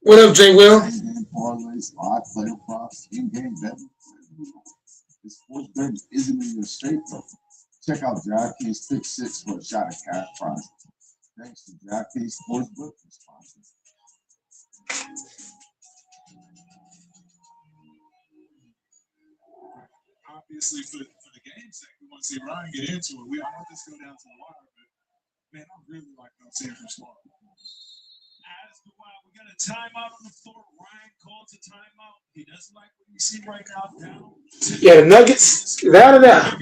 What up, J. Will? Yeah, the Nuggets. Get out of there.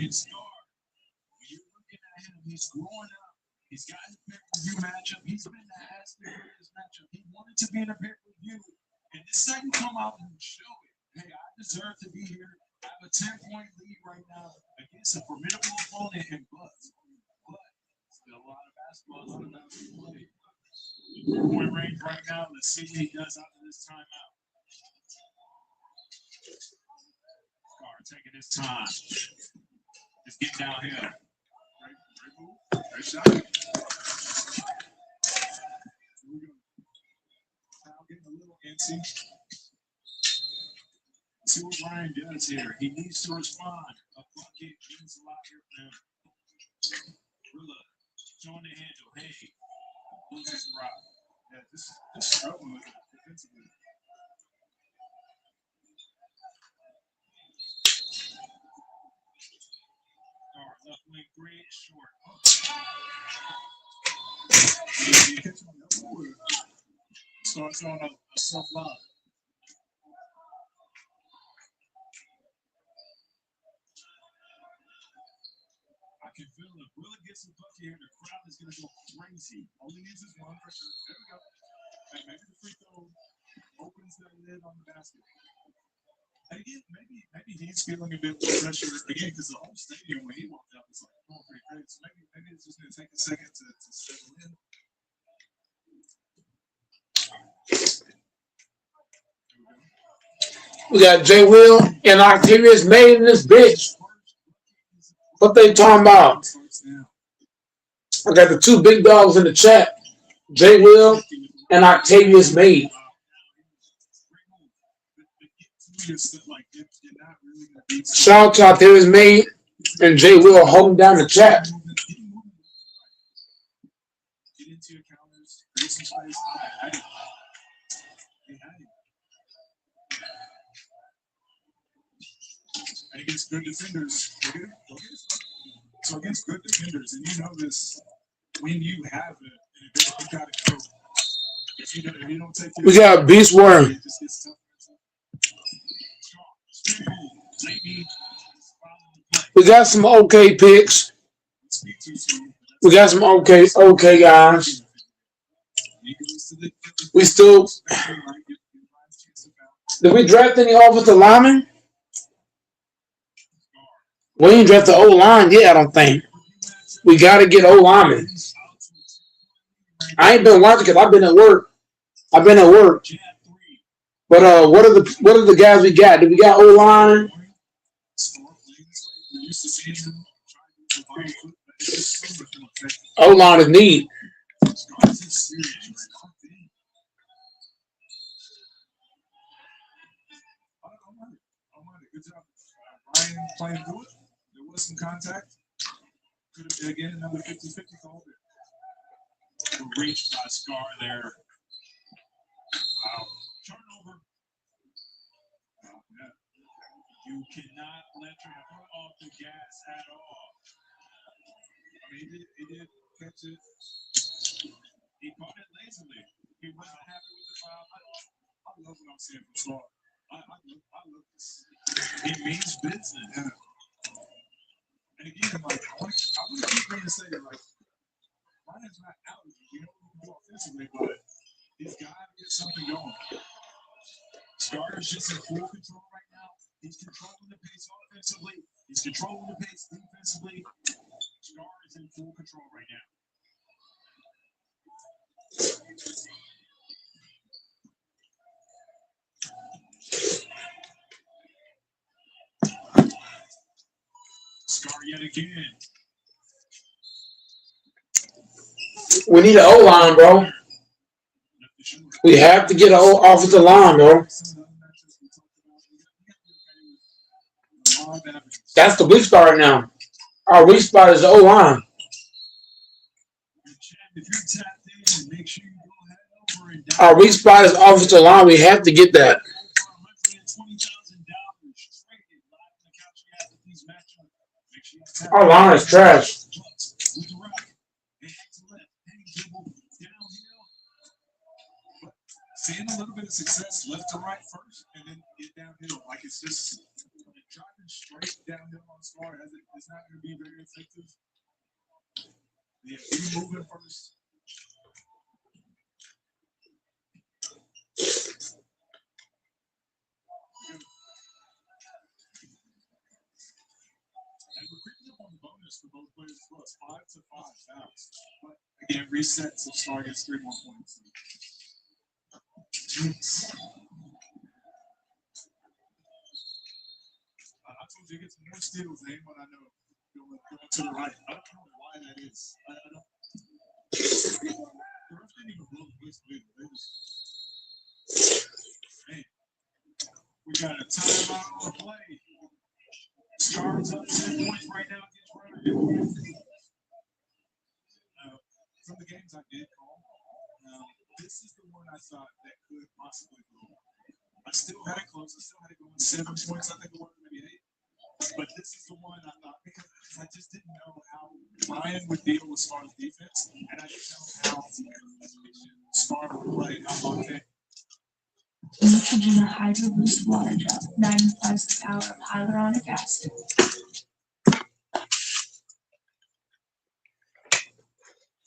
3-point range right now. Let's see what he does after this timeout. Scar taking his time. Just get downhill. Great move. Great shot. Here we go. Now getting a little antsy. See what Ryan does here. He needs to respond. A bucket means a lot here for him. Rilla showing the handle. Hey, loses the rock. Yeah, this struggling with it defensively. Left wing three, short. Starts on a soft lob. I can feel it. Will it get some bucket here? The crowd is going to go crazy. All he needs is one for sure. There we go. And maybe the free throw opens that lid on the basket. And again, maybe he's feeling a bit more pressure again because the whole stadium when he walked out was like going pretty crazy. So maybe it's just going to take a second to settle in. We got Jay Will and Octavius May in this bitch. What they talking about? I got the two big dogs in the chat. Jay Will and Octavius May. Shout out to Octavius May and Jay Will holding down the chat. Get into your counters, create some space. And against good defenders, so against good defenders, and you know this, when you have it, you gotta go. If you don't take it, we got Beast Worm. It just gets tough. We got some okay picks. We got some okay guys. We still. Did we draft any offensive linemen? We ain't draft the O line yet, I don't think. We got to get O linemen. I ain't been watching because I've been at work. But what are the guys we got? Do we got O line? O line is neat. Ryan playing good. There was some contact. Could have been again another 50-50 call. Reached by Scar there. Wow. Turnover. Yeah. You cannot let your foot off the gas at all. I mean, he did catch it. He caught it lazily. He wasn't happy with the foul. I love what I'm seeing from Scar. I love this. He means business. Yeah. And again, like, I want to keep trying to say that, like, Ryan's not out. We know what he can do offensively, but he's got to get something going. Scar is just in full control right now. He's controlling the pace offensively. He's controlling the pace defensively. Scar is in full control right now. Scar yet again. We need an O line, bro. We have to get an offensive line, bro. That's the weak spot right now. Our weak spot is the O line. Our weak spot is offensive line. We have to get that. Our line is trash. Seeing a little bit of success left to right first and then get downhill. Like it's just driving straight downhill on Scar it's not going to be very effective. Yeah, be moving first. And we're creeping up on the bonus bonus for both players as well. It's 5-5 fouls. But again, reset, so Star gets 3 more points. Jeez. I told you it gets more steals than anyone I know going to the right. I don't know why that is. I don't. The refs didn't even blow the whistle. They just. Man. We got a timeout on the play. Stars up 10 points right now against Ryan. From the games I did call, this is the one I thought that could possibly go. I still had it close. I still had it going 7 points. I think it was maybe 8. But this is the one I thought because I just didn't know how Ryan would deal with Spar's defense, and I didn't know how Spar would play. I thought that. Using a Hydro Boost water gel magnifies the power of hyaluronic acid.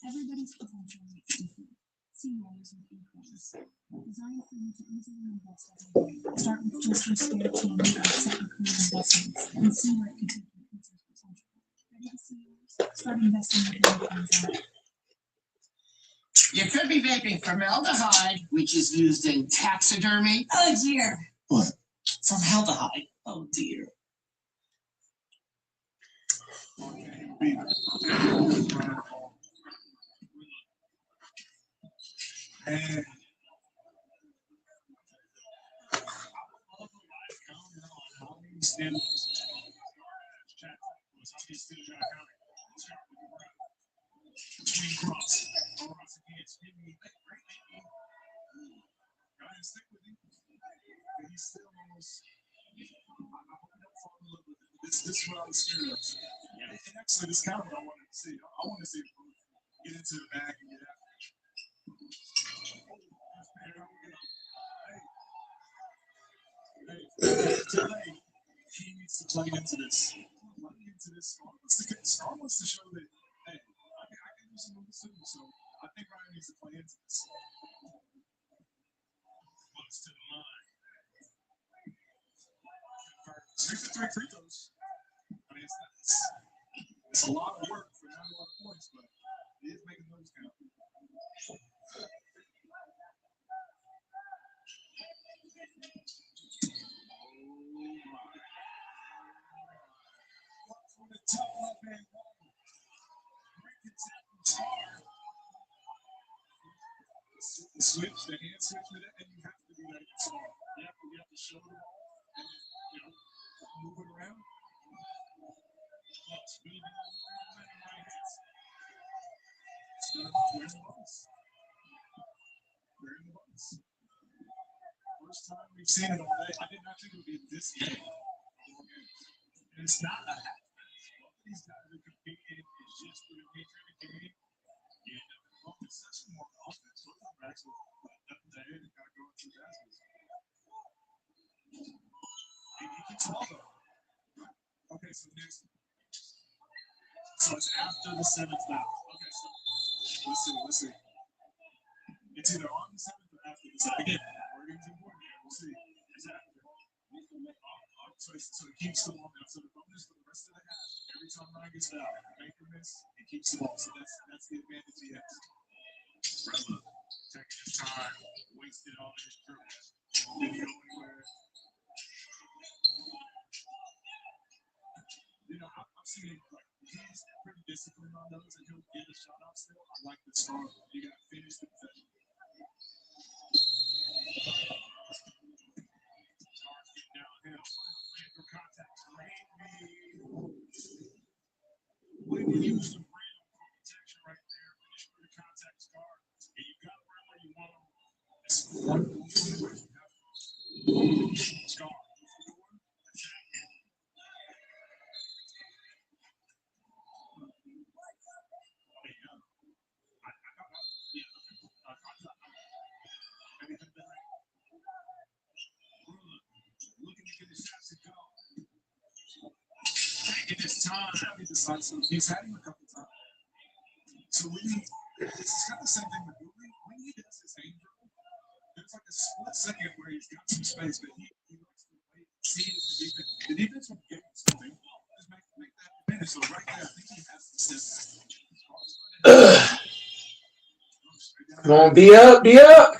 Everybody's potential is different. See roles with equals. Designed for you to easily invest every day. Start with just your spare change and set your clear investments and see where it can take your future's potential. Ready to see yours? Start investing with your plans out. You could be vaping formaldehyde, which is used in taxidermy. Oh dear. What? Formaldehyde. Oh dear. And this is what I was scared of. And actually, this kind of what I wanted to see. I want to see him get into the bag and get after it. Today, he needs to play into this. Star wants to show that, hey, I can do some moves too. So I think Ryan needs to play into this. Close to the line. 3 free throws. I mean, it's a lot of work for not a lot of points, but it is making those count. From the top left hand corner, the switch, the hand switch with it, and you have to do that against Star. You have to show the ball and then, move it around. Bucks building on right hands. Where's the Bucks? Where are the Bucks? First time we've seen it all day. I did not think it would be this game. And it's not a half. Both of these guys are competing. It's just for the nature of the game. And it's such a more offense. Both of them are actually up in the head and kind of going through baskets. And he can swallow though. Okay, so next. So it's after the 7th foul. Okay, so let's see. It's either on the 7th or after the 7th. Again, wording's important here. We'll see. It's after. So it keeps the ball now. So the bonus for the rest of the half, every time Ryan gets fouled, make or miss, it keeps the ball. So that's the advantage he has. Rella taking his time, wasted all his dribbles. Didn't go anywhere. I've seen him he's pretty disciplined on those, and he'll get a shot off still. I like the Star. You got to finish the possession. Stars getting downhill, playing for contact. When you use the rim for protection right there, finish for the contact Star, and you got right where you want them. It's one Star. Looking to get his shots to go. Taking his time. He's had him a couple times. So it's kind of the same thing with Bowie. When he does his hand dribble, there's like a split second where he's got some space, but he likes to wait and see if the defense will give him something. Just make that advantage. So right there, I think he has to step back. Come on, be up, be up.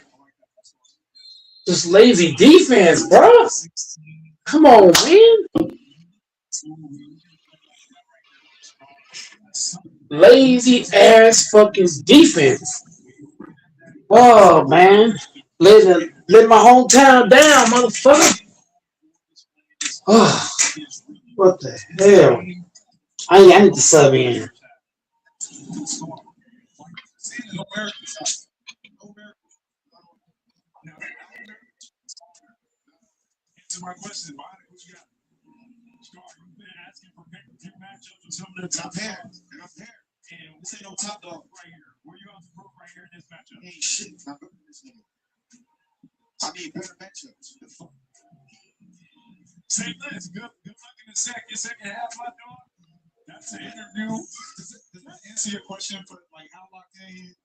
Just lazy defense, bro. Come on, man. Lazy ass fucking defense. Oh man. Let my hometown down, motherfucker. Oh, what the hell? I need to sub in. Answer my question, why what you got? Scar, you've been asking for pay-per-view matchups with some of the top pairs. And I'm here. And this ain't no top dog right here. Where you off the proof right here in this matchup? Ain't shit. Not good for this nigga. I need better matchups. Say less. Good luck in the second half, my dog. That's an interview. Does that answer your question for like how locked in he?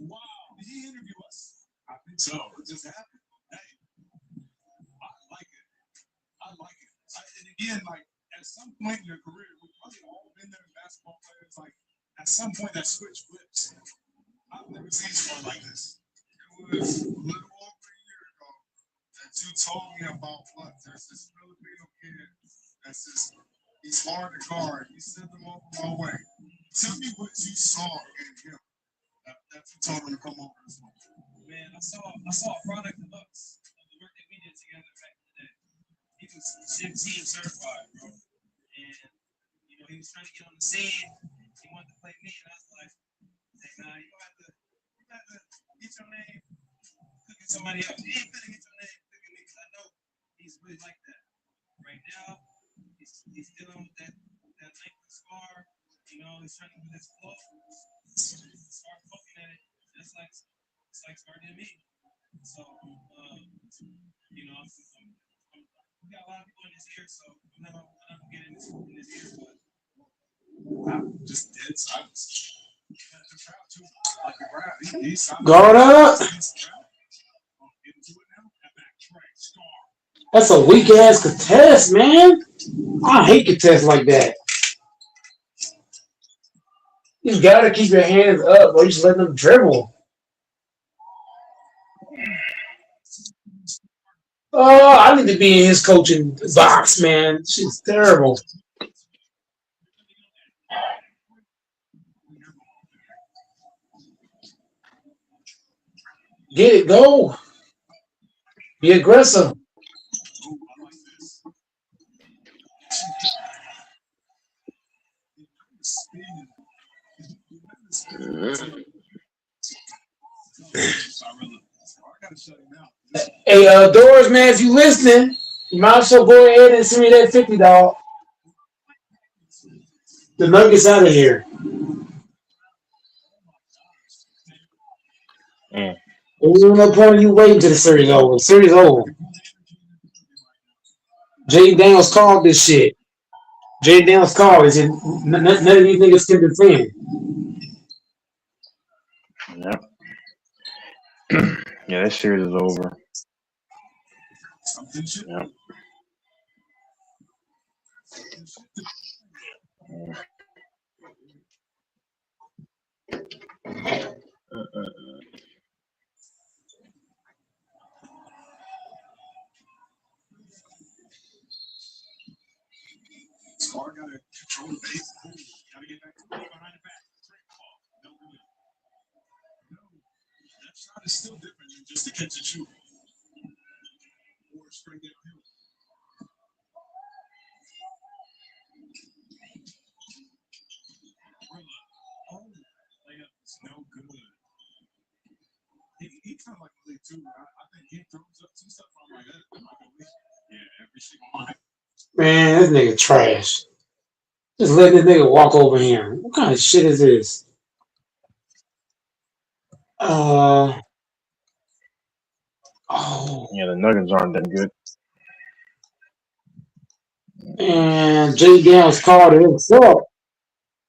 Wow, did he interview us? I think so. It just happened. Hey, I like it. And again, like at some point in your career, we've probably all been there as basketball players. Like at some point, that switch flips. I've never seen someone like this. It was a little over a year ago that you told me about what? There's this Filipino kid that's just, he's hard to guard. You sent him over my way. Tell me what you saw in him that you told him to come over this one. Man, I saw a product of us, of the work that we did together back in the day. He was team certified, bro. And, you know, he was trying to get on the scene. He wanted to play me, and I was like, hey, nah, you have to get your name cooking somebody else. You ain't gonna get your name cooking me, because I know he's really like that. Right now, he's dealing with that length of scar. You know, he's trying to do this flow. Start poking at it. It's like starting to me. So, you know, we got a lot of people in this ear, so I'm not gonna get in this ear, but I'm just dead silence. The crowd too, like the crowd. He's Guard up. That's a weak ass contest, man. I hate contests like that. You gotta keep your hands up, or you just let them dribble. Oh, I need to be in his coaching box, man. Shit's terrible. Get it, go. Be aggressive. Hey, Doors, man, if you listening, you might as well go ahead and send me that $50, dog. The Nuggets out of here. There's no point in you waiting till the series over. The series over. Jay Daniels called this shit. Jay Daniels called. He said none of these niggas can defend. Yep. Yeah, that series is over. Yep. Scar got to control the base. Got to get back to behind the back. Straight ball. No good. No. That shot is still different than just a catch and shoot. Or straight downhill. Oh, layup is no good. He kind of like play too. I think he throws up some stuff. I'm like, that might be. Yeah, every single one. Man, this nigga trash. Just let this nigga walk over here. What kind of shit is this? Oh. Yeah, the Nuggets aren't that good. And Jay Daniels called it himself.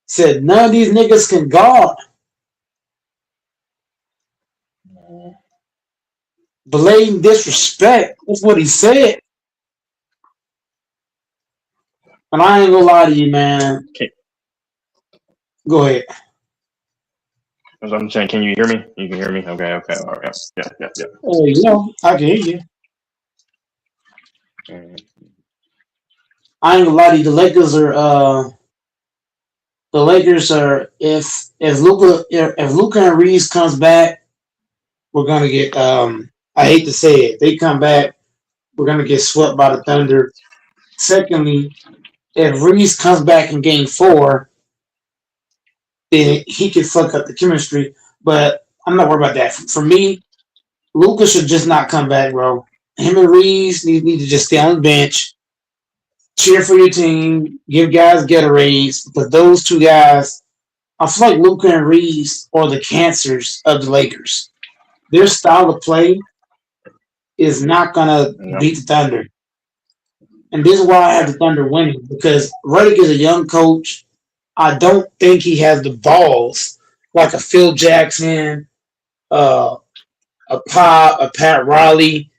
Said none of these niggas can guard. Blatant disrespect. That's what he said. And I ain't gonna lie to you, man. Okay. Go ahead. As I'm saying, can you hear me? You can hear me? Okay, all right. Yeah. Oh, I can hear you. Mm. I ain't gonna lie to you. The Lakers are if Luka and Reeves comes back, we're gonna get I hate to say it, they come back, we're gonna get swept by the Thunder. Secondly, if Reeves comes back in game 4, then he could fuck up the chemistry. But I'm not worried about that. For me, Luka should just not come back, bro. Him and Reeves need to just stay on the bench, cheer for your team, give guys Gatorades, because those two guys, I feel like Luka and Reeves are the cancers of the Lakers. Their style of play is not gonna beat the Thunder. And this is why I have the Thunder winning, because Redick is a young coach. I don't think he has the balls like a Phil Jackson, a Pop, a Pat Riley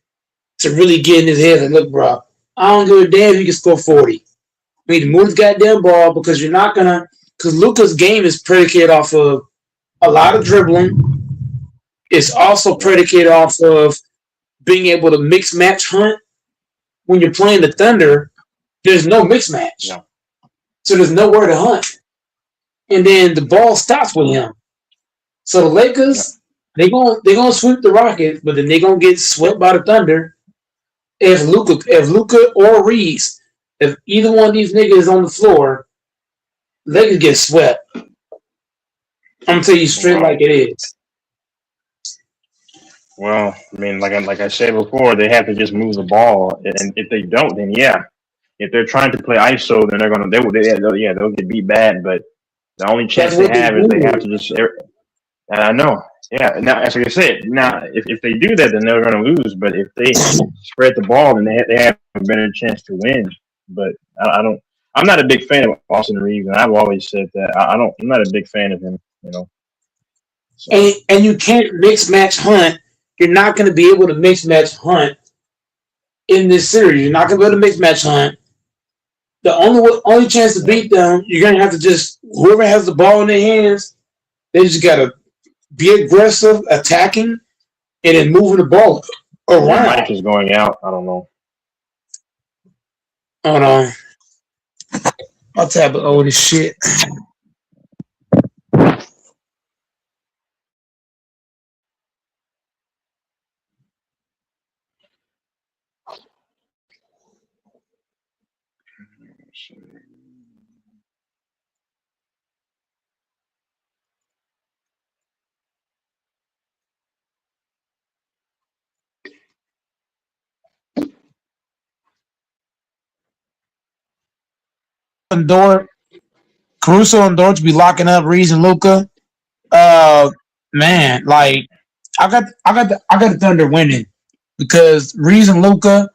to really get in his head and look, bro, I don't give a damn if you can score 40. I need to move the goddamn ball because you're not going to – because Luka's game is predicated off of a lot of dribbling. It's also predicated off of being able to mix-match hunt. When you're playing the Thunder, there's no mix-match. Yeah. So there's nowhere to hunt. And then the ball stops with him. So the Lakers, they're gonna sweep the Rockets, but then they're gonna get swept by the Thunder. If Luka or Reeves, if either one of these niggas is on the floor, Lakers get swept. I'm gonna tell you straight like it is. Well, I mean, like I said before, they have to just move the ball, and if they don't, then yeah. If they're trying to play ISO, then they'll get beat bad. But the only chance they have is they have to just. And I know, yeah. Now, as I said, now if they do that, then they're going to lose. But if they spread the ball, then they have a better chance to win. But I don't. I'm not a big fan of Austin Reeves, and I've always said that. I'm not a big fan of him. You know. So. And you can't mix match hunt. You're not going to be able to mix match hunt in this series. You're not going to be able to mix match hunt. The only chance to beat them, you're going to have to just whoever has the ball in their hands, they just got to be aggressive, attacking, and then moving the ball around. Mike is going out. I don't know. Hold on. I'll tap it over this shit. Caruso and Dort to be locking up Reeves and Luka. Man, like I got the Thunder winning because Reeves and Luka,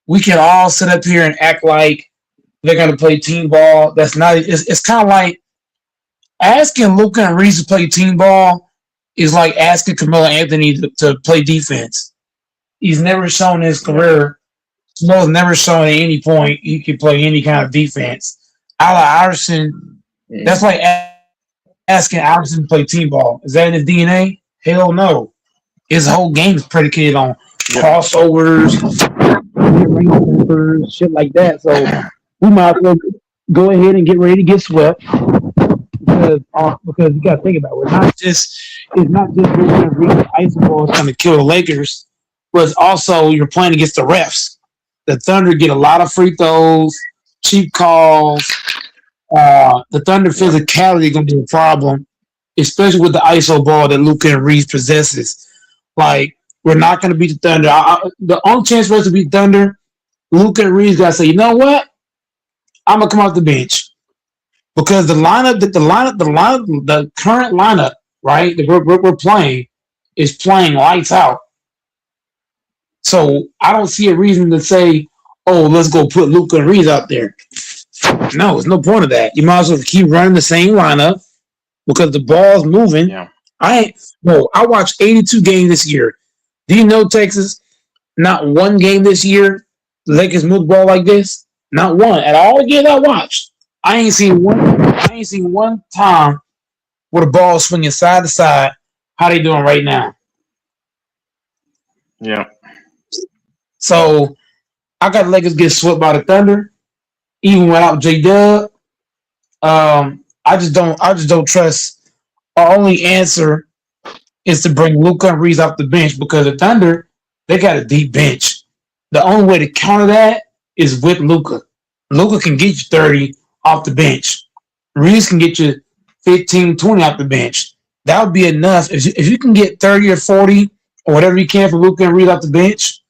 we can all sit up here and act like they're gonna play team ball. That's not. It's kind of like asking Luka and Reeves to play team ball is like asking Carmelo Anthony to play defense. He's never shown in his career. Camelo's never shown at any point he can play any kind of defense. Allen Iverson, that's like asking Iverson to play team ball. Is that in his DNA? Hell no. His whole game is predicated on crossovers, shit like that. So we might as well go ahead and get ready to get swept because you got to think about it. It's not just the ice ball is going to kill the Lakers, but it's also you're playing against the refs. The Thunder get a lot of free throws, cheap calls. The Thunder physicality is going to be a problem, especially with the ISO ball that Luka and Reeves possesses. Like, we're not going to beat the Thunder. The only chance for us to beat Thunder, Luka and Reeves got to say, you know what? I'm going to come off the bench. Because the current lineup, right, that we're playing is playing lights out. So I don't see a reason to say, oh, let's go put Luka and Reeves out there. No, there's no point of that. You might as well keep running the same lineup because the ball's moving. Yeah. I watched 82 games this year. Do you know, Texas, not one game this year, the Lakers moved the ball like this? Not one. At all the games I watched, I ain't seen one time where the ball swinging side to side. How they doing right now? Yeah. So I got the Lakers get swept by the Thunder, even without J Dub. I just don't trust. Our only answer is to bring Luka and Reeves off the bench because the Thunder, they got a deep bench. The only way to counter that is with Luka. Luka can get you 30 off the bench. Reeves can get you 15, 20 off the bench. That would be enough. If you can get 30 or 40 or whatever you can for Luka and Reeves off the bench,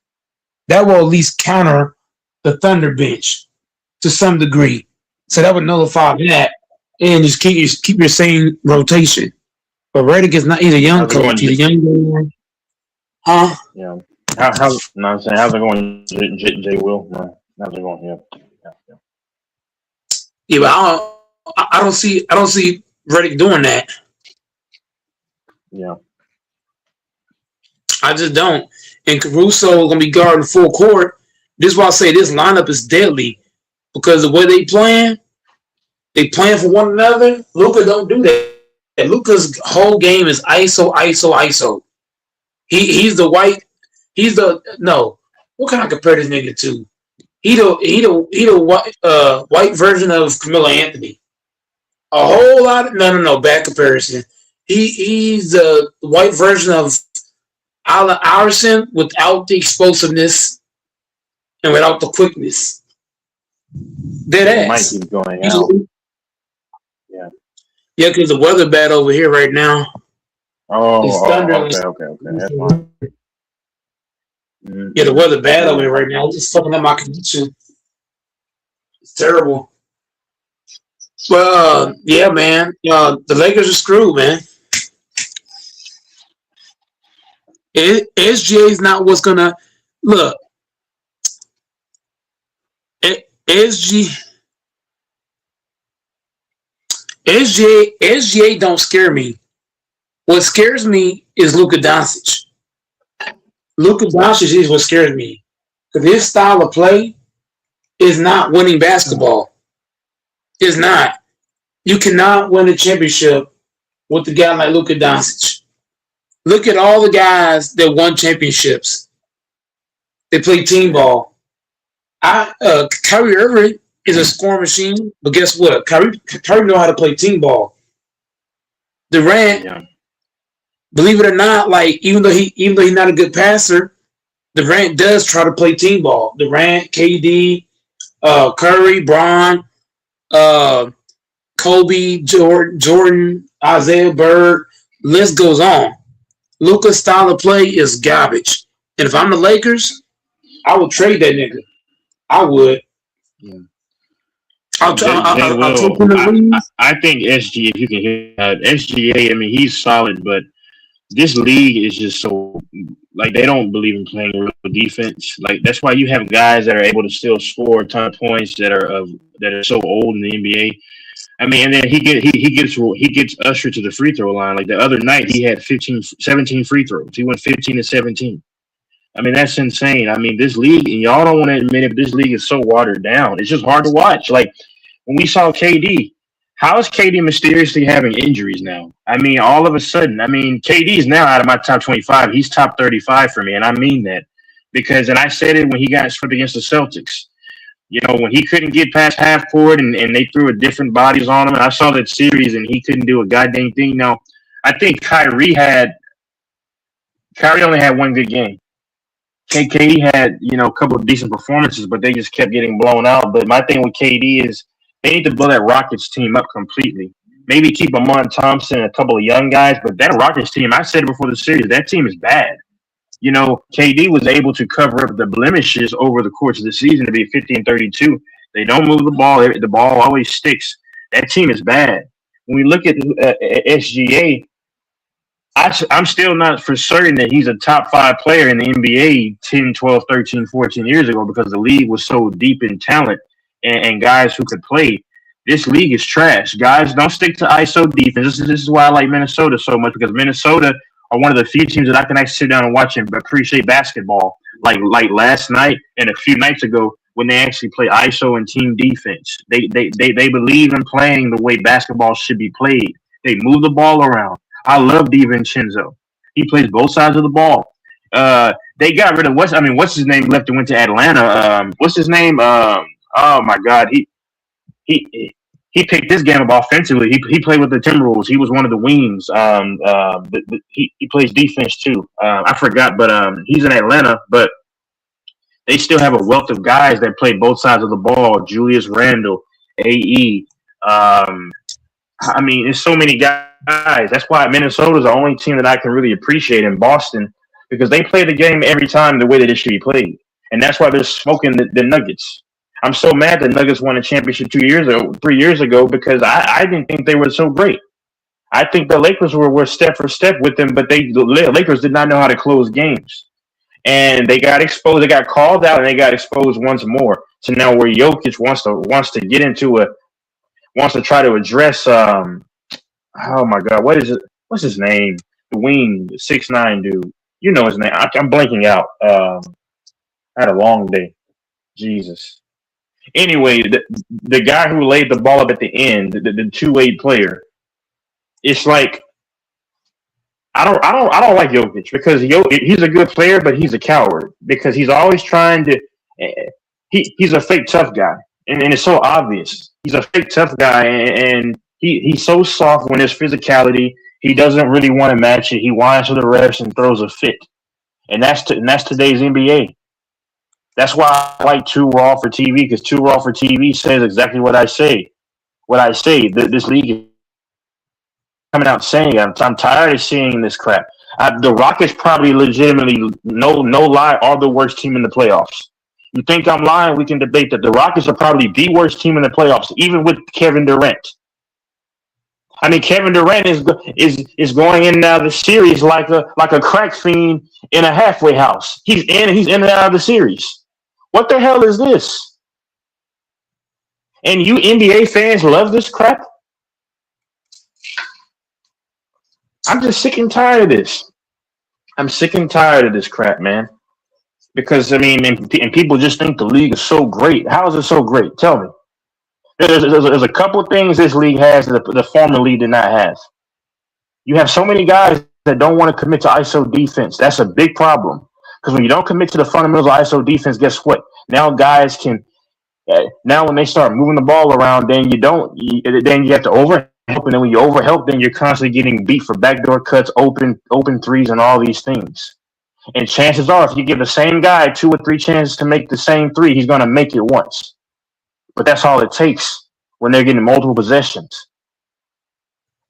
that will at least counter the Thunder bench to some degree. So that would nullify that and just keep your same rotation. But Redick is not. He's a young coach. He's a young guy. Huh? Yeah. No, I'm saying, how's it going, J. Will? No, how's it going? Yeah. Yeah, but I don't see Redick doing that. Yeah. I just don't. And Caruso gonna be guarding full court. This is why I say this lineup is deadly because the way they playing for one another. Luka don't do that. Luka's whole game is ISO. He's the white. He's the no. What can I compare this nigga to? He the white version of Carmelo Anthony. A whole lot of no bad comparison. He's the white version of Allen Iverson without the explosiveness and without the quickness. Dead ass. Might keep going out. Yeah, because the weather bad over here right now. Okay. That's fine. Yeah, the weather bad over here right now. It's just fucking up my condition. It's terrible. Well, yeah, man. The Lakers are screwed, man. SGA is not what's gonna look. SGA don't scare me. What scares me is Luka Doncic. Luka Doncic is what scares me. Because his style of play is not winning basketball. It's not. You cannot win a championship with a guy like Luka Doncic. Look at all the guys that won championships. They play team ball. Kyrie Irving is a scoring machine, but guess what? Kyrie know how to play team ball. Durant, believe it or not, like even though he's not a good passer, Durant does try to play team ball. Durant, KD, Curry, Bron, Kobe, Jordan, Isaiah Bird, list goes on. Luka's style of play is garbage. And if I'm the Lakers, I would trade that nigga. I would. Yeah. I think SGA, if you can hear that, SGA, I mean, he's solid, but this league is just so, like, they don't believe in playing real defense. Like, that's why you have guys that are able to still score a ton of points that are so old in the NBA. I mean, and then he gets ushered to the free throw line. Like the other night, he had 17 free throws. He went 15 to 17. I mean, that's insane. I mean, this league, and y'all don't want to admit it, but this league is so watered down. It's just hard to watch. Like when we saw KD, how is KD mysteriously having injuries now? I mean, all of a sudden, I mean, KD is now out of my top 25. He's top 35 for me, and I mean that because, and I said it when he got swept against the Celtics. You know, when he couldn't get past half court and they threw a different bodies on him. And I saw that series and he couldn't do a goddamn thing. Now, I think Kyrie only had one good game. KD had, a couple of decent performances, but they just kept getting blown out. But my thing with KD is they need to blow that Rockets team up completely. Maybe keep Amon Thompson and a couple of young guys, but that Rockets team, I said it before the series, that team is bad. KD was able to cover up the blemishes over the course of the season to be 50-32. They don't move the ball. The ball always sticks. That team is bad. When we look at SGA, I'm still not for certain that he's a top 5 player in the NBA 10, 12, 13, 14 years ago because the league was so deep in talent and guys who could play. This league is trash. Guys, don't stick to ISO defense. This is why I like Minnesota so much because Minnesota are one of the few teams that I can actually sit down and watch and appreciate basketball. Like last night and a few nights ago, when they actually play ISO and team defense. They believe in playing the way basketball should be played. They move the ball around. I love DiVincenzo. He plays both sides of the ball. They got rid of what's his name left and went to Atlanta. What's his name? Oh my God, he picked this game up offensively. He played with the Timberwolves. He was one of the wings. He plays defense too. I forgot, but he's in Atlanta. But they still have a wealth of guys that play both sides of the ball. Julius Randle, AE. There's so many guys. That's why Minnesota's the only team that I can really appreciate in Boston, because they play the game every time the way that it should be played. And that's why they're smoking the Nuggets. I'm so mad the Nuggets won a championship 3 years ago, because I didn't think they were so great. I think the Lakers were step for step with them, but the Lakers did not know how to close games. And they got exposed. They got called out, and they got exposed once more. So now where Jokic wants to get into wants to try to address oh my God, what is it? What's his name? The wing, the 6'9" dude. You know his name. I'm blanking out. I had a long day. Jesus. Anyway, the guy who laid the ball up at the end, the two-way player, it's like I don't like Jokic, because he's a good player, but he's a coward, because he's always trying to. He's a fake tough guy, and it's so obvious. He's a fake tough guy, and he's so soft when there's physicality. He doesn't really want to match it. He whines to the refs and throws a fit, and that's today's NBA. That's why I like Too Raw for TV, because Too Raw for TV says exactly what I say. This league is coming out saying, I'm tired of seeing this crap. The Rockets probably legitimately, no lie, are the worst team in the playoffs. You think I'm lying? We can debate that. The Rockets are probably the worst team in the playoffs, even with Kevin Durant. Kevin Durant is going in and out of the series like a crack fiend in a halfway house. He's in and out of the series. What the hell is this? And you NBA fans love this crap? I'm just sick and tired of this. I'm sick and tired of this crap, man. Because, and people just think the league is so great. How is it so great? Tell me. There's a couple of things this league has that the former league did not have. You have so many guys that don't want to commit to ISO defense. That's a big problem. Because when you don't commit to the fundamentals of ISO defense, guess what? Now guys can. Now when they start moving the ball around, then you have to overhelp, and then when you overhelp, then you're constantly getting beat for backdoor cuts, open threes, and all these things. And chances are, if you give the same guy 2 or 3 chances to make the same three, he's going to make it once. But that's all it takes when they're getting multiple possessions.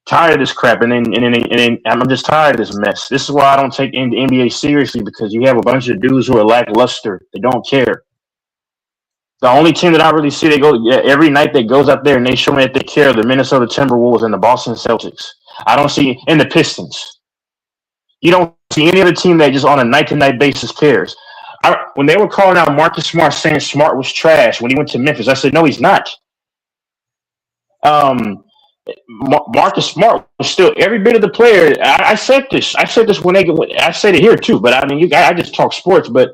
Tired of this crap, and then I'm just tired of this mess. This is why I don't take the NBA seriously, because you have a bunch of dudes who are lackluster. They don't care. The only team that I really see every night that goes up there and they show me that they care, the Minnesota Timberwolves and the Boston Celtics. I don't see, and the Pistons. You don't see any other team that just on a night-to-night basis cares. When they were calling out Marcus Smart, saying Smart was trash when he went to Memphis, I said, no, he's not. Marcus Smart was still every bit of the player. I said this. I said it here too. But I just talk sports. But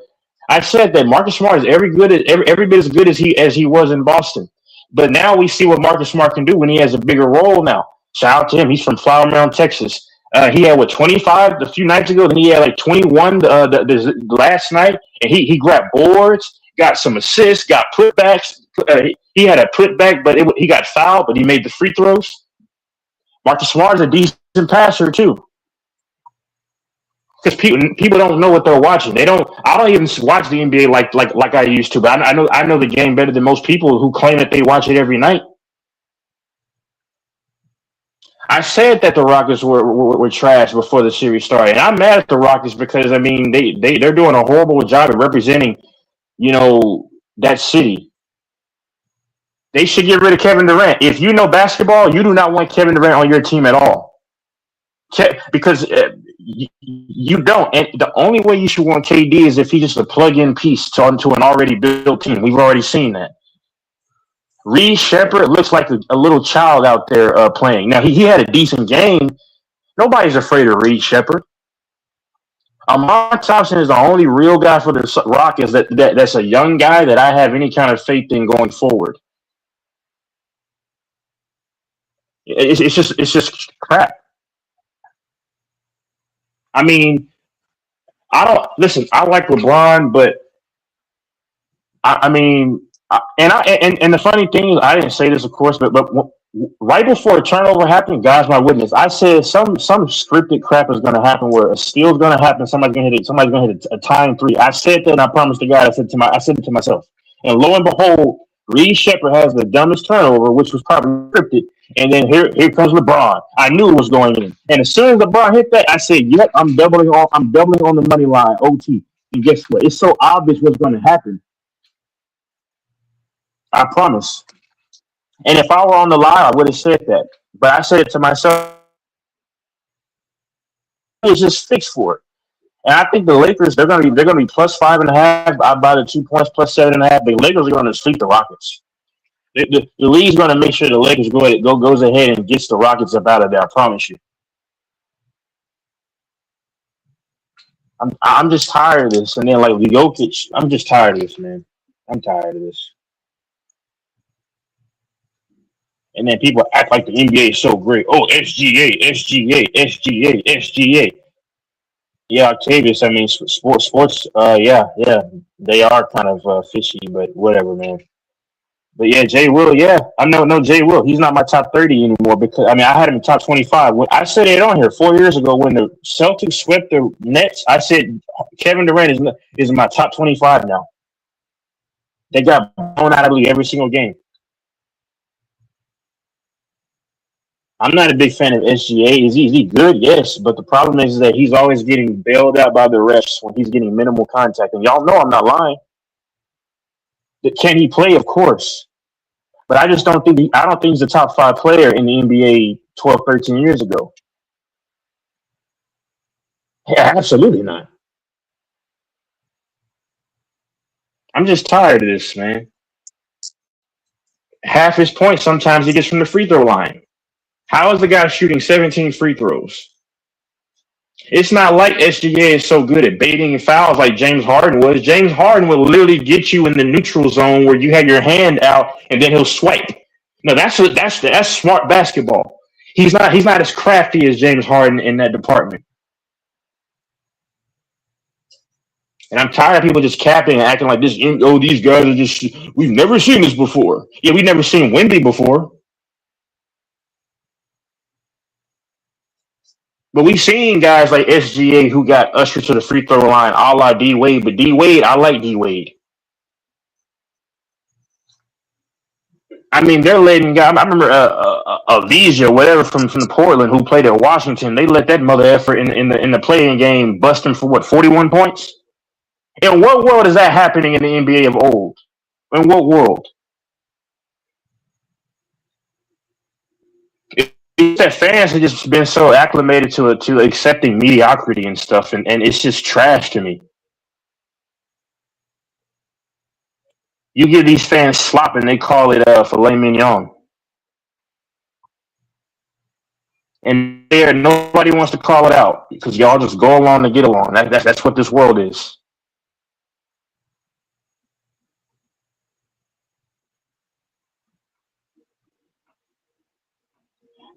I said that Marcus Smart is every bit as good as he was in Boston. But now we see what Marcus Smart can do when he has a bigger role now. Shout out to him. He's from Flower Mound, Texas. He had 25 a few nights ago. Then he had 21 the last night, and he grabbed boards, got some assists, got putbacks. He had a putback, but he got fouled, but he made the free throws. Marcus Smart is a decent passer too, because people don't know what they're watching. I don't even watch the NBA like I used to, but I know the game better than most people who claim that they watch it every night. I said that the Rockets were trash before the series started, and I'm mad at the Rockets because they're doing a horrible job of representing, that city. They should get rid of Kevin Durant. If you know basketball, you do not want Kevin Durant on your team at all, because you don't. And the only way you should want KD is if he's just a plug-in piece to an already built team. We've already seen that. Reed Shepherd looks like a little child out there playing. Now, he had a decent game. Nobody's afraid of Reed Shepherd. Amar Thompson is the only real guy for the Rockets that's a young guy that I have any kind of faith in going forward. It's just crap. I mean, I don't listen. I like LeBron, but I mean, and the funny thing is, I didn't say this, of course, but right before a turnover happened, guys, my witness, I said some scripted crap is going to happen where a steal is going to happen. Somebody's going to hit a tying three. I said that, and I promised to God, I said it to myself, and lo and behold, Reed Shepherd has the dumbest turnover, which was probably scripted. And then here comes LeBron. I knew it was going in. And as soon as LeBron hit that, I said, "Yep, I'm doubling on the money line, OT." And guess what? It's so obvious what's going to happen. I promise. And if I were on the line, I would have said that. But I said it to myself. It's just fixed for it. And I think the Lakers, they're gonna be plus 5.5. I buy the 2 points plus 7.5. The Lakers are gonna sweep the Rockets. The league's going to make sure the Lakers goes ahead and gets the Rockets up out of there. I promise you. I'm just tired of this. And then like Jokic, I'm just tired of this, man. I'm tired of this. And then people act like the NBA is so great. Oh, SGA, SGA, SGA, SGA. Yeah, Octavius. I mean, sports. Yeah, they are kind of fishy, but whatever, man. But yeah, Jay Will, yeah. I know Jay Will. He's not my top 30 anymore because I had him in top 25. I said it on here 4 years ago when the Celtics swept the Nets. I said Kevin Durant is in my top 25 now. They got blown out of the league every single game. I'm not a big fan of SGA. Is he good? Yes, but the problem is that he's always getting bailed out by the refs when he's getting minimal contact. And y'all know I'm not lying. Can he play? Of course. But I just don't think he's a top 5 player in the NBA 12, 13 years ago. Yeah, absolutely not. I'm just tired of this, man. Half his points sometimes he gets from the free throw line. How is the guy shooting 17 free throws? It's not like SGA is so good at baiting fouls like James Harden was. James Harden will literally get you in the neutral zone where you have your hand out and then he'll swipe. No, that's smart basketball. He's not as crafty as James Harden in that department. And I'm tired of people just capping and acting like this. Oh, these guys are just. We've never seen this before. Yeah, we've never seen Wemby before. But we've seen guys like SGA who got ushered to the free throw line, a la D Wade. But D Wade, I like D Wade. I mean, they're letting guys. I remember Avija, whatever from Portland, who played at Washington. They let that mother effort in the playing game bust him for 41 points. In what world is that happening in the NBA of old? In what world? That fans have just been so acclimated to accepting mediocrity and stuff, and it's just trash to me. You give these fans slop and they call it filet mignon. And there, nobody wants to call it out because y'all just go along to get along. That's what this world is.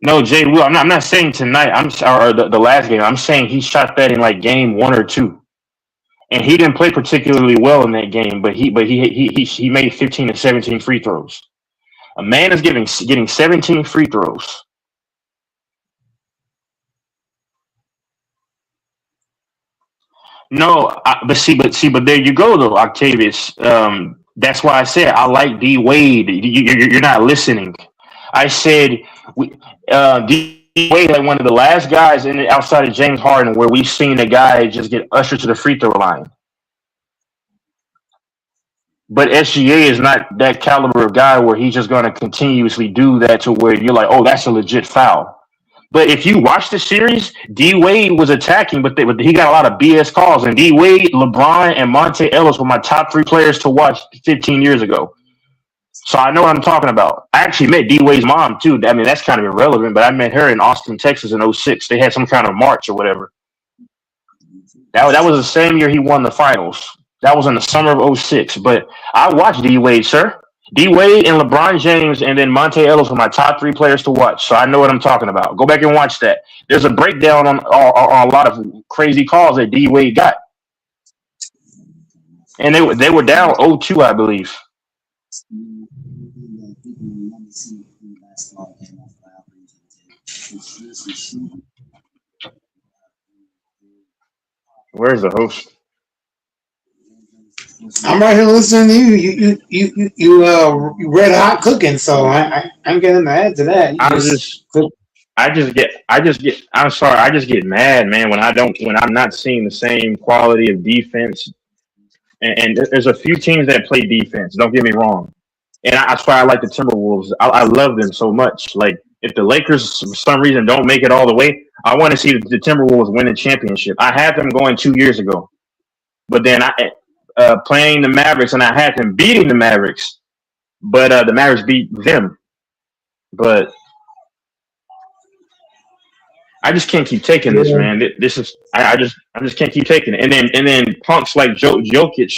No, Jay Will. I'm not saying tonight. Or the last game. I'm saying he shot that in like game 1 or 2, and he didn't play particularly well in that game. But he made 15 to 17 free throws. A man is getting 17 free throws. No, but there you go though, Octavius. That's why I said I like D Wade. You're not listening. I said D Wade like one of the last guys outside of James Harden where we've seen a guy just get ushered to the free throw line. But SGA is not that caliber of guy where he's just going to continuously do that to where you're like, oh, that's a legit foul. But if you watch the series, D Wade was attacking, but he got a lot of BS calls. And D Wade, LeBron, and Monte Ellis were my top 3 players to watch 15 years ago. So I know what I'm talking about. I actually met D Wade's mom too. I mean, that's kind of irrelevant, but I met her in Austin, Texas in 2006. They had some kind of march or whatever. That was the same year he won the finals. That was in the summer of '06. But I watched D Wade, sir. D Wade and LeBron James and then Monte Ellis were my top 3 players to watch. So I know what I'm talking about. Go back and watch that. There's a breakdown on a lot of crazy calls that D Wade got. And they were down 0-2, I believe. Where's the host? I'm right here listening to you. You red hot cooking, so I ain't getting to add to that. I'm sorry, I just get mad, man, when I'm not seeing the same quality of defense. And there's a few teams that play defense. Don't get me wrong, and that's why I like the Timberwolves. I love them so much. Like if the Lakers for some reason don't make it all the way, I want to see the Timberwolves win the championship. I had them going 2 years ago, but then playing the Mavericks, and I had them beating the Mavericks, but the Mavericks beat them. But I just can't keep taking this, man. This is I just can't keep taking it. And then punks like Jokic,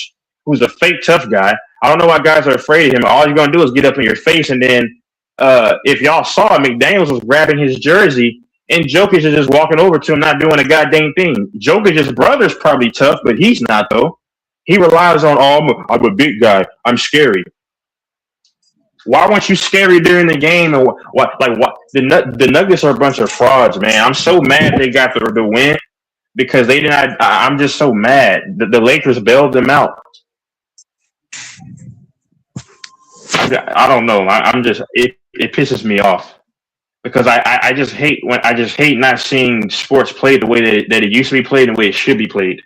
who's a fake tough guy. I don't know why guys are afraid of him. All you're gonna do is get up in your face, and then if y'all saw, McDaniels was grabbing his jersey, and Jokic is just walking over to him, not doing a goddamn thing. Jokic's brother's probably tough, but he's not though. He relies on, I'm a big guy. I'm scary. Why weren't you scary during the game? And what? The Nuggets are a bunch of frauds, man. I'm so mad they got the win because they did not. I'm just so mad. The Lakers bailed them out. I don't know. It pisses me off because I just hate not seeing sports played the way that it used to be played and the way it should be played.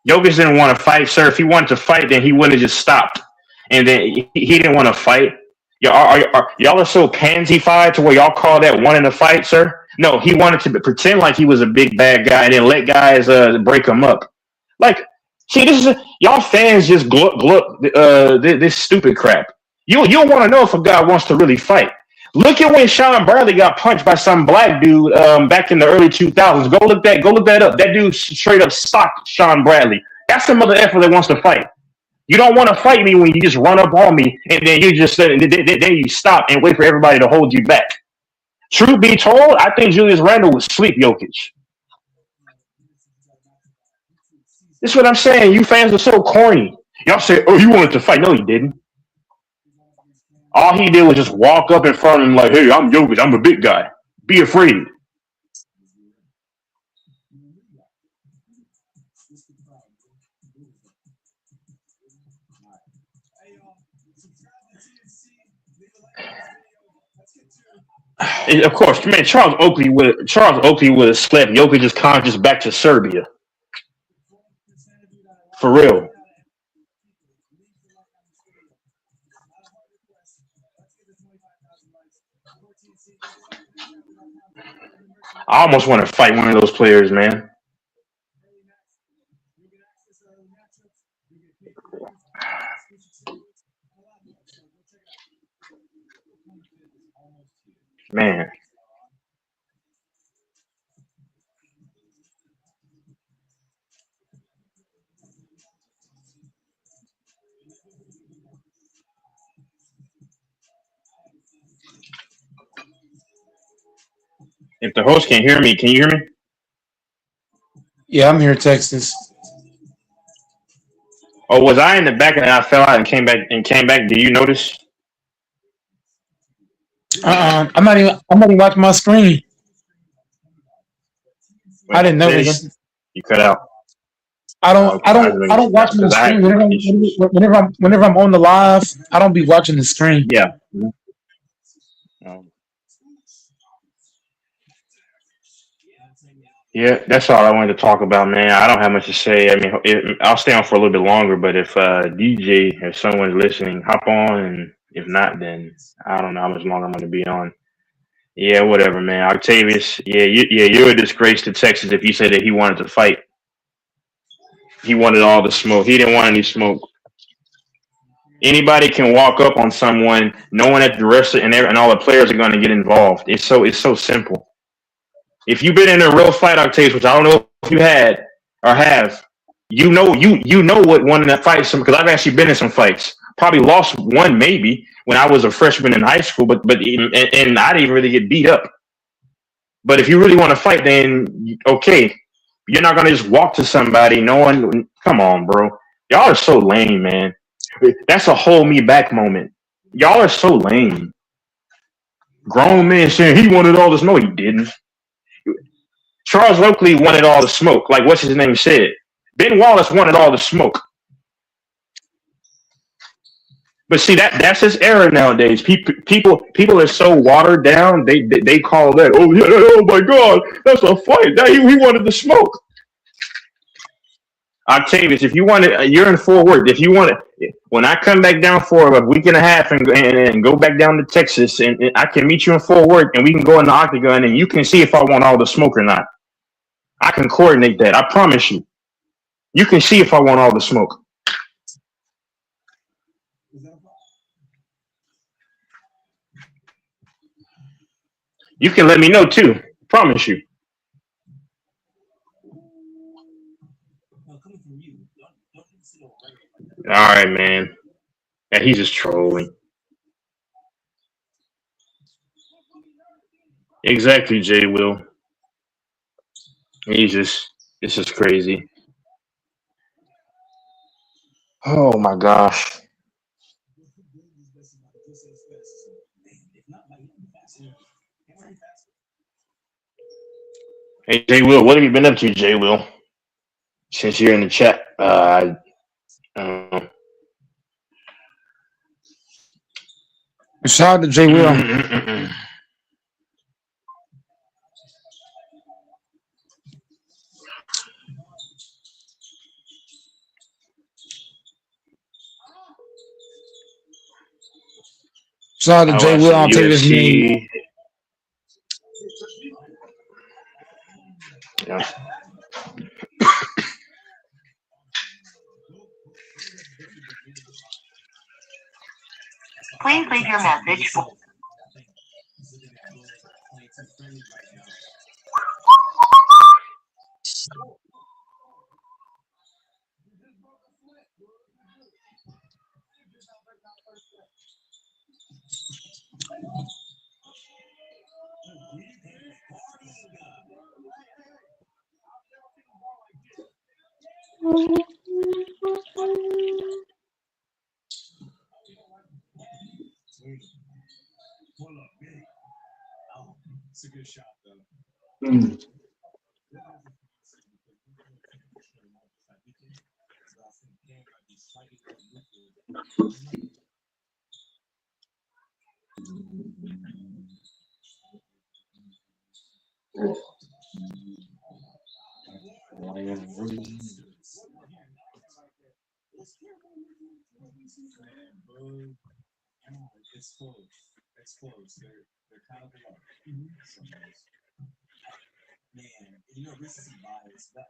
Jokic didn't want to fight, sir. If he wanted to fight, then he wouldn't have just stopped. And then he didn't want to fight. Y'all are so pansy-fied to where y'all call that wanting to fight, sir? No, he wanted to pretend like he was a big bad guy and then let guys break him up. Like, see, y'all fans just gluck this stupid crap. You don't want to know if a guy wants to really fight. Look at when Sean Bradley got punched by some black dude back in the early 2000s. Go look that up. That dude straight up socked Sean Bradley. That's the mother effer that wants to fight. You don't want to fight me when you just run up on me and then then you stop and wait for everybody to hold you back. Truth be told, I think Julius Randle would sleep Jokic. This is what I'm saying. You fans are so corny. Y'all say, "Oh, he wanted to fight." No, he didn't. All he did was just walk up in front of him like, "Hey, I'm Jokic. I'm a big guy. Be afraid." And of course, man, Charles Oakley would have slept Jokic's conscience back to Serbia. For real. I almost want to fight one of those players, man. Man. If the host can't hear me, can you hear me? Yeah, I'm here, Texas. Oh, was I in the back and I fell out and came back? Do you notice? I'm not even watching my screen. I didn't notice. You cut out. I don't watch my screen whenever I'm on the live. I don't be watching the screen. Yeah. Yeah, that's all I wanted to talk about, man. I don't have much to say. I mean, I'll stay on for a little bit longer, but if if someone's listening, hop on, and if not, then I don't know how much longer I'm going to be on. Yeah, whatever, man. Octavius, you're a disgrace to Texas if you say that he wanted to fight. He wanted all the smoke. He didn't want any smoke. Anybody can walk up on someone knowing that the rest and all the players are going to get involved. It's so simple. If you've been in a real fight, Octavius, which I don't know if you had, or have, you know what one of the fights, because I've actually been in some fights. Probably lost one maybe when I was a freshman in high school, and I didn't really get beat up. But if you really want to fight, then okay, you're not gonna just walk to somebody. No one, come on, bro. Y'all are so lame, man. That's a hold me back moment. Y'all are so lame. Grown men saying he wanted all this. No, he didn't. Charles Oakley wanted all the smoke. Like what's his name said. Ben Wallace wanted all the smoke. But see that's his era nowadays. People are so watered down. They call that. Oh yeah. Oh my God. That's a fight. He wanted the smoke. Octavius, if you want it, you're in Fort Worth. If you want it, when I come back down for a week and a half and go back down to Texas, and I can meet you in Fort Worth, and we can go in the octagon, and you can see if I want all the smoke or not. I can coordinate that. I promise you. You can see if I want all the smoke. You can let me know too. I promise you. All right, man. Yeah, he's just trolling. Exactly, Jay Will. This is crazy. Oh my gosh. Hey, Jay Will, what have you been up to, Jay Will? Since you're in the chat, uh, Shout out to Jay Will. Shout out to Jay Will. I'll take his name. UFC. Yeah. Please leave your message for It's a good shot, though. It's close. It's close. They're kind of alike. Man, you know, this is bias. That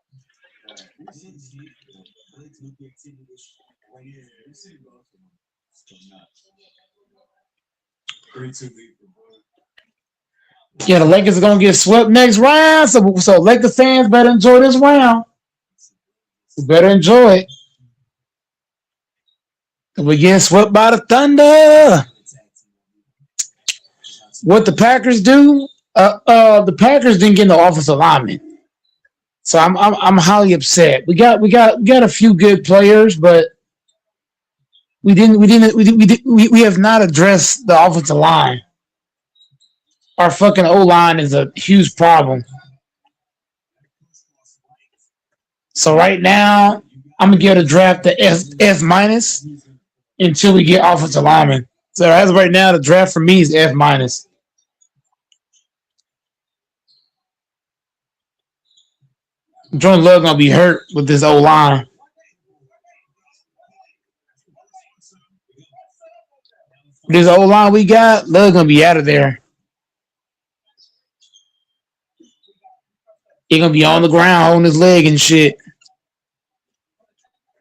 Yeah, the Lakers are gonna get swept next round. So Lakers fans better enjoy this round. You better enjoy it. We're getting swept by the Thunder. What the Packers do? The Packers didn't get no offensive lineman, so I'm highly upset. We got a few good players, but we have not addressed the offensive line. Our fucking O-line is a huge problem. So right now, I'm gonna give the draft the S minus until we get offensive linemen. So as of right now, the draft for me is F minus. Jordan Love gonna be hurt with this O line. This O line we got, Love gonna be out of there. He gonna be on the ground holding his leg and shit.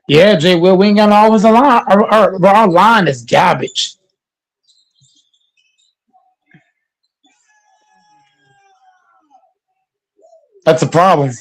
Yeah, Jay Will, we ain't got no offensive line. Our line is garbage. That's a problem.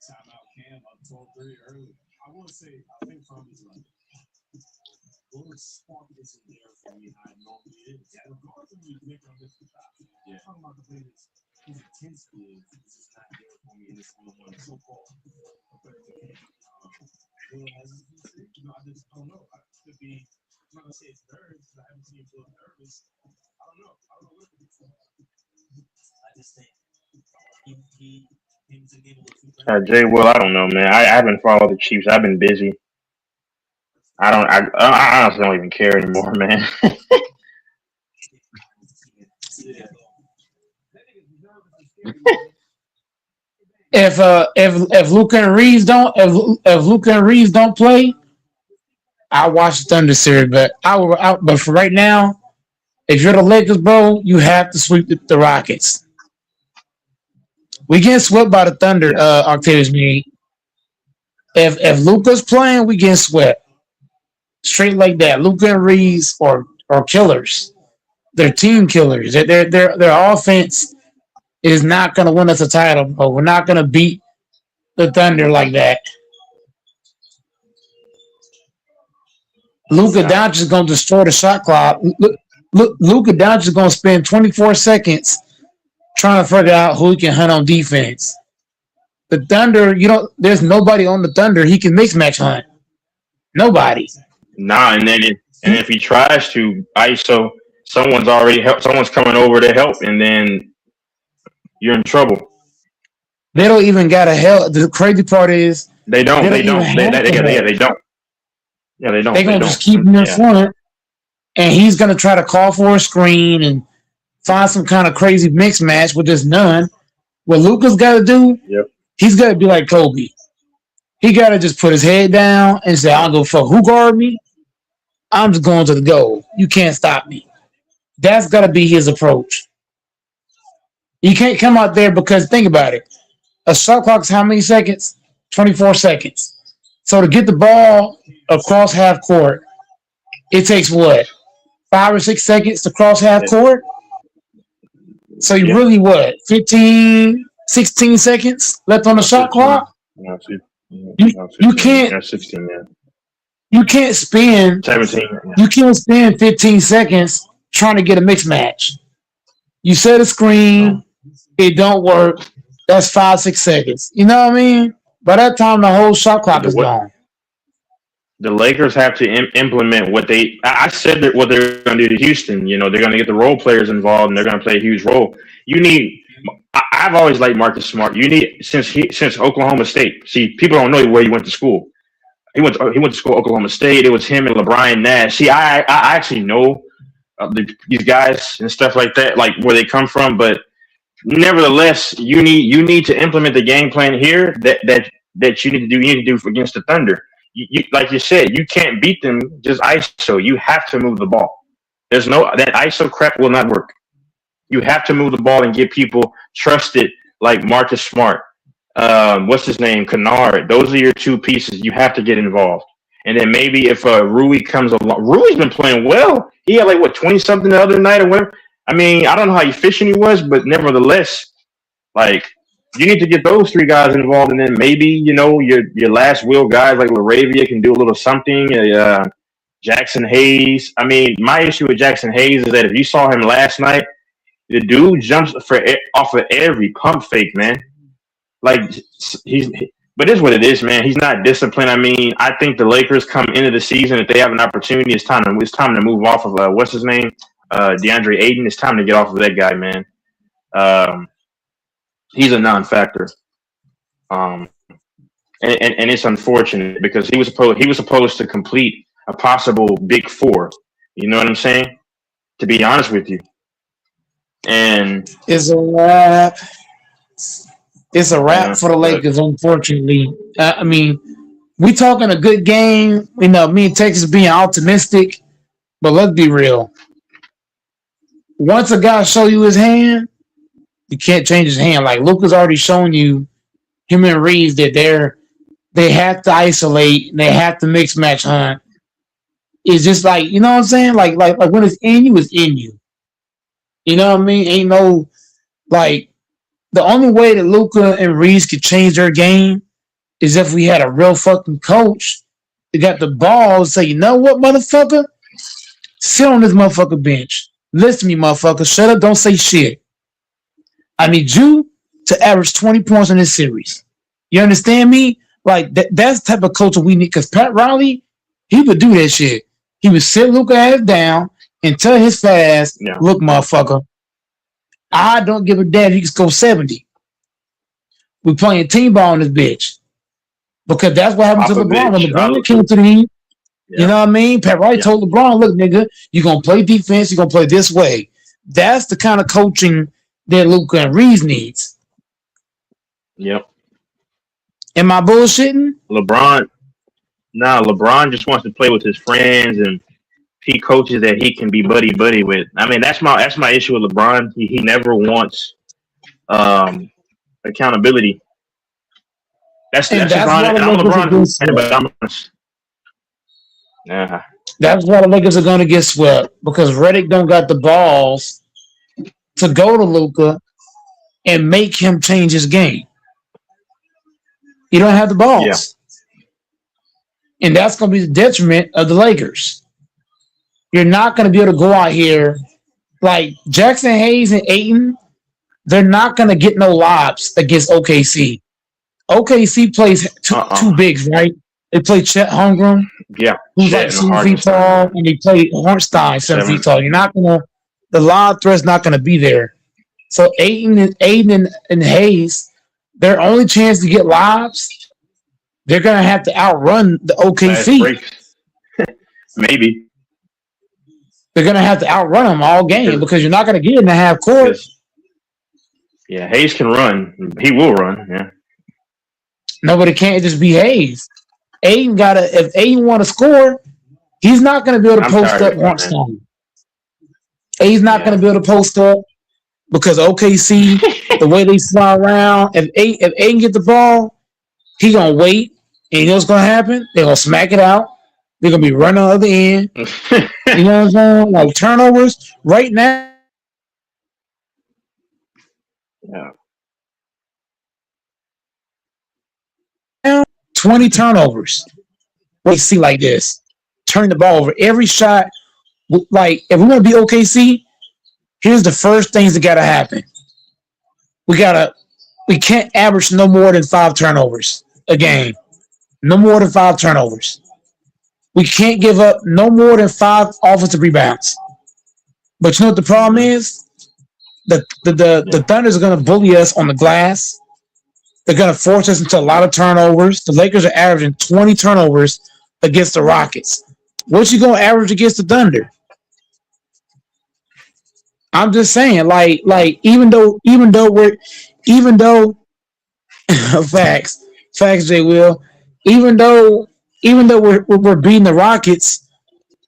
Timeout Cam up 12-3 early. I will say, I think Tommy's like, little spark isn't there for me. I normally is. Regardless of you make on this shot. Yeah. Talking about the way his intensity is just not there for me in this one so-called. Will has his history. You know, I just don't know. I could be. I'm not gonna say it's nerves because I haven't seen him feel nervous. I don't know. I don't know what to do. I just think he came to the game a little too late. Jay Will, I don't know, man. I haven't followed the Chiefs. I've been busy. I honestly don't even care anymore, man. If Luka and Reeves don't if Luka and Reeves don't play, I watch the Thunder series. But but for right now, if you're the Lakers, bro, you have to sweep the Rockets. We get swept by the Thunder, Octavius me. If Luka's playing, we get swept. Straight like that. Luka and Reeves are killers. They're team killers. Their offense is not gonna win us a title, but we're not gonna beat the Thunder like that. Luka Doncic is gonna destroy the shot clock. Luka Doncic is gonna spend 24 seconds trying to figure out who he can hunt on defense. The Thunder, there's nobody on the Thunder he can mix match hunt. Nobody. Nah, and if he tries to ISO, someone's coming over to help, and then you're in trouble. They don't even got to help. The crazy part is they don't. They don't. Yeah, they don't. Yeah, they don't. They're gonna just keep him in front, and he's gonna try to call for a screen and find some kind of crazy mix match with just none. What Luka's got to do, he's got to be like Kobe. He got to just put his head down and say, "I don't go fuck who guard me. I'm just going to the goal. You can't stop me." That's got to be his approach. You can't come out there because think about it. A shot clock is how many seconds? 24 seconds. So to get the ball across half court, it takes what? 5 or 6 seconds to cross half court? So you really 15, 16 seconds left on the shot clock? You can't 16, yeah. You can't spend 17. You can't spend 15 seconds trying to get a mix match. You set a screen, it don't work. That's 5-6 seconds. You know what I mean? By that time, the whole shot clock is gone. The Lakers have to implement what I said that what they're going to do to Houston. They're going to get the role players involved, and they're going to play a huge role. I've always liked Marcus Smart. Since Oklahoma State. See, people don't know where he went to school. He went to school at Oklahoma State. It was him and LeBron Nash. See, I actually know these guys and stuff like that, like where they come from. But nevertheless, you need to implement the game plan here that you need to do. You need to do against the Thunder. You like you said, you can't beat them just ISO. You have to move the ball. That ISO crap will not work. You have to move the ball and get people trusted like Marcus Smart. What's his name? Kennard. Those are your two pieces. You have to get involved. And then maybe if Rui comes along, Rui's been playing well. He had 20-something the other night or whatever. I mean, I don't know how efficient he was, but nevertheless, you need to get those three guys involved, and then maybe your last will guys like Laravia can do a little something. Jackson Hayes. I mean, my issue with Jackson Hayes is that if you saw him last night, the dude jumps off of every pump fake, man. But it's what it is, man. He's not disciplined. I mean, I think the Lakers come into the season if they have an opportunity. It's time to move off of what's his name, DeAndre Ayton. It's time to get off of that guy, man. He's a non-factor, and it's unfortunate because he was supposed to complete a possible big four. You know what I'm saying? To be honest with you, and it's a wrap. It's a wrap for the Lakers, unfortunately. I mean, we talking a good game. Me and Texas being optimistic, but let's be real. once a guy show you his hand, you can't change his hand. Like Luka's already shown you, him and Reeves, that they have to isolate, they have to mix match hunt. It's just like, you know what I'm saying? Like when it's in you, it's in you. You know what I mean? Ain't no like the only way that Luka and Reeves could change their game is if we had a real fucking coach that got the balls to say, you know what, motherfucker? Sit on this motherfucker bench. Listen to me, motherfucker. Shut up. Don't say shit. I need you to average 20 points in this series. You understand me? Like that's the type of culture we need. Because Pat Riley, he would do that shit. He would sit Luka ass down and tell his fat ass, Yeah. look, motherfucker, I don't give a damn if you can score 70. We playing team ball in this bitch. Because that's what happened to LeBron. When LeBron came to the Heat, you know what I mean? Pat Riley told LeBron, look, nigga, you're going to play defense. You're going to play this way. That's the kind of coaching that Luka and Reeves needs. Yep. Am I bullshitting? LeBron just wants to play with his friends and he coaches that he can be buddy with. I mean, that's my issue with LeBron. He never wants accountability. That's LeBron. And I'm LeBron fan, but I'm that's why the Lakers are going to get swept, because Redick don't got the balls to go to Luka and make him change his game. You don't have the balls. Yeah. And that's going to be the detriment of the Lakers. You're not going to be able to go out here like Jackson Hayes and Ayton. They're not going to get no lobs against OKC. OKC plays two bigs, right? They play Chet Holmgren, who's like 7 feet tall, and they play Hartenstein, 7 feet tall. You're not going to, the lob threat's not going to be there. So Ayton and Hayes, their only chance to get lobs, they're going to have to outrun the OKC. Maybe. They're going to have to outrun them all game because you're not going to get in the half court. Yeah, Hayes can run. He will run, yeah. No, but it can't just be Hayes. Ayton if Ayton want to score, he's not going to be able to post up Hartenstein. Ayton's not going to be able to post up because OKC, the way they fly around, if Ayton get the ball, he going to wait, and you know what's going to happen? They're going to smack it out. They're going to be running on the other end. You know what I'm saying? Like turnovers right now. Yeah. 20 turnovers. We see like this. Turn the ball over. Every shot, like if we're going to be OKC, here's the first things that got to happen. We can't average no more than 5 turnovers a game. No more than 5 turnovers. We can't give up no more than 5 offensive rebounds. But you know what the problem is? The Thunders are going to bully us on the glass. They're going to force us into a lot of turnovers. The Lakers are averaging 20 turnovers against the Rockets. What's you going to average against the Thunder? I'm just saying, like even though facts, J. Will, even though we're beating the Rockets,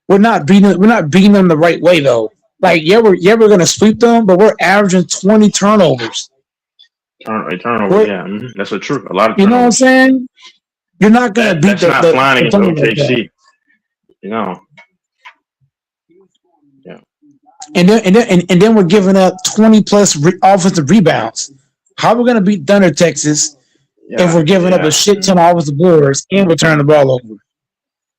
we're not beating them the right way though. Like we're gonna sweep them, but we're averaging 20 turnovers. Turnover, yeah, that's a true. A lot of turnovers. You know what I'm saying? You're not gonna beat the flying against OKC. You know. Yeah. And then we're giving up 20 plus offensive rebounds. How are we gonna beat Thunder Texas if we're giving up a shit ton of offensive boards and we're turning the ball over?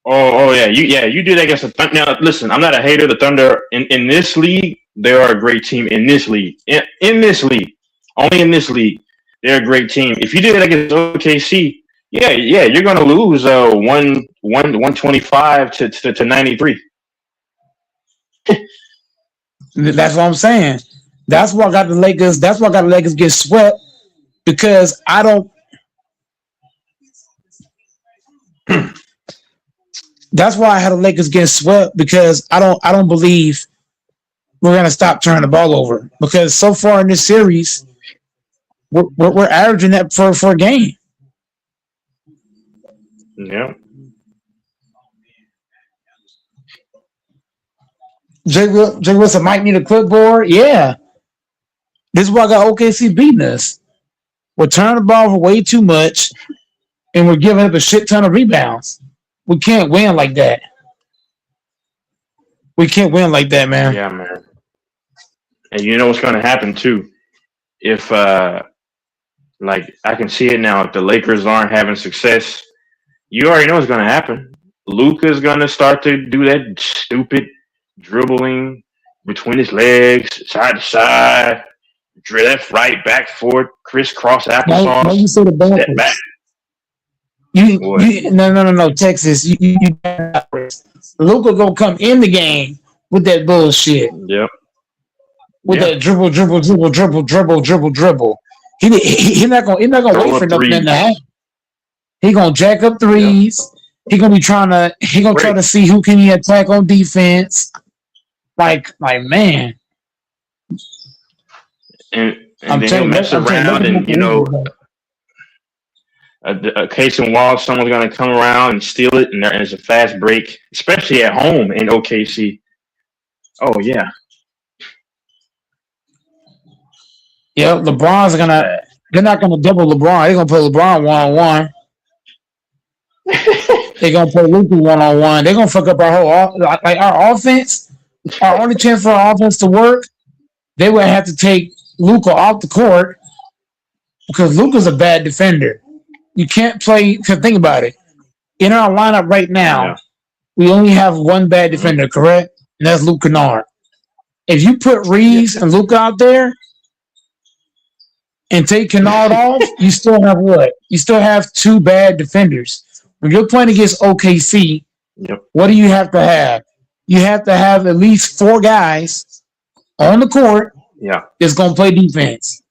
Oh yeah, you did that against the Thunder. Now listen, I'm not a hater of the Thunder. In this league, they are a great team. In this league, only in this league, they're a great team. If you did it against OKC, yeah, you're gonna lose 125 to 93. That's what I'm saying. That's why I got the Lakers. That's why I got the Lakers get swept because I don't. That's why I had the Lakers get swept because I don't believe we're gonna stop turning the ball over because so far in this series we're averaging that for a game. Yeah. Jay Wilson might need a clipboard. Yeah. This is why I got OKC beating us. We're turning the ball over way too much, and we're giving up a shit ton of rebounds. We can't win like that. We can't win like that, man. Yeah, man. And you know what's going to happen too? If like I can see it now, if the Lakers aren't having success, you already know what's going to happen. Luka's going to start to do that stupid dribbling between his legs, side to side, left, right, back, forth, crisscross applesauce. Now you say the Step backwards. back. No, Texas. You Luka gonna come in the game with that bullshit. Yep. With Yeah. that dribble. He not gonna Throw wait up for nothing threes. in the half. He gonna jack up threes. He gonna try to see who can he attack on defense. Like man. And I'm then he'll telling mess you, around, and you know, a case in wall, someone's going to come around and steal it, and there's a fast break, especially at home in OKC. Oh yeah, Yeah, LeBron's gonna. They're not gonna double LeBron. They're gonna put LeBron 1-on-1. They're gonna put Luka 1-on-1. They're gonna fuck up our whole our offense. Our only chance for our offense to work, they would have to take Luka off the court because Luka's a bad defender. You can't play. Cause think about it. In our lineup right now, Yeah. we only have one bad defender, correct? And that's Luke Kennard. If you put Reeves and Luka out there and take Kennard off, you still have what? You still have two bad defenders. When you're playing against OKC, Yep. what do you have to have? You have to have at least 4 guys on the court Yeah. that's going to play defense.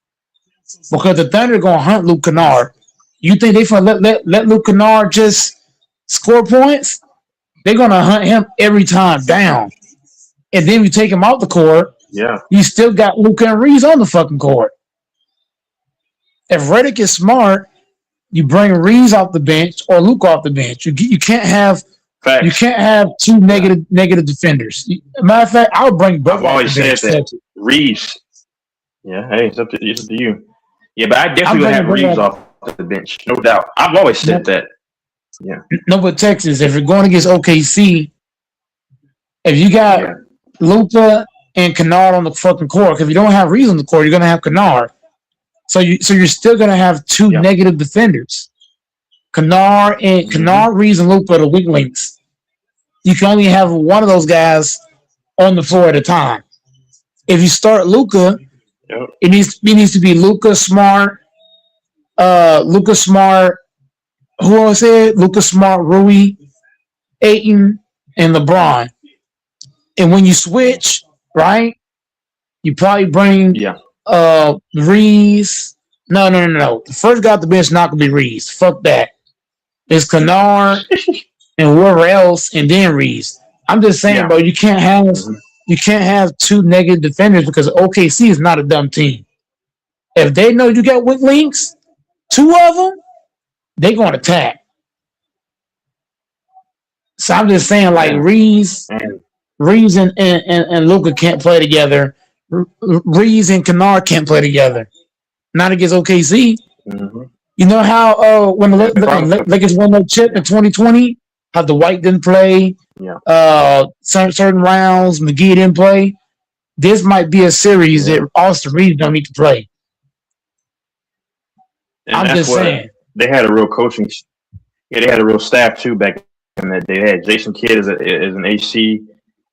Because the Thunder are going to hunt Luke Kennard. You think they're going to let Luke Kennard just score points? They're going to hunt him every time down. And then you take him out the court, Yeah. you still got Luka and Reeves on the fucking court. If Redick is smart, you bring Reeves off the bench or Luka off the bench. You can't have Facts. two negative defenders. Matter of fact, I would bring both. I've always off the bench. said that. Reeves. Yeah. Hey, it's up to you. Yeah, but I definitely I'm would have bringing Reeves off the bench, no doubt. I've always said that. No, but Texas, if you're going against OKC, if you got Yeah. Luka and Kennard on the fucking court, because if you don't have Reeves on the court, you're going to have Kennard. So you're still going to have two Yeah. negative defenders. Kennard, Reeves, and Luka are the weak links. You can only have one of those guys on the floor at a time. If you start Luka, Yep. it needs to be Luka Smart, who else said? Luka Smart, Rui, Ayton, and LeBron. And when you switch, right, you probably bring Yeah. Reeves. No. The first guy off the bench is not gonna be Reeves. Fuck that. It's Kennard and whoever else, and then Reeves. I'm just saying, Yeah. bro, you can't have two negative defenders because OKC is not a dumb team. If they know you got weak links, 2 of them, they're gonna attack. So I'm just saying, like Yeah. Reeves And and Luka can't play together. Reeves and Kennard can't play together. Not against OKC. mhm. You know how when the problem- Lakers won that chip in 2020, how Dwight didn't play, Yeah. certain rounds, McGee didn't play. This might be a series that Austin Reeves don't need to play. And I'm that's just what saying. they had a real coaching. Yeah, they had a real staff too back in that. They had Jason Kidd as an AC,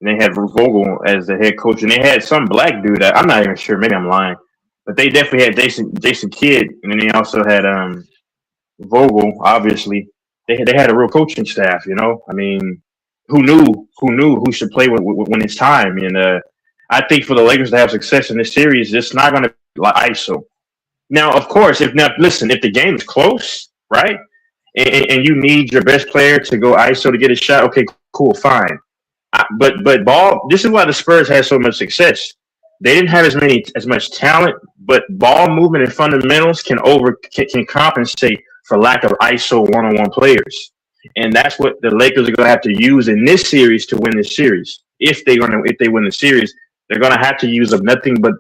and they had Vogel as the head coach, and they had some black dude. I'm not even sure. Maybe I'm lying, but they definitely had Jason Kidd, and then they also had Vogel. Obviously, they had a real coaching staff. You know, I mean, who knew who should play when it's time? And I think for the Lakers to have success in this series, it's not going to be like ISO. Now, of course, if the game is close, right, and you need your best player to go ISO to get a shot, okay, cool, fine. But ball. This is why the Spurs had so much success. They didn't have as much talent, but ball movement and fundamentals can compensate for lack of ISO one-on-one players, and that's what the Lakers are going to have to use in this series to win this series. if they win the series, they're gonna have to use up nothing but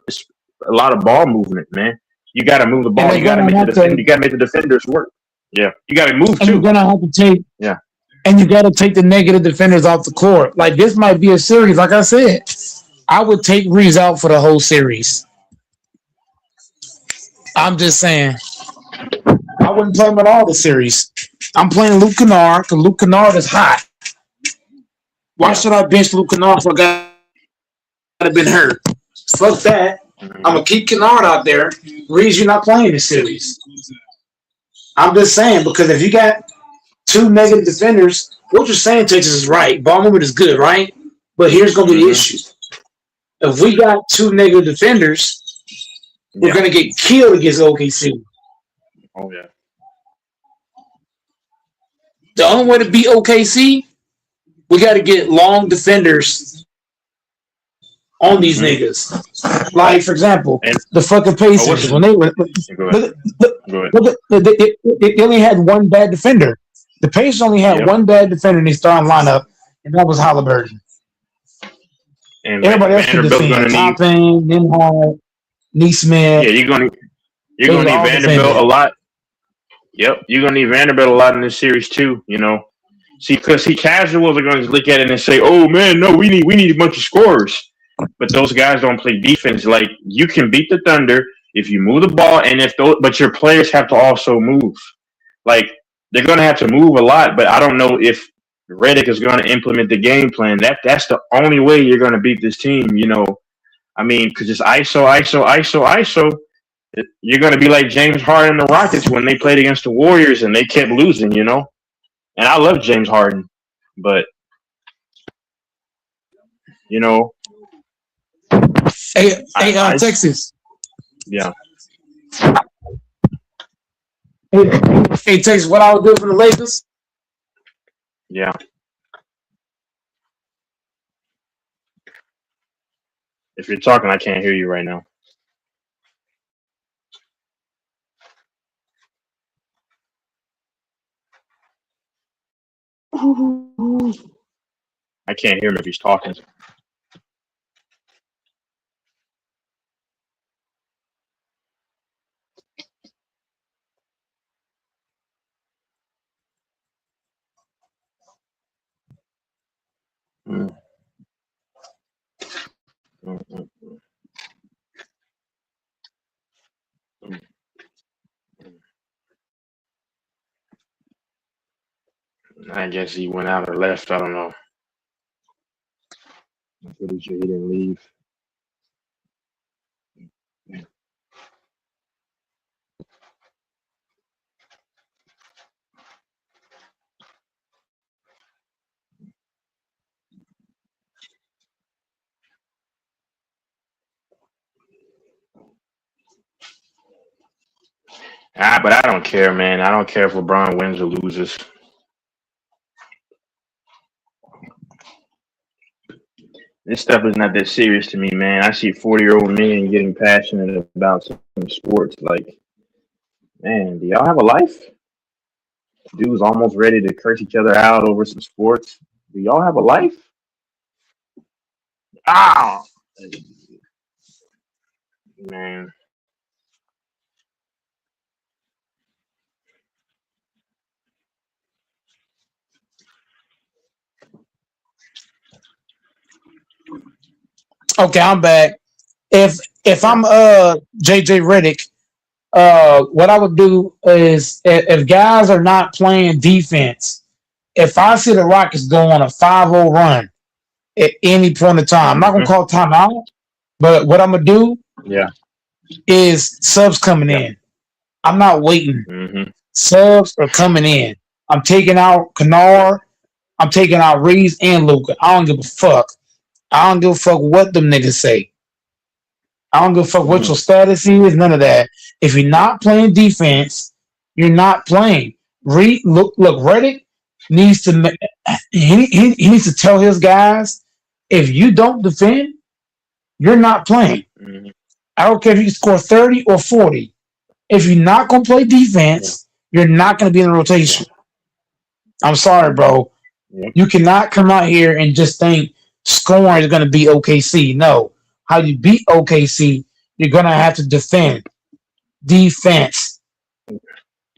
a lot of ball movement, man. You got to move the ball. they're You got to gonna make have you got to make the defenders work. Yeah, you got to move and you're too. gonna have to take Yeah. and you got to take the negative defenders off the court. Like this might be a series. Like I said, I would take Reeves out for the whole series. I'm just saying, I wouldn't play him at all the series. I'm playing Luke Kennard because Luke Kennard is hot. Why Yeah. should I bench Luke Kennard for a guy that have been hurt? Fuck that. I'm gonna keep Kennard out there. Reeves, you're not playing this series. I'm just saying because if you got two negative defenders, what you're saying, Texas, is right. Ball movement is good, right? But here's gonna be the issue: if we got two negative defenders, we're Yeah. gonna get killed against OKC. Oh yeah. The only way to beat OKC, we got to get long defenders on these niggas. Like, for example, And- the fucking Pacers, when they were, Go ahead. Go ahead. they only had one bad defender. The Pacers only had Yep. one bad defender in their starting lineup, and that was Halliburton. And Everybody else could Vanderbilt's defend. gonna need. Toppin, Nimhard, Neesmith. Yeah, you're gonna They were need all Vanderbilt defended. a lot. Yep, you're gonna need Vanderbilt a lot in this series too. You know, because casuals are gonna look at it and say, "Oh man, no, we need a bunch of scorers." But those guys don't play defense. Like you can beat the Thunder if you move the ball, and but your players have to also move. Like they're gonna have to move a lot. But I don't know if Redick is gonna implement the game plan. That's the only way you're gonna beat this team. You know, I mean, because it's ISO. You're going to be like James Harden and the Rockets when they played against the Warriors and they kept losing, you know? And I love James Harden, but, you know. Hey, I- Texas. Yeah. Hey, Texas, what I would do for the Lakers? Yeah. If you're talking, I can't hear you right now. I can't hear him if he's talking. Mm. Mm. I guess he went out or left. I don't know. I'm pretty sure he didn't leave. But I don't care, man. I don't care if LeBron wins or loses. This stuff is not that serious to me, man. I see 40-year-old men getting passionate about some sports. Like, man, do y'all have a life? Dudes almost ready to curse each other out over some sports. Do y'all have a life? Ah, man. Okay, I'm back. If I'm JJ Redick, what I would do is if guys are not playing defense, if I see the Rockets go on a 5-0 run at any point in time, I'm not gonna call timeout, but what I'm gonna do Yeah. is subs coming in. I'm not waiting. Mm-hmm. Subs are coming in. I'm taking out Kennard. I'm taking out Reeves and Luka. I don't give a fuck. I don't give a fuck what them niggas say. I don't give a fuck what your status is. None of that. If you're not playing defense, you're not playing. Look. Redick needs to. He needs to tell his guys, if you don't defend, you're not playing. Mm-hmm. I don't care if you score 30 or 40. If you're not gonna play defense, you're not gonna be in the rotation. I'm sorry, bro. Yep. You cannot come out here and just think scoring is going to be OKC. No, how you beat OKC, you're going to have to defend, defense.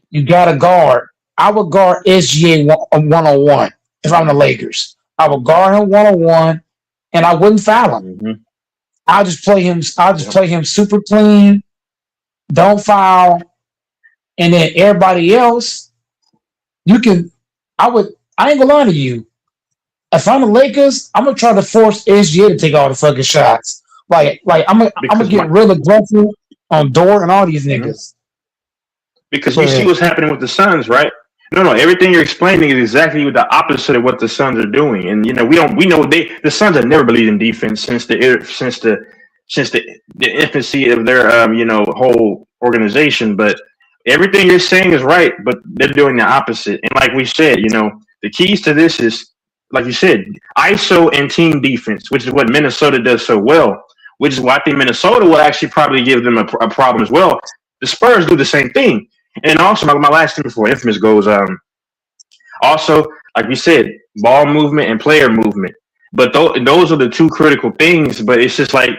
You got to guard. I would guard SGA one-on-one if I'm the Lakers. I would guard him one-on-one, and I wouldn't foul him. Mm-hmm. I'll just play him. I'll just play him super clean. Don't foul, and then everybody else, you can. I ain't gonna lie to you. If I'm the Lakers, I'm gonna try to force SGA to take all the fucking shots. Like I'm gonna get real aggressive on Dort and all these niggas. Because you see what's happening with the Suns, right? No. Everything you're explaining is exactly the opposite of what the Suns are doing. And we know the Suns have never believed in defense since the infancy of their whole organization. But everything you're saying is right, but they're doing the opposite. And like we said, the keys to this is, like you said, ISO and team defense, which is what Minnesota does so well. Which is why I think Minnesota will actually probably give them a problem as well. The Spurs do the same thing. And also, my last thing before Infamous goes, also, like we said, ball movement and player movement. But those are the two critical things. But it's just like,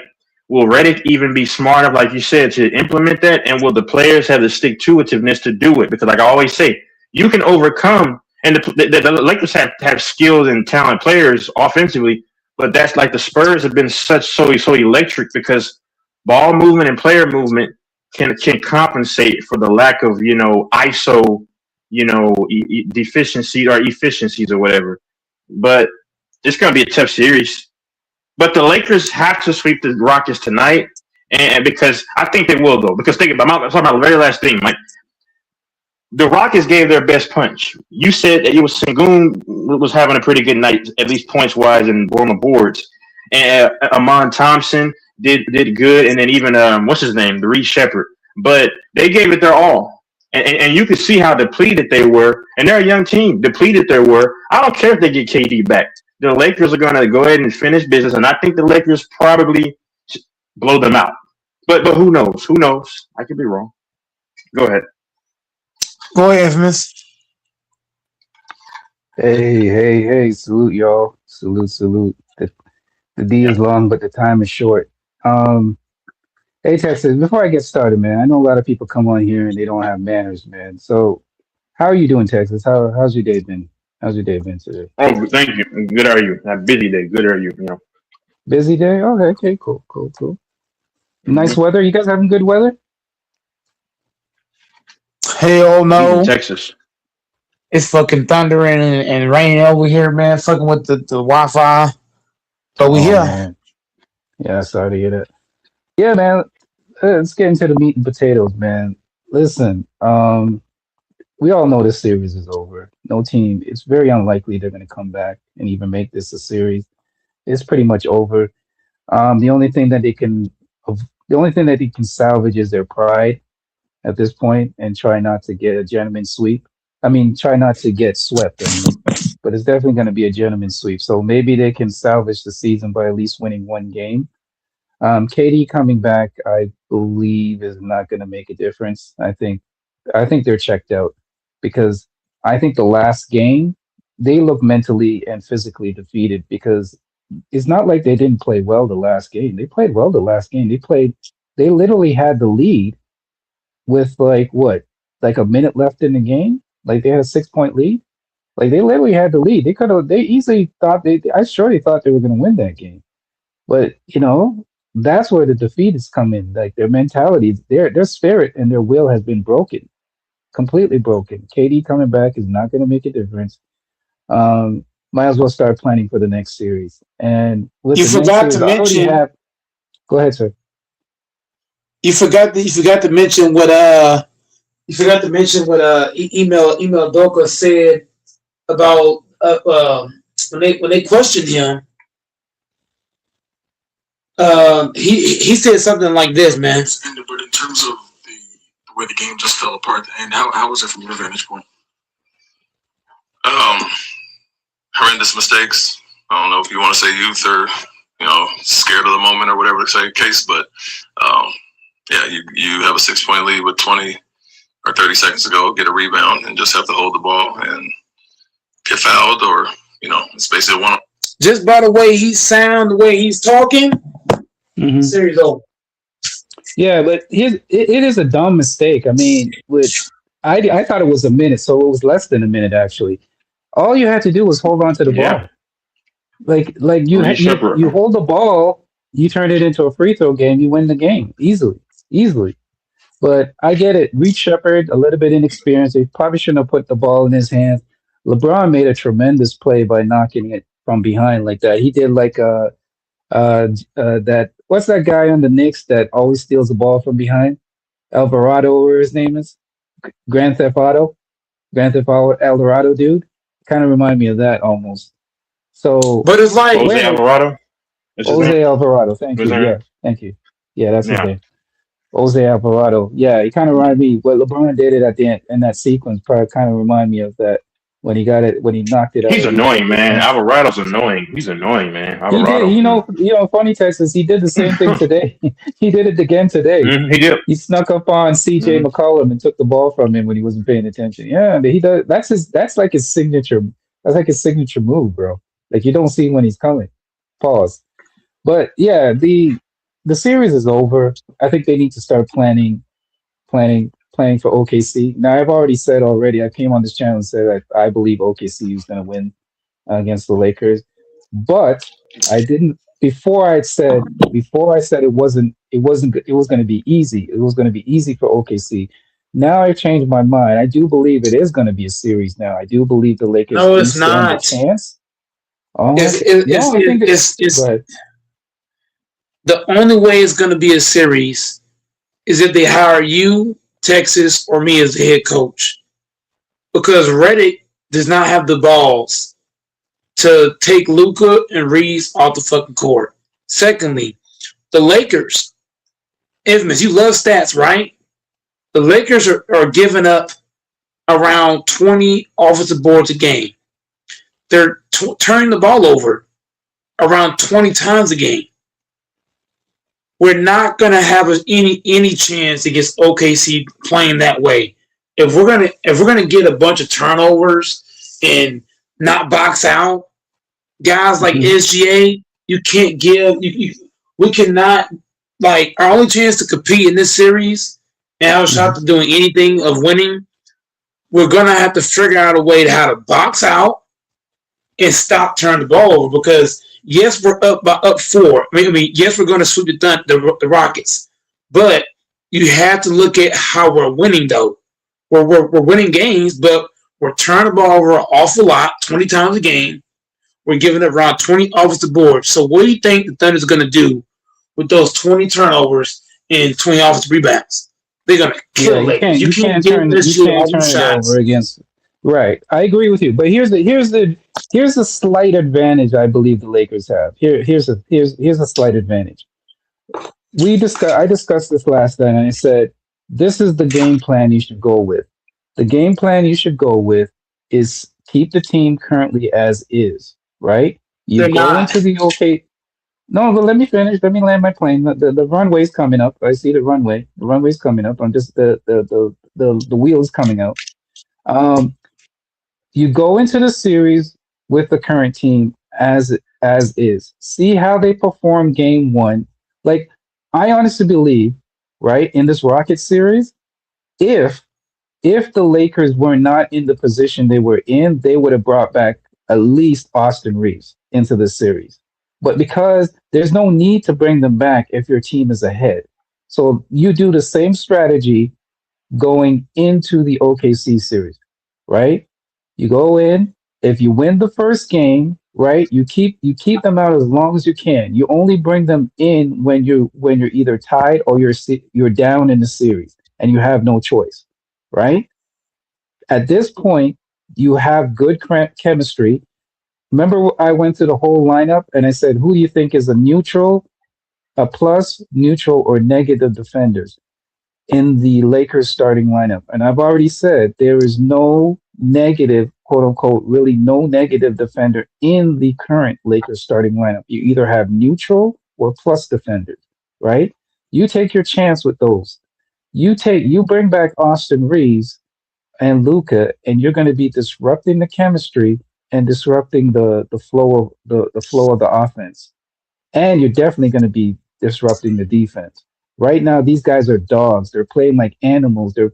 will Redick even be smart enough, like you said, to implement that? And will the players have the stick-to-itiveness to do it? Because like I always say, you can overcome, and the Lakers have skilled and talented players offensively, but that's like the Spurs have been so electric because ball movement and player movement can compensate for the lack of ISO deficiency or efficiencies or whatever. But it's going to be a tough series. But the Lakers have to sweep the Rockets tonight, and because I think they will, though. Because think about the very last thing, Mike. The Rockets gave their best punch. You said that Sengun was having a pretty good night, at least points wise and on the boards. And Amon Thompson did good, and then even what's his name, the Reed Shepherd. But they gave it their all, and you could see how depleted they were. And they're a young team, depleted they were. I don't care if they get KD back. The Lakers are going to go ahead and finish business, and I think the Lakers probably blow them out. But who knows? Who knows? I could be wrong. Go ahead. Go ahead, Infamous. Hey! Salute, y'all! Salute! The D is long, but the time is short. Hey, Texas, before I get started, man, I know a lot of people come on here and they don't have manners, man. So, how are you doing, Texas? How's your day been? How's your day been today? Oh, thank you. Good are you? A busy day. Good are you? Busy day? Okay, cool. Nice weather. You guys having good weather? Hell no. Texas. It's fucking thundering and raining over here, man. Fucking with the Wi-Fi. But we here. Man. Yeah, sorry to hear that. Yeah, man. Let's get into the meat and potatoes, man. Listen, we all know this series is over. No team. It's very unlikely they're going to come back and even make this a series. It's pretty much over. The only thing that they can salvage is their pride at this point, and try not to get a gentleman's sweep. Try not to get swept. But it's definitely going to be a gentleman's sweep. So maybe they can salvage the season by at least winning one game. KD coming back, I believe, is not going to make a difference. I think they're checked out, because I think the last game they look mentally and physically defeated, because it's not like they didn't play well the last game. They played well the last game. They literally had the lead with like a minute left in the game. Like they had a 6-point lead. Like they literally had the lead. They easily thought I surely thought they were going to win that game. But that's where the defeat has come in. Like their mentality, their spirit and their will has been broken, completely broken. KD coming back is not going to make a difference. Might as well start planning for the next series. And listen, you forgot to mention. Go ahead, sir. You forgot to mention what Email Doka said about when they questioned him. He said something like this, man. But in terms of the way the game just fell apart, and how was it from your vantage point? Horrendous mistakes. I don't know if you want to say youth or scared of the moment or whatever the case, but you have a 6-point lead with 20 or 30 seconds to go, get a rebound, and just have to hold the ball and get fouled, or it's basically one. just by the way he sound, the way he's talking, Mhm. series over. Yeah, but it is a dumb mistake. I mean, I thought it was a minute, so it was less than a minute actually. All you had to do was hold on to the Yeah. ball. Like you Reece Shepard. you hold the ball, you turn it into a free throw game, you win the game easily. But I get it. Reed Shepard, a little bit inexperienced. He probably shouldn't have put the ball in his hands. LeBron made a tremendous play by knocking it from behind like that. He did like that. What's that guy on the Knicks that always steals the ball from behind? Alvarado, or his name is Grand Theft Auto. Grand Theft Auto Eldorado dude. Kind of remind me of that almost. So But it's like, Jose Alvarado. That's his Jose name? Alvarado. Thank Was you. that Yeah, right? thank you. Yeah, that's his Yeah. name. Jose Alvarado. Yeah, he kind of reminded me what LeBron did it at the end in that sequence. Probably kind of remind me of that when he got it when he knocked it out. He's of annoying, his man. hands. Alvarado's annoying. He's annoying, man. He did. Alvarado. You know, funny Texas. He did the same thing today. He did it again today. He did. He snuck up on CJ McCollum and took the ball from him when he wasn't paying attention. Yeah, he does. That's like his signature. That's like his signature move, bro. Like you don't see when he's coming. Pause. But yeah, the series is over. I think they need to start planning for OKC. Now I've already said already. I came on this channel and said that I believe OKC is going to win against the Lakers, but I didn't. Before I said it was going to be easy. It was going to be easy for OKC. Now I've changed my mind. I do believe it is going to be a series. Now I do believe the Lakers. no, do it's stand a not. chance. Oh, It's, okay. it, No, I think it's go ahead. the only way it's going to be a series is if they hire you, Texas, or me as the head coach. Because Reddick does not have the balls to take Luka and Reeves off the fucking court. Secondly, the Lakers, Infamous, you love stats, right? The Lakers are giving up around 20 offensive boards a game. They're turning the ball over around 20 times a game. We're not going to have any chance against OKC playing that way. If we're gonna get a bunch of turnovers and not box out guys like SGA, you can't give. We cannot, like, our only chance to compete in this series and have a shot to doing anything of winning. We're gonna have to figure out a way to how to box out and stop turning the ball over. Because yes, we're up 4. I mean, yes, we're going to sweep the Rockets, but you have to look at how we're winning though. We're winning games, but we're turning the ball over an awful lot, 20 times a game. We're giving it around 20 offensive boards. So what do you think the Thunder's going to do with those 20 turnovers and 20 offensive rebounds? They're going to kill it. You can't turn it over against. Right, I agree with you. But here's the slight advantage I believe the Lakers have. Here's a slight advantage. I discussed this last night, and I said this is the game plan you should go with. The game plan you should go with is keep the team currently as is. Right? You go into the okay. No, but let me finish. Let me land my plane. The runway's coming up. I see the runway. The runway's coming up. I'm just the wheels coming out. You go into the series with the current team as is. See how they perform game 1. Like, I honestly believe, right, in this Rocket series, if the Lakers were not in the position they were in, they would have brought back at least Austin Reeves into the series. But because there's no need to bring them back if your team is ahead. So you do the same strategy going into the OKC series, right? You go in, if you win the first game, right? You keep them out as long as you can. You only bring them in when you're either tied or you're down in the series and you have no choice, right? At this point, you have good chemistry. Remember, I went to the whole lineup and I said, who do you think is a neutral, a plus, neutral, or negative defenders in the Lakers starting lineup? And I've already said there is no negative, quote unquote, really no negative defender in the current Lakers starting lineup. You either have neutral or plus defenders, right? You take your chance with those. You bring back Austin Reeves and Luka, and you're going to be disrupting the chemistry and disrupting the flow of the flow of the offense. And you're definitely going to be disrupting the defense. Right now, these guys are dogs. They're playing like animals. They're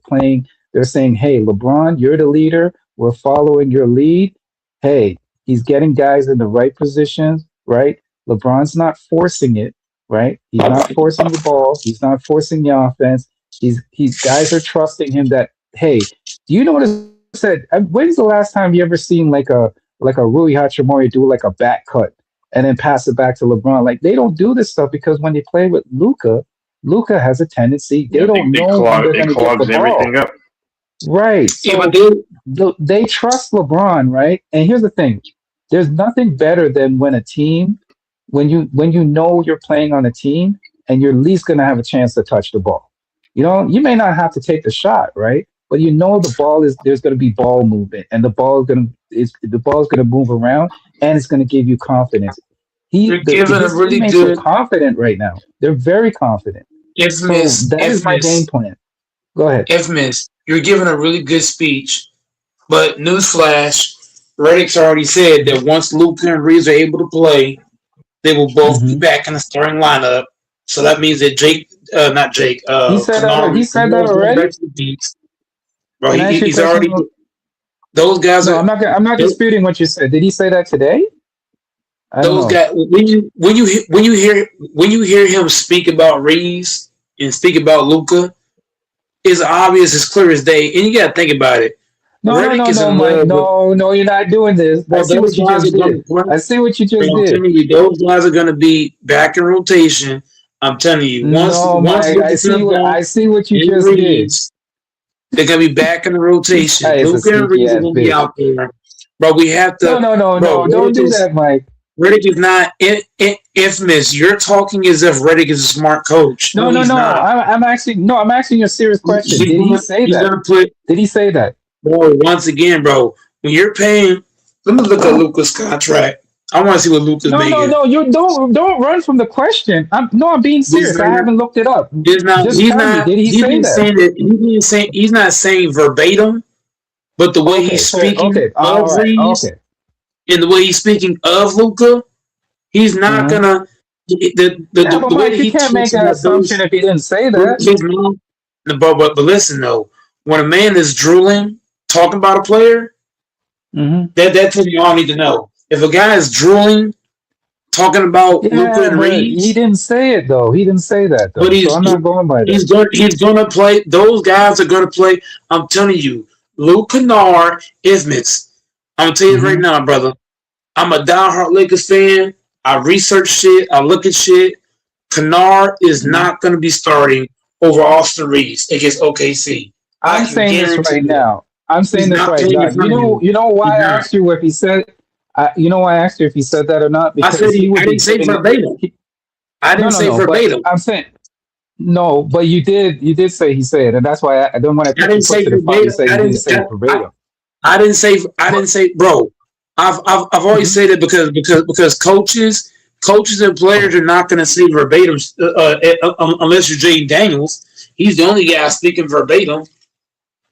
saying, hey, LeBron, you're the leader. We're following your lead. Hey, he's getting guys in the right positions, right? LeBron's not forcing it, right? He's not forcing the ball. He's not forcing the offense. He's guys are trusting him that, hey, do you notice that when's the last time you ever seen like a Rui Hachimura do like a back cut and then pass it back to LeBron? Like they don't do this stuff because when they play with Luka has a tendency they don't know when they're going to get the ball. Everything up. Right. So they trust LeBron, right? And here's the thing: there's nothing better than when a team, when you know you're playing on a team and you're at least going to have a chance to touch the ball. You know, you may not have to take the shot, right? But you know there's going to be ball movement, and the ball is going to move around, and it's going to give you confidence. They're giving a really good. Confident right now. They're very confident. That is my game plan. Go ahead. Infamous, you're giving a really good speech, but newsflash, Redick's already said that once Luka and Reeves are able to play, they will both be back in the starting lineup. So that means that not Jake. He said that already. Bro, he's already. Those guys are. I'm not disputing what you said. Did he say that today? Those guys. When you hear him speak about Reeves and speak about Luka, it's obvious, it's clear as day. And you got to think about it. No, you're not doing this. I see what you just did. Those guys are going to be back in rotation. I'm telling you. I see what you just did. They're going to be back in the rotation. Luka and Reeves are going to be out there. Bro, we have to. No. Don't do that, Mike. Reddick is not infamous. You're talking as if Reddick is a smart coach. No. I'm asking you a serious question. Did he say that? Did he say that? Bro, once again, bro, when you're paying, let me look at Luka's contract. I want to see what Luka's making. No. You don't run from the question. I'm being serious. I haven't looked it up. He's not saying verbatim, but the way he's speaking of Reeves and the way he's speaking of Luka, he's not gonna. The way he can't make an assumption if he didn't say that. But listen though, when a man is drooling, talking about a player, that's what you all need to know. If a guy is drooling, talking about Luka and Reeves, he didn't say it though. He didn't say that though. But I'm not going by that. He's going to play. Those guys are going to play. I'm telling you, Luke Kennard, Ismits. I'm gonna tell you right now, brother. I'm a diehard Lakers fan. I research shit. I look at shit. Kennard is not going to be starting over Austin Reeves against OKC. I'm saying this right now. You know why I asked you if he said. You know why I asked you if he said that or not? Because I didn't say verbatim. I didn't say verbatim. I'm saying no, but you did say he said, and that's why I don't want to. I didn't say verbatim. I didn't say, bro. I've always said it because coaches and players are not going to say verbatim unless you're Jaden Daniels. He's the only guy speaking verbatim.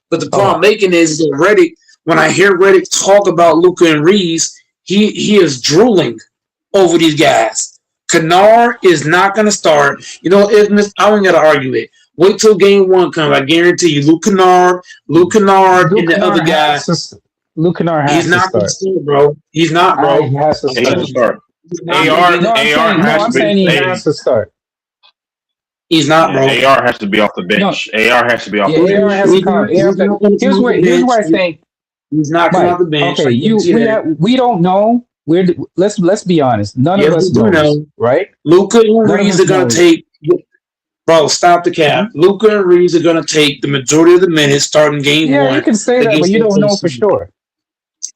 But the point I'm making is that Reddick. When I hear Reddick talk about Luka and Reeves, he is drooling over these guys. Kennard is not going to start. You know, I don't got to argue it. Wait till game one comes. I guarantee you, Luke Kennard, and the other guy. Luke Kennard has to start. He's not going to start, bro. He's not, bro. He has to start. I'm saying he has to start. He's not, bro. AR has to be off the bench. AR has to be off the bench. AR has to come. Here's where I think. He's not coming off the bench. Okay, we don't know. Let's be honest. None of us know, right? Luka and Reeves are going to take. Bro, stop the cap. Luka and Reeves are going to take the majority of the minutes starting game one. Yeah, you can say that, but you don't know for sure.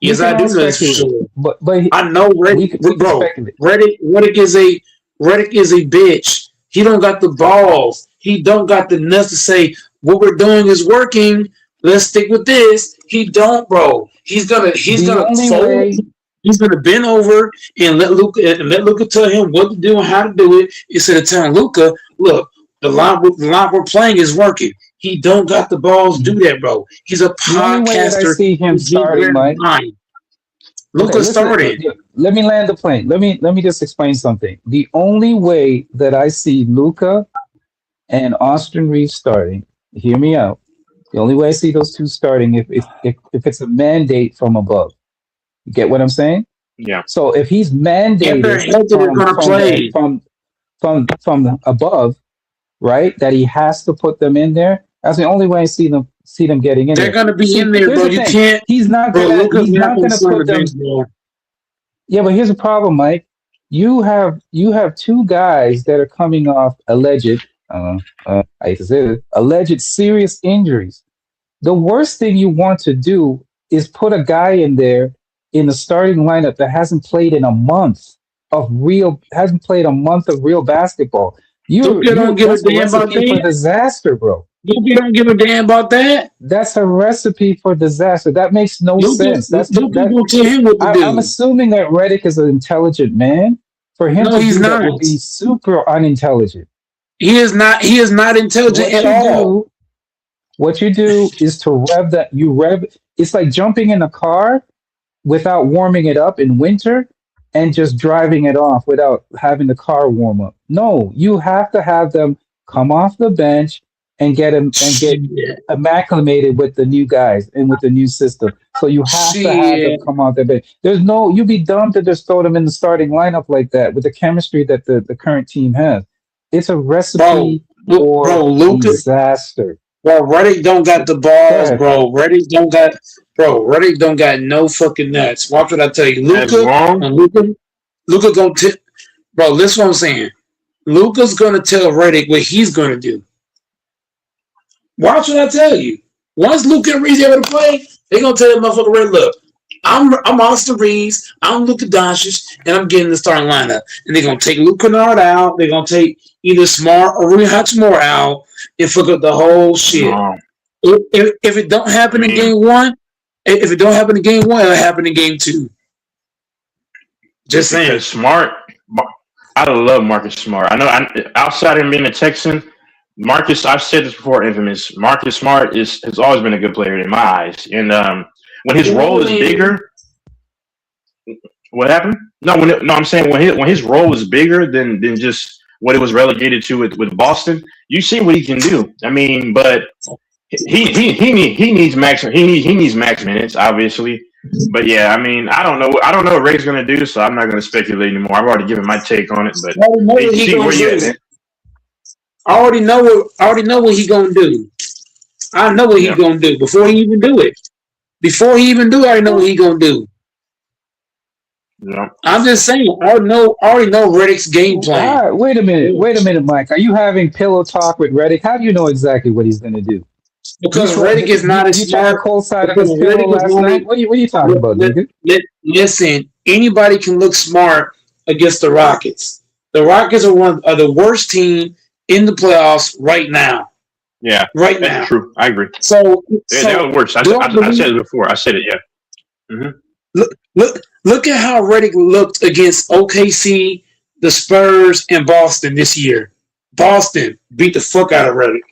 Yes, I do know for sure. But I know Reddick, bro. Reddick is a bitch. He don't got the balls. He don't got the nuts to say what we're doing is working. Let's stick with this. He don't, bro. He's gonna fold. He's gonna bend over and let Luka tell him what to do and how to do it instead of telling Luka, look, the line we're playing is working. He don't got the balls to do that, bro. He's a podcaster. I see him starting, Mike. Luka listen, started. let me land the plane. Let me just explain something. The only way that I see Luca and Austin Reeves starting, hear me out. The only way I see those two starting if it's a mandate from above. You get what I'm saying? Yeah. So if he's If they're mandated healthy, they're gonna play. from above, right? That he has to put them in there. That's the only way I see them getting in They're there. gonna be See, in there, here's bro. the You thing. can't, He's not bro. gonna Luka's he's not not gonna gonna sit on put the them. bench, bro. Yeah, but here's the problem, Mike. You have two guys that are coming off alleged, I hate to say it, alleged serious injuries. The worst thing you want to do is put a guy in there in the starting lineup that hasn't played a month of real basketball. Luka don't give a That's a damn about recipe for that. disaster, bro. Luka don't give a damn about that. That's a recipe for disaster. That makes no sense. Luka will tell him what to I'm do. assuming that Reddick is an intelligent man. For him No, to he's do that not. would be super unintelligent. He is not. He is not intelligent What at you all. do, what you do is to rev. It's like jumping in a car without warming it up in winter and just driving it off without having the car warm up. No, you have to have them come off the bench and get acclimated with the new guys and with the new system. So you have to have them Shit. come off the bench. You'd be dumb to just throw them in the starting lineup like that with the chemistry that the current team has. It's a recipe for Luka. disaster. Bro, Reddick don't got the Go balls, ahead. bro. Reddick don't got no fucking nuts. Watch what I tell you. As long Luka gonna tip. Bro, listen what I'm saying. Luka's gonna tell Reddick what he's gonna do. Watch what I tell you. Once Luka and Reeves able to play, they gonna tell that motherfucker Red, look, I'm Austin Reeves, I'm Luka Doncic, and I'm getting the starting lineup. And they're gonna take Luke Kennard out. They're gonna take either Smart or Rui Hachimura out and fuck up the whole shit. If it don't happen in game one, it'll happen in game two. Just saying. Because Smart, I love Marcus Smart. I know outside of him being a Texan, Marcus, I've said this before, infamous. Marcus Smart has always been a good player in my eyes. And when his role is bigger, what happened? I'm saying when his role is bigger than just what it was relegated to with Boston, you see what he can do. I mean, but he needs max minutes, obviously. But yeah, I mean, I don't know what Ray's gonna do, so I'm not gonna speculate anymore. I've already given my take on it, but I already know what he gonna do. I know what he gonna do before he even do it. Before he even do it, I know what he gonna do. Yeah. I'm just saying, I already know Reddick's game plan. All right, wait a minute, Mike. Are you having pillow talk with Reddick? How do you know exactly what he's going to do? Because Reddick is not as You tried to smart. cold side of his pillow last night. What are you talking about, nigga? Listen, anybody can look smart against the Rockets. The Rockets are one of the worst team in the playoffs right now. Yeah, right that's now. true. I agree. So they're worse. I said it before. I said it. Yeah. Mm-hmm. Look at how Reddick looked against OKC, the Spurs, and Boston this year. Boston beat the fuck out of Reddick.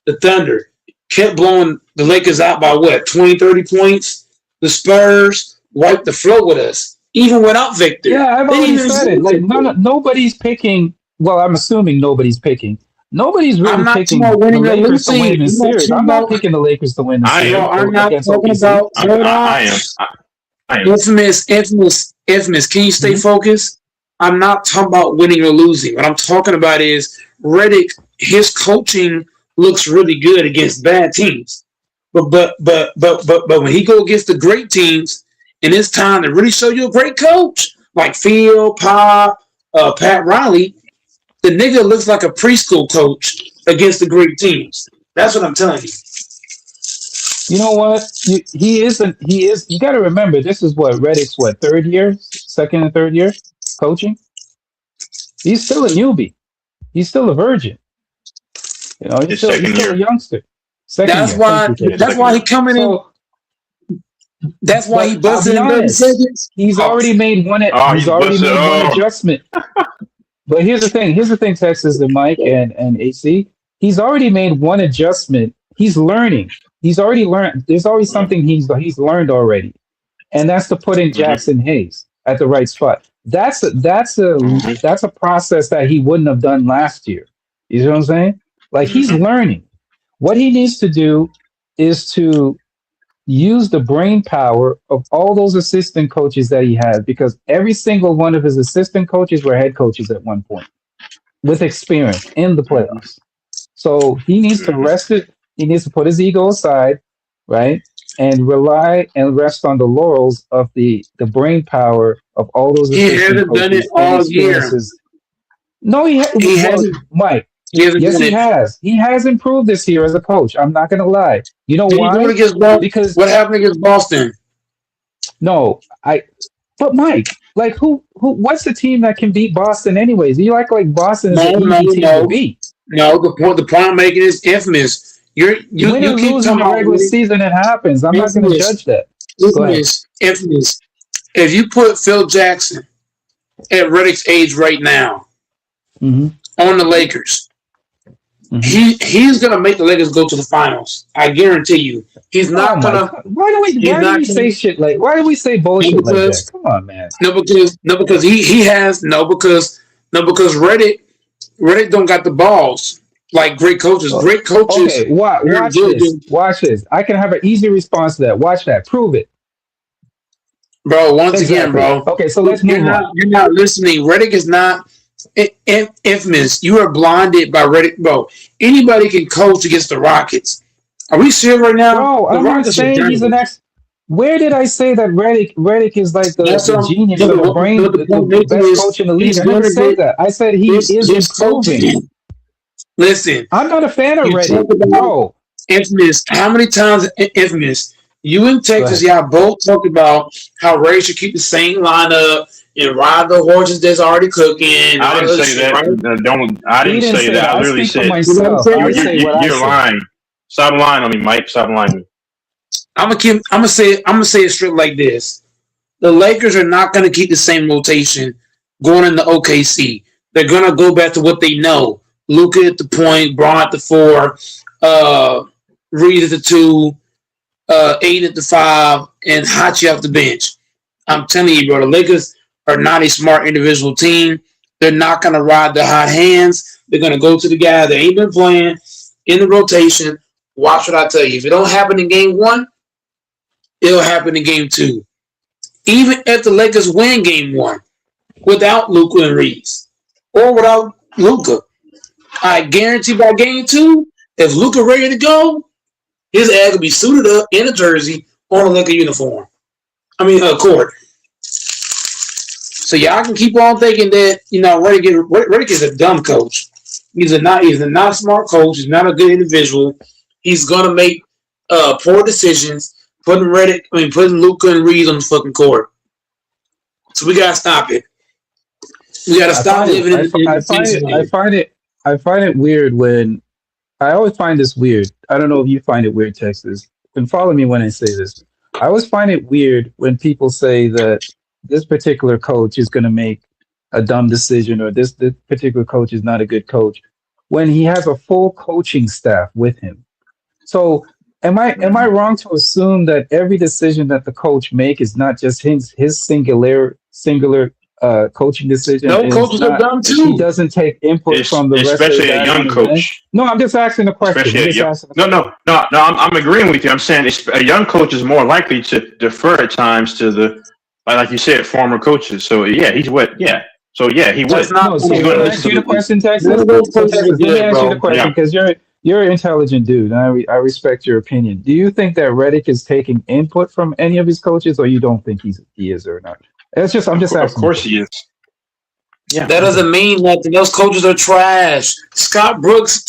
The Thunder kept blowing the Lakers out by what, 20, 30 points? The Spurs wiped the floor with us, even without Victor. Yeah, I've already said it. Like nobody's picking. Well, I'm assuming nobody's picking. Nobody's really picking the Lakers to win this series. I'm not picking the Lakers to win this series. I'm not talking about. I am. Infamous. Can you stay focused? I'm not talking about winning or losing. What I'm talking about is Reddick. His coaching looks really good against bad teams, but when he go against the great teams, and it's time to really show you a great coach like Phil, Pop, Pat Riley, the nigga looks like a preschool coach against the great teams. That's what I'm telling you. You know what? He is. You got to remember, this is Reddick's second and third year coaching. He's still a newbie. He's still a virgin. You know, he's still a youngster. That's why he coming in. That's why he busted in 30 seconds. He's already made one. He's already made one adjustment. But here's the thing, Texas and Mike and AC. He's already made one adjustment. He's learning. He's already learned. There's always something he's learned already. and that's to put in Jackson Hayes at the right spot. That's a process that he wouldn't have done last year. You know what I'm saying? Like he's learning. What he needs to do is to use the brain power of all those assistant coaches that he has, because every single one of his assistant coaches were head coaches at one point with experience in the playoffs. So he needs to rest it. He needs to put his ego aside, right? And rely and rest on the laurels of the brain power of all those He assistant hasn't done coaches it and all year. experiences. No, He hasn't. Mike. He hasn't Yes, done he it. has. He has improved this year as a coach. I'm not going to lie. You know Did he do it why? against Boston? Because What happened against Boston? no, but Mike, like what's the team that can beat Boston anyways? You like Boston is an easy team to beat. No, the point I'm making is infamous. You Win and keep lose in talking the about regular season, it happens. I'm not going to judge that. Go ahead. infamous. If you put Phil Jackson at Redick's age right now Mm-hmm. on the Lakers, he's gonna make the Lakers go to the finals. I guarantee you. He's not gonna. Why do we say shit like? Why do we say bullshit like that? Come on, man. Because Redick don't got the balls like great coaches. Great coaches. Okay, watch this. I can have an easy response to that. Watch that. Prove it. Bro, once again, bro. Okay, so let's move on. You're not listening. Redick is not infamous. You are blinded by Redick, bro. Anybody can coach against the Rockets. Are we serious right now? Bro, I'm not saying he's the next. Where did I say that Redick is like the genius of the brain, the best coach in the league? I didn't say that. I said he is improving. Listen, I'm not a fan of Redick. No. Infamous. How many times, infamous? You and Texas, y'all both talked about how Ray should keep the same lineup and ride the horses that's already cooking. I didn't say that. Right? I didn't say that. I literally said you're lying. Stop lying on me, Mike. Stop lying on me. I'm gonna say it straight like this. The Lakers are not gonna keep the same rotation going into OKC. They're gonna go back to what they know. Luka at the point, Braun at the 4, Reed at the 2, 8 at the 5, and Hachi off the bench. I'm telling you, bro, the Lakers are not a smart individual team. They're not going to ride the hot hands. They're going to go to the guy that ain't been playing in the rotation. Watch what I tell you. If it don't happen in game 1, it'll happen in game 2. Even if the Lakers win game 1 without Luka and Reeves or without Luka, I guarantee by game 2, if Luka ready to go, his ass will be suited up in a jersey on a Laker uniform. Court. So y'all can keep on thinking that Redick is a dumb coach. He's a not smart coach. He's not a good individual. He's gonna make poor decisions, putting Luka and Reeves on the fucking court. So we gotta stop it. We gotta stop living in I find it weird when I always find this weird. I don't know if you find it weird, Texas. And follow me when I say this. I always find it weird when people say that this particular coach is going to make a dumb decision or this particular coach is not a good coach when he has a full coaching staff with him. So am I wrong to assume that every decision that the coach make is not just his singular coaching decision? No, coaches are dumb too. He doesn't take input from the rest of the especially a young coach. No, I'm just asking a question. No. I'm agreeing with you. I'm saying a young coach is more likely to defer at times to the, like you said, former coaches. So yeah, he's what? Yeah. So yeah, he would. No, so let me ask you the question, Texas. Let me ask you the question because you're an intelligent dude, and I respect your opinion. Do you think that Redick is taking input from any of his coaches, or you don't think he is or not? I'm just asking. Of course he is. Yeah. That doesn't mean nothing. Those coaches are trash. Scott Brooks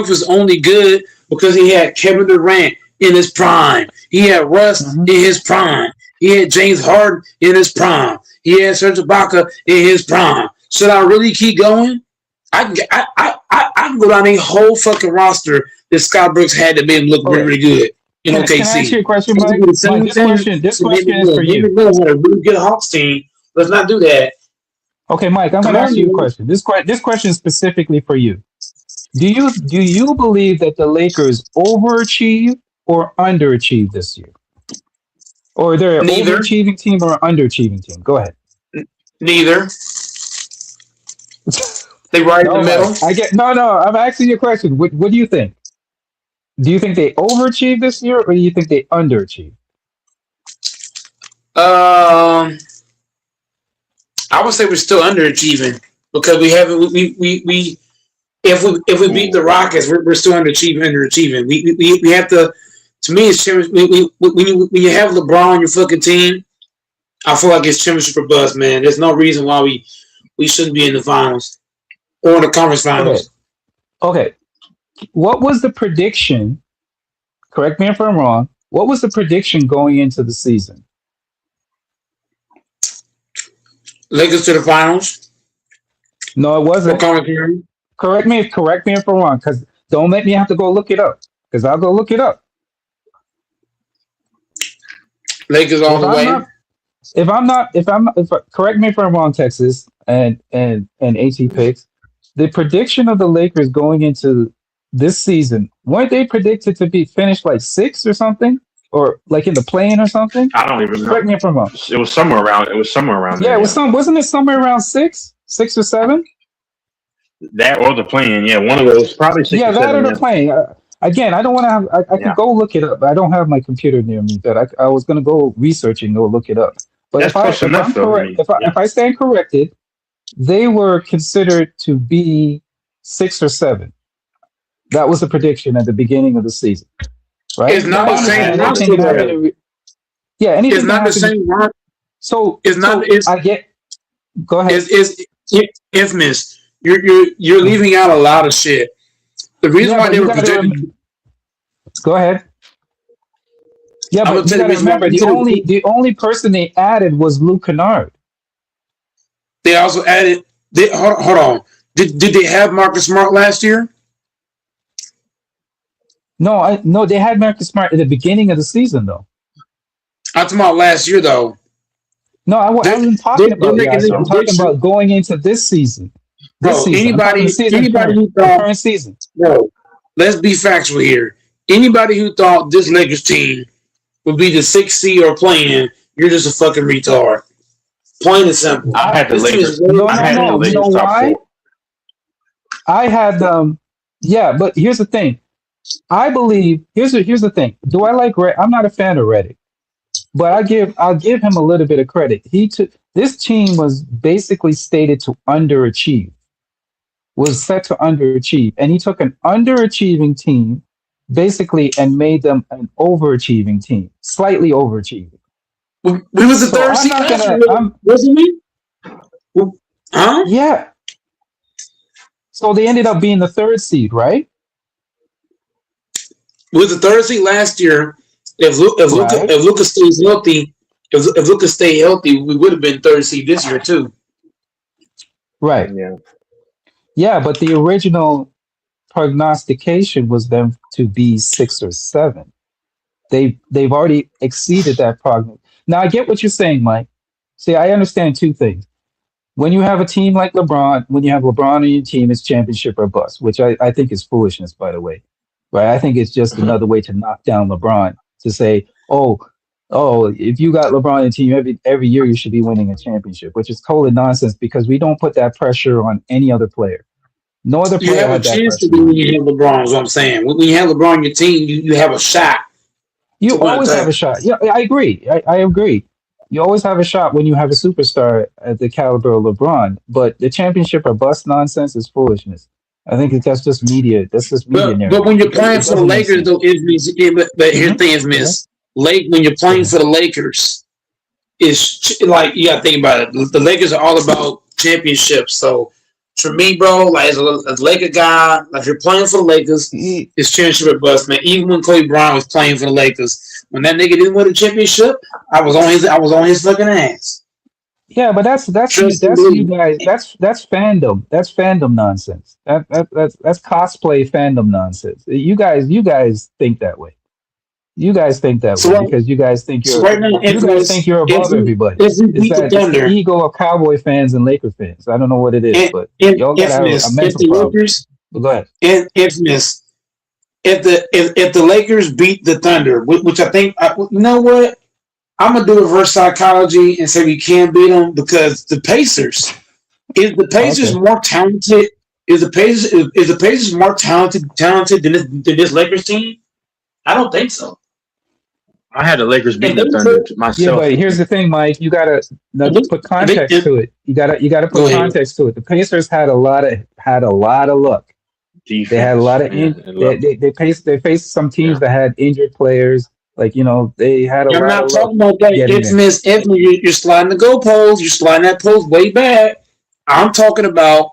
was only good because he had Kevin Durant in his prime. He had Russ in his prime. He had James Harden in his prime. He had Serge Ibaka in his prime. Should I really keep going? I can go down a whole fucking roster that Scott Brooks had to make him look really good in OKC. Can I ask you a question, Mike? This question is for you. Had a really good Hawks team. Let's not do that. Okay, Mike, I'm going to ask you a question. This question is specifically for you. Do you believe that the Lakers overachieved or underachieved this year? Or they're an Neither. overachieving team or an underachieving team? Go ahead. Neither. They right in No, the middle. Mike. No. I'm asking you a question. What do you think? Do you think they overachieved this year, or do you think they underachieved? I would say we're still underachieving because we haven't. We if we beat the Rockets, we're still underachieving. We have to. To me, it's when you have LeBron on your fucking team, I feel like it's championship or bust, man. There's no reason why we shouldn't be in the finals or in the conference finals. Okay. What was the prediction? Correct me if I'm wrong. What was the prediction going into the season? Lakers to the finals. No, it Or wasn't. conference. Correct me if I'm wrong, because don't make me have to go look it up. Because I'll go look it up. Lakers all the way. Correct me if I'm wrong, Texas and AT picks. The prediction of the Lakers going into this season, weren't they predicted to be finished like 6th or something, or like in the play-in or something? I don't even know. Correct me if I'm wrong. It was somewhere around. Yeah, there, it was wasn't it somewhere around 6 or 7? that or the play-in. Yeah, one of those, probably 6 Yeah, or that 7. or the play-in. Again, I don't want to have. I can go look it up. But I don't have my computer near me. But I was going to go research and go look it up. But That's close enough, though, I mean, if I stand corrected, they were considered to be 6 or 7. That was the prediction at the beginning of the season, right? It's not the same roster, though. Yeah, anything It's not can the happen. same roster. So It's not. so It's I get. Go ahead. it's infamous. You're leaving out a lot of shit. The reason Yeah, why but they you were gotta projecting. Go ahead. Yeah, I'm but gonna you tell you gotta remember the only person they added was Luke Kennard. They also added. Hold on. Did they have Marcus Smart last year? No, they had Marcus Smart at the beginning of the season, though. I'm talking about last year, though. No, I wasn't talking they're about making last year. a I'm talking prediction. about going into this season. Bro, I'm talking anybody who the thought, current season. bro, let's be factual here. Anybody who thought this Lakers team would be the 6th seed or playing, you're just a fucking retard. Plain and simple. I had the This team Lakers. is way- No, I had the you Lakers know top why? 4. I had yeah, but here's the thing. I believe here's the thing. Do I like Red? I'm not a fan of Reddick, but I'll give him a little bit of credit. This team was basically stated to underachieve, was set to underachieve, and he took an underachieving team basically and made them an overachieving team, slightly overachieving. We was the So third I'm seed not last gonna- year, I'm- wasn't we? Huh? Yeah. So they ended up being the 3rd seed, right? We was the third seed last year. If Lucas stays healthy, if Lucas stay healthy, we would have been 3rd seed this year too. Right. Yeah. Yeah, but the original prognostication was them to be 6 or 7. They've already exceeded that prognosis. Now I get what you're saying, Mike. See, I understand 2 things. When you have a team like LeBron, when you have LeBron on your team, it's championship or bust, which I think is foolishness, by the way. Right? I think it's just another way to knock down LeBron to say, oh, if you got LeBron on your team, every year you should be winning a championship, which is total nonsense because we don't put that pressure on any other player. No other You player have a had that chance to pressure. be when you have LeBron, is what I'm saying. When you have LeBron on your team, you have a shot. You to win always a have a shot. Yeah, I agree. I agree. You always have a shot when you have a superstar at the caliber of LeBron. But the championship or bust nonsense is foolishness. I think that's just media. That's just media But narrative. when you're playing It for the doesn't make Lakers, sense. though, but here's the thing is, Miss when you're playing for the Lakers, it's like you gotta think about it. The Lakers are all about championships. So for me, bro, like as a Laker guy, like if you're playing for the Lakers, it's championship or bust, man. Even when Kobe Bryant was playing for the Lakers, when that nigga didn't win a championship, I was on his fucking ass. Yeah, but that's Trust you me. guys. That's fandom. That's fandom nonsense. That's cosplay fandom nonsense. You guys think that way. You guys think that So way right- because you guys think So right now, you guys think you're above everybody. If we It's beat the it's the Thunder, ego of Cowboy fans and Laker fans. I don't know what it is, but y'all gotta have infamous, a if mental the problem. Lakers, But go ahead. infamous, if the Lakers beat the Thunder, which I think, you know what? I'm gonna do reverse psychology and say we can't beat them because the Pacers. Is the Pacers Okay. more talented? Is the Pacers more talented than this Lakers team? I don't think so. I had the Lakers If beating they the Thunder put, Yeah, myself. but here's the thing, Mike. You gotta now if they, put if they, context if, to it. You gotta go put ahead. context to it. The Pacers had a lot of luck. They had a Defense. lot of Yeah, I love it. they faced some teams Yeah. that had injured players. Like they had a I'm lot not of luck talking about that getting there. infamous Anthony. You're sliding the goalpost. You're sliding that post way back. I'm talking about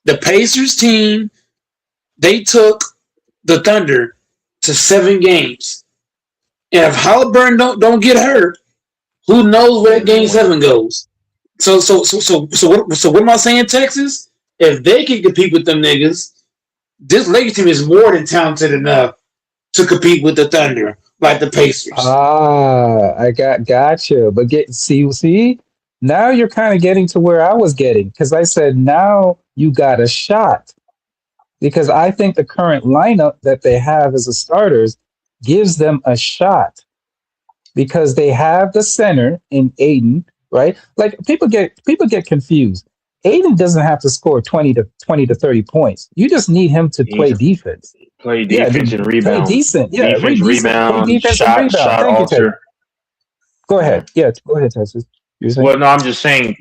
the Pacers team. They took the Thunder to 7 games. And if Halliburton don't get hurt, who knows where Yeah, Game no way. 7 goes? So what am I saying, Texas? If they can compete with them niggas, this Lakers team is more than talented enough to compete with the Thunder, like the Pacers. I gotcha. But see, now you're kind of getting to where I was getting because I said now you got a shot because I think the current lineup that they have as a starters gives them a shot because they have the center in Aiden, right? Like people get confused. Aiden doesn't have to score 20 to 30 points. You just need him to He play needs to defense. play Yeah, defense and play rebound. decent. Yeah, Defense, decent. Play rebound, defense and shot rebound. Thank you, Ted. alter. Go Yeah. ahead. Yeah, go ahead, Texas. You're saying? Well, no, I'm just saying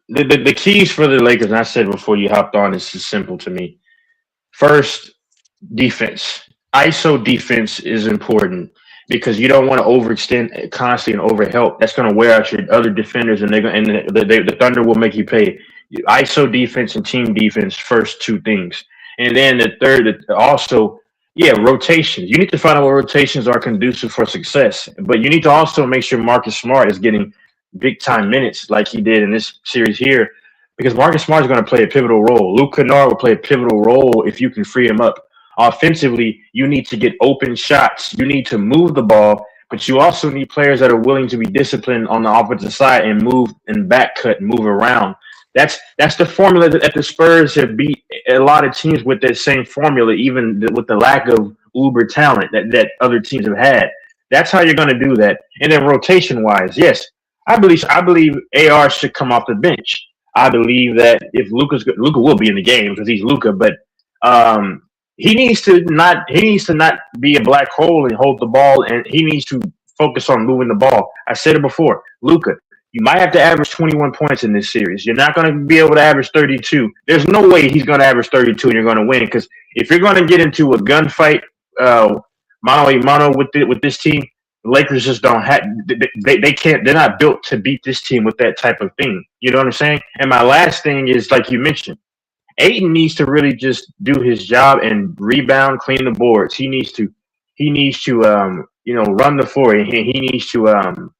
the keys for the Lakers, and I said before you hopped on, is just simple to me. First, defense. ISO defense is important because you don't want to overextend constantly and overhelp. That's going to wear out your other defenders, and the Thunder will make you pay. ISO defense and team defense, first 2 things, and then the third also. Yeah, rotations. You need to find out what rotations are conducive for success, but you need to also make sure Marcus Smart is getting big time minutes like he did in this series here, because Marcus Smart is going to play a pivotal role. Luke Kennard will play a pivotal role if you can free him up. Offensively, you need to get open shots. You need to move the ball, but you also need players that are willing to be disciplined on the offensive side and move and back cut and move around. That's the formula that the Spurs have beat a lot of teams with that same formula, even with the lack of uber talent that other teams have had. That's how you're going to do that. And then rotation wise, yes, I believe AR should come off the bench. I believe that if Luka will be in the game because he's Luka, but he needs to not be a black hole and hold the ball, and he needs to focus on moving the ball. I said it before, Luka. You might have to average 21 points in this series. You're not going to be able to average 32. There's no way he's going to average 32 and you're going to win, because if you're going to get into a gunfight, mano a mano with this team, the Lakers just don't have. They can't. They're not built to beat this team with that type of thing. You know what I'm saying? And my last thing is, like you mentioned, Ayton needs to really just do his job and rebound, clean the boards. He needs to run the floor. He needs to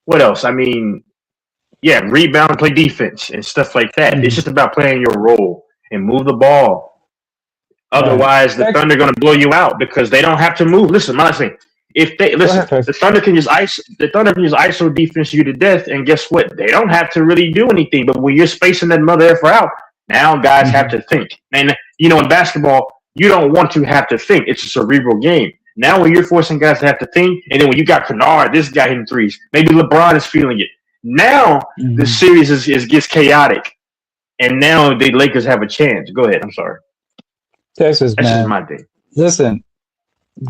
what else? I mean, yeah, rebound, play defense, and stuff like that. Mhm. It's just about playing your role and move the ball. Otherwise, the Thunder are going to blow you out because they don't have to move. Listen, my last thing. If they listen, the Thunder can just ISO defense you to death, and guess what? They don't have to really do anything. But when you're spacing that mother effer out, now guys have to think. And in basketball, you don't want to have to think. It's a cerebral game. Now when you're forcing guys to have to think, and then when you got Kennard, this guy hitting threes, maybe LeBron is feeling it. Now the series gets chaotic, and now the Lakers have a chance. Go ahead. I'm sorry. Texas, That's man. just my thing. Listen,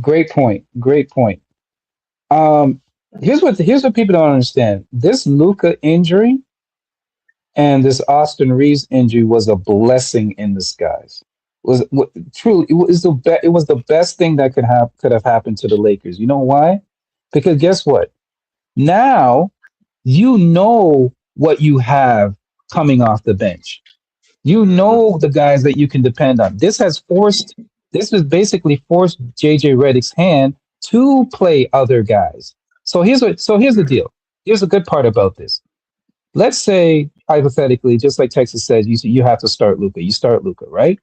great point. Great point. Here's what people don't understand. This Luka injury and this Austin Reeves injury was a blessing in disguise. Truly, it was the best thing that could have happened to the Lakers. You know why? Because guess what? Now you know what you have coming off the bench. You know the guys that you can depend on. This has basically forced JJ Redick's hand to play other guys. So here's the deal. Here's the good part about this. Let's say hypothetically, just like Texas said, you have to start Luka. You start Luka, right?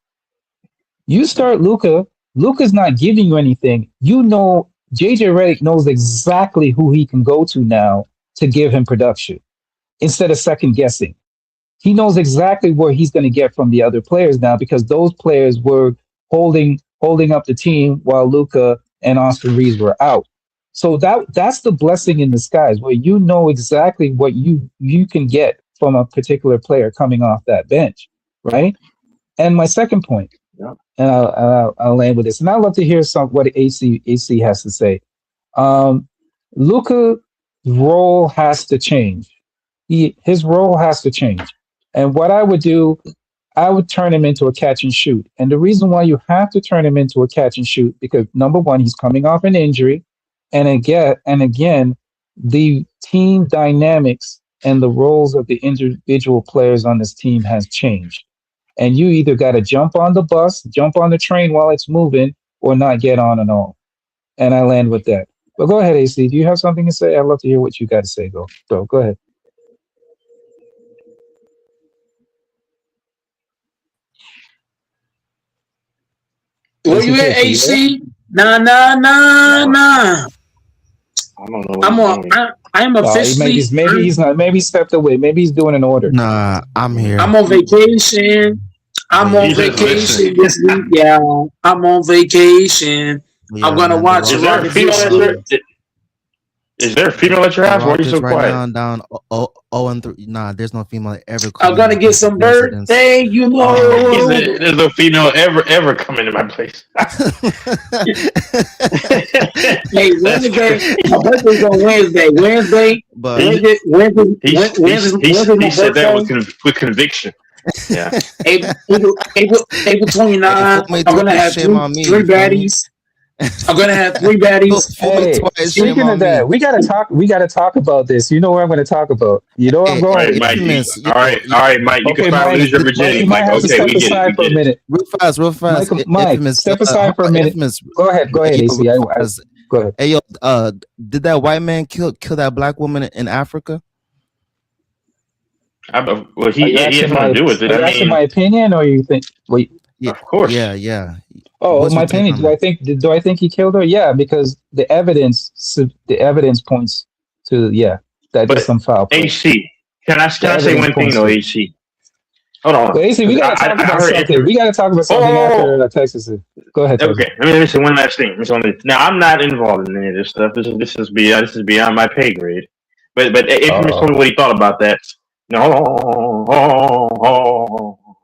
You start Luka. Luka's not giving you anything. You know, JJ Redick knows exactly who he can go to now to give him production instead of second guessing. He knows exactly where he's going to get from the other players now, because those players were holding up the team while Luka and Austin Reeves were out. So that's the blessing in disguise, where you know exactly what you can get from a particular player coming off that bench, right? And my second point, Yeah. and I'll land with this, and I'd love to hear what AC has to say. Luka's role has to change. His role has to change. And what I would do, I would turn him into a catch and shoot. And the reason why you have to turn him into a catch and shoot, because number one, he's coming off an injury, and again, the team dynamics and the roles of the individual players on this team has changed. And you either got to jump on the bus, jump on the train while it's moving, or not get on at all. And I land with that. But go ahead, AC. Do you have something to say? I'd love to hear what you got to say. Go ahead. Where you at, AC? Nah. I don't know. I'm officially. Maybe he's not. Maybe he stepped away. Maybe he's doing an order. Nah, I'm here. I'm on vacation. I'm on vacation this week, yeah. I'm on vacation. Yeah, I'm gonna man, watch the Is there a Rocket female at your, League. is there a fememale at your house? Why are you Rockets so right quiet? now down 0-3. Nah, there's no female ever. I'm gonna get some birthday, you know. There's no female ever coming to my place. Hey, Wednesday. My birthday's on Wednesday. But Wednesday He my said that birthday. with conviction. Yeah. April 29. I'm gonna have three baddies. I'm gonna have three baddies. Hey, speaking of that, we gotta talk about this. You know what I'm gonna talk about. You know where I'm All right, going. Mike. Infamous. All right, Mike. You can finally lose your virginity. You might Mike, have to okay, step we get aside it. for a minute. real fast. Mike, Infamous, step aside for a minute. Infamous. Go ahead, AC. Go ahead. Hey yo, did that white man kill that black woman in Africa? Well, he had something to do with it. Are you asking my opinion, or you think? Wait. Yeah, Of course. Yeah. Oh, What's my your take opinion. on Do I think he killed her? Yeah, because the evidence points to that But there's some foul play. AC, can I say one thing though, AC? Hold on. Well, AC, we gotta talk about something. We gotta talk about something after Texas. Go ahead. Texas. Okay, let me say one last thing. Now, I'm not involved in any of this stuff. This is beyond my pay grade. But Infamous told me what he thought about that. No,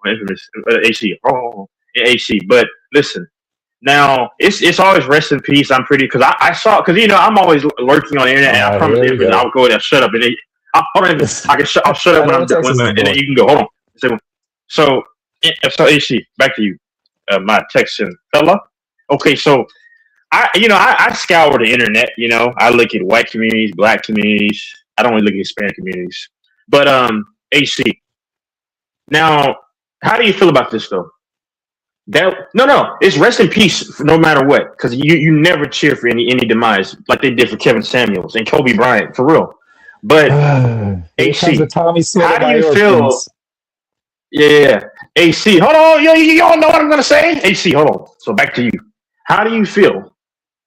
Infamous, AC. But listen, now it's always rest in peace. I'm pretty because I saw because I'm always lurking on the internet. And I promise Infamous I'll go there. Shut up and I'll shut up when I'm done. And then you can go. Hold on. So AC, back to you, my Texan fella. Okay, so I scour the internet. I look at white communities, black communities. I don't really look at Hispanic communities. But AC. Now, how do you feel about this though? No, it's rest in peace no matter what, because you never cheer for any demise like they did for Kevin Samuels and Kobe Bryant for real. But AC, how do you feel? Yeah, AC. Hold on, you don't know what I'm gonna say. AC, hold on. So back to you. How do you feel?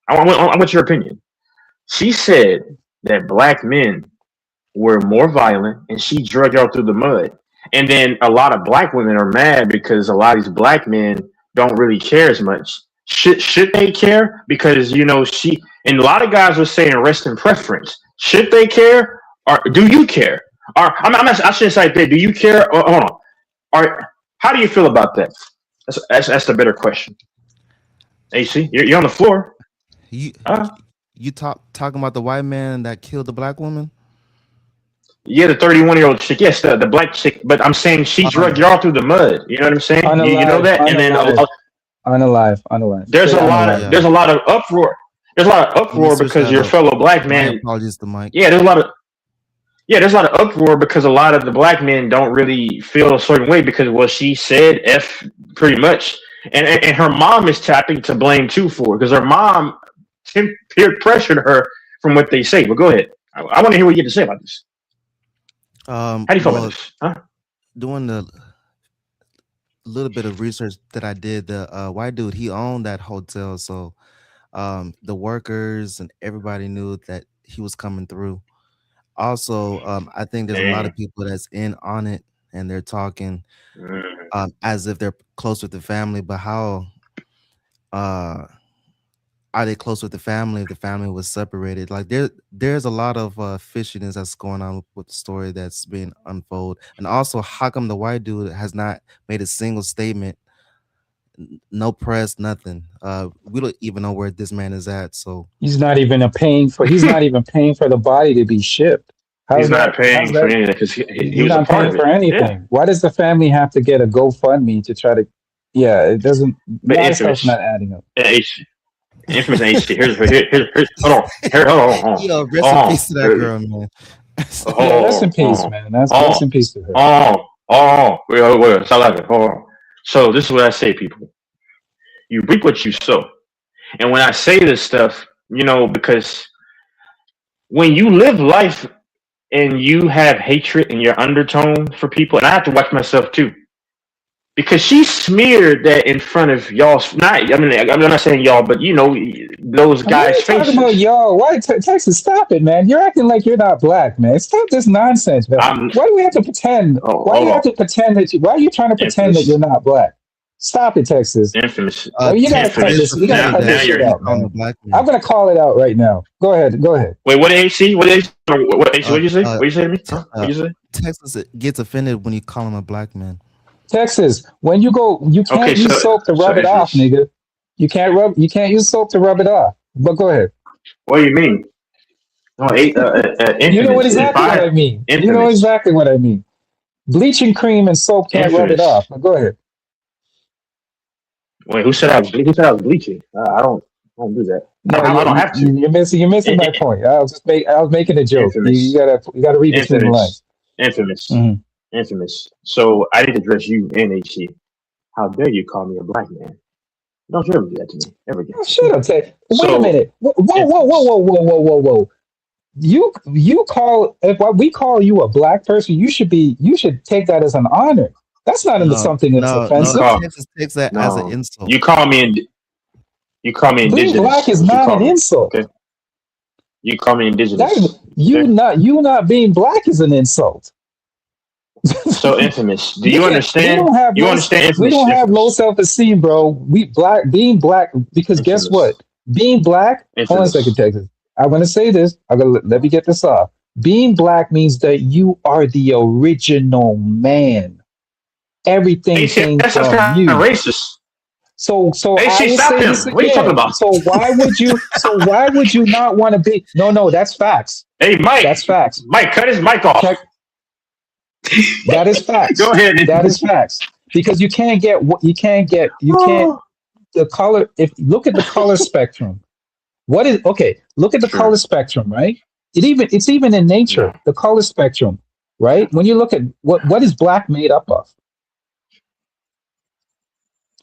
I want your opinion. She said that black men were more violent, and she dragged y'all through the mud. And then a lot of black women are mad because a lot of these black men don't really care as much. Should they care? Because she and a lot of guys were saying rest in preference. Should they care, or do you care? Or I shouldn't say that. Do you care? Or, hold on. Or how do you feel about that? That's the better question. AC, you're on the floor. You talking about the white man that killed the black woman? Yeah, the 31-year-old chick. Yes, the black chick. But I'm saying she dragged y'all through the mud. You know what I'm saying? You know that. And then unalive. There's a lot of uproar. There's a lot of uproar because your fellow black man. Apologies to Mike. Yeah, there's a lot of uproar because a lot of the black men don't really feel a certain way because she said F pretty much, and her mom is tapping to blame too for it because her mom peer pressured her from what they say. But go ahead. I want to hear what you have to say about this. How do you feel about this? Huh? Doing the little bit of research that I did, the white dude, he owned that hotel, so the workers and everybody knew that he was coming through. Also, I think there's a lot of people that's in on it, and they're talking as if they're close with the family. But how are they close with the family if the family was separated? Like there's a lot of fishiness that's going on with the story that's being unfolded. And also, how come the white dude has not made a single statement? No press, nothing. We don't even know where this man is at. So He's not even paying for. He's not even paying for the body to be shipped. He's How's not that? paying How's for that? anything because he He's was a not part paying of for it. anything. Why does the family have to get a GoFundMe to try to? Yeah, it doesn't. A But lot of stuff's infamous, not adding up. infamous HC. Here's hold on. yo, rest hold in on, peace to that girl, man. Yeah, rest in peace, hold man. That's on, rest in peace to her. wait, stop laughing. Hold on. So this is what I say, people. You reap what you sow. And when I say this stuff, because when you live life and you have hatred in your undertone for people, and I have to watch myself too, because she smeared that in front of y'all. I'm not saying y'all, but those What are guys' you talking about, faces. y'all? Why, Texas? Stop it, man. You're acting like you're not black, man. Stop this nonsense, man. I'm, Why do we have to pretend? Why do hold you on, have to pretend that? Why are you trying to pretend that infamous, you're not black? Stop it, Texas. infamous, You gotta cut infamous. this. You gotta cut Now this shit you're. out, I'm a man. black I'm man. gonna call it out right now. Go ahead. Go ahead. Wait, what did AC? What did AC? What AC? Uh, What did you say? uh, What did you say to me? te- What did you say? Texas gets offended when you call him a black man. Texas, when you go, you Okay, can't use soap to so rub it off, infamous. nigga. You can't use soap to rub it off. But go ahead. What do you mean? No, You know infamous. exactly what I mean. You know Infamous. exactly what I mean. Bleaching cream and soap can't rub it Infamous. off. But go ahead. Wait, who said I was bleaching? I don't do that. No, I don't have to. you're missing my point. I was making a joke. Infamous. You gotta read between the lines. Infamous. Mhm. Infamous. So I need to address you and HC. How dare you call me a black man? Don't you ever do that to me ever again. Oh, shut up, Ted. Wait a So minute. Whoa. You call if we call you a black person, you should take that as an honor. That's not into something that's offensive. Texas takes that as an insult. You call me indigenous. Being black is what you not call an me, insult. Okay. You call me indigenous. You not being black is an insult. So infamous. Do you understand? We Infamous? don't have low self-esteem, bro. Being black, because guess what? Being black, hold on a second, Texas. I'm gonna say this. Let me get this off. Being black means that you are the original man. Everything came that's from kind you. of racist. So Hey, I will stop say him. this What are you talking again. about? So why would you not want to be? No, that's facts. Hey, Mike. That's facts. Mike, cut his mic off. That is facts. Go ahead. That is facts. Because you can't the color. If look at the color spectrum. Look at the color spectrum, right? It's even in nature, the color spectrum, right? When you look at what is black made up of?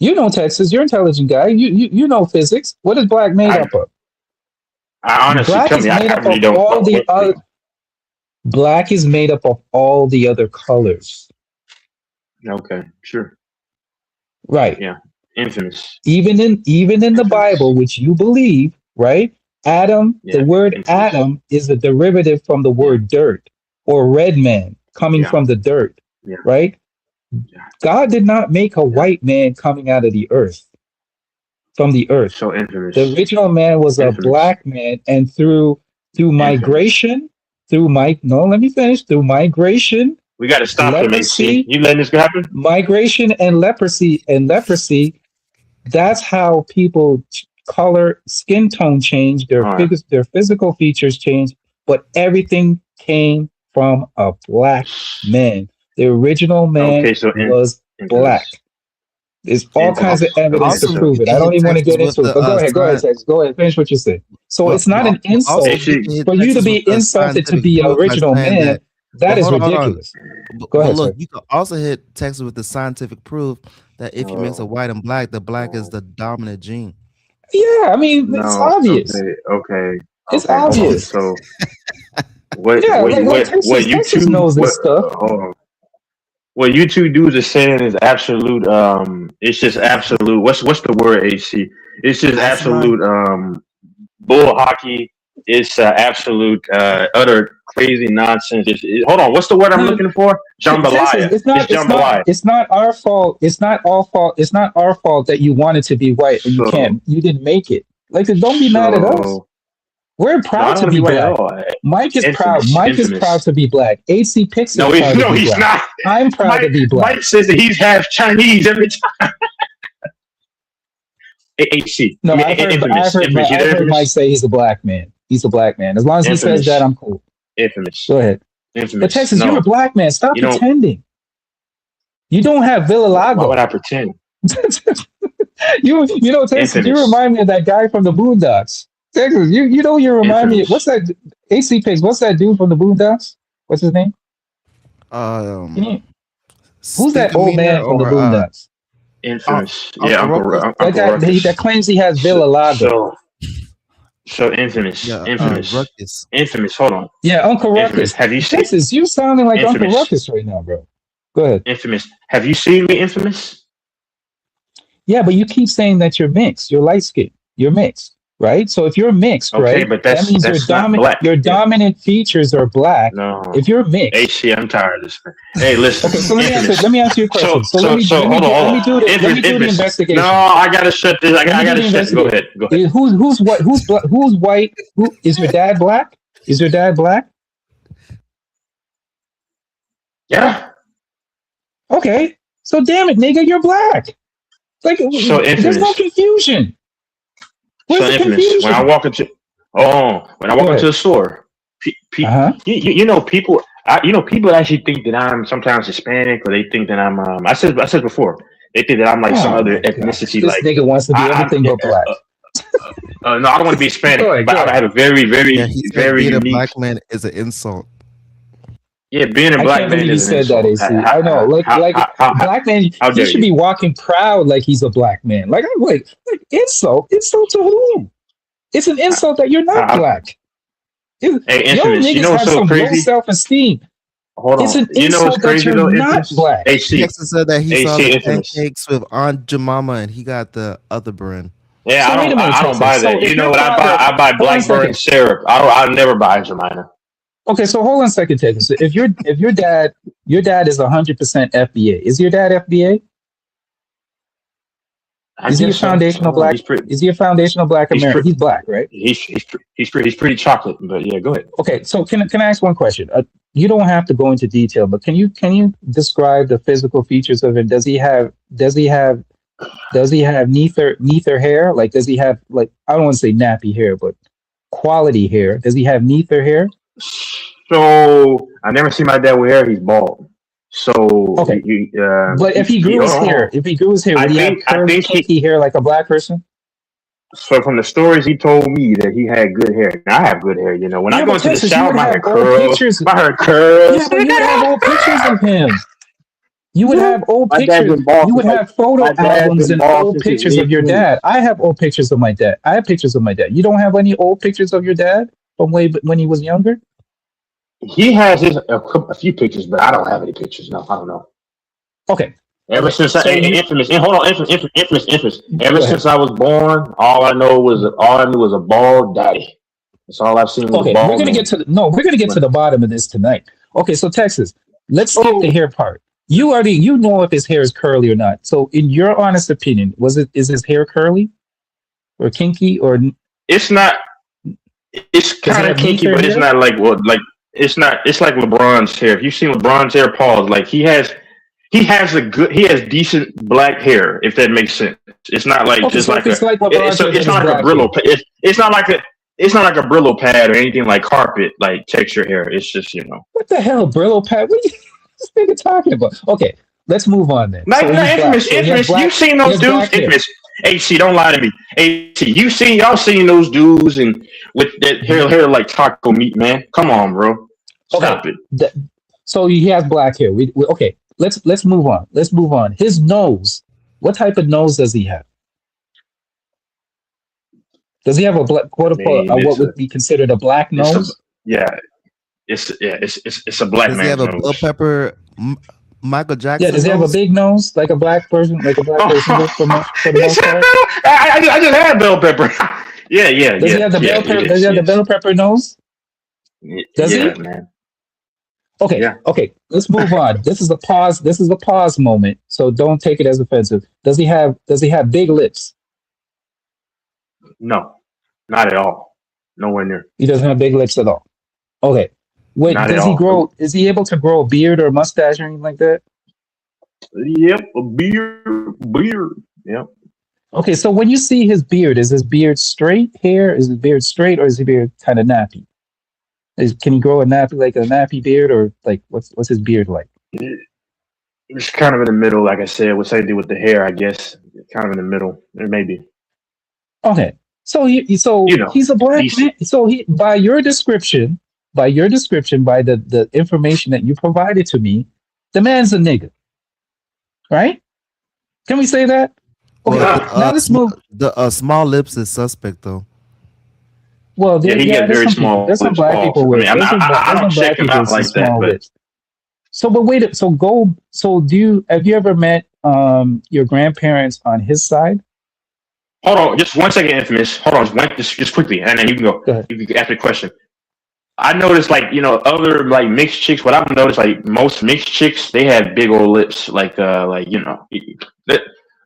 You know, Texas, you're an intelligent guy. You know physics. What is black made up of? I honestly Black tell is me, I made up really of don't all know the what other. Black is made up of all the other colors. Okay, sure. Right. Yeah. Infamous. Even in the Bible, which you believe, right? Adam, the word Adam is a derivative from the word dirt, or red man coming from the dirt, right? God did not make a white man coming out of the earth, from the earth. So infamous. The original man was a black man, and through migration, through migration. We got to stop him, leprosy, AC. You letting this happen? Migration and leprosy. That's how people color, skin tone change, their physical features change, but everything came from a black man. The original man was black. There's all kinds of evidence to prove it. I don't even want to get into it, but go ahead, Texas. Go ahead, finish what you said. So it's not an insult for you to be insulted to be an original man. That is ridiculous. Go ahead. Look, you can also hit Texas with the scientific proof that if you mix a white and black, the black is the dominant gene. Yeah, I mean, it's obvious. Okay. It's obvious. So what you Texas two knows this stuff. What you two dudes are saying is absolute. It's just absolute. What's the word, AC? It's just absolute. Bull hockey. It's absolute utter crazy nonsense. Hold on, what's the word I'm looking for? Jambalaya. It's not our fault. It's not our fault. It's not our fault that you wanted to be white and you can't. You didn't make it. Like, don't be mad at us. So, We're no, I proud don't to want to be be white at black. all. Mike is proud. Infamous, Mike is proud infamous. to be black. AC Pix is No, proud to be he's black. not. I'm proud to be black. Mike says that he's half Chinese every time. HC. No, Yeah, I've heard infamous. Infamous. You there, Mike infamous? say he's a black man. He's a black man. As long as he says Infamous. that, I'm cool. Infamous. Go ahead. But Infamous. Texas, No. you're a black man. Stop You don't- pretending. You don't have Why Villalago. would I pretend? you know, Texas, you Infamous. remind me of that guy from the Boondocks. Texas, you know, you remind me. Infamous. What's that? AC Pigs. What's that dude from the Boondocks? What's his name? Can you- Who's that old man from the Boondocks? Infamous. Uncle Yeah, Uncle Ruckus. That guy Ruckus. that claims he has Villalago. So infamous. Yeah, Infamous. Ruckus. Infamous. Hold on. Yeah, Uncle Infamous. Ruckus. Have you seen Texas, you sounding like Uncle Infamous. Ruckus right now, bro. Go ahead. Infamous? Have you seen me, Infamous? Yeah, but you keep saying that you're mixed. You're light skinned. You're mixed, right? So if you're mixed, Okay, right, but that that's- means that's your not dominant black. your Yeah. dominant features are black. No. If you're mixed, HC, I'm tired of this. Hey, listen. okay. So let me Infamous. answer your question. So let me hold on. do the Infamous. investigation. No, I gotta shut this. I Let me gotta do the shut. Go ahead. Go ahead. Who's what? Who's white? Who is your dad? Black? Is your dad black? Yeah. Okay. So damn it, nigga, you're black. Like, So there's no infamous. confusion. Where's So the infamous. confusion? When I walk into the store, Uh-huh. you know people. People actually think that I'm sometimes Hispanic, or they think that I'm. I said before, they think that I'm like some Oh other my God. ethnicity. This Like nigga wants to be everything but black. no, I don't want to be Hispanic, Go ahead, but go I have a very, very, Yeah, he said very being unique. a black man is an insult. Yeah, being a I black can't man believe you is an said that, insult. AC. I know, black man, how he dare should you. be walking proud like he's a black man. Like, I'm like insult to whom? It's an insult that you're not black. Hey, Young Infamous, niggas you know what's have so some low crazy? self-esteem. Hold on. It's an You know what's insult that crazy you're though, not Infamous? black. HC. Texas said that he saw HC, the Infamous. pancakes with Aunt Jemima and he got the other brand. Yeah, So I wait a don't. minute, I don't Texas. buy So that. if You know your what I father- buy? I buy hold on a Blackburn second. syrup. I never buy Jemina. Okay, so hold on a second, Texas. So if your dad is 100% FBA, is your dad FBA? Is he a foundational black? Is he a foundational black American? He's black, right? He's pretty chocolate. But yeah, go ahead. Okay, so can I ask one question? You don't have to go into detail, but can you describe the physical features of him? Does he have neither hair? Like, does he have, like, I don't want to say nappy hair, but quality hair? Does he have neither hair? So I never see my dad with hair. He's bald. So Okay. But if he grew his hair, would he have curly, kinky hair like a black person? So from the stories he told me that he had good hair. Now I have good hair, you know. When I Yeah, go but into the Texas, you shower, would my hair have old curls. pictures. My hair curls. Yeah, but you would have old pictures of him. You would have old My dad's pictures. been bald You would since, have photo my dad's albums been and bald old since he was pictures of your 18. dad. I have old pictures of my dad. I have pictures of my dad. You don't have any old pictures of your dad from way when he was younger? He has a few pictures, but I don't have any pictures. No, I don't know. Okay. Ever since infamous. Ever Go since I was born, all I knew was a bald daddy. That's all I've seen. Was Okay, a bald we're gonna man. get to the bottom of this tonight. Okay, so Texas, let's skip the hair part. You know if his hair is curly or not. So, in your honest opinion, is his hair curly or kinky or? It's not. It's kind of kinky, but it's not like it's not. It's like LeBron's hair. If you've seen LeBron's hair, pause. Like he has decent black hair. If that makes sense. It's not like Okay, just so like it's like LeBron's hair, it's not like a Brillo. It's not like a. It's not like a Brillo pad or anything like carpet, like texture hair. It's just, you know. What the hell, Brillo pad? What are you this nigga talking about? Okay, let's move on then. Like, So he's black. So he has infamous. black- You've seen he those has dudes, black hair. infamous. HC, don't lie to me. HC, y'all seen those dudes and with that hair like taco meat, man. Come on, bro. Stop it. So he has black hair. Okay, let's move on. Let's move on. His nose. What type of nose does he have? Does he have a black, quote unquote, what would be considered a black nose? It's a black Does man's he have a nose. bell pepper Michael Jackson? Yeah, does he have a nose? big nose like a black person, for the most part? I just had bell pepper. Yeah. Does he have the bell pepper? Does he have the bell pepper nose? Does he? Man. Okay, Yeah. okay. Let's move on. This is a pause. This is a pause moment. So don't take it as offensive. Does he have big lips? No. Not at all. Nowhere near. He doesn't have big lips at all. Okay. Wait, Not at does he all. grow? Is he able to grow a beard or a mustache or anything like that? Yep, a beard. Yep. Okay, so when you see his beard, is his beard straight hair? Is his beard straight, or is his beard kind of nappy? Can he grow a nappy beard, or like what's his beard like? It's kind of in the middle, like I said. What's I do with the hair? I guess kind of in the middle, or maybe. Okay, so he's a black decent. man. So by your description, by the information that you provided to me, the man's a nigga, right? Can we say that? Okay, Well, now let's move. The small lips is suspect though. Well, Yeah, he got very small There's some lips black also. people with. I mean, I don't check him out like that, but So, but wait. So have you ever met your grandparents on his side? hold on, just 1 second, Infamous. Hold on, just quickly, and then you can go. Go ahead. You can ask the question. I noticed, like, other like mixed chicks. What I've noticed, like most mixed chicks, they have big old lips. I'm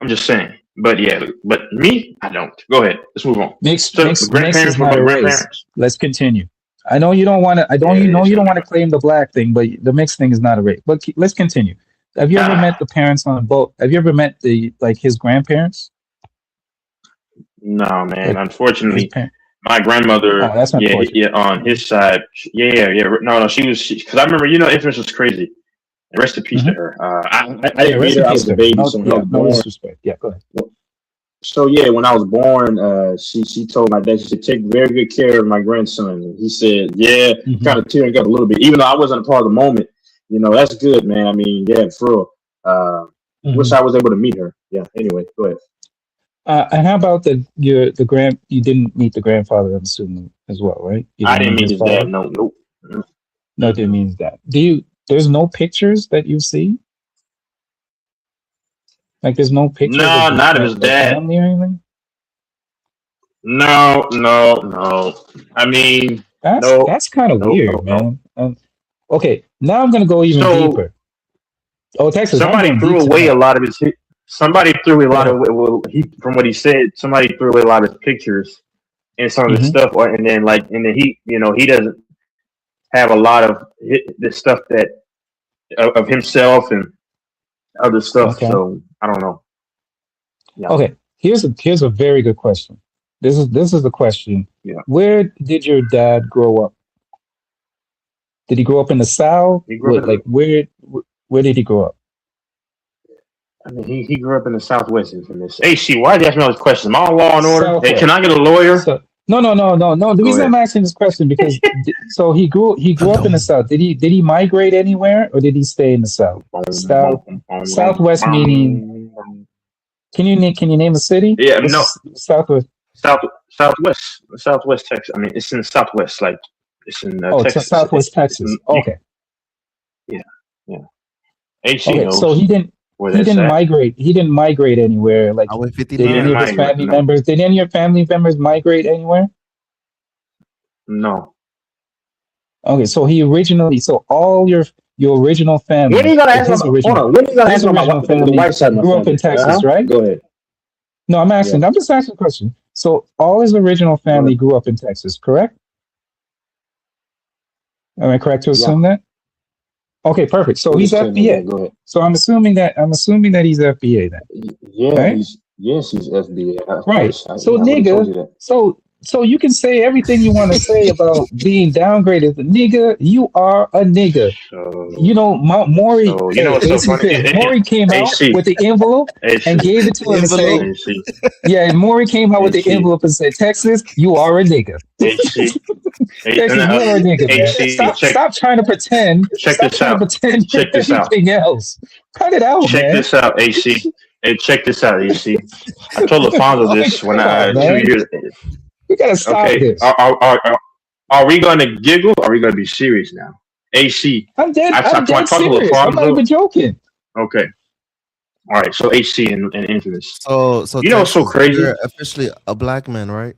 just saying. But yeah, but me, I don't. Go ahead. Let's move on. Mixed So, is grandparents, what not about a race. grandparents? Let's continue. I know you don't want to. You don't want to claim the black thing, but the mixed thing is not a race. But let's continue. Have you ever met the parents on both? Have you ever met his grandparents? No, man. Like, Unfortunately, my grandmother. Oh, that's unfortunate. Yeah, on his side. Yeah. No. She was because I remember. Infamous was crazy. And rest in peace to her. I didn't meet her. I was a baby, so when I was No born. disrespect. Yeah, go ahead. So yeah, when I was born, she told my dad she should take very good care of my grandson. And he said, "Yeah," kind of tearing up a little bit, even though I wasn't a part of the moment. That's good, man. I mean, yeah, for real. Wish I was able to meet her. Yeah. Anyway, go ahead. And how about you didn't meet the grandfather, I'm assuming, as well, right? I didn't meet his dad. No, nope. No, didn't mean that. There's no pictures that you see? Like there's no pictures? No, not of his dad. Family or anything? No. I mean, that's kind of weird, man. Okay, now I'm gonna go even deeper. Oh, Texas. Somebody threw away a lot of his. Somebody threw a lot of. From what he said, somebody threw away a lot of his pictures and some of his stuff, and then he, he doesn't have a lot of the stuff that of himself and other stuff. Okay. So I don't know. Yeah. Okay, here's a very good question. This is the question. Yeah. Where did your dad grow up? Did he grow up in the South? Where did he grow up? I mean, he grew up in the Southwest. Infamous. AC, why did you ask me all these questions? Am I on Law and Order? Southwest. Hey, can I get a lawyer? No. The reason I'm asking this question because so he grew up in the South. Did he migrate anywhere or did he stay in the South? Southwest meaning. Can you name a city? Yeah, no. Southwest. Southwest Texas. I mean, it's in the Southwest, like it's in Texas. Southwest Texas. Okay. Yeah. AC Okay, knows so he didn't migrate. He didn't migrate anywhere. Like I went did 59. any of his family members? Did any of your family members migrate anywhere? No. Okay, so all your original family. When are you gonna ask about? Hold on. When are you gonna ask about the white side of my grew up in family? Texas, right? Go ahead. No, I'm asking. I'm just asking a question. So all his original family grew up in Texas, correct? Am I correct to assume that? Okay, perfect. So he's FBA. Go ahead. So I'm assuming that he's FBA then. Yeah, right? he's FBA. Right. So nigga, so you can say everything you want to say about being downgraded. Nigga, you are a nigga. Maury. What's so funny? Maury came out with the envelope and gave it to him and said, "Yeah." And Maury came out with the envelope and said, "Texas, you are a nigga." Texas, you are a nigga. Man. Stop trying to pretend. Check this out. Pretend Check this out. anything else. Cut it out, Check man. this out, AC. Hey, check this out, AC. I told Alfonso this when 2 years. We gotta stop this. Are we going to giggle? Or are we going to be serious now? AC. I'm dead serious. I'm not even joking. Okay. All right. So AC and Infamous. So what's so crazy? You're officially a black man, right?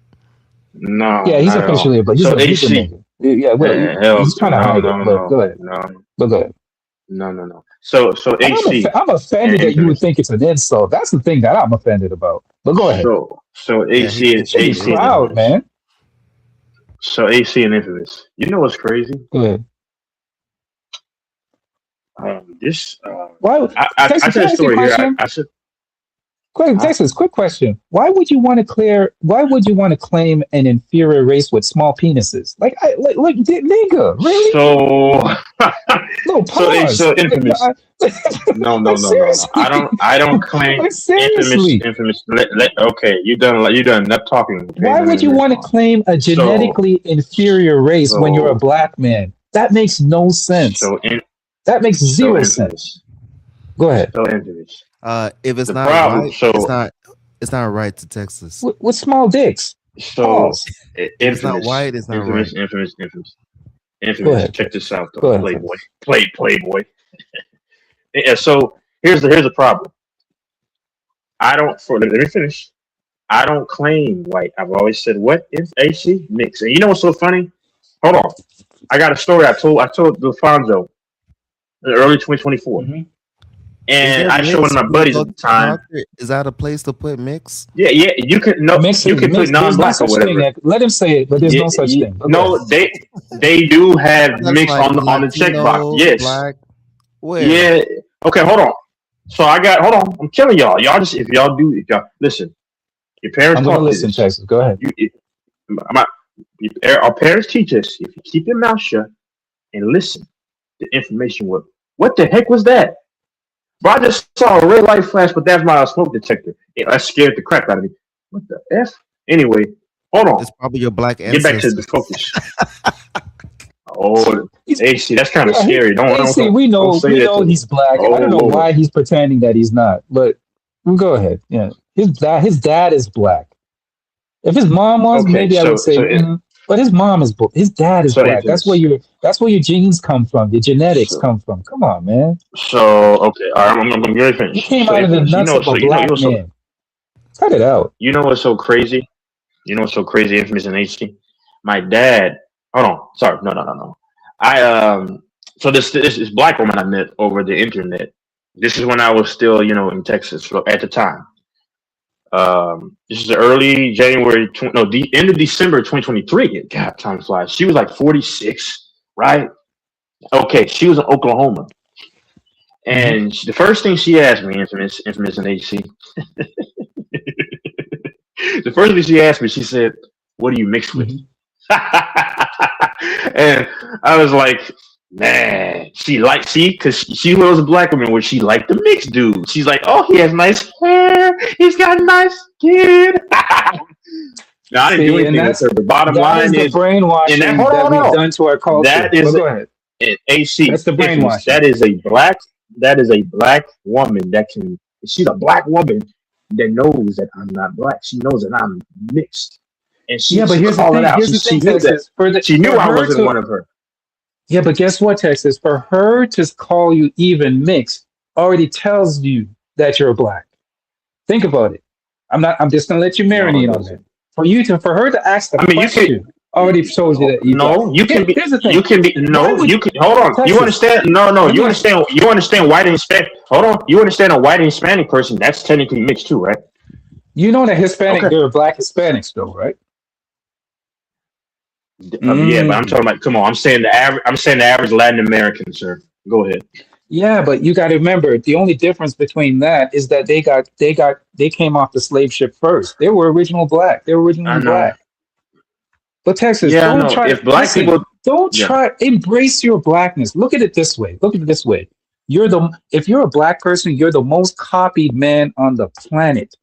No. Yeah, he's officially, but he's a AC. nigga. Yeah, well, he's trying to hide it. But go ahead. Go ahead. No. So AC. I'm offended that you would think it's an insult. That's the thing that I'm offended about. But go ahead. So AC is AC. Proud, man. So AC and Infamous. You know what's crazy? Go ahead. This Why? I Texas, said a can I ask you a story here. question? I said Quick, Texas, quick question. Why would you want to claim an inferior race with small penises? Like nigga, really? so. No, pause. So Infamous. No. Like, seriously. I don't claim Like, seriously. Infamous. Okay, you done enough talking. Okay, Why would you want to claim a genetically inferior race when you're a so- black man? That makes no sense. That makes zero sense. Go ahead. So Infamous. If it's The not problem- right, so- it's not right to Texas. With small dicks. So Pause. It's not white. It's not right. Infamous. Go ahead. Check this out, though. Go ahead. Playboy. Yeah. So here's the problem. Let me finish. I don't claim white. I've always said what is AC mix. And you know what's so funny? Hold on. I got a story I told Alfonso in early 2024. Mhm. And I showed one of my buddies at the time. Is that a place to put mix? Yeah, you can put non-black or whatever. Let him say it, but there's no such thing. Okay. No, they do have That's mix like on the Latino, checkbox. Yes. Black. Where? Yeah. Okay, hold on. So hold on. I'm telling y'all. Y'all just if y'all listen. Your parents I'm going to taught listen, this. Texas. Go ahead. Our parents teach us if you keep your mouth shut and listen, the information will. What the heck was that? Bro, I just saw a red light flash, but that's my smoke detector. That scared the crap out of me. What the F? Anyway, hold on. It's probably your black Get back to ancestors. the focus. Oh, AC, that's kind of scary. AC, we know he's black. I don't know Lord. why he's pretending that he's not, but go ahead. Yeah, his dad is black. If his mom was, Okay, maybe I would say, but his mom is his dad is black. That's where your genes come from. Your genetics come from. Come on, man. So okay, all right, I'm gonna finish. You came out of the nuts of a black man. Cut it out. You know what's so crazy? Infamous and HC. My dad. Hold on. Sorry. No. So this black woman I met over the internet. This is when I was still, in Texas at the time. This is the early January, the end of December 2023. God, time flies. She was like 46, right? Okay, she was in Oklahoma. And the first thing she asked me, Infamous and HC. The first thing she asked me, she said, "What do you mix with?" And I was like, man, because she was a black woman where she liked the mixed dude. She's like, oh, he has nice hair. He's got nice skin. No, I didn't do anything with her. The bottom line is the brainwashing that we've done to our culture. That is go ahead. AC. That's the brainwashing. That is a black woman she's a black woman that knows that I'm not black. She knows that I'm mixed. And but here's the thing. Here's the thing, Texas. She knew I wasn't one of her. Yeah, but guess what, Texas? For her to call you even mixed already tells you that you're black. Think about it. I'm just gonna let you marinate on that. For her to ask the question already shows you that you Here's the thing. Hold on. Texas. You understand? No. You understand white and Hispanic. Hold on. You understand a white and Hispanic person? That's technically mixed too, right? You know that Hispanic, there are black Hispanics though, right? Yeah, but I'm talking about. Come on, I'm saying the average Latin American, sir. Go ahead. Yeah, but you got to remember the only difference between that is that they came off the slave ship first. They were original black. They were originally black. But Texas, embrace your blackness. Look at it this way. If you're a black person, you're the most copied man on the planet.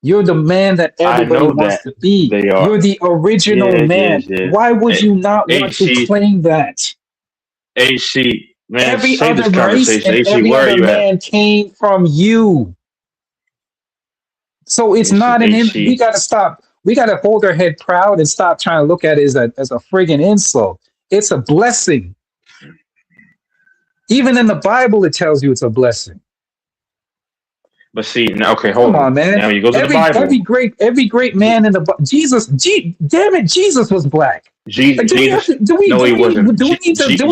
You're the man that everybody wants to be. You're the original man. Why would you not want to claim that? AC, man, every other race and every other man came from you. So it's not an. We got to stop. We got to hold our head proud and stop trying to look at it as a friggin' insult. It's a blessing. Even in the Bible, it tells you it's a blessing. But see, okay, hold on, man. Now you go to the Bible. Every great man in the Bible. Jesus was black. He wasn't. Do we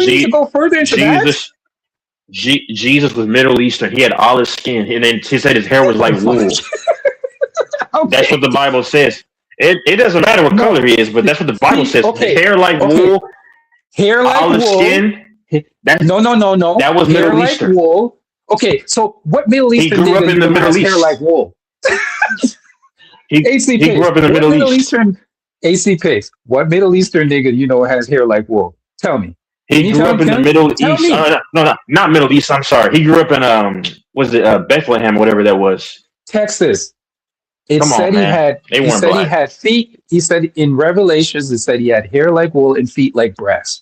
need to go further into that? Jesus was Middle Eastern. He had olive skin, and then he said his hair was like wool. Okay. That's what the Bible says. It doesn't matter what No. color he is, but that's what the Bible says. Okay. Hair like Okay. wool, Hair like olive wool. skin. That's No. that was Hair Middle like Eastern. wool. Okay, so what Middle He Eastern grew up nigga in you the know Middle has hair East. like wool? He ACP. grew up in the What Middle Middle East. Eastern ACP? What Middle Eastern nigga you know has hair like wool? Tell me. Can He you grew tell up me? in the Middle Tell East. me. No, not Middle East. I'm sorry. He grew up in was it Bethlehem, whatever that was. Texas. It Come said on, he man. had. They He weren't said he black. had feet. He said in Revelations it said he had hair like wool and feet like brass.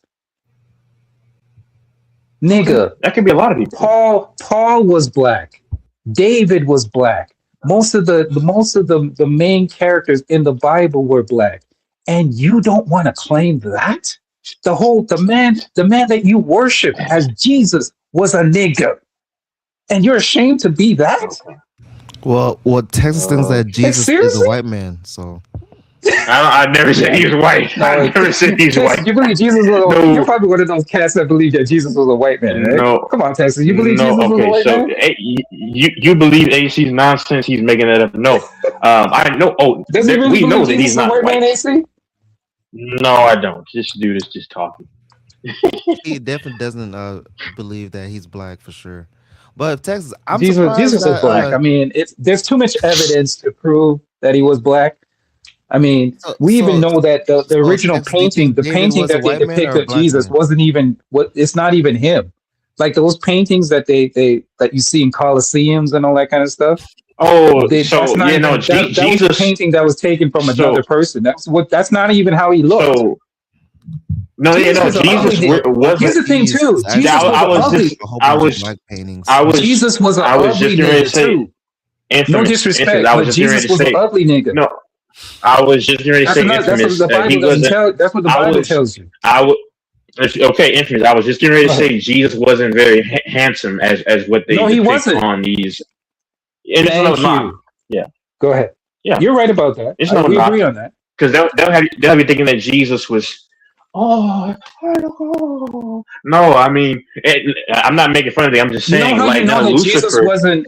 Nigga, That could be a lot of people. Paul was black. David was black. Most of the main characters in the Bible were black. And you don't want to claim that? The man that you worship as Jesus was a nigga. And you're ashamed to be that? Well, Texas thinks that Jesus is a seriously? white man. So I never said he was white. I never said he's Texas, white. you believe Jesus was No. you're probably one of those cats that believe that Jesus was a white man, right? No. Come on, Texas. You believe No, Jesus was a okay, white so man? you believe AC's nonsense? He's making that up. No, I know. Oh, Does he really we know believe that Jesus he's is a not white man, white. AC? No, I don't. This dude is just talking. he definitely doesn't believe that he's black for sure. But Texas, I'm Jesus surprised was that black. I mean, there's too much evidence to prove that he was black. I mean, we even know that the original Texas, do you painting, think the David painting was a that they white man depict or a of black Jesus man? wasn't even what. It's not even him. Like those paintings that that you see in Colosseums and all that kind of stuff. Oh, That's so not even, that was a Jesus. painting that was taken from So- another person. That's not even how he looked. So no, Jesus was an ugly nigga. wasn't. Here's the thing too. Actually, Jesus was I an was ugly. just- a whole I bunch was- of black paintings. I was. Jesus was an I was ugly just getting ready to nigga say. too. No Infamous. disrespect, I but was just getting Jesus ready was to an say. ugly nigga. No, I was just getting ready to That's say what infamous. the Bible He doesn't wasn't. tell. That's what the I Bible was- tells you. Okay, infamous. I was just getting ready to Go say Jesus wasn't very handsome as what they No, he depict wasn't. on these. And it's no Thank knock. you. Yeah. Go ahead. Yeah. You're right about that. It's no We knock. agree on that. Because they'll be thinking that Jesus was. Oh, no! I mean, I'm not making fun of it. I'm just You know saying, how like you know that Lucifer. Jesus wasn't.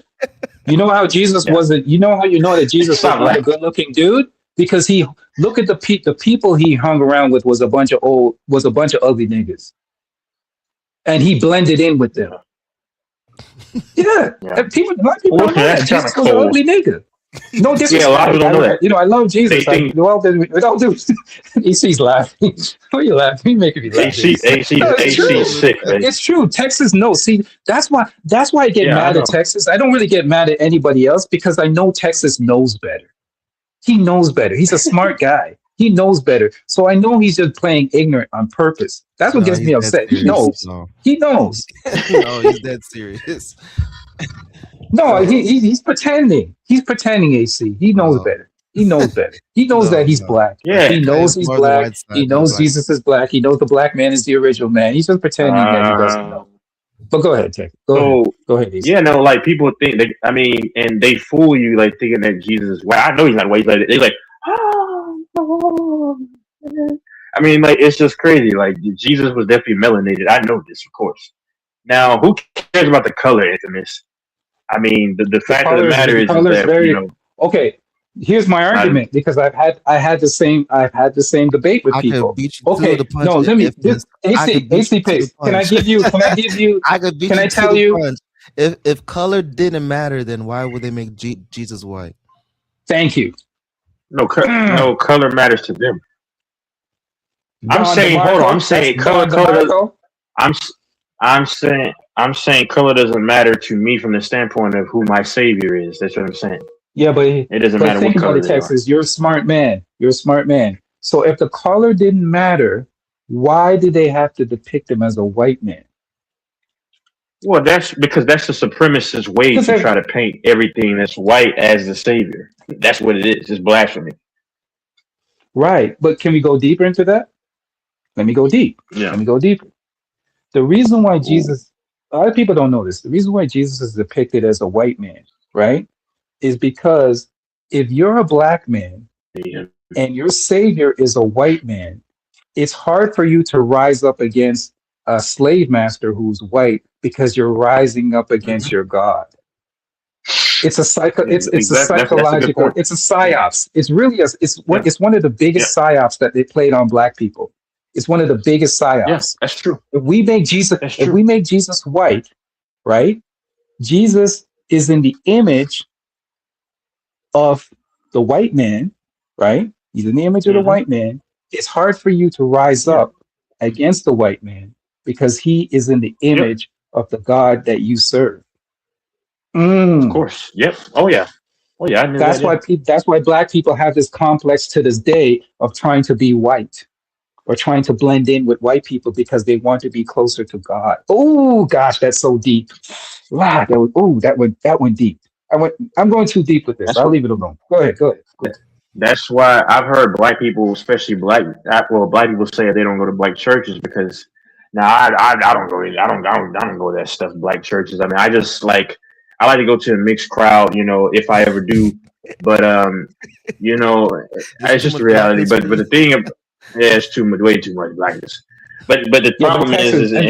You know how Jesus Yeah. wasn't. You know how you know that Jesus Stop was not a laughing. good-looking dude because he look at the people he hung around with was a bunch of ugly niggas, and he blended in with them. Yeah, Yeah. and black people Well, don't know that's that kinda Jesus was an cold. ugly nigga. No disrespect. Yeah, a lot of people don't know that. You know, I love Jesus. They think- Without do. EC's laughing. Why are you laughing? You making me laugh. AC No, it's true. is sick, man. It's true. Texas knows. See, that's why I get Yeah, I mad know. at Texas. I don't really get mad at anybody else because I know Texas knows better. He knows better. He's a smart guy. He knows better. So I know he's just playing ignorant on purpose. That's what No, gets he's me dead upset. He serious. knows. No. He knows. No, he's dead serious. No, he's pretending. He's pretending, AC. He knows No. better. He knows better. He knows No, that he's no. black. Yeah. He knows It's he's more the black. white side He than the knows black Jesus is black. He knows the black man is the original man. He's just pretending that he doesn't know. But go ahead, Tech. Go ahead. So Go ahead, AC. yeah, no, like people think and they fool you like thinking that Jesus is white. I know he's not white, but they're like, oh. I mean, like it's just crazy. Like Jesus was definitely melanated. I know this, of course. Now, who cares about the color, infamous? I mean, the fact of the matter is that very okay. Here's my argument because I had the same debate with I people. could beat you Okay, to the punch. no, let me. This I AC could beat you to Pace. the Can I punch. give you? I could beat Can you I to tell the you? punch. If color didn't matter, then why would they make Jesus white? Thank you. no color matters to them. I'm Don saying, DeMarco, hold on. I'm saying that's color. Don DeMarco. I'm saying color doesn't matter to me from the standpoint of who my savior is. That's what I'm saying. Yeah, but It doesn't But matter think what about color it, they are. Texas. You're a smart man. You're a smart man. So if the color didn't matter, why did they have to depict him as a white man? Well, that's because that's the supremacist way Because to they're- try to paint everything that's white as the savior. That's what it is. It's blasphemy. Right. But can we go deeper into that? Let me go deep. Yeah. Let me go deeper. The reason why Jesus, a lot of people don't know this, the reason why Jesus is depicted as a white man, right, is because if you're a black man Yeah. and your savior is a white man, it's hard for you to rise up against a slave master who's white because you're rising up against your God. It's a psycho. It's a Exactly. That's a good psychological. point. It's a psyops. It's really a. Yeah. It's one of the biggest psyops that they played on black people. It's one of the biggest psyops. Yeah, that's true. If we make Jesus, That's if true. we make Jesus white, right? Jesus is in the image of the white man, right? He's in the image of the Mhm. white man. It's hard for you to rise Yeah. up against the white man because he is in the image of the God that you serve. Of course. Yep. Oh yeah. Oh yeah. I knew That's that. why that's why black people have this complex to this day of trying to be white or trying to blend in with white people because they want to be closer to God. Oh gosh, that's so deep. Wow, that went deep. I'm going too deep with this. That's I'll what- leave it alone. Go ahead. That's why I've heard black people, especially black people say they don't go to black churches because now I don't go to that stuff. Black churches. I mean, I like to go to a mixed crowd. If I ever do, but it's just the reality. But the thing of it's way too much blackness. But the problem is and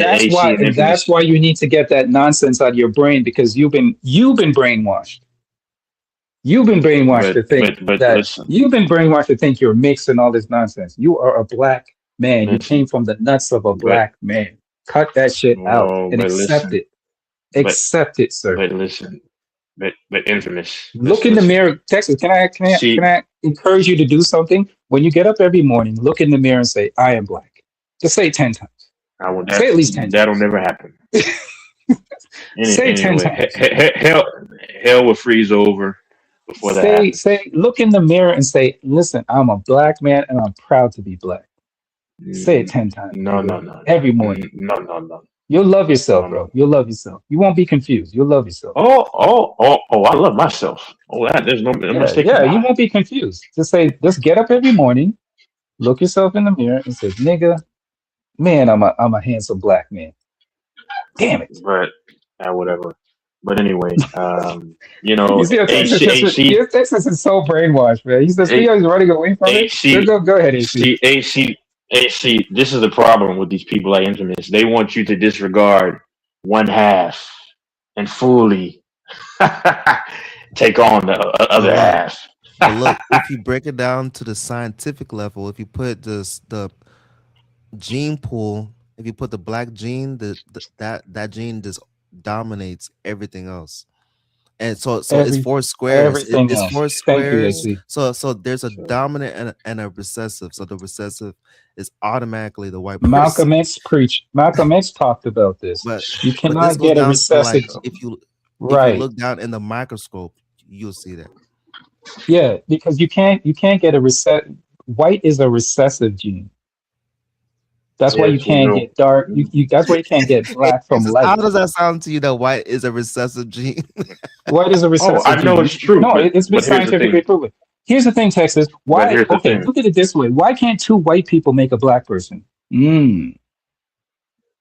that's why you need to get that nonsense out of your brain because you've been brainwashed. You've been brainwashed to think listen. you've been brainwashed to think you're mixed and all this nonsense. You are a black man. You came from the nuts of a black man. Cut that shit out and accept it. Accept it, sir. But listen, but infamous. Look in the mirror, Texas. Can I encourage you to do something? When you get up every morning, look in the mirror and say, "I am black." Just say it 10 times. Say at least 10 That'll times. never happen. Say it 10 times. Hell will freeze over before that happens. Look in the mirror and say, "Listen, I'm a black man and I'm proud to be black." Say it 10 times. No. Every morning. No. You'll love yourself, bro. You'll love yourself. You won't be confused. You'll love yourself. Oh! I love myself. There's no mistake. Yeah, you won't be confused. Just get up every morning, look yourself in the mirror, and say, "Nigga, man, I'm a handsome black man." Damn it. But whatever. But anyway, You see, Texas is so brainwashed, man. He says he's running away from it. Go ahead, AC. AC, this is the problem with these people like Infamous. They want you to disregard one half and fully take on the other half. But look, if you break it down to the scientific level, if you put the gene pool, if you put the black gene, that gene just dominates everything else. And so it's 4 squares. It's 4 squares. So there's a dominant and a recessive. So the recessive is automatically the white person. Malcolm X talked about this. But you cannot get a recessive. If you look down in the microscope, you'll see that. Yeah, because you can't get a recessive. White is a recessive gene. That's why you can't get dark. That's why you can't get black from light. How does that sound to you that white is a recessive gene? White is a recessive gene. I know it's true. No, it's been scientifically proven. Here's the thing, Texas. Why? Okay, look at it this way. Why can't 2 white people make a black person?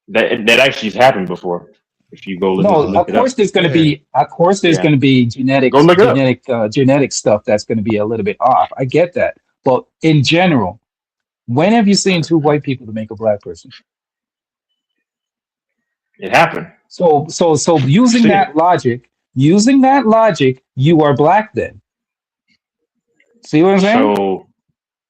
That actually has happened before. If you go look of course there's going to be going to be genetic stuff that's going to be a little bit off. I get that, but in general, when have you seen 2 white people to make a black person? It happened. So using that logic, you are black then. See what I'm saying?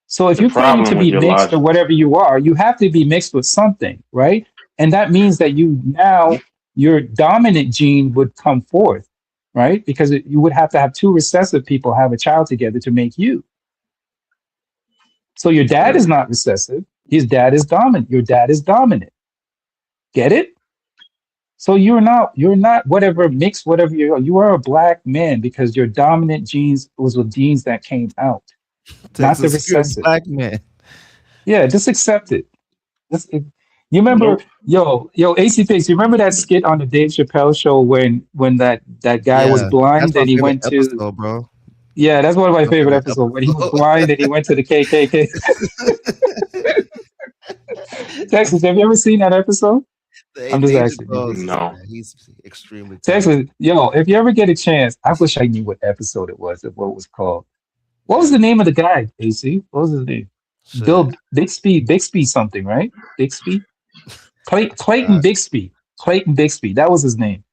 So if you claim to be mixed or whatever you are, you have to be mixed with something, right? And that means that your dominant gene would come forth, right? Because you would have to have 2 recessive people have a child together to make you. So your dad is not recessive. His dad is dominant. Your dad is dominant. Get it? So you're not whatever mixed, whatever you are a black man because your dominant genes was with genes that came out. Not the recessive. Black man. Yeah, just accept it. You remember, AC Fix, you remember that skit on the Dave Chappelle show when that guy was blind and he went to episode, bro. Yeah, that's one of my favorite episodes when he was blind and he went to the KKK. Texas, have you ever seen that episode? I'm just asking. No. He's extremely Texas, if you ever get a chance, I wish I knew what episode it was and what it was called. What was the name of the guy, AC? What was his name? Bill Bixby something, right? Bixby? Clayton Bixby. Clayton Bixby. That was his name.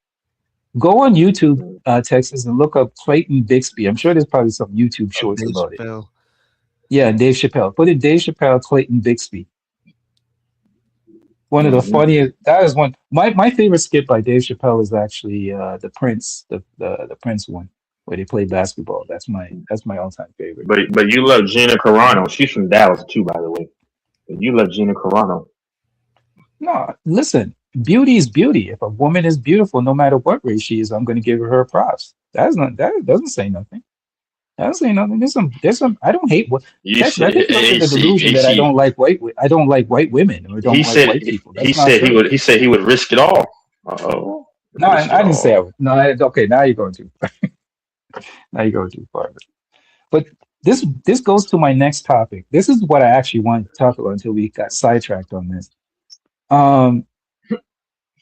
Go on YouTube, Texas, and look up Clayton Bixby. I'm sure there's probably some YouTube Oh, shorts Dave about it. Chappelle. Yeah, and Dave Chappelle. Put in Dave Chappelle, Clayton Bixby. One of the Mhm. funniest. That is one. My favorite skit by Dave Chappelle is actually the Prince, the Prince one where they play basketball. That's my all time favorite. But you love Gina Carano. She's from Dallas too, by the way. But you love Gina Carano. No, listen, beauty is beauty. If a woman is beautiful, no matter what race she is, I'm going to give her props. That doesn't say nothing. That doesn't say nothing. There's some. I don't hate what. You Texas, I said think you're under the delusion that I don't like white women or don't he like said white people. he That's not said he true. would he said he would risk it all. Uh-oh. No, I, Risk it I didn't say I all. would. No, okay, now you're going too far. Now you're going too far. But this goes to my next topic. This is what I actually wanted to talk about until we got sidetracked on this. Um,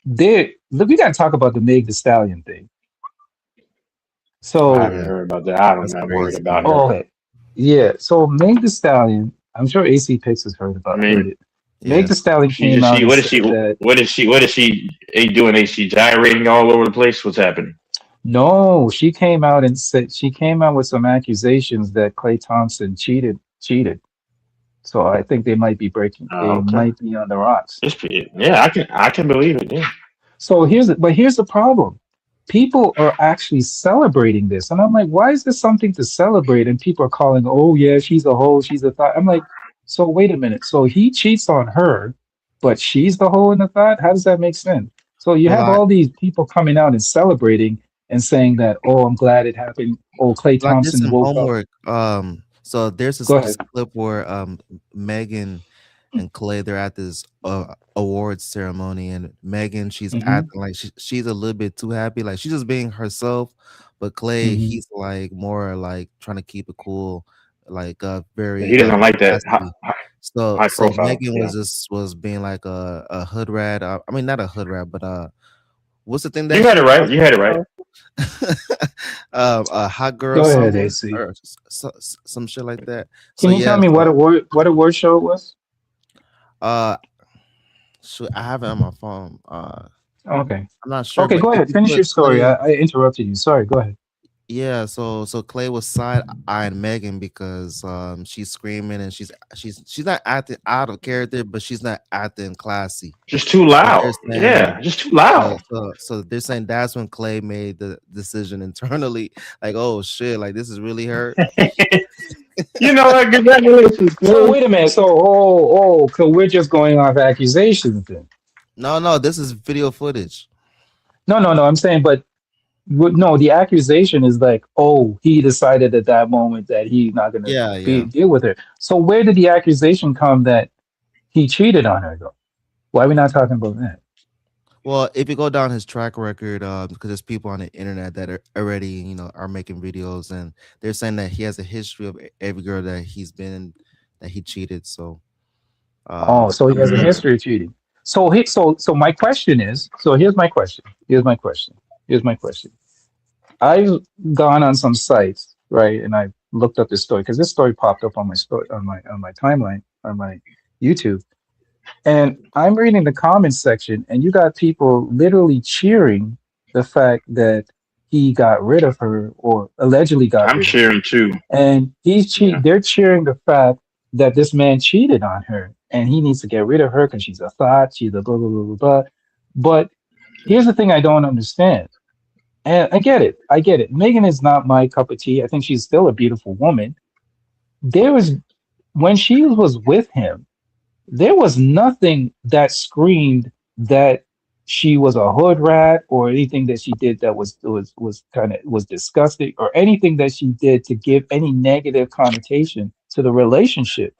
we got to talk about the Meg Thee Stallion thing. I So, haven't heard about that. I'm That's not worried crazy. about oh, her. okay, yeah. So Meg Thee Stallion, I'm sure AC Pix has heard I heard mean, it. Meg Yeah. Thee Stallion she came just out she and what is said she that what is she doing? Is she gyrating all over the place? What's happening? no, she came out and said she came out with some accusations that Klay Thompson cheated. So I think they might be Oh, they okay. might be on the rocks. Yeah, I can believe it. Yeah. So here's the problem. People are actually celebrating this. And I'm like, why is this something to celebrate? And people are calling, oh yeah, she's a hoe, she's a thought. I'm like, so wait a minute. So he cheats on her, but she's the hoe in the thought? How does that make sense? So you Well, have all these people coming out and celebrating and saying that, oh, I'm glad it happened. Oh, Klay I did Thompson some woke up. homework. So there's Go this ahead. clip where Megan and Clay they're at this awards ceremony, and Megan she's Hmm. acting like she's a little bit too happy, like she's just being herself. But Clay Hmm. he's like more like trying to keep it cool, like He very doesn't like that classy. high So profile. Megan Yeah. was being like a hood rat. I mean not a hood rat, but what's the thing You that had she it right. You had it right. a hot girl Go ahead, summer AC. or some shit like that. So Can you yeah, tell me so what award show it was? uh, shoot, I have it on my phone. Okay. I'm not sure, Okay, but go if ahead. you Finish put your story. Clay, I interrupted you. Sorry. Go ahead. yeah. So Clay was side eyeing Megan because she's screaming and she's not acting out of character, but she's not acting classy. Just too So they're loud. saying Yeah, just too so loud. so they're saying that's when Clay made the decision internally, like, oh shit, like this is really her. You know what? Congratulations, So man. wait a minute. So so we're just going off accusations then. No, this is video footage. No. I'm saying, but no. The accusation is like, oh, he decided at that moment that he's not gonna Yeah. deal with her. So where did the accusation come that he cheated on her though? Why are we not talking about that? Well, if you go down his track record, because there's people on the internet that are already, are making videos, and they're saying that he has a history of every girl that that he cheated. So, Oh, so he has a Mm. history of cheating. So my question is. So here's my question. Here's my question. I've gone on some sites, right, and I looked up this story because this story popped up on my story on my timeline on my YouTube, and I'm reading the comments section, and you got people literally cheering the fact that he got rid of her or allegedly got I'm rid of her, cheering too. and Yeah. they're cheering the fact that this man cheated on her, and he needs to get rid of her because she's a thought, she's a blah blah blah blah blah. But here's the thing I don't understand. And I get it. I get it. Megan is not my cup of tea. I think she's still a beautiful woman. There was, when she was with him, there was nothing that screamed that she was a hood rat or anything that she did that was disgusting or anything that she did to give any negative connotation to the relationship.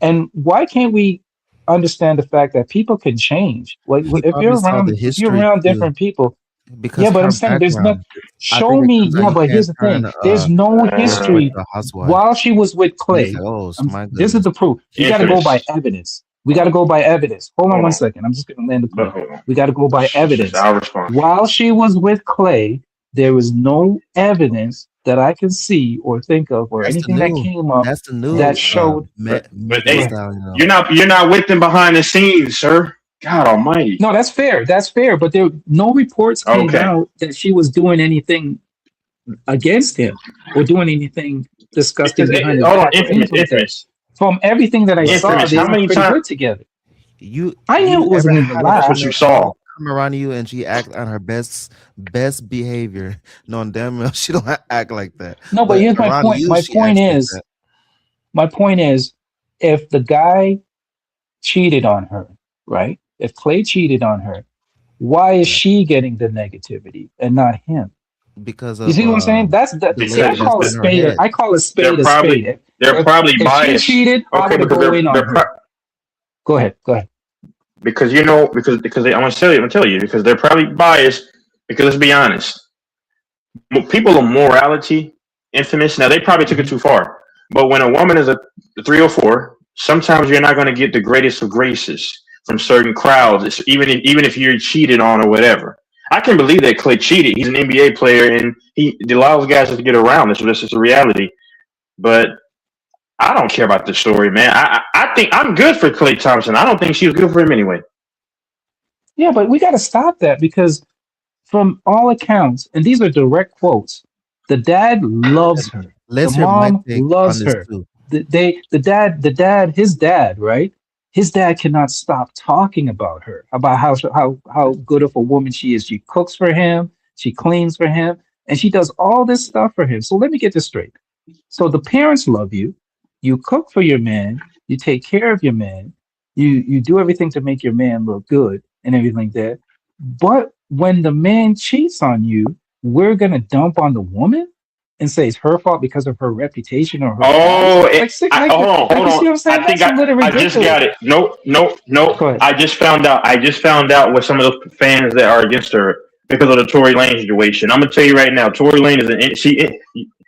And why can't we understand the fact that people can change? Like he probably saw the if you're history around too, different people, because yeah, but I'm her saying there's not. background. I Show think it me, comes out yeah, he but can't here's the turn thing. There's no with history a housewife. while she was with And he's Clay. like, oh my This is goodness. the proof. We got to go by Infamous. evidence. We got to go by evidence. Hold on Hold one on. second. I'm just going to land the No, plane. hold on. We got to go by evidence. I'll respond. While she was with Clay, there was no evidence that I can see or think of or That's the anything that new. came up That's the new. that showed. But Megan Thee hey, Go ahead. Stallion. you're not with them behind the scenes, sir. God Almighty. No, that's fair. That's fair. But there no reports came Okay. out that she was doing anything against him or doing anything disgusting Because behind his hold on, back or anything infamous, like that. infamous, From everything that I saw, infamous. they How were many pretty times? good together. You I knew you it wasn't ever in the had a lie. That's what you saw. come around you and she act on her best behavior, knowing damn well she don't act like that. No, but But here's my around point. you, My she point acts like is, that. if the guy cheated on her, right? If Clay cheated on her, why is Yeah. she getting the negativity and not him? Because You of see what I'm saying? That's the see, I lady Because call a that's in her spade. head. I call a spade they're a probably spade. they're probably If she biased. cheated, I Okay, would because go in on they're her. Go ahead. because they, I'm gonna tell you because they're probably biased. Because let's be honest, people of morality, infamous. Now they probably took it too far. But when a woman is a 304, sometimes you're not going to get the greatest of graces from certain crowds, even if you're cheated on or whatever. I can believe that Clay cheated. He's an NBA player and he allows guys to get around this. This is a reality. But I don't care about the story, man. I think I'm good for Clay Thompson. I don't think she was good for him anyway. Yeah, but we got to stop that because from all accounts, and these are direct quotes, the dad loves her. Let's The hear my mom take on loves this her. too. His dad, right? His dad cannot stop talking about her, about how good of a woman she is. She cooks for him, she cleans for him, and she does all this stuff for him. So let me get this straight. So the parents love you. You cook for your man. You take care of your man. You do everything to make your man look good and everything like that. But when the man cheats on you, we're gonna dump on the woman and say it's her fault because of her reputation or her Oh, past. hold on, hold you see what I'm on. saying? I think That's a little I just ridiculous. got it. No. Go ahead. I just found out what some of those fans that are against her because of the Tory Lane situation. I'm gonna tell you right now, Tory Lane is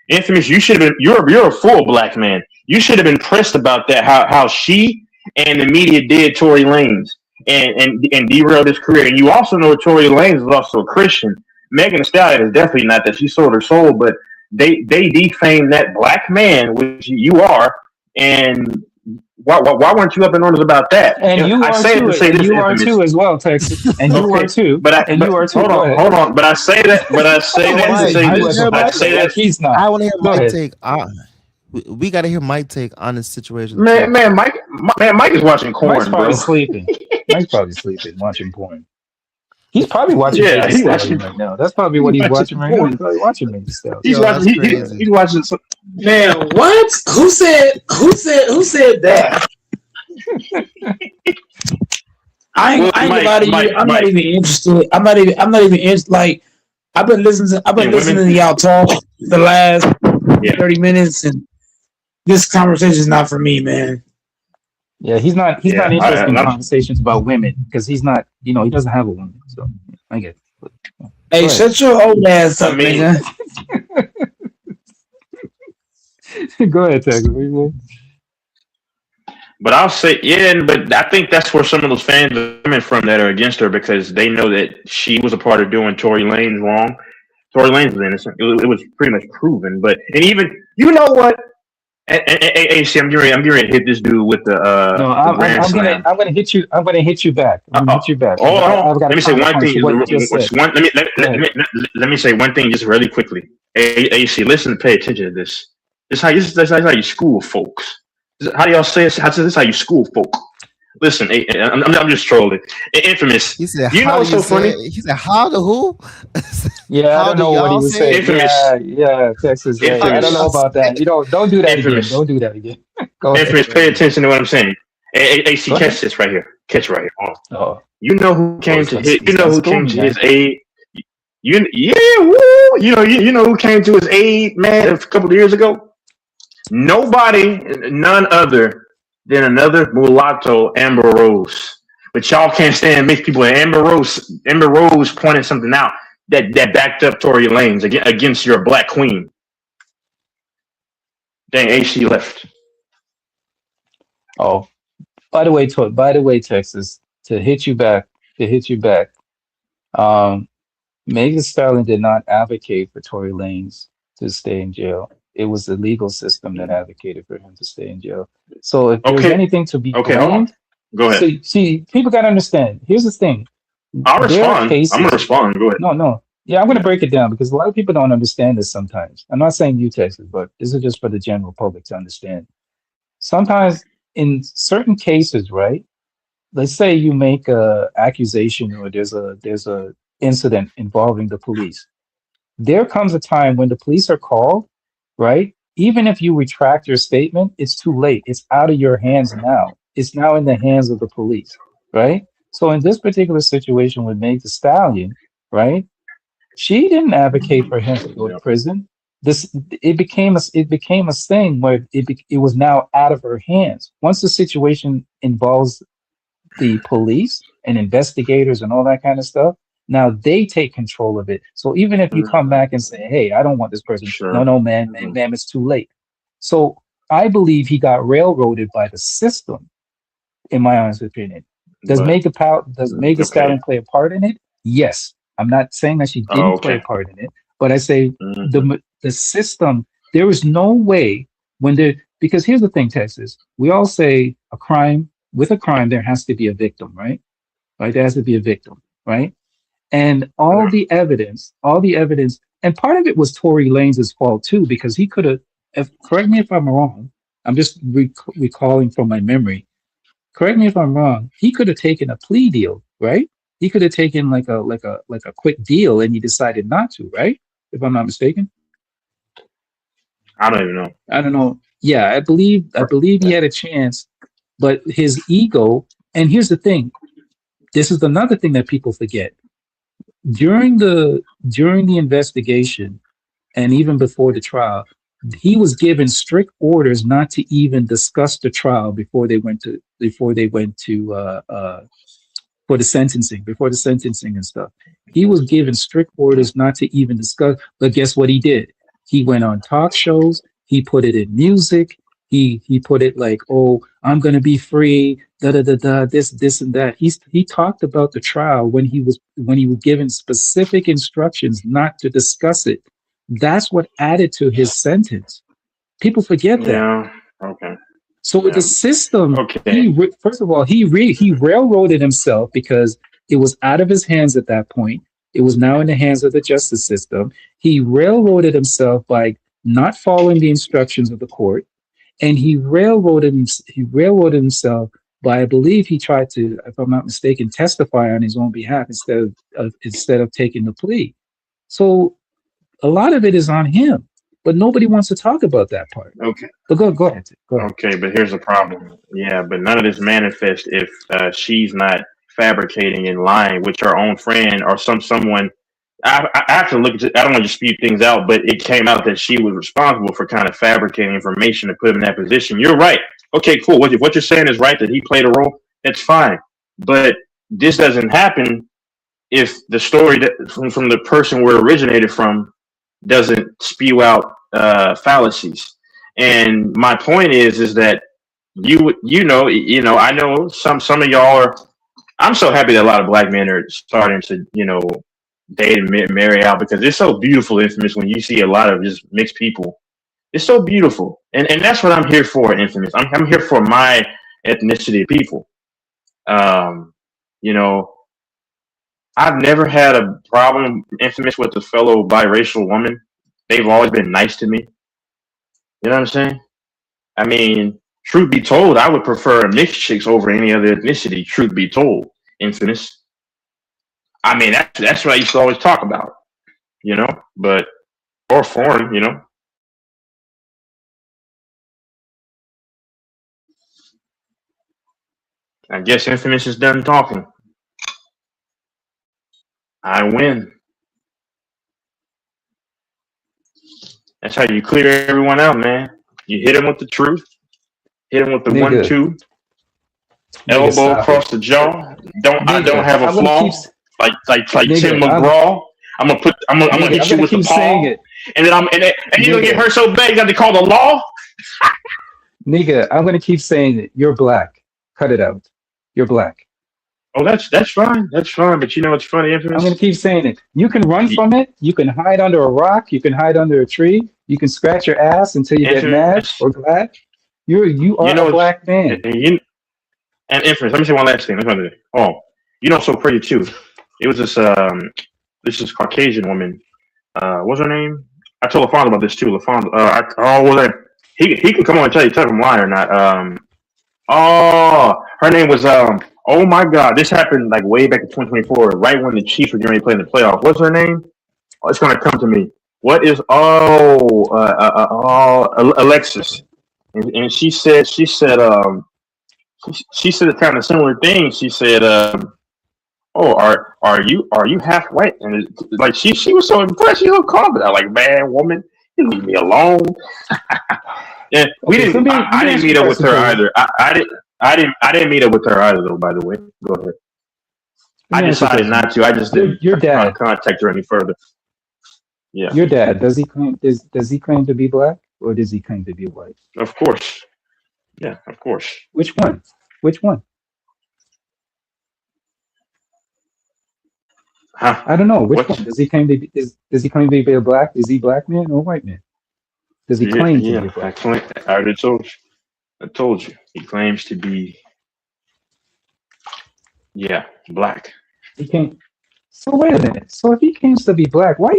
infamous. You should have been. You're a full black man. You should have been pressed about that. How she and the media did Tory Lanez and derailed his career. And you also know Tory Lanez is also a Christian. Megan Thee Stallion is definitely not that. She sold her soul, but they defamed that black man, which you are, and why weren't you up in arms about that? And you I are say it too. to say And this, you are infamous. too as well, Texas. And you Okay, are too. But you are too. hold Go ahead. on. But I say that to say I this. wanna hear I say that. He's not. I want to hear Go my ahead. take. We got to hear my take on this situation. Man, Mike is watching Mike's corn, bro. probably sleeping. Mike's probably sleeping, watching porn. He's probably watching Yeah, Megan he's Thee watching. Stallion right now. That's probably what he's watching right now. He's probably watching Megan Thee Stallion. He's Yo, watching. that's crazy. He's watching. Man, what? Who said that? I ain't gonna lie to you. I'm not even interested. I'm not even interested. Like I've been listening to y'all talk the last 30 minutes, and this conversation is not for me, man. Yeah, he's not interested in conversations about women because he's not, he doesn't have a woman. So I get it. Hey, shut your old ass up, nigga. Go ahead, Texas. But I'll say, but I think that's where some of those fans are coming from that are against her because they know that she was a part of doing Tory Lanez wrong. Tory Lanez was innocent. It was pretty much proven. But and even you know what? AC, I'm getting ready to hit this dude with the No, I'm gonna hit you. I'm gonna hit you back. I'm gonna hit you back. Let me say one thing. Let me say one thing just really quickly. AC, listen, pay attention to this. This is how you school folks. How do y'all say it? This is how you school folk. Listen, I'm just trolling. Infamous. He said, you know what's so funny? He said, how the who? Yeah, I don't know what he was saying. Infamous. Yeah, Texas. Yeah, I don't know about that. Don't do that again. Don't do that again. Go ahead. Infamous, pay attention to what I'm saying. AC, catch this right here. Catch it right here. Oh. You know who came to his? You know who came to his aid? You know who came to his aid, man, a couple of years ago? Nobody, none other than another mulatto, Amber Rose. But y'all can't stand mixed people. Amber Rose pointed something out that backed up Tory Lanez against your black queen. Dang, AC left. Oh, by the way, Texas, to hit you back. Megan Thee Stallion did not advocate for Tory Lanez to stay in jail. It was the legal system that advocated for him to stay in jail. So if there's anything to be blamed, Go ahead. So see, people gotta understand. Here's the thing. I'll There are respond. I'm cases. gonna respond. Go ahead. No. Yeah, I'm gonna break it down because a lot of people don't understand this sometimes. I'm not saying you, Texas, but this is just for the general public to understand. Sometimes in certain cases, right? Let's say you make a accusation or there's a incident involving the police. There comes a time when the police are called, right? Even if you retract your statement, it's too late. It's out of your hands now. It's now in the hands of the police, right? So in this particular situation with Meg Thee Stallion, right? She didn't advocate for him to go to prison. It became a thing where it was now out of her hands. Once the situation involves the police and investigators and all that kind of stuff, now they take control of it. So even if you come back and say, "Hey, I don't want this person," Sure. no, man, it's too late. So I believe he got railroaded by the system, in my honest opinion. Does But- Meg Thee Stallion okay. play a part in it? Yes. I'm not saying that she didn't play a okay. part in it, but I say Mhm. the system. There is no way because here's the thing, Texas. We all say with a crime there has to be a victim, right? Right, there has to be a victim, right? And all the evidence, and part of it was Tory Lanez' fault too, because he could have. Correct me if I'm wrong. I'm just recalling from my memory. Correct me if I'm wrong. He could have taken a plea deal, right? He could have taken like a quick deal, and he decided not to, right? If I'm not mistaken. I don't even know. I don't know. Yeah, I believe he had a chance, but his ego. And here's the thing. This is another thing that people forget. During the investigation, and even before the trial, he was given strict orders not to even discuss the trial before they went to for the sentencing and stuff. He was given strict orders not to even discuss. But guess what he did? He went on talk shows. He put it in music. He put it like, "Oh, I'm gonna be free." Da da da da. This and that. He talked about the trial when he was given specific instructions not to discuss it. That's what added to his sentence. People forget that. Yeah. Okay. So with the system, Okay. first of all, he railroaded himself because it was out of his hands at that point. It was now in the hands of the justice system. He railroaded himself by not following the instructions of the court, and he railroaded himself by, I believe he tried to, if I'm not mistaken, testify on his own behalf instead of taking the plea. So a lot of it is on him, but nobody wants to talk about that part. Okay. But go ahead. Okay, but here's the problem. Yeah, but none of this manifests if she's not fabricating and lying with her own friend or someone. I have to look at it. I don't want to dispute things out, but it came out that she was responsible for kind of fabricating information to put him in that position. You're right. Okay, cool. What you're saying is right, that he played a role. That's fine. But this doesn't happen if the story that from the person where it originated from doesn't spew out fallacies. And my point is that I know some of y'all are. I'm so happy that a lot of black men are starting to date and marry out, because it's so beautiful, Infamous, when you see a lot of just mixed people. It's so beautiful, and that's what I'm here for, Infamous. I'm here for my ethnicity of people. I've never had a problem, Infamous, with a fellow biracial woman. They've always been nice to me. You know what I'm saying? I mean, truth be told, I would prefer mixed chicks over any other ethnicity. Truth be told, Infamous. I mean, that's what I used to always talk about, but or foreign, I guess Infamous is done talking. I win. That's how you clear everyone out, man. You hit them with the truth. Hit them with the 1-2. Elbow across the jaw. I don't have a flaw. Like Tim McGraw. I'm gonna hit you with the paw. And then you're gonna get hurt so bad you got to call the law. Nigga, I'm gonna keep saying it. You're black. Cut it out. You're black. Oh, that's fine. That's fine. But you know what's funny, Infamous? I'm gonna keep saying it. You can run from it. You can hide under a rock. You can hide under a tree. You can scratch your ass until you get mad or glad. You are a black man. And inference. Let me say one last thing. Oh, you know, so crazy too. It was this Caucasian woman. What's her name? I told LaFonso about this too. LaFonso. Well, then he can come on and tell you if I'm lying or not. Her name was Oh my God, this happened like way back in 2024, right when the Chiefs were getting ready to play in the playoffs. What's her name? Oh, it's gonna come to me. What is Alexis? And she said she said a kind of similar thing. She said, "Oh, are you half white?" And like she was so impressed. She was confident. I'm like, man, woman, you leave me alone. Yeah, we Okay, didn't. I didn't meet up with her either. I didn't meet up with her either, though. By the way, go ahead. I decided not to. I just didn't Your dad contact her any further. Yeah, Your dad, does he claim to be black, or does he claim to be white? of course. Yeah, of course. Which one? Which one? Huh? I don't know. Which What? one? Does he claim to be does he claim to be a black? Is he black man or white man? Does he claim to be a black? I already told you. I told you. He claims to be, black. He can't. So wait a minute. So if he claims to be black, why are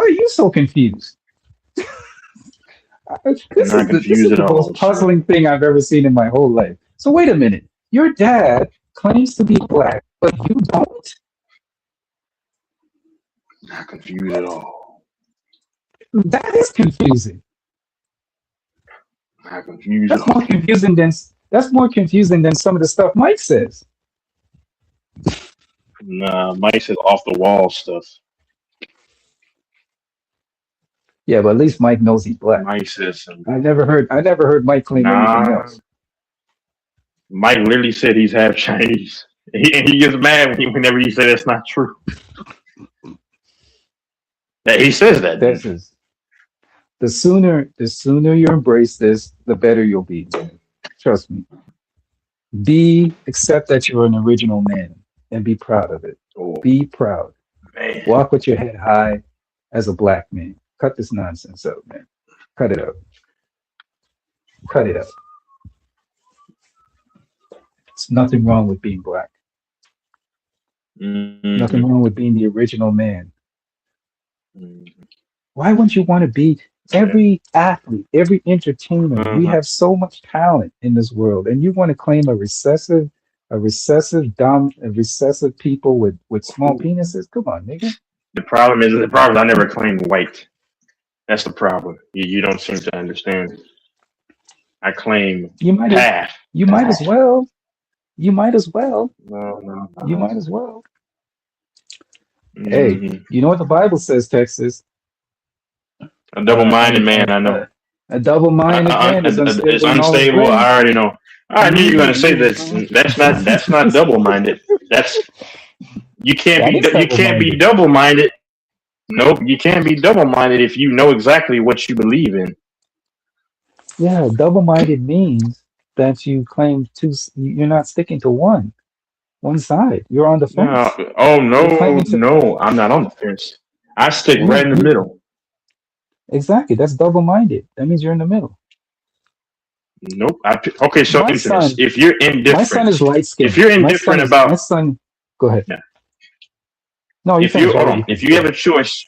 you so confused? This is the most puzzling thing I've ever seen in my whole life. So wait a minute. Your dad claims to be black, but you don't? Not confused at all. That is confusing. Not confused That's at all. more confusing than some of the stuff Mike says. Nah, Mike says off the wall stuff. Yeah, but at least Mike knows he's black. Mike says some. I never heard Mike claim anything else. Mike literally said he's half Chinese. He gets mad whenever you say that's not true. Yeah, he says that. This is the sooner you embrace this, the better you'll be. Trust me. Accept that you're an original man and be proud of it. Oh, be proud. man. Walk with your head high as a black man. Cut this nonsense out, man. Cut it out. Cut it out. There's nothing wrong with being black. Mm-hmm. Nothing wrong with being the original man. Mm-hmm. Why wouldn't you want to be every athlete, every entertainer? Mm-hmm. We have so much talent in this world, and you want to claim a recessive people with small penises? Come on, nigga. The problem is I never claimed white. That's the problem. You don't seem to understand. I claim half. You might as well. You might as well. No. You might as well. Mm-hmm. Hey, you know what the Bible says, Texas? A double-minded man, I know. A double-minded man is unstable. It's unstable. I already know. I knew you were going to say this. That's not double-minded. You can't be double-minded. Nope, you can't be double-minded if you know exactly what you believe in. Yeah, double-minded means that you claim you're not sticking to one side. You're on the fence. No, I'm not on the fence. I stick right in the middle. Exactly. That's double-minded. That means you're in the middle. Nope. Okay, so if you're indifferent, my son is light-skinned. If you're indifferent about my son, go ahead. Yeah. No, if you have a choice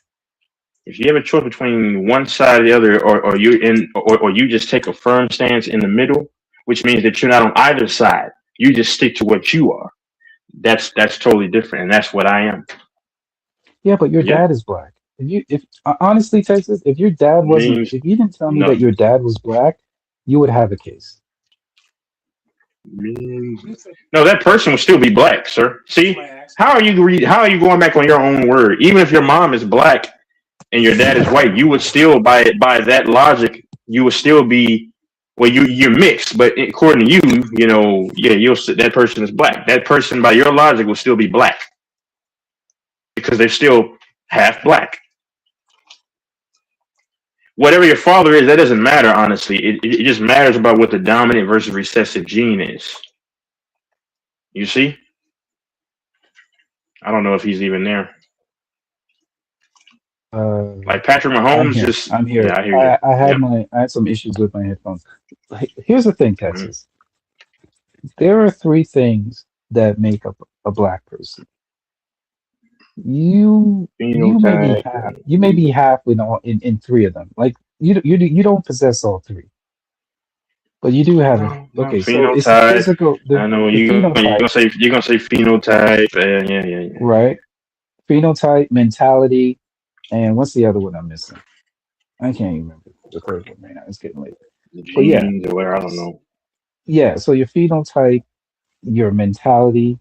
between one side or the other, or you just take a firm stance in the middle, which means that you're not on either side. You just stick to what you are. That's totally different, and that's what I am. Yeah, but your dad is black. If honestly, Texas, if your dad if you didn't tell me that your dad was black, you would have a case. No, that person would still be black, sir. See, how are you going back on your own word? Even if your mom is black and your dad is white, you would still, by that logic, you would still be. Well, you're mixed, but according to you, that person is black. That person, by your logic, will still be black because they're still half black. Whatever your father is, that doesn't matter, honestly. It just matters about what the dominant versus recessive gene is. You see? I don't know if he's even there. Like Patrick Mahomes, I'm here. Yeah, I hear you. I had some issues with my headphones. Here's the thing, Texas. there are three things that make up a black person. You may be Phenotype. half. You may be half in three of them. Like you don't possess all three, but you do have it. No, Okay, so it's the phenotype. physical, I know the you're gonna phenotype, say phenotype. Yeah. right? Phenotype, mentality, and what's the other one I'm missing? I can't even remember the third one right now. It's getting late. But yeah, Genes or whatever. I don't know. yeah. So your phenotype, your mentality,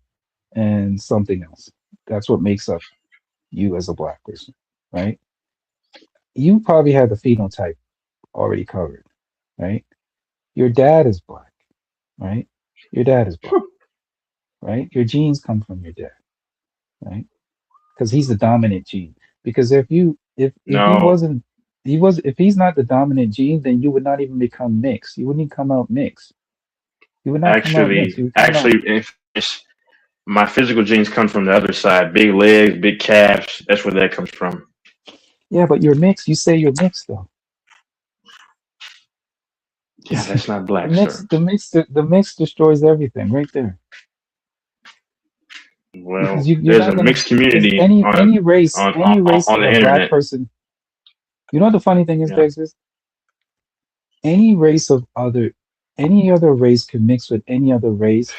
and something else. That's what makes up you as a black person, right? You probably have the phenotype already covered, right? Your dad is black, right? Your dad is black, right? Your genes come from your dad, right? Because he's the dominant gene. Because if he No, wasn't if he's not the dominant gene, then you would not even become mixed. You wouldn't come out mixed. You would not come out mixed. You would come out. if it's, my physical genes come from the other side. Big legs, big calves. That's where that comes from. Yeah, but you're mixed. You say you're mixed though. Yeah, that's not black, Mix, sir. the mix destroys everything right there. Well, Because you're there's not a gonna mixed because community any race on of the a black internet. person. You know what the funny thing is, Yeah. Texas? Any race of other any other race can mix with any other race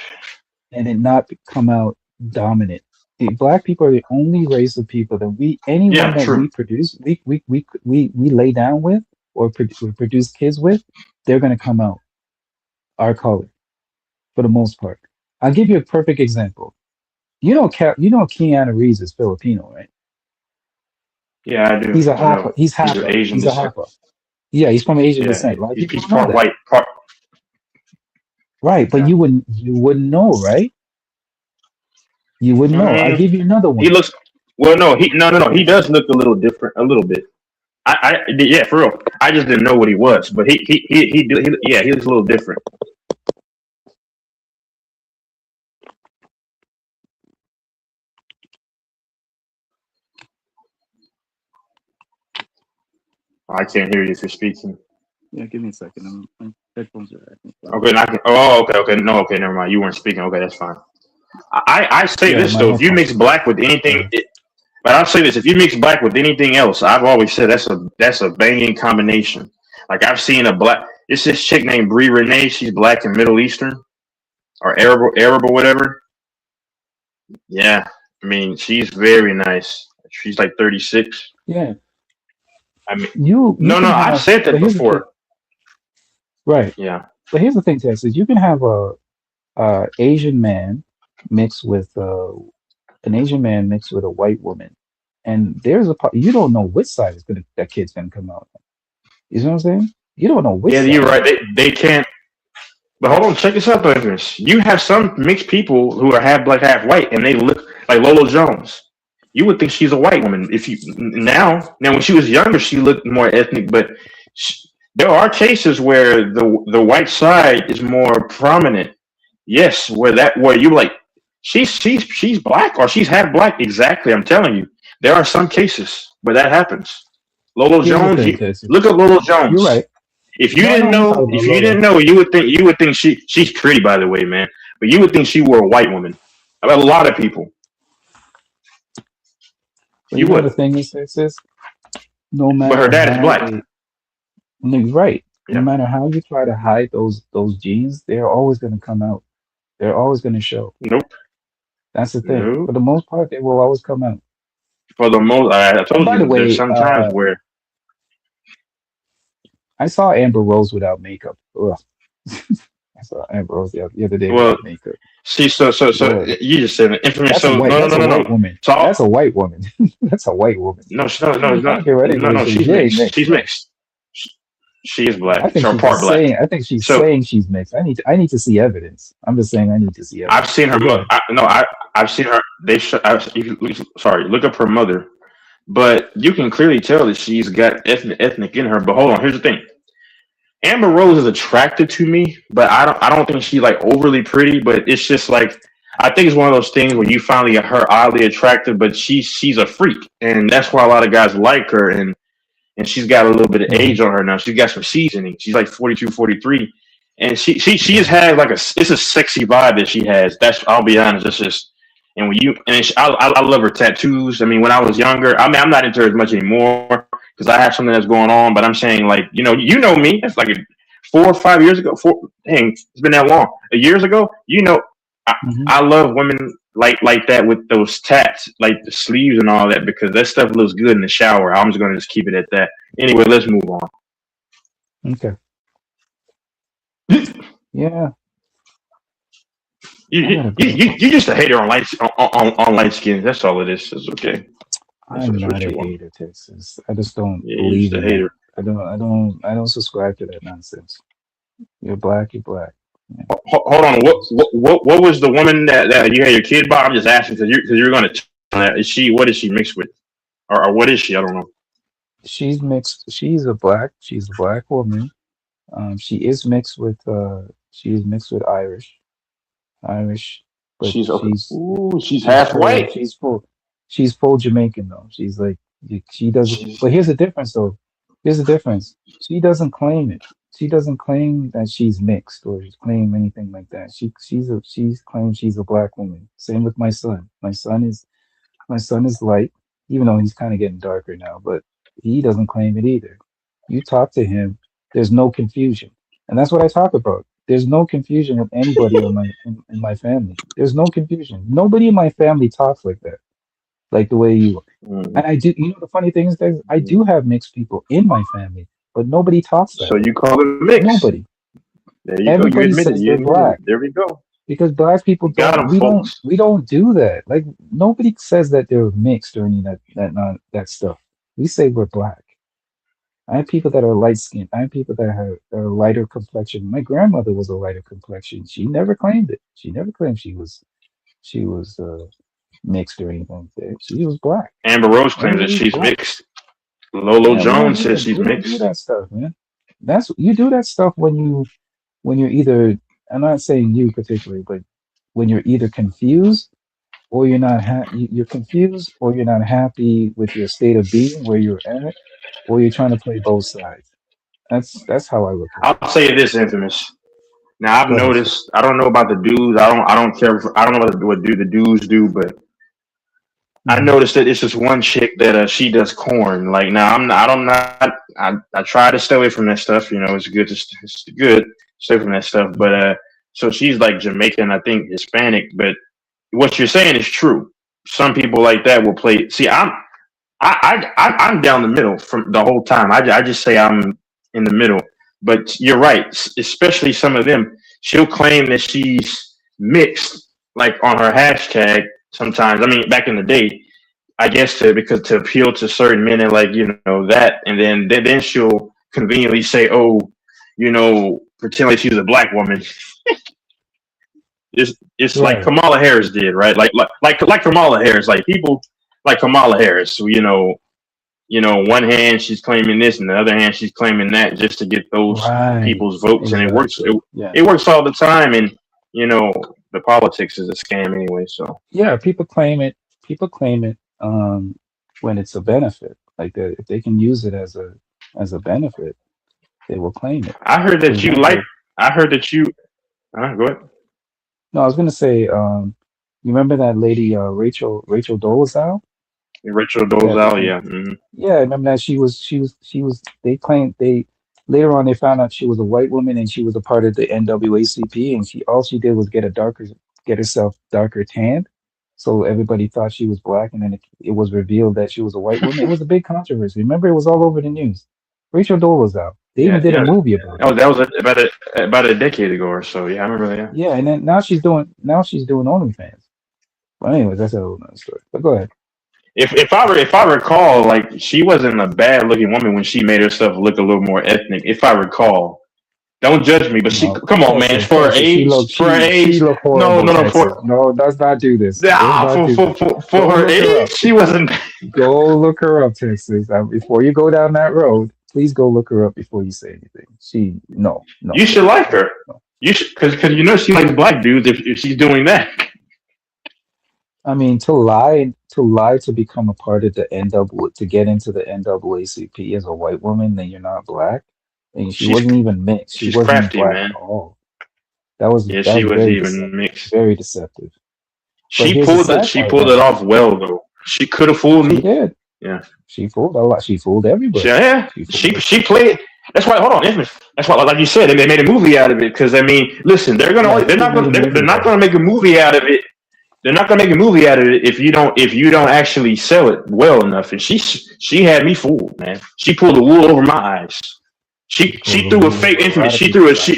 and it not come out dominant. The black people are the only race of people that anyone Yeah, that we true. produce we lay down with or we produce kids with, they're gonna come out our color for the most part. I'll give you a perfect example. You know Keanu Reeves is Filipino, right? Yeah, I do. He's a I know. half. He's He's of half. Asian He's a descent. half. Yeah, he's from Asian Yeah, descent. A lot of people he's don't know part that. white. Right, but Yeah. you wouldn't know, right? You wouldn't know. I'll Mm, give you another he one. looks. Well, no, He does look a little different, a little bit. Yeah, for real. I just didn't know what he was, but yeah, he looks a little different. I can't hear you if you're speaking. Yeah, give me a second. My headphones are acting. Okay, okay. No, okay, never mind. You weren't speaking. Okay, that's fine. I say Yeah, this my though: if you headphones. mix black with anything, but I'll say this: if you mix black with anything else, I've always said that's a banging combination. Like I've seen a black. It's this chick named Brie Renee. She's black and Middle Eastern or Arab or whatever. Yeah, I mean she's very nice. She's like 36. Yeah, I mean, you no, can I've have. said that But here's the thing. before. Right, Yeah, but here's the thing, Texas. You can have a Asian man mixed with an Asian man mixed with a white woman, and you don't know which side that kid's gonna come out. You know what I'm saying? You don't know which yeah, side. you're right. They can't. But hold on, check this out, though. You have some mixed people who are half black, half white, and they look like Lolo Jones. You would think she's a white woman if you now. When she was younger, she looked more ethnic, but there are cases where the white side is more prominent. Yes, where you like she's black or she's half black. Exactly, I'm telling you, there are some cases where that happens. Lolo Here's the Jones, thing, Texas. look at Lolo You're Jones. right. If you No, I didn't know I'm know, talking about if you Lola. didn't know, you would think she's pretty, by the way, man. But you would think she were a white woman. About a lot of people, But you you know the would. thing is, Texas. No But her matter dad is how black. no, you're right. No Yeah. matter how you try to hide those genes, they're always going to come out. They're always going to show. Nope. That's the thing. No. For the most part, they will always come out. For the most, I And told by the you there's way, some times where I saw Amber Rose without makeup. Ugh. I saw Amber Rose the other day well, without makeup. see, so Ugh. you just said it. Infamous. That's a So white. That's a white no. woman. So That's a white woman. That's a white woman. no, I don't care what anybody no. says. She's She ain't mixed. mixed. She's mixed. She is I black. think She's she's part just black. saying. I think she's So saying she's mixed. I need to see evidence. I'm just saying I need to see I've evidence. seen her. But go ahead. I've seen her. Sorry, look up her mother. But you can clearly tell that she's got ethnic in her. But hold on, here's the thing. Amber Rose is attractive to me, but I don't think she's like overly pretty. But it's just like I think it's one of those things where you finally get her oddly attractive, but she's a freak, and that's why a lot of guys like her. And she's got a little bit of Mhm. age on her now. She's got some seasoning. She's like 42, 43, and she just has like it's a sexy vibe that she has. That's I'll be honest. It's just and when you and I love her tattoos. I mean, when I was younger, I mean, I'm not into her as much anymore because I have something that's going on. But I'm saying like you know me. It's like 4 or 5 years ago. Dang, it's been that long. Years ago, Hmm. I love women like that with those tats, like the sleeves and all that, because that stuff looks good in the shower. I'm just gonna just keep it at that. Anyway, let's move on. Okay. Yeah, You I you, gotta you, go. you you're just a hater on light skin. That's all it is. It's okay. I'm That's not what a you want. hater, Texas. I just don't Yeah, you're believe just a in that. hater. I don't subscribe to that nonsense. You're black, you're black. Yeah. Hold on. What was the woman that you had your kid by? I'm just asking because you're gonna. Is she? What is she mixed with? Or what is she? I don't know. She's mixed. She's a black woman. She is mixed with Irish, but She's okay. she's Ooh, she's half white. she's full Jamaican though. She's like she doesn't. She's But here's the difference though. Here's the difference. She doesn't claim it. She doesn't claim that she's mixed or claim anything like that. She's claimed she's a black woman. Same with my son. My son is light, even though he's kind of getting darker now, but he doesn't claim it either. You talk to him, there's no confusion. And that's what I talk about. There's no confusion with anybody in my family. There's no confusion. Nobody in my family talks like that, like the way you. mm, And I do. The funny thing is that I do have mixed people in my family, but nobody talks that so way. you call it a mix. Nobody. There you go. You Everybody admit it. says You they're admit it. black There we go. because black people You got don't. them, We don't. folks. We don't do that. Like nobody says that they're mixed or any of that stuff. We say we're black. I have people that are light skinned. I have people that are lighter complexion. My grandmother was a lighter complexion. She never claimed it. She never claimed she was mixed or anything like that. She was black. Amber Rose claims that Everybody was she's black. mixed. Lolo Yeah, we don't Jones do says that. she's We don't do mixed. that stuff, man. That's you do that stuff when you're either. I'm not saying you particularly, but when you're either confused or you're confused or you're not happy with your state of being where you're at, or you're trying to play both sides. That's how I look at it. I'll say this, Infamous. Now I've Go ahead, sir. noticed. I don't know about the dudes. I don't care. I don't know what do the dudes do, but I Hmm. noticed that it's just one chick that she does corn. Like now, I'm not. I don't not. I try to stay away from that stuff. It's good. It's good to stay from that stuff. But so she's like Jamaican, I think Hispanic. But what you're saying is true. Some people like that will play. See, I'm down the middle from the whole time. I just say I'm in the middle. But you're right. Especially some of them. She'll claim that she's mixed, like on her hashtag. Sometimes, I mean, back in the day, I guess to appeal to certain men and like that, and then she'll conveniently say, "Oh, pretend like she's a black woman." It's like Right. Kamala Harris did, right? Like Kamala Harris, like people like Kamala Harris, who one hand she's claiming this, and the other hand she's claiming that, just to get those Right. people's votes, and it works. Exactly. Yeah. It works all the time, and the politics is a scam anyway. So Yeah. People claim it. People claim it when it's a benefit. Like that, if they can use it as a benefit, they will claim it. I heard For that you like. example, I heard that you. Go ahead. no, I was gonna say, you remember that lady, Rachel Dolezal? Rachel That Dolezal, became yeah. Hmm. Yeah, I remember that she was they claimed they later on they found out she was a white woman and she was a part of the NAACP and all she did was get herself darker tanned. So everybody thought she was black and then it was revealed that she was a white woman. It was a big controversy. Remember it was all over the news. Rachel Dolezal. They even Yeah, did a yeah. movie about it. That was about a decade ago or so. Yeah, I remember that. Yeah. Yeah, and then now she's doing OnlyFans. Well anyways, that's a whole nother story. But go ahead. If I recall, like she wasn't a bad looking woman when she made herself look a little more ethnic. If I recall, don't judge me, but No, come on, man, for her Texas, age, she looked horrible, no, Texas. No, let's not do this. Let's not do this. for Go her look her age, up. she wasn't. Go look her up, Texas. Before you go down that road, please go look her up before you say anything. No. You should like her. You should, because she likes black dudes. If she's doing that, I mean, to lie to become a part of the NAACP to get into the NAACP as a white woman, then you're not black. And she She's wasn't even mixed. She she's wasn't crafty, black man. at all. That was Yeah, she wasn't very even deceptive. mixed. Very deceptive. But She here's the pulled it. sad She part pulled about it it. off well, though. She could have fooled She me. did. Yeah. She fooled a lot. She fooled everybody. Yeah. She fooled. She played. That's why. Hold on, Infamous. That's why, like you said, they made a movie out of it. Because I mean, listen, Yeah, they're they not made a gonna movie about it. make a movie out of it. They're not gonna make a movie out of it if you don't actually sell it well enough. And she had me fooled, man. She pulled the wool over my eyes. She Pulled the threw a wool fake over a Infamous. lot of She threw a people's eyes.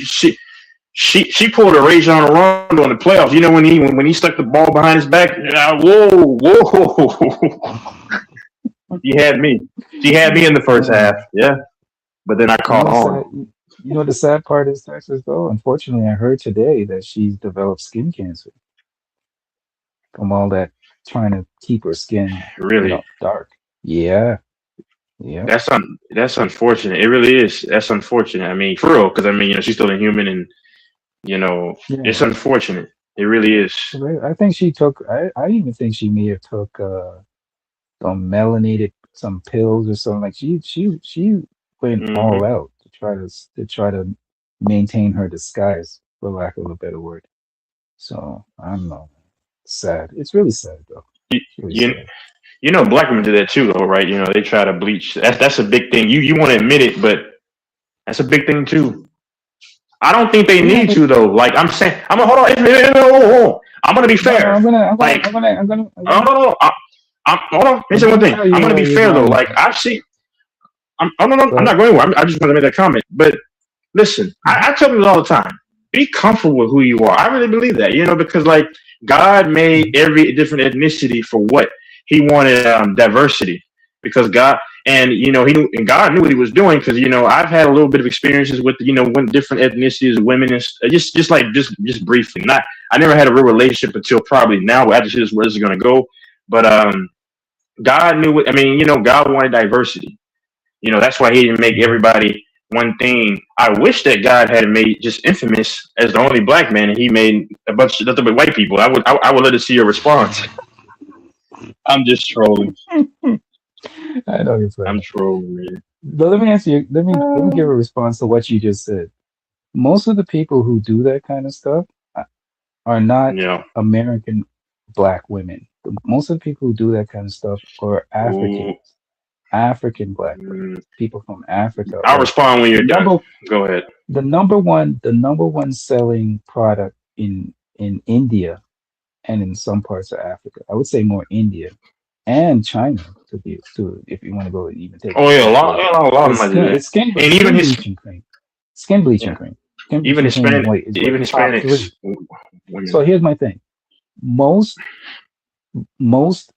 she pulled a Rajon Rondo in the playoffs. You know when he stuck the ball behind his back. Whoa. She had me in the first half. Yeah, but then I You caught know, on. you know the sad part is, Texas, though. Unfortunately, I heard today that she's developed skin cancer from all that trying to keep her skin, Really, dark. Yeah, yeah, that's unfortunate. It really is. That's unfortunate. I mean, for real, because I mean, she's still a human, and it's yeah. unfortunate. It really is. 'Cause I think she took. I even think she may have took some melanated some pills or something. Like she went Hmm. all out to try to maintain her disguise, for lack of a better word. So I don't know. Sad. It's really sad though. You, It's really you sad. black women do that too, though, right? They try to bleach. That's a big thing. You want to admit it, but that's a big thing too. I don't think they Yeah, need but to though. Like I'm saying, I'm gonna hold on. Hold on. I'm gonna be no, fair. Like, I'm no, no. Hold on. Here's one gonna thing. tell you I'm gonna why be you're fair though. going. Like I see. Oh, no, I'm But not going anywhere. I just want to make that comment. But listen, I tell people all the time, be comfortable with who you are. I really believe that, because like God made every different ethnicity for what He wanted, diversity, because God and He knew, and God knew what He was doing, because I've had a little bit of experiences with when different ethnicities, women, and just briefly. Not, I never had a real relationship until probably now. I just see where this is going to go, but God knew what I mean. God wanted diversity. That's why He didn't make everybody one thing. I wish that God had made just Infamous as the only black man, and He made a bunch of nothing but white people. I would love to see your response. I'm just trolling. I know you're I'm playing. trolling, man. But let me answer you. Let me give a response to what you just said. Most of the people who do that kind of stuff are not Yeah. American black women. Most of the people who do that kind of stuff are Ooh. African black women, people from Africa. I'll Or respond when you're done. number Go ahead. the number one selling product in India and in some parts of Africa. I would say more India and China to if you want to go even take Oh it a yeah, a step lot, further. a lot of It's them do skin that. it's skin And skin bleaching cream. Skin bleaching yeah, cream. Skin even bleaching cream Hispanic, is even like top Hispanics, 3. women. So here's my thing. Most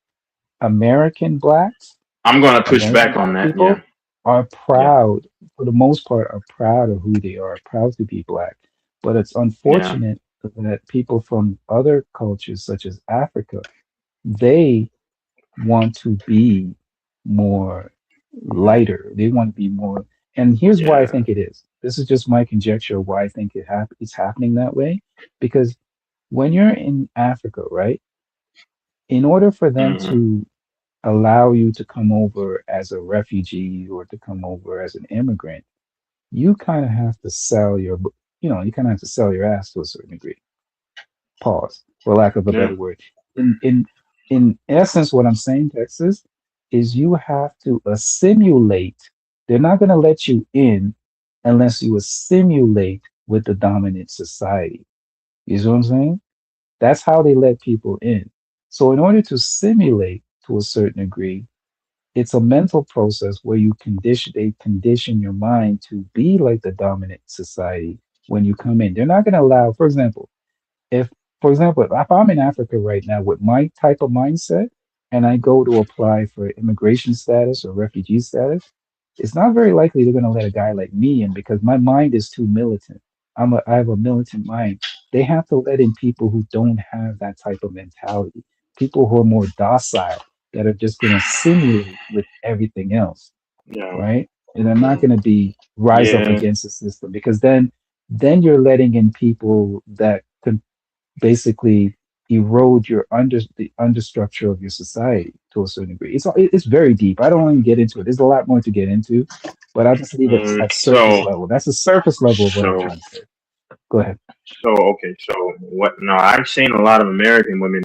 American blacks, I'm gonna push American back on black that. Yeah, people are yeah, proud, for the most part, are proud of who they are, proud to be black. But it's yeah, unfortunate that people from other cultures, such as Africa, they want to be more lighter. They want to be more. And here's why I yeah. think it is. This is just my conjecture of why I think it's happening that way. Because when you're in Africa, right, in order for them Hmm. to allow you to come over as a refugee or to come over as an immigrant, you kind of have to sell you kind of have to sell your ass to a certain degree. Pause, for lack of a Yeah, better word. In essence, what I'm saying, Texas, is you have to assimilate. They're not going to let you in unless you assimilate with the dominant society. You see what I'm saying? That's how they let people in. So in order to simulate to a certain degree, it's a mental process where they condition your mind to be like the dominant society when you come in. They're not going to allow, if for example, if I'm in Africa right now with my type of mindset and I go to apply for immigration status or refugee status, it's not very likely they're going to let a guy like me in because my mind is too militant. I have a militant mind. They have to let in people who don't have that type of mentality, people who are more docile, that are just going to simulate with everything else, yeah, right? And they're not going to be rise up yeah. against the system because then you're letting in people that could basically erode the understructure of your society to a certain degree. It's very deep. I don't want to get into it. There's a lot more to get into, but I'll just leave it at surface So level. That's the surface level of what I'm so trying to say. Go ahead. so okay. So what? No, I've seen a lot of American women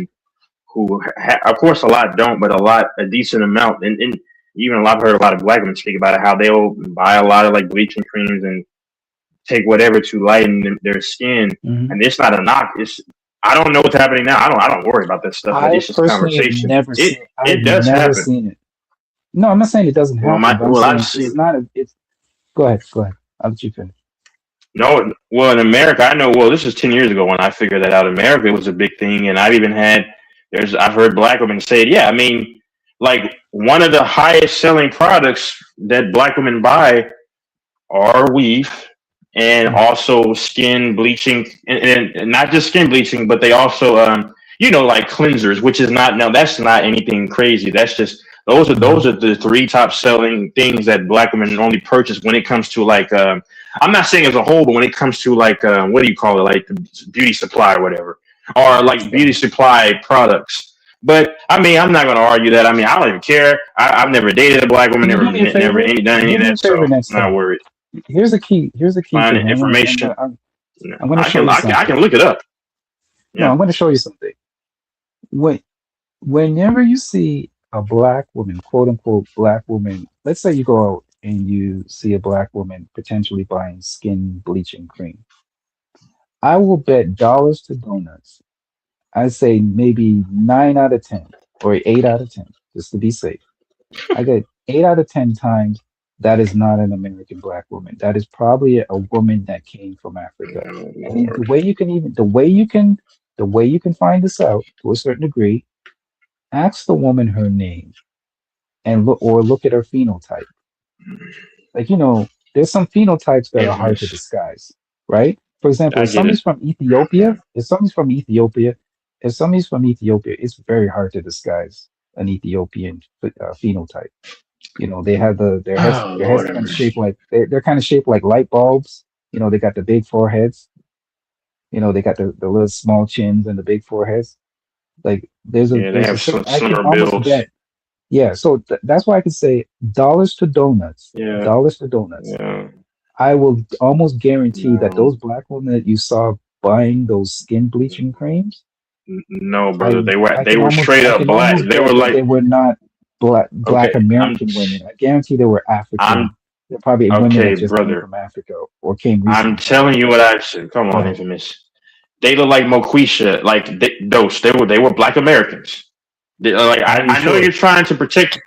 who, of course, a lot don't, but a decent amount, and even I've heard a lot of black women speak about it, how they'll buy a lot of like bleaching creams and take whatever to lighten their skin, Mhm. and it's not a knock. I don't know what's happening now. I don't worry about that stuff. I It's just personally have conversation. never seen. It I've does never happen. seen it. No, I'm not saying it doesn't Well, happen, but I'm I've saying it's seen. not. It's. Go ahead. Go ahead. I'll let you finish. No, well, in America, I know. Well, this was 10 years ago when I figured that out. America, it was a big thing, and I've even had. I've heard black women say it. Yeah, I mean, like one of the highest selling products that black women buy are weave and also skin bleaching, and not just skin bleaching, but they also, like cleansers, which is not. Now, that's not anything crazy. That's just those are the three top selling things that black women only purchase when it comes to like. I'm not saying as a whole, but when it comes to like, what do you call it, like beauty supply or whatever, or like beauty supply products. But I mean, I'm not going to argue that. I mean, I don't even care. I've never dated a black woman, Can you never, do me a favor? never any, done any Do of me a that, so favor next I'm not time. worried. Here's the key. Here's the key Find thing. information. I'm going to show you I something. can look it up. No, Yeah. I'm going to show you something. Whenever you see a black woman, quote unquote black woman, let's say you go out and you see a black woman potentially buying skin bleaching cream, I will bet dollars to donuts. I say maybe 9 out of 10 or 8 out of 10, just to be safe. I get 8 out of 10 times that is not an American black woman. That is probably a woman that came from Africa. Oh, And Lord. the way you can find this out to a certain degree, ask the woman her name and look at her phenotype. Like, there's some phenotypes that are hard to Yes. disguise, right? For example, I if get somebody's it. from Ethiopia, it's very hard to disguise an Ethiopian phenotype. They have their heads Oh, their heads Lord have kind of mercy. shaped like they're kind of shaped like light bulbs. They got the big foreheads. They got the little small chins and the big foreheads. Like there's Yeah, they a have certain I can slimmer almost bills. bet. Yeah, so that's why I can say dollars to donuts. Yeah. Dollars to donuts. Yeah. I will almost guarantee that No. those black women that you saw buying those skin bleaching creams, No, brother. I They can were almost straight I up can black. almost They bet were that like, they were not black okay, American women. I guarantee they were African. I'm They're probably women okay, that just came brother. from Africa or came I'm recently. telling you what I've seen. Come Go on, ahead. infamous. They look like Moquisha, like those. They were black Americans. Like Are you I know sure? you're trying to protect.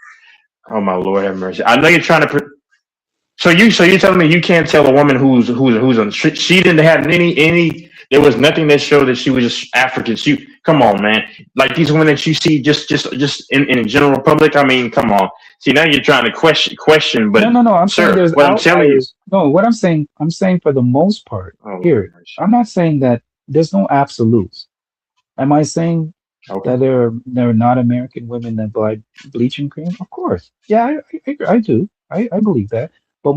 Oh my Lord, have mercy. I know you're trying to. So you're telling me you can't tell a woman who's on. She didn't have any. There was nothing that showed that she was just African. Come on, man. Like these women that you see just in general public. I mean, come on. See, now you're trying to question, but No. I'm saying sir, there's what I'm telling you. outliers. No, what I'm saying for the most part. Oh, Lord Here, have mercy. I'm not saying that there's no absolutes. Am I saying Okay. that there are not American women that buy bleaching cream? Of course. Yeah, I do. I believe that. But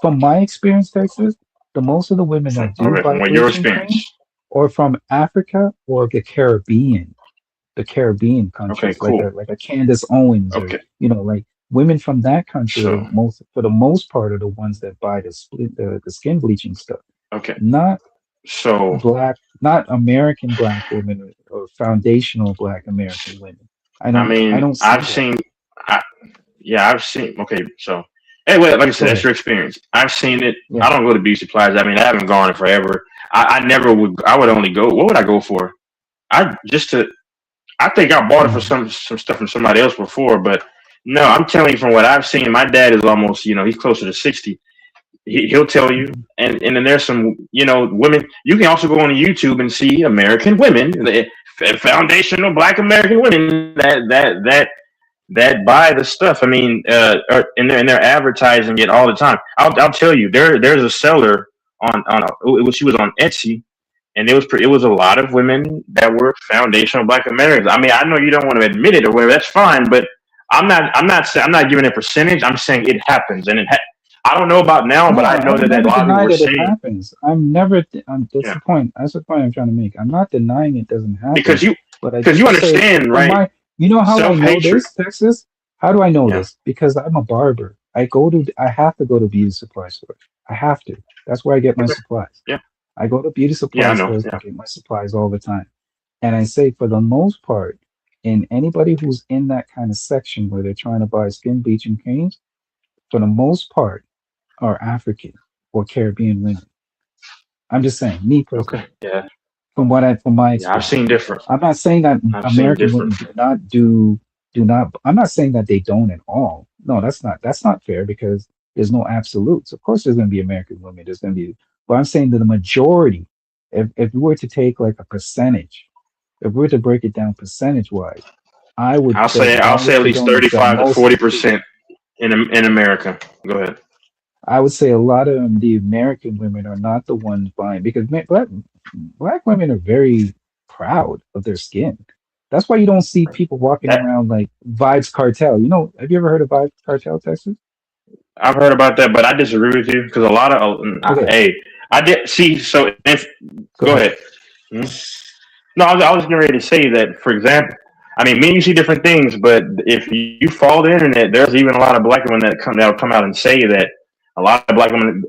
from my experience, Texas, most of the women that do Okay. buy From what your bleaching cream experience. are from Africa or the Caribbean Okay. countries, Cool. like a Candace Owens, or Okay. like women from that country are So for the most part are the ones that buy the skin bleaching stuff. okay. Not So not American black women or foundational black American women. I I mean, don't see I've that. seen. I've seen. Okay, so anyway, like I said, Go that's ahead. your experience. I've seen it. Yeah. I don't go to beauty supplies. I mean, I haven't gone in forever. I never would. I would only go. What would I go for? I think I bought it for Mhm. some stuff from somebody else before, but no, I'm telling you from what I've seen. My dad is almost, he's closer to 60. He'll tell you, and then there's some, women. You can also go on YouTube and see American women, foundational Black American women that buy the stuff. I mean, and they're advertising it all the time. I'll tell you, there's a seller she was on Etsy, and it was a lot of women that were foundational Black Americans. I mean, I know you don't want to admit it or whatever. That's fine, but I'm not giving a percentage. I'm saying it happens, and I don't know about now, No, but I know I that a never lot of people deny were that it saying, happens. I'm never. That's yeah, the point. That's the point I'm trying to make. I'm not denying it doesn't because happen, you but I because you do say understand, from right? my. You know how I Self know hatred. this, Texas? How do I know Yeah. this? Because I'm a barber. I have to go to beauty supply stores. I have to. That's where I get my Okay. supplies. Yeah. I go to beauty Yeah, I supply know. stores to Yeah. get my supplies all the time. And I say, for the most part, in anybody who's in that kind of section where they're trying to buy skin bleaching creams, for the most part, are African or Caribbean women. I'm just saying, me Okay. personally, Yeah. from my Yeah. I've experience. seen different. I'm not saying that I've seen American different. women do not. I'm not saying that they don't at all. No, that's not fair because there's no absolutes. Of course, there's going to be American women. There's going to be, but I'm saying that the majority. If we were to take like a percentage, if we were to break it down percentage wise, I would bet I'll say dollars at to least donuts that 35 to most. 40% in America. Go ahead. I would say a lot of the American women are not the ones buying because black women are very proud of their skin. That's why you don't see people walking That around like Vibes Cartel. You know, have you ever heard of Vibes Cartel, Texas? I've heard about that, but I disagree with you because a lot of Okay, hey, I did see. So if go go ahead. ahead. Hmm? No, I was getting ready to say that. For example, I mean, me and you see different things, but if you follow the internet, there's even a lot of black women that'll come out and say that a lot of black women,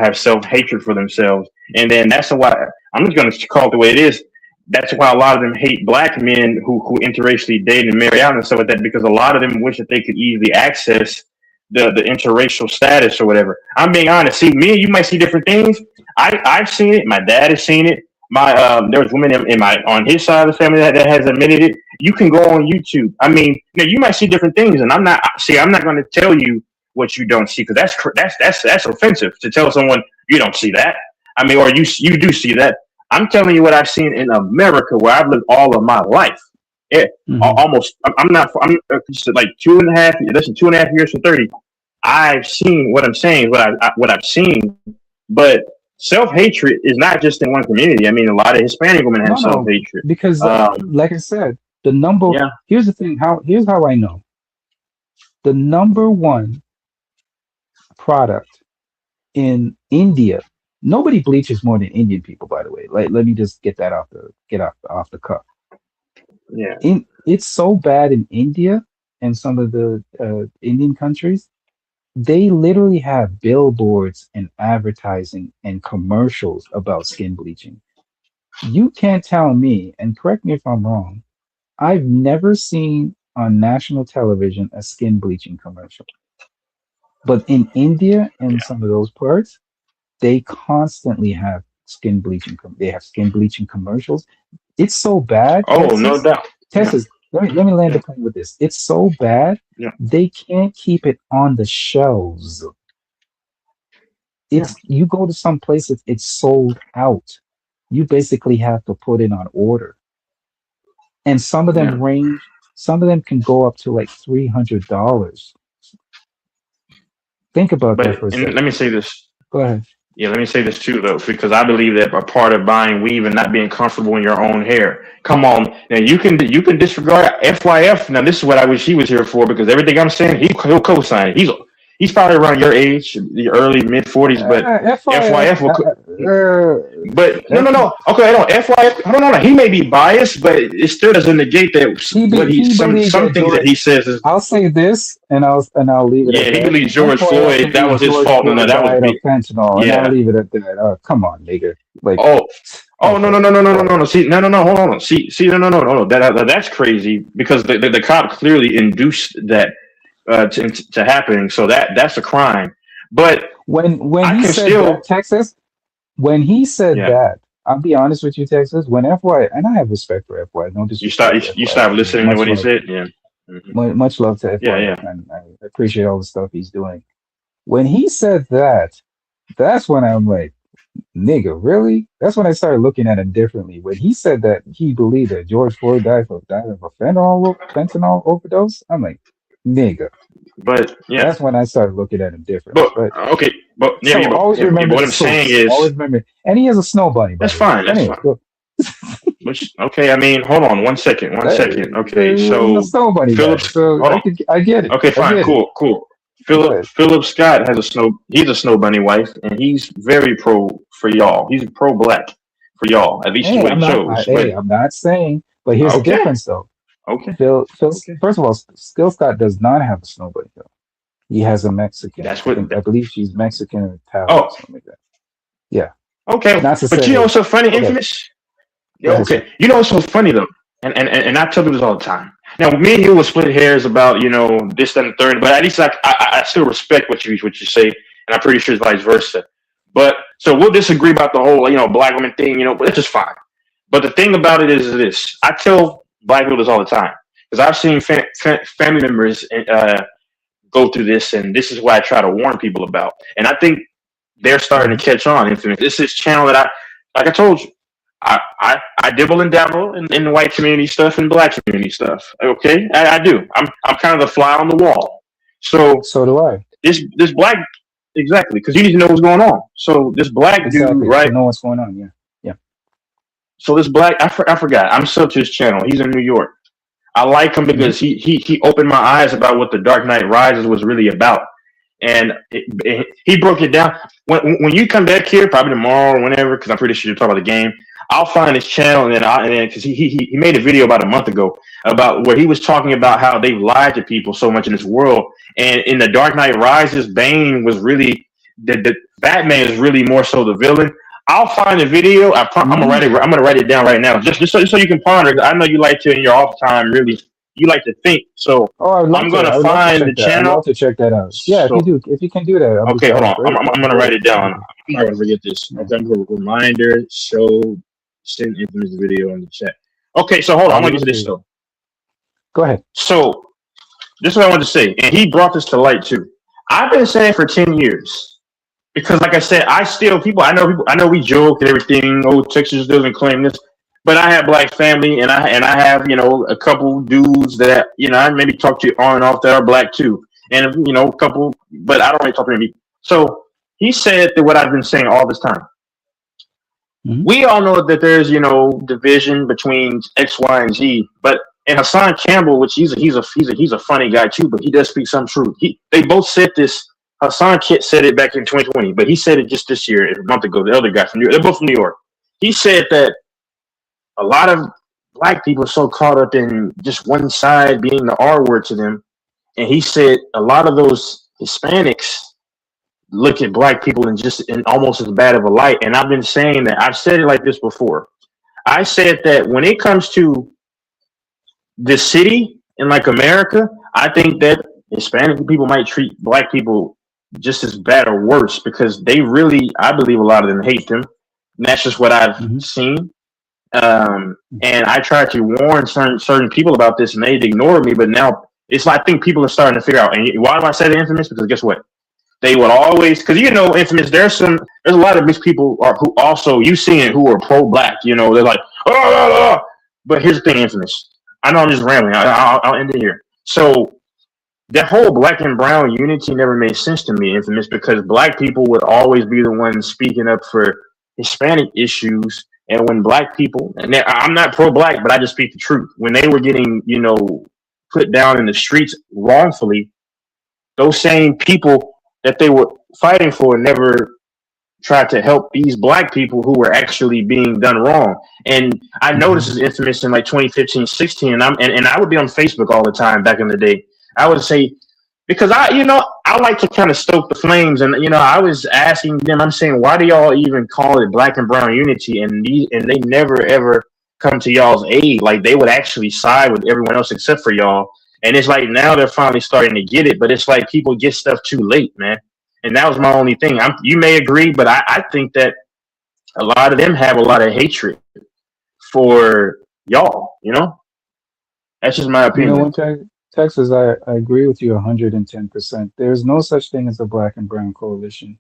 have self hatred for themselves, and then that's why I'm just going to call it the way it is. That's why a lot of them hate black men who interracially date and marry out and stuff like that because a lot of them wish that they could easily access the interracial status or whatever. I'm being honest. See, me and you might see different things. I've seen it. My dad has seen it. My there was women in my on his side of the family that has admitted it. You can go on YouTube. I mean, you might see different things, and I'm not going to tell you what you don't see because that's offensive to tell someone you don't see that. I mean, or you do see that. I'm telling you what I've seen in America where I've lived all of my life. Yeah, Hmm. almost. I'm just like 2.5. Listen, 2.5 years from 30. I've seen what I'm saying. What I've seen, but self hatred is not just in one community. I mean, a lot of Hispanic women have self No, hatred. because like I said, the number. Yeah. Here's the thing. Here's how I know the number one product in India. Nobody bleaches more than Indian people, by the way. Like, let me just get that off the cuff. Yeah. It's so bad in India and some of the Indian countries. They literally have billboards and advertising and commercials about skin bleaching. You can't tell me, and correct me if I'm wrong, I've never seen on national television a skin bleaching commercial. But in India and some of those parts, they constantly have skin bleaching. They have skin bleaching commercials. It's so bad, Oh, no doubt. Yeah. Texas. Let me land Yeah. the plane with this. It's so bad Yeah. they can't keep it on the shelves. It's you go to some places, it's sold out. You basically have to put it on order. And some of Yeah. them some of them can go up to like $300. Think about that But for a and let second. me say this. Go ahead. Yeah, let me say this too, though, because I believe that a part of buying weave and not being comfortable in your own hair. Come on, now you can disregard FYF. Now this is what I wish he was here for because everything I'm saying, he'll co-sign it. He's probably around your age, the early mid-40s, but FYF will. But no. Okay, I don't. FYF. No. He may be biased, but it still doesn't negate that some things that he says is. I'll say this, and I'll leave it at Yeah, that. he believes George FYF Floyd. That was his George fault. No, Floyd that was died of big. fentanyl, and Yeah. I'll leave it at that. Oh, come on, nigga. Like, Oh, okay. no. See, no. Hold on. See, no. That's crazy because the cop clearly induced that to happening. So that's a crime. But When I he can said still. that, Texas, when he said Yeah. that, I'll be honest with you, Texas. When FY, and I have respect for FY, no disrespect. You stop listening to Much what he love. said. Yeah. Mhm. Much love to FY, Yeah. and I appreciate all the stuff he's doing. When he said that, that's when I'm like, nigga, really? That's when I started looking at him differently. When he said that he believed that George Floyd died of a fentanyl overdose, I'm like, nigga. But yeah. That's when I started looking at him differently. But okay. But yeah. So Yeah, always remember what the I'm saying source. is. Always remember, and he has a snow bunny. By That's the way. fine. That's Anyway, fine. go. Okay, I mean, hold on 1 second. 1 second. Okay, The so snow bunny guy. Phillips, So hold on. I get it. Okay, I fine, get it. cool. Philip Scott has he's a Snow Bunny wife, and he's very pro for y'all. He's pro black for y'all. At least is Hey, what he shows. I'm not saying, but here's the Okay, difference though. okay, Phil, okay. first of all, Skill Scott does not have a snowbody though. He has a Mexican. That's what. I believe she's Mexican or Italian Oh, or something like that. Yeah. okay. Not to But say, you know what's so funny, go ahead. Infamous? Go Yeah, ahead, sir. okay. You know what's so funny though, and I tell you this all the time. Now, me and you will split hairs about this, that, and the third, but at least I still respect what you say, and I'm pretty sure it's vice versa. But so we'll disagree about the whole black women thing, but it's just fine. But the thing about it is this: I tell black people this all the time because I've seen family members go through this, and this is what I try to warn people about. And I think they're starting to catch on. Infamous. This is channel that like I told you. I dibble and dabble in the white community stuff and black community stuff. Okay, I do. I'm kind of the fly on the wall. So do I. This black exactly because you need to know what's going on. So this black dude, right? To know what's going on. Yeah. So this black I forgot. I'm sub to his channel. He's in New York. I like him because he opened my eyes about what the Dark Knight Rises was really about. And he broke it down. When you come back here, probably tomorrow or whenever, because I'm pretty sure you're talking about the game, I'll find his channel and then because he made a video about a month ago about where he was talking about how they've lied to people so much in this world. And in the Dark Knight Rises, Bane was really the Batman is really more so the villain. I'll find the video. I'm gonna write it down right now, just so you can ponder. I know you like to in your off time really. You like to think, so I'm gonna find the channel. I'd love to check that out. Yeah, So- if you can do that. Okay, hold on. I'm gonna write it down. I'm not gonna forget this. Okay, I'm gonna reminder, send Infamous video in the chat. Okay, so hold on. I'm gonna get to this though. Go ahead. So this is what I wanted to say, and he brought this to light too. I've been saying for 10 years because, like I said, I know we joke and everything. Oh, Texas doesn't claim this. But I have black family, and I have a couple dudes that I maybe talk to on and off that are black too, and a couple, but I don't really talk to any. So he said that what I've been saying all this time. Mm-hmm. We all know that there's division between X, Y, and Z, but and Hassan Campbell, which he's a funny guy too, but he does speak some truth. They both said this. Hassan said it back in 2020, but he said it just this year, a month ago. The other guy from New York, they're both from New York. He said that a lot of black people are so caught up in just one side being the R word to them. And he said a lot of those Hispanics look at black people in almost as bad of a light. And I've been saying that. I've said it like this before. I said that when it comes to the city in like America, I think that Hispanic people might treat black people just as bad or worse because they really, I believe a lot of them hate them. And that's just what I've seen. And I tried to warn certain people about this, and they'd ignore me. But now it's like I think people are starting to figure out. And why do I say the Infamous? Because guess what? They would always, because Infamous. There's a lot of mixed people who also you see it who are pro-black. They're like, oh. But here's the thing, Infamous. I know I'm just rambling. I'll end it here. So that whole black and brown unity never made sense to me, Infamous, because black people would always be the ones speaking up for Hispanic issues. And when black people, and I'm not pro-black, but I just speak the truth. When they were getting, put down in the streets wrongfully, those same people that they were fighting for never tried to help these black people who were actually being done wrong. And I noticed this Infamous in like 2015, 16, and I would be on Facebook all the time back in the day. I would say, because I like to kind of stoke the flames, and I was asking them. I'm saying, why do y'all even call it black and brown unity? And they never ever come to y'all's aid. Like they would actually side with everyone else except for y'all. And it's like now they're finally starting to get it, but it's like people get stuff too late, man. And that was my only thing. You may agree, but I think that a lot of them have a lot of hatred for y'all. That's just my opinion. Texas, I agree with you 110%. There's no such thing as a black and brown coalition.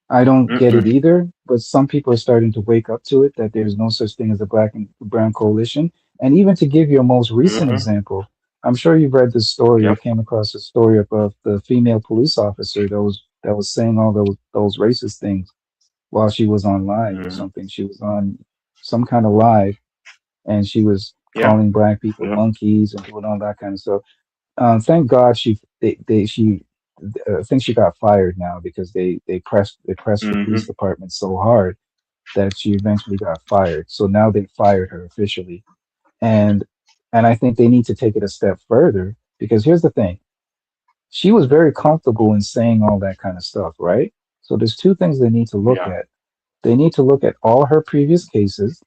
I don't get it either, but some people are starting to wake up to it, that there's no such thing as a black and brown coalition. And even to give you a most recent example, I'm sure you've read this story. You came across a story of the female police officer that was saying all those racist things while she was on live or something. She was on some kind of live, and she was calling black people monkeys and doing all that kind of stuff. Thank God she I think she got fired now because they pressed the police department so hard that she eventually got fired. So now they fired her officially, and I think they need to take it a step further because here's the thing: she was very comfortable in saying all that kind of stuff, right? So there's two things they need to look Yeah. at. They need to look at all her previous cases,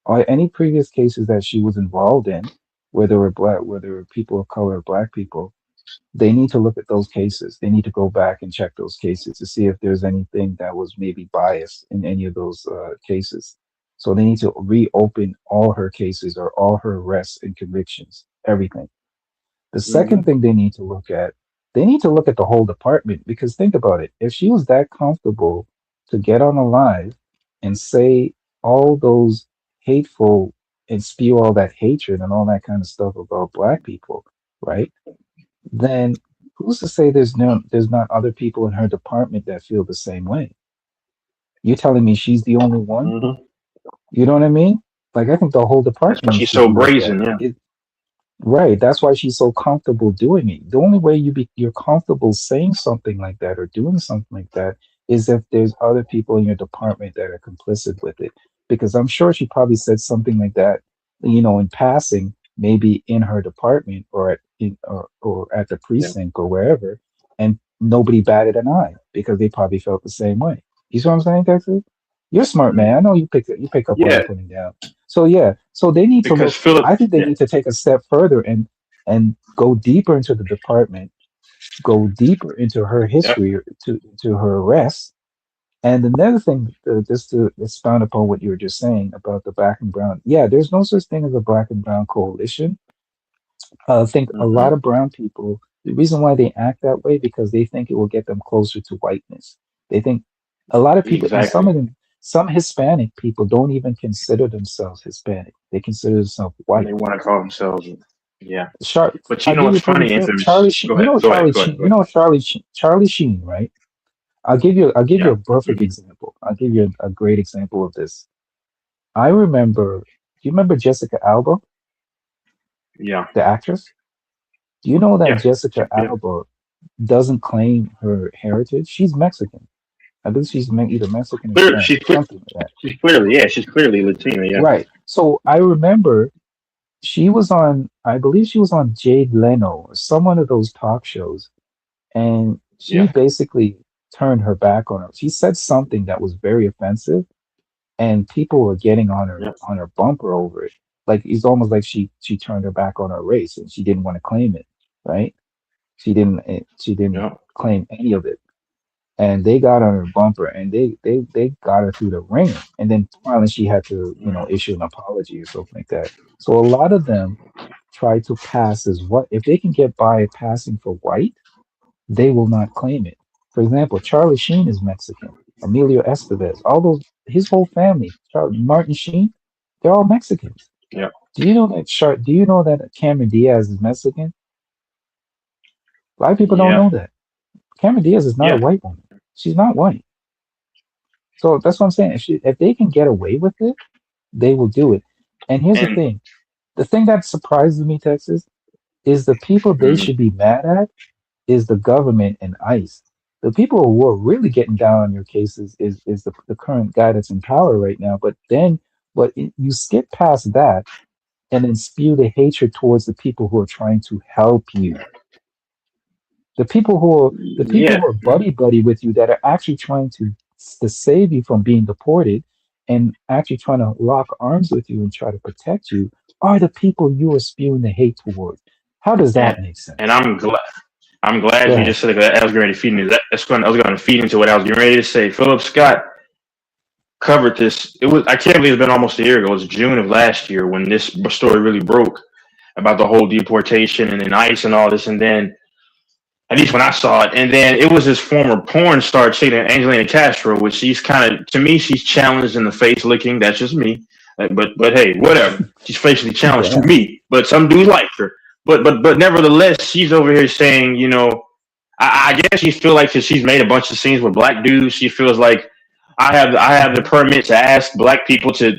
or any previous cases that she was involved in, whether were black, whether were people of color or black people. They need to look at those cases. They need to go back and check those cases to see if there's anything that was maybe biased in any of those cases. So they need to reopen all her cases or all her arrests and convictions, everything. The second thing they need to look at the whole department because think about it. If she was that comfortable to get on a live and say all those hateful and spew all that hatred and all that kind of stuff about black people, right? Then who's to say there's not other people in her department that feel the same way? You're telling me she's the only one? Mm-hmm. You know what I mean? Like I think the whole That's why department she's needs to so be looked brazen. at. Yeah. Right. That's why she's so comfortable doing it. The only way you're comfortable saying something like that or doing something like that is if there's other people in your department that are complicit with it. Because I'm sure she probably said something like that, in passing, maybe in her department or or at the Yeah. precinct or wherever, and nobody batted an eye because they probably felt the same way. You see what I'm saying, Texas? You're a smart man. I know you pick up what I'm Yeah. putting down. So yeah, so they need to Because look. Philip. I think they Yeah. need to take a step further and go deeper into the department, go deeper into her Yep. history, to her arrest. And another thing, just to expound upon what you were just saying about the black and brown. Yeah, there's no such thing as a black and brown coalition. I think a lot of brown people, the reason why they act that way because they think it will get them closer to whiteness. They think a lot of people, and some Exactly. of them, some Hispanic people don't even consider themselves Hispanic. They consider themselves And white. they want to call themselves. Yeah. But But you know I'll give what's you a perfect funny, example. Infamous? Charlie Sheen. Go You ahead. know Go Charlie ahead. Go Sheen. ahead. Go You ahead. know Charlie Sheen, right? I'll give you a Yeah. perfect example. A great example of this. I remember. Do you remember Jessica Alba, Yeah. the actress? Do you know that Yeah. Jessica Yeah. Alba doesn't claim her heritage? She's Mexican. I believe she's either Mexican or Clearly, Spanish, something like that. she's clearly Latina. Yeah. Right. So I remember she was on. I believe she was on Jade Leno or some one of those talk shows, and she Yeah. basically turned her back on her. She said something that was very offensive, and people were getting Yeah. on her bumper over it. Like it's almost like she turned her back on her race and she didn't want to claim it, right? She didn't Yeah. claim any of it, and they got on her bumper and they got her through the ringer, and then finally she had to issue an apology or something like that. So a lot of them try to pass as what if they can get by passing for white, they will not claim it. For example, Charlie Sheen is Mexican. Emilio Estevez, all those, his whole family, Martin Sheen, they're all Mexicans. Yeah. Do you know that? Do you know that Cameron Diaz is Mexican? A lot of people don't Yeah. know that. Cameron Diaz is not a Yeah. white woman. She's not white. So that's what I'm saying. If they can get away with it, they will do it. And here's the And thing: the thing that surprises me, Texas, is the people they mm, should be mad at is the government and ICE. The people who are really getting down on your cases is the current guy that's in power right now. You skip past that and then spew the hatred towards the people who are trying to help you. The people yeah. who are buddy buddy with you that are actually trying to save you from being deported and actually trying to lock arms with you and try to protect you are the people you are spewing the hate towards. How does that make sense? And I'm glad. I'm glad Go you ahead. just said that. I was getting ready to feed into that. I was going to feed into what I was getting ready to say. Philip Scott covered this. I can't believe it's been almost a year ago. It was June of last year when this story really broke about the whole deportation and then ICE and all this. And then, at least when I saw it, and then it was this former porn star chick, Angelina Castro, which she's to me, she's challenged in the face licking. That's just me. But hey, whatever. She's facially challenged to me. But some dudes like her. But nevertheless, she's over here saying, I guess she feels like because she's made a bunch of scenes with black dudes, she feels like I have the permit to ask black people to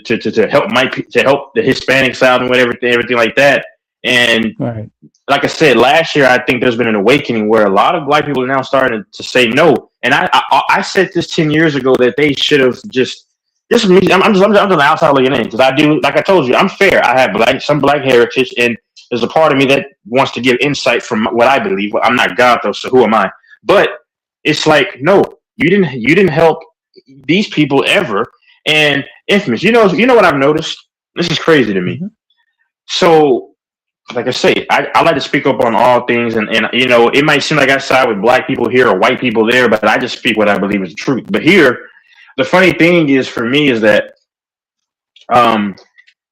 help help the Hispanics out and whatever, everything like that. And Right. like I said, last year, I think there's been an awakening where a lot of black people are now starting to say no. And I said this 10 years ago that they should have just me. I'm just the outside looking in because I do, like I told you, I'm fair. I have some black heritage, and there's a part of me that wants to give insight from what I believe. I'm not God though, so who am I? But it's like, no, you didn't help these people ever. And Infamous, you know what I've noticed? This is crazy to me. Mm-hmm. So, like I say, I like to speak up on all things, and you know, it might seem like I side with black people here or white people there, but I just speak what I believe is the truth. But here, the funny thing is for me is that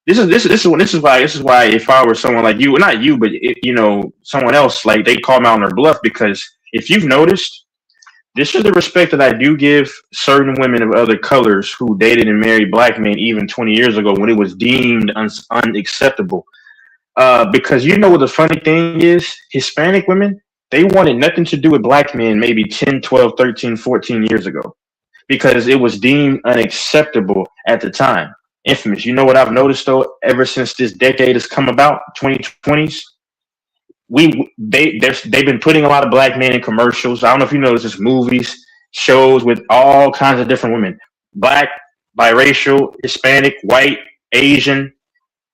this is why if I were someone like you, not you, but you know, someone else, like they call me on their bluff, because if you've noticed, this is the respect that I do give certain women of other colors who dated and married black men even 20 years ago when it was deemed unacceptable. Because you know what the funny thing is? Hispanic women, they wanted nothing to do with black men maybe 10, 12, 13, 14 years ago because it was deemed unacceptable at the time. Infamous, you know what I've noticed though, ever since this decade has come about, 2020s? They've been putting a lot of black men in commercials. I don't know if you notice this, movies, shows with all kinds of different women, black, biracial, Hispanic, white, Asian,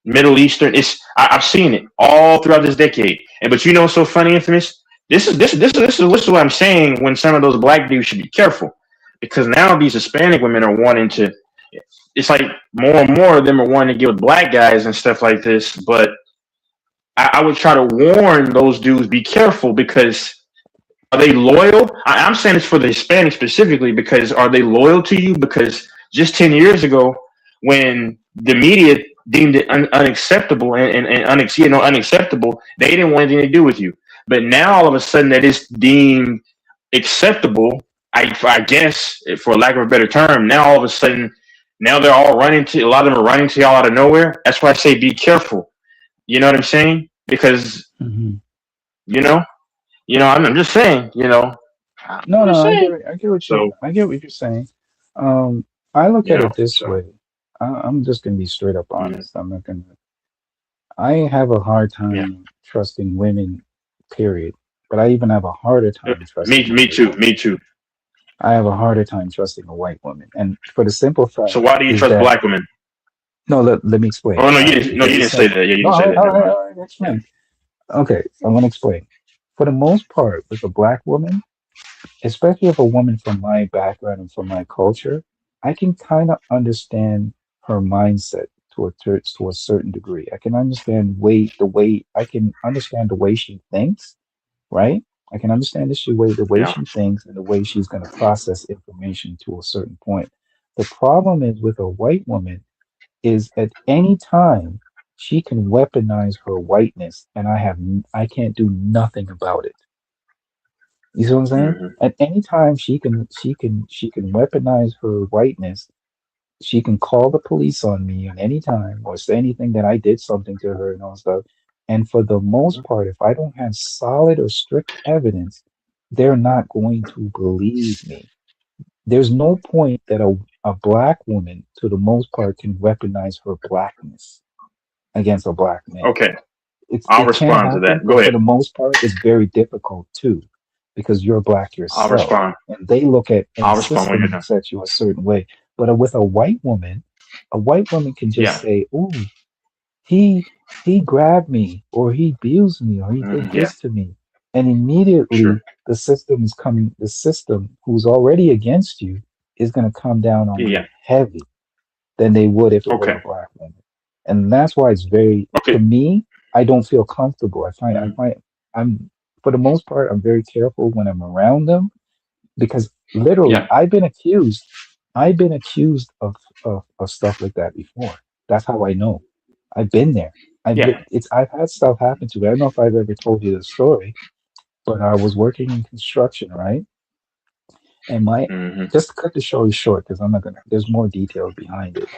Middle Eastern. I've seen it all throughout this decade. But you know what's so funny, Infamous? This is what I'm saying when some of those black dudes should be careful, because now these Hispanic women are wanting to. It's like more and more of them are wanting to get with black guys and stuff like this, but I would try to warn those dudes, be careful, because are they loyal? I'm saying this for the Hispanics specifically, because are they loyal to you? Because just 10 years ago, when the media deemed it unacceptable and unacceptable, they didn't want anything to do with you. But now all of a sudden that it's deemed acceptable, I guess, for lack of a better term, now all of a sudden, now they're all a lot of them are running to y'all out of nowhere. That's why I say be careful. You know what I'm saying? Because, you know, I'm just saying, you know. No, I get what you're saying. I look at it this way. I'm just gonna be straight up honest. I'm not gonna. I have a hard time trusting women, period. But I even have a harder time trusting. Me too. I have a harder time trusting a white woman, and for the simple fact. So why do you trust black women? No, let me explain. Oh no, you didn't say that. Yeah, you didn't say that. All right, explain. Okay, I'm gonna explain. For the most part, with a black woman, especially if a woman from my background and from my culture, I can kind of understand her mindset to a certain degree. I can understand I can understand the way she thinks, right? I can understand the way she thinks and the way she's going to process information to a certain point. The problem is with a white woman is at any time she can weaponize her whiteness, and I can't do nothing about it. You see what I'm saying? At any time she can weaponize her whiteness. She can call the police on me at any time or say anything that I did something to her and all stuff. And for the most part, if I don't have solid or strict evidence, they're not going to believe me. There's no point that a black woman, to the most part, can weaponize her blackness against a black man. Okay. I'll respond to that. Go ahead. For the most part, it's very difficult too, because you're black yourself. I'll respond. And they look at I'll respond when you're done. Set you a certain way. But with a white woman can just say, "Ooh, he grabbed me, or he abused me, or he did this to me," and immediately the system who's already against you is going to come down on you heavy than they would if it were a black woman. And that's why it's very, for me, I don't feel comfortable. I'm for the most part, I'm very careful when I'm around them, because literally I've been accused of stuff like that before. That's how I know. I've been there. I've had stuff happen to me. I don't know if I've ever told you the story, but I was working in construction, right? And just to cut the story short, because there's more details behind it.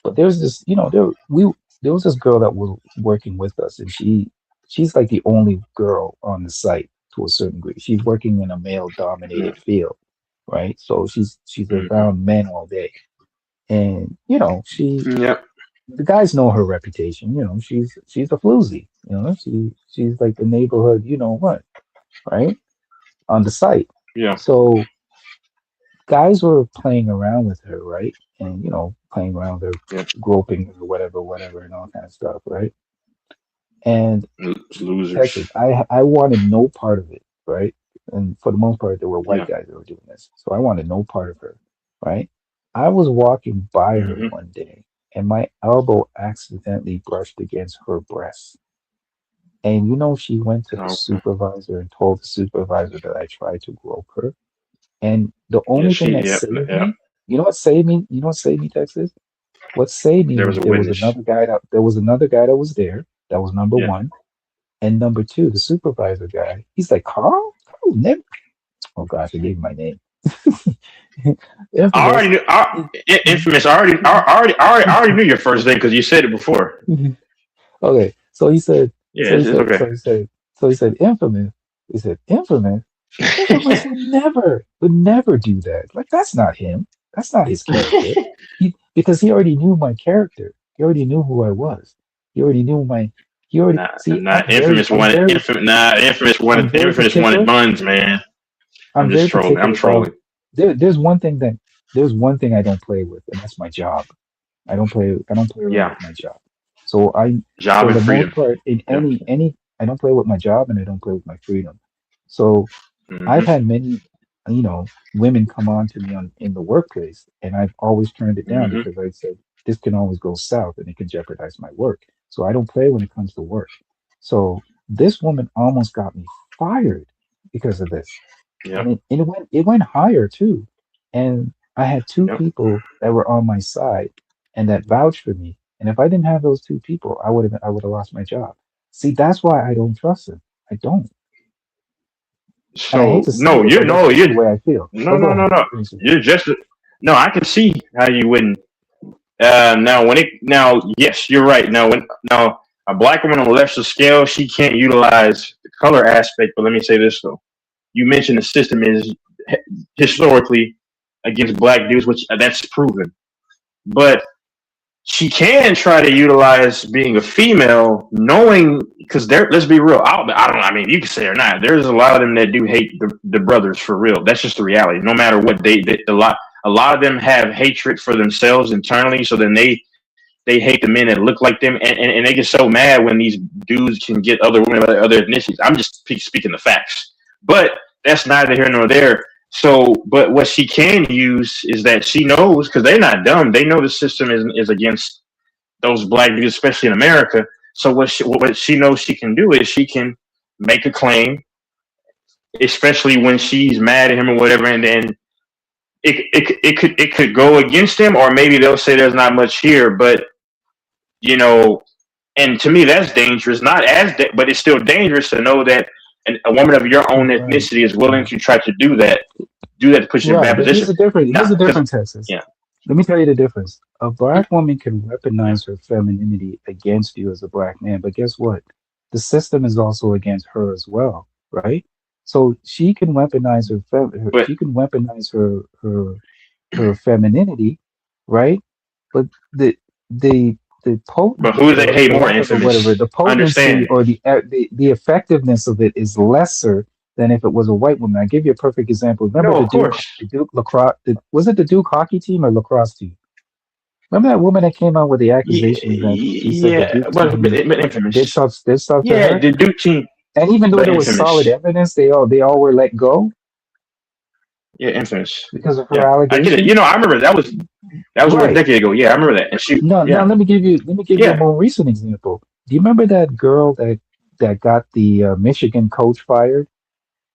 But there's this, there was this girl that was working with us, and she's like the only girl on the site to a certain degree. She's working in a male-dominated field, right? So she's around men all day, and the guys know her reputation. You know, she's a floozy. You know, she's like the neighborhood. You know what, right? On the site. Yeah. So guys were playing around with her, right? And you know, playing around with her, Yeah. groping her, whatever, and all kind of stuff, right? And Losers. Texas, I wanted no part of it, right? And for the most part, there were white Yeah. guys that were doing this, so I wanted no part of her, right? I was walking by her Mhm. one day, and my elbow accidentally brushed against her breast. And you know, she went to the Okay. supervisor and told the supervisor that I tried to grope her. And the Yeah, only thing that yeah, saved yeah. me, you know what saved me? You know what saved me, Texas? What saved me There was was a there was witness. another guy that was there. That was number Yeah. one. And number two, the supervisor guy, he's like, Carl? Carl never. Oh gosh, I gave him my name. I Infamous. already knew, infamous. I already knew your first name because you said it before. Okay, so he said, Yeah, it's okay. so he said, infamous. He said, infamous. Infamous would never do that. Like that's not him. That's not his character. Because he already knew my character. He already knew who I was. He already knew my. He already see. Infamous wanted buns, man. I'm just trolling. I'm trolling. There's one thing I don't play with, and that's my job. I don't play around Yeah. with my job. So Job for and the freedom. most part, in any, I don't play with my job and I don't play with my freedom. So Mhm. I've had many, you know, women come on to me in the workplace, and I've always turned it down Mhm. because I said this can always go south and it can jeopardize my work. So I don't play when it comes to work. So this woman almost got me fired because of this. Yeah. And it went higher too. And I had two Yep. people that were on my side and that vouched for me. And if I didn't have those two people, I would have lost my job. See, that's why I don't trust him. I don't. And I hate So to say it, but that's just the way I feel. no. But go ahead. Finish it. You're just no. I can see how you wouldn't. Yes, you're right. Now a black woman on the lesser scale, she can't utilize the color aspect. But let me say this though: you mentioned the system is historically against black dudes, which that's proven. But she can try to utilize being a female, knowing because let's be real. I mean, you can say or not. There's a lot of them that do hate the brothers for real. That's just the reality. No matter what a lot of them have hatred for themselves internally. So then they hate the men that look like them, and they get so mad when these dudes can get other women of other ethnicities. I'm just speaking the facts, but that's neither here nor there. So, but what she can use is that she knows, because they're not dumb. They know the system is against those black dudes, especially in America. So what she knows she can do is she can make a claim, especially when she's mad at him or whatever, and then it could go against him, or maybe they'll say there's not much here, but you know, and to me that's dangerous. Not as, but it's still dangerous to know that a woman of your own ethnicity is willing to try to do that to put you in a bad position. Here's the difference, Texas. Yeah. Let me tell you the difference. A black woman can weaponize her femininity against you as a black man, but guess what? The system is also against her as well, right? So she can weaponize her femininity, right? But the potency, but who they hate more, infamous? Whatever, the potency or the effectiveness of it is lesser than if it was a white woman. I give you a perfect example. Remember the Duke lacrosse? Was it the Duke hockey team or lacrosse team? Remember that woman that came out with the accusation that she said the Duke team did stuff to her? The Duke team. And even though there was solid evidence, they all were let go. Yeah, infamous. Because of her allegations. I get it. You know, I remember that was over a decade ago. Yeah, I remember that. And now let me give you a more recent example. Do you remember that girl that got the Michigan coach fired?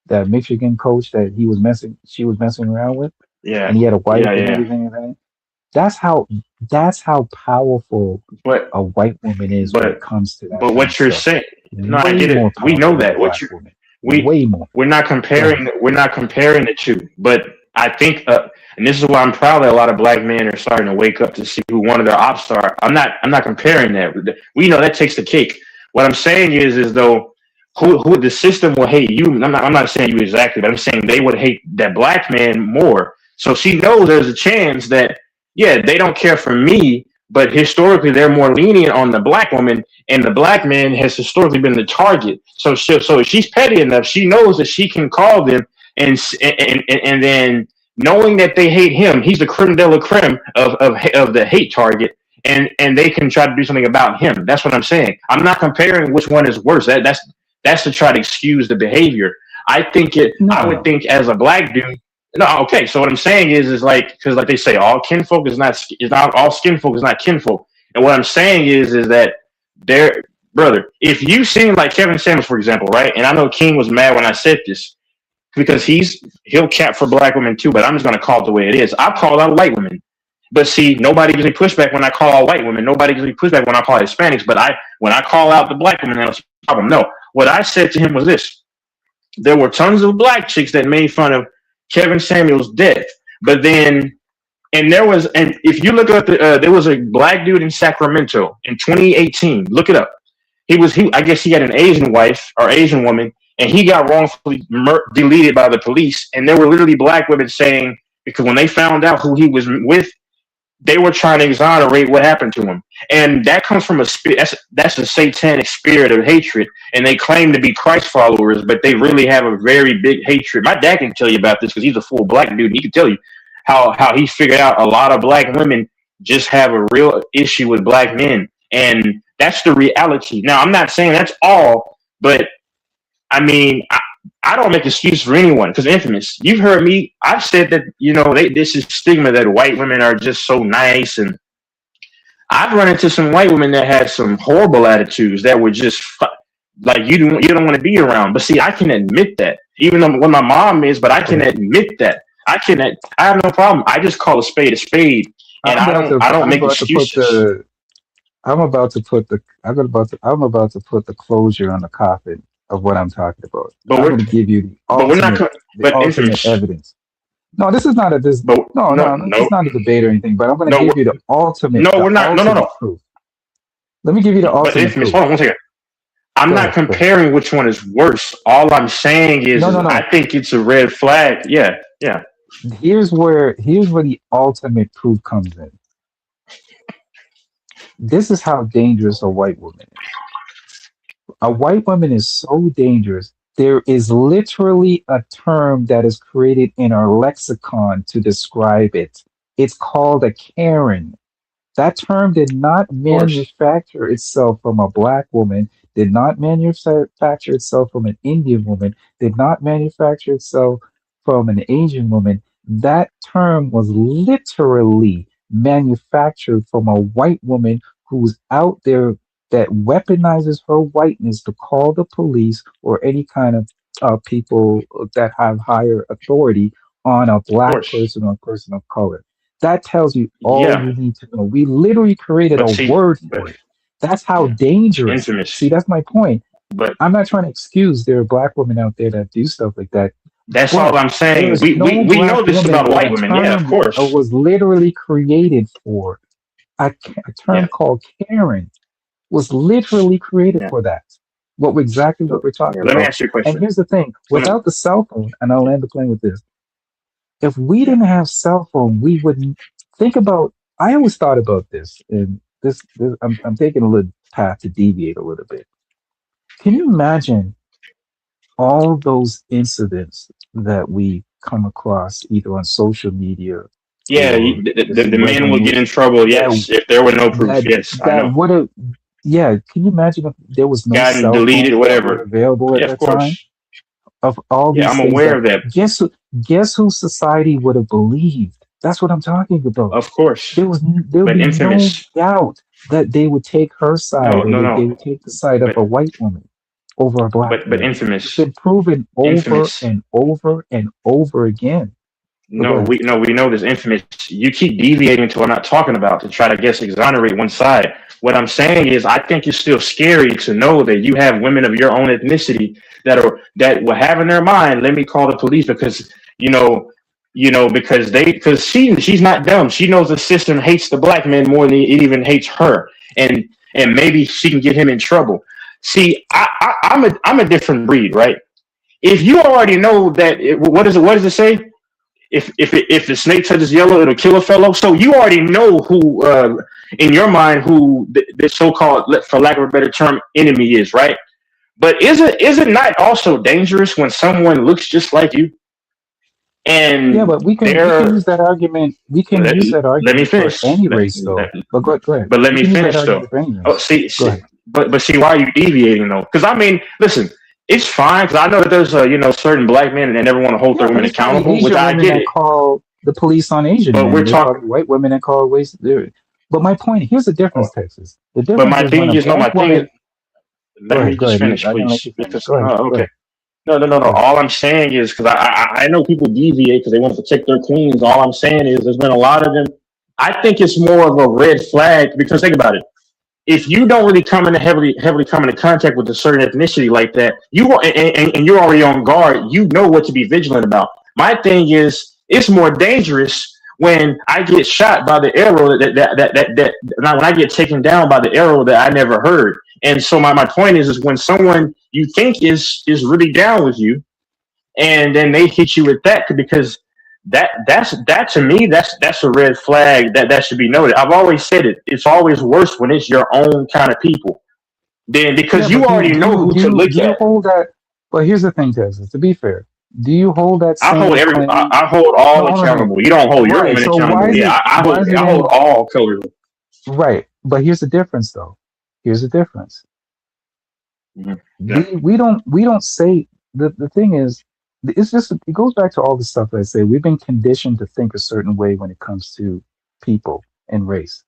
That Michigan coach that she was messing around with? Yeah. And he had a wife and everything like that. That's how powerful a white woman is when it comes to that. But what you're saying, no, I get it. We know that. Way more. We're not comparing the two, but I think, and this is why I'm proud that a lot of black men are starting to wake up to see who one of their ops are. I'm not comparing that. We know that takes the cake. What I'm saying is though, who the system will hate you. I'm not saying you exactly, but I'm saying they would hate that black man more. So she knows there's a chance that they don't care for me, but historically they're more lenient on the black woman, and the black man has historically been the target. So if she's petty enough, she knows that she can call them, and then knowing that they hate him, he's the creme de la creme of the hate target, and they can try to do something about him. That's what I'm saying. I'm not comparing which one is worse. That's to try to excuse the behavior. I would think as a black dude. No, okay. So what I'm saying is like, because like they say, all kinfolk is not all skinfolk is not kinfolk. And what I'm saying is that brother, if you seen like Kevin Samuels, for example, right? And I know King was mad when I said this because he'll cap for black women too, but I'm just gonna call it the way it is. I call out white women. But see, nobody gives me pushback when I call out white women. Nobody gives me pushback when I call Hispanics. But when I call out the black women, that's a problem. No, what I said to him was this: there were tons of black chicks that made fun of Kevin Samuels' death, but then, and if you look up there was a black dude in Sacramento in 2018. Look it up. I guess he had an Asian wife or Asian woman, and he got wrongfully deleted by the police. And there were literally black women saying, because when they found out who he was with, they were trying to exonerate what happened to him. And that comes from a spirit. That's a satanic spirit of hatred. And they claim to be Christ followers, but they really have a very big hatred. My dad can tell you about this because he's a full black dude. He can tell you how he figured out a lot of black women just have a real issue with black men. And that's the reality. Now, I'm not saying that's all, but I mean, I don't make excuses for anyone because Infamous, you've heard me. I've said that, this is stigma that white women are just so nice. And I've run into some white women that had some horrible attitudes that were just like you don't want to be around. But see, I can admit that, even though what my mom is, but I can admit that. I have no problem. I just call a spade, and I don't make excuses. I'm about to put the closure on the coffin of what I'm talking about. But I'm going to give you the ultimate evidence. No, this is not a It's not a debate or anything. But I'm going to give you the ultimate. No, we're not. No. Proof. Let me give you the ultimate. Infamous, hold on 1 second. I'm not comparing which one is worse. All I'm saying is, I think it's a red flag. Yeah. Here's where the ultimate proof comes in. This is how dangerous a white woman is. A white woman is so dangerous. There is literally a term that is created in our lexicon to describe it. It's called a Karen. That term did not manufacture itself from a black woman, did not manufacture itself from an Indian woman, did not manufacture itself from an Asian woman. That term was literally manufactured from a white woman who's out there that weaponizes her whiteness to call the police or any kind of people that have higher authority on a black person or a person of color. That tells you all you need to know. We literally created a word for it. That's how dangerous. Infamous. See, that's my point. But I'm not trying to excuse there are black women out there that do stuff like that. That's all I'm saying. We know this about white women. Yeah, of course. It was literally created for a term called Karen. Was literally created for that. What we're talking about. Let me ask you a question. And here's the thing: without the cell phone, and I'll end the plane with this. If we didn't have cell phone, we wouldn't think about. I always thought about this, and this I'm taking a little path to deviate a little bit. Can you imagine all those incidents that we come across either on social media? Yeah, the men will get in trouble. Yes, if there were no proof. Yes, I know. Can you imagine if there was no cell deleted, phone whatever available at that time? Of all these I'm aware of that. Guess who society would have believed? That's what I'm talking about. Of course. There would be no doubt that they would take her side. They would take the side of a white woman over a black woman. But Infamous. It's been proven over and over and over again. No, we know this. Infamous. You keep deviating to what I'm not talking about to try to exonerate one side. What I'm saying is, I think it's still scary to know that you have women of your own ethnicity that will have in their mind, let me call the police because because she's not dumb. She knows the system hates the black man more than it even hates her, and maybe she can get him in trouble. See, I'm a different breed, right? If you already know that, what does it say? If the snake touches yellow, it'll kill a fellow. So you already know who in your mind who the so-called, for lack of a better term, enemy is, right? But is it not also dangerous when someone looks just like you? And Yeah, but we can use that argument. We can use that let me argument for finish. any race, though. But go ahead. But let We me can use that finish though. argument for any race. Oh, see, Go ahead. but see, why are you deviating though? Because I mean, listen, it's fine. Because I know that there's certain black men that never want to hold their Yeah, but women it's probably accountable, which Asian I women get that it. call the police on Asian But men. we're There's talking. probably white women that call waste. But my point, here's the difference, Texas. The But difference my is when thing a is, no, my black thing is, woman. Go let me ahead. Go just ahead. finish, I didn't let please. you finish. Because Go ahead. Go okay. ahead. No. Go ahead. All I'm saying is because I know people deviate because they want to protect their queens. All I'm saying is there's been a lot of them. I think it's more of a red flag because think about it. If you don't really come into heavily come into contact with a certain ethnicity like that, and you're already on guard, you know what to be vigilant about. My thing is, it's more dangerous when I get shot by the arrow that when I get taken down by the arrow that I never heard. And so my point is when someone you think is really down with you, and then they hit you with that because that to me that's a red flag that should be noted. I've always said it. It's always worse when it's your own kind of people. Then because Yeah, you but already know who to look do you at. hold that? But here's the thing, Texas. To be fair, do you hold that I hold same claim? I hold all No, hold on. accountable. You don't hold your Right. women So why accountable. is Yeah, it? I Why is it hold in? all colors. Right. But here's the difference, though. Here's the difference. Mhm. Yeah. We don't say the thing is it's just it goes back to all the stuff that I say. We've been conditioned to think a certain way when it comes to people and race.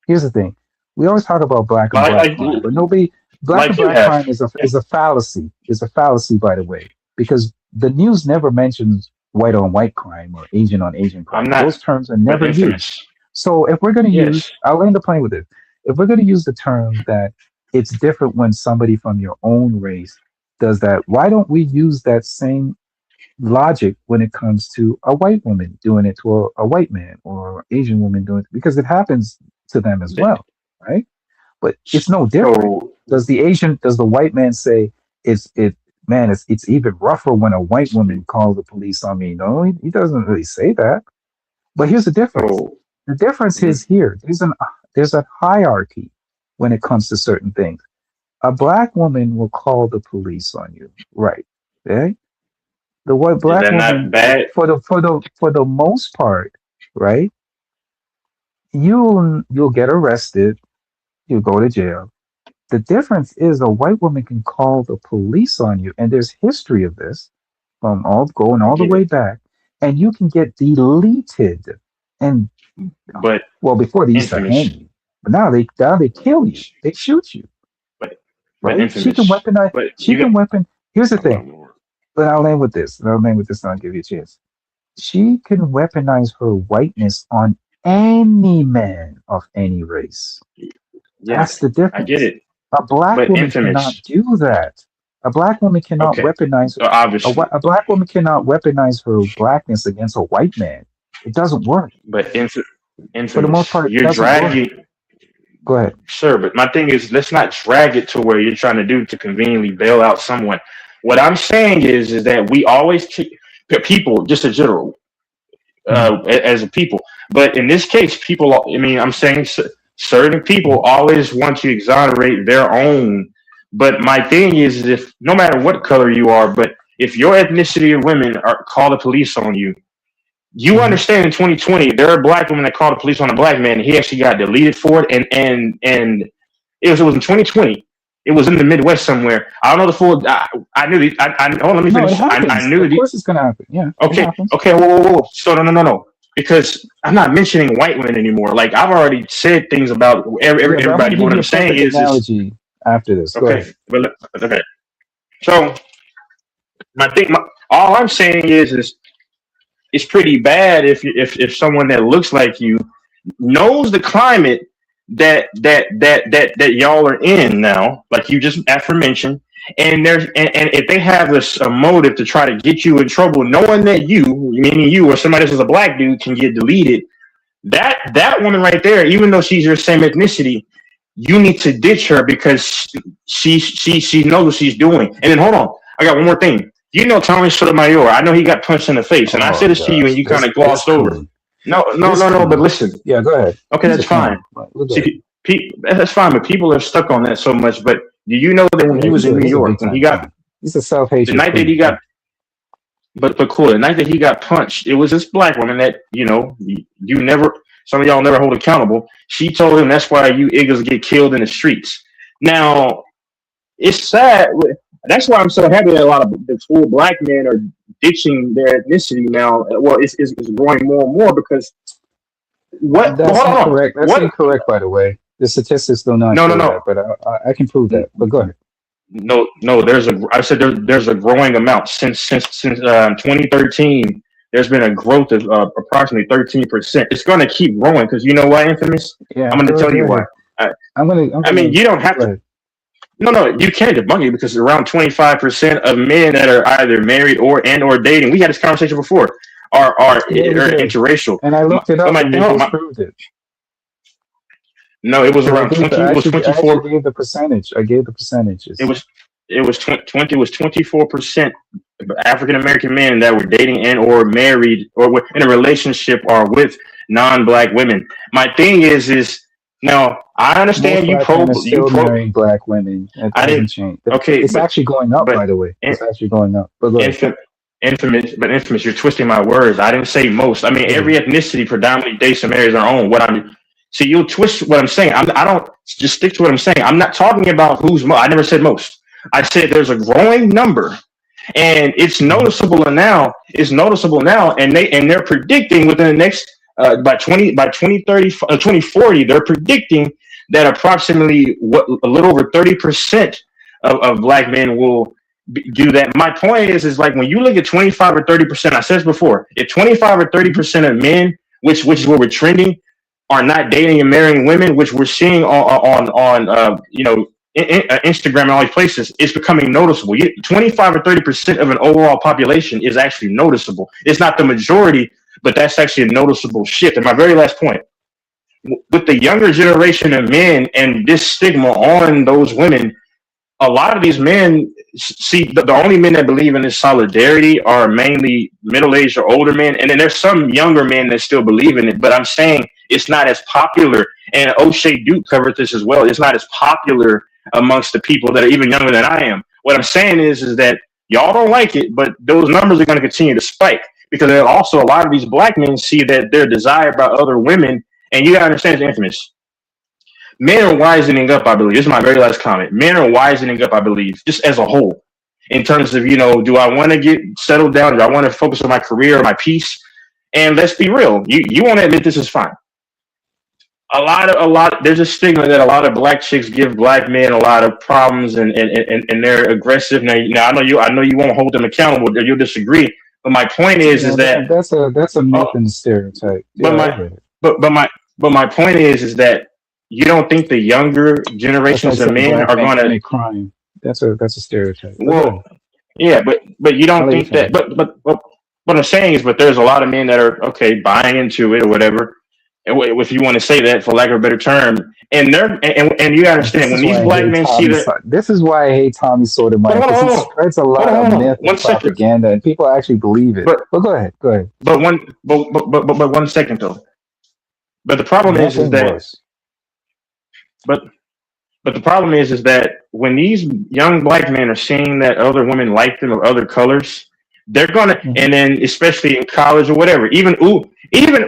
Here's the thing. We always talk about black and black crime, but nobody black and Like you black have. crime is a fallacy. Is a fallacy, by the way, because the news never mentions white on white crime or Asian on Asian crime. I'm not. Those terms are But never used. infamous. So if we're going to use, Yes. I'll end the plane with it. If we're going to use the term that it's different when somebody from your own race does that, why don't we use that same logic when it comes to a white woman doing it to a white man or Asian woman doing it? Because it happens to them as well, right? But it's no different. So Does the white man say it's even rougher when a white woman calls the police on me? No, he doesn't really say that. But here's the difference. so The difference is here. There's a hierarchy when it comes to certain things. A black woman will call the police on you, right? Okay. The white is black that not woman, bad? for the most part, right? You'll get arrested. You go to jail. The difference is a white woman can call the police on you, and there's history of this from going I all the get way it. back, and you can get deleted. And But well, before they used to infamous. hang you, but now they kill you, they shoot you, But right? She can infamous. weaponize. But She you can got. weapon. Here's the Oh, thing. Lord. But I'll end with this. And I'll give you a chance. She can weaponize her whiteness on any man of any race. Yeah, That's the I difference. get it. A black But woman cannot infamous. do that. A black woman cannot Okay. weaponize So obviously, a black woman cannot weaponize her blackness against a white man. It doesn't work. but For the most infamous. part, it You're doesn't work. dragging. Go ahead. Sure, but my thing is, let's not drag it to where you're trying to do to conveniently bail out someone. What I'm saying is that we always people, just a general, as a people. But in this case, people. I mean, I'm saying certain people always want to exonerate their own. But my thing is if no matter what color you are, but if your ethnicity of women call the police on you, you understand in 2020 there are black women that called the police on a black man. And he actually got deleted for it, and it was in 2020. It was in the Midwest somewhere. I don't know the full. I knew. Oh, let me No, it finish. happens. I knew Of course, it's gonna happen. Yeah, it Okay, happens. okay, whoa. So no. Because I'm not mentioning white women anymore. Like I've already said things about Yeah, but I'm gonna everybody. give What you I'm a saying perfect is analogy after this. Go okay. ahead. But okay. So all I'm saying is it's pretty bad if someone that looks like you knows the climate that y'all are in now, like you just aforementioned, and if they have a motive to try to get you in trouble, knowing that meaning you or somebody else is a black dude, can get deleted, that woman right there, even though she's your same ethnicity, you need to ditch her because she knows what she's doing. And then hold on, I got one more thing. You know Tommy Sotomayor. I know he got punched in the face, and I said this to you, and you kind of glossed over. No. But listen, Yeah, go ahead. okay, He's that's a clown. fine. But we'll go ahead. See, that's fine, but people are stuck on that so much. But do you know that when he Yeah, was in New he's a York, big when he time got clown. He's a the self-hatred night that queen. he got, but cool, the night that he got punched, it was this black woman that you never, some of y'all never hold accountable. She told him that's why you niggas get killed in the streets. Now it's sad. That's why I'm so happy that a lot of the full black men are ditching their ethnicity now. Well, it's growing more and more because what? That's Hold on. incorrect. That's What? incorrect, by the way. The statistics do not No, show no, that, but I can prove that. But go ahead. no. I said there's a growing amount since 2013. There's been a growth of approximately 13%. It's going to keep growing because you know why, Infamous? Yeah, I'm going to tell you why. I'm gonna. I mean, you don't have go to. ahead. No, you can't debunk it because around 25% of men that are either married or dating. We had this conversation before. Are Yeah, we did. interracial. And I looked it But up, and they hold on, just proved it. no, it was Because around 20. It was I 24. actually gave the percentage. I gave the percentages. It was 20. It was 24% African American men that were dating and or married or were in a relationship or with non-black women. My thing is now I Most understand black men are still marrying black women. It I doesn't didn't. change. Okay, It's but actually going up, but by the way. in- It's actually going up. But go ahead. infamous, you're twisting my words. I didn't say most. I mean, Go every ahead. ethnicity predominantly dates and marries their own. See, you'll twist what I'm saying. I don't just stick to what I'm saying. I'm not talking about who's most. I never said most. I said there's a growing number, and it's noticeable now. It's noticeable now, and they're predicting within the next by 2030 2040, they're predicting that approximately a little over 30% of black men will do that. My point is like when you look at 25 or 30%, I said this before, if 25 or 30% of men, which is where we're trending, are not dating and marrying women, which we're seeing on Instagram and all these places, it's becoming noticeable. 25 or 30% of an overall population is actually noticeable. It's not the majority, but that's actually a noticeable shift. And my very last point, with the younger generation of men and this stigma on those women, a lot of these men see the only men that believe in this solidarity are mainly middle-aged or older men, and then there's some younger men that still believe in it. But I'm saying it's not as popular, and O'Shea Duke covered this as well. It's not as popular amongst the people that are even younger than I am. What I'm saying is that y'all don't like it, but those numbers are going to continue to spike because there are also a lot of these black men see that they're desired by other women, and you got to understand it's infamous. Men are wisening up, I believe. This is my very last comment. Men are wisening up, I believe, just as a whole, in terms of, do I want to get settled down? Do I want to focus on my career or my peace? And let's be real. You want to admit this is fine. There's a stigma that a lot of black chicks give black men a lot of problems and they're aggressive. Now I know you won't hold them accountable, or you'll disagree. But my point is that that's a myth and stereotype. But my point is that you don't think the younger generations of men are going to crime. That's a stereotype. Well, yeah, but you don't think that. But what I'm saying is, but there's a lot of men that are buying into it or whatever, if you want to say that for lack of a better term. And and you understand when these black men see that. This is why I hate Tommy Sotomayor, because he spreads a lot of myth and propaganda, and people actually believe it. But go ahead. But one second though. But the problem is that. But the problem is that when these young black men are seeing that other women like them of other colors, they're gonna, and then especially in college or whatever, even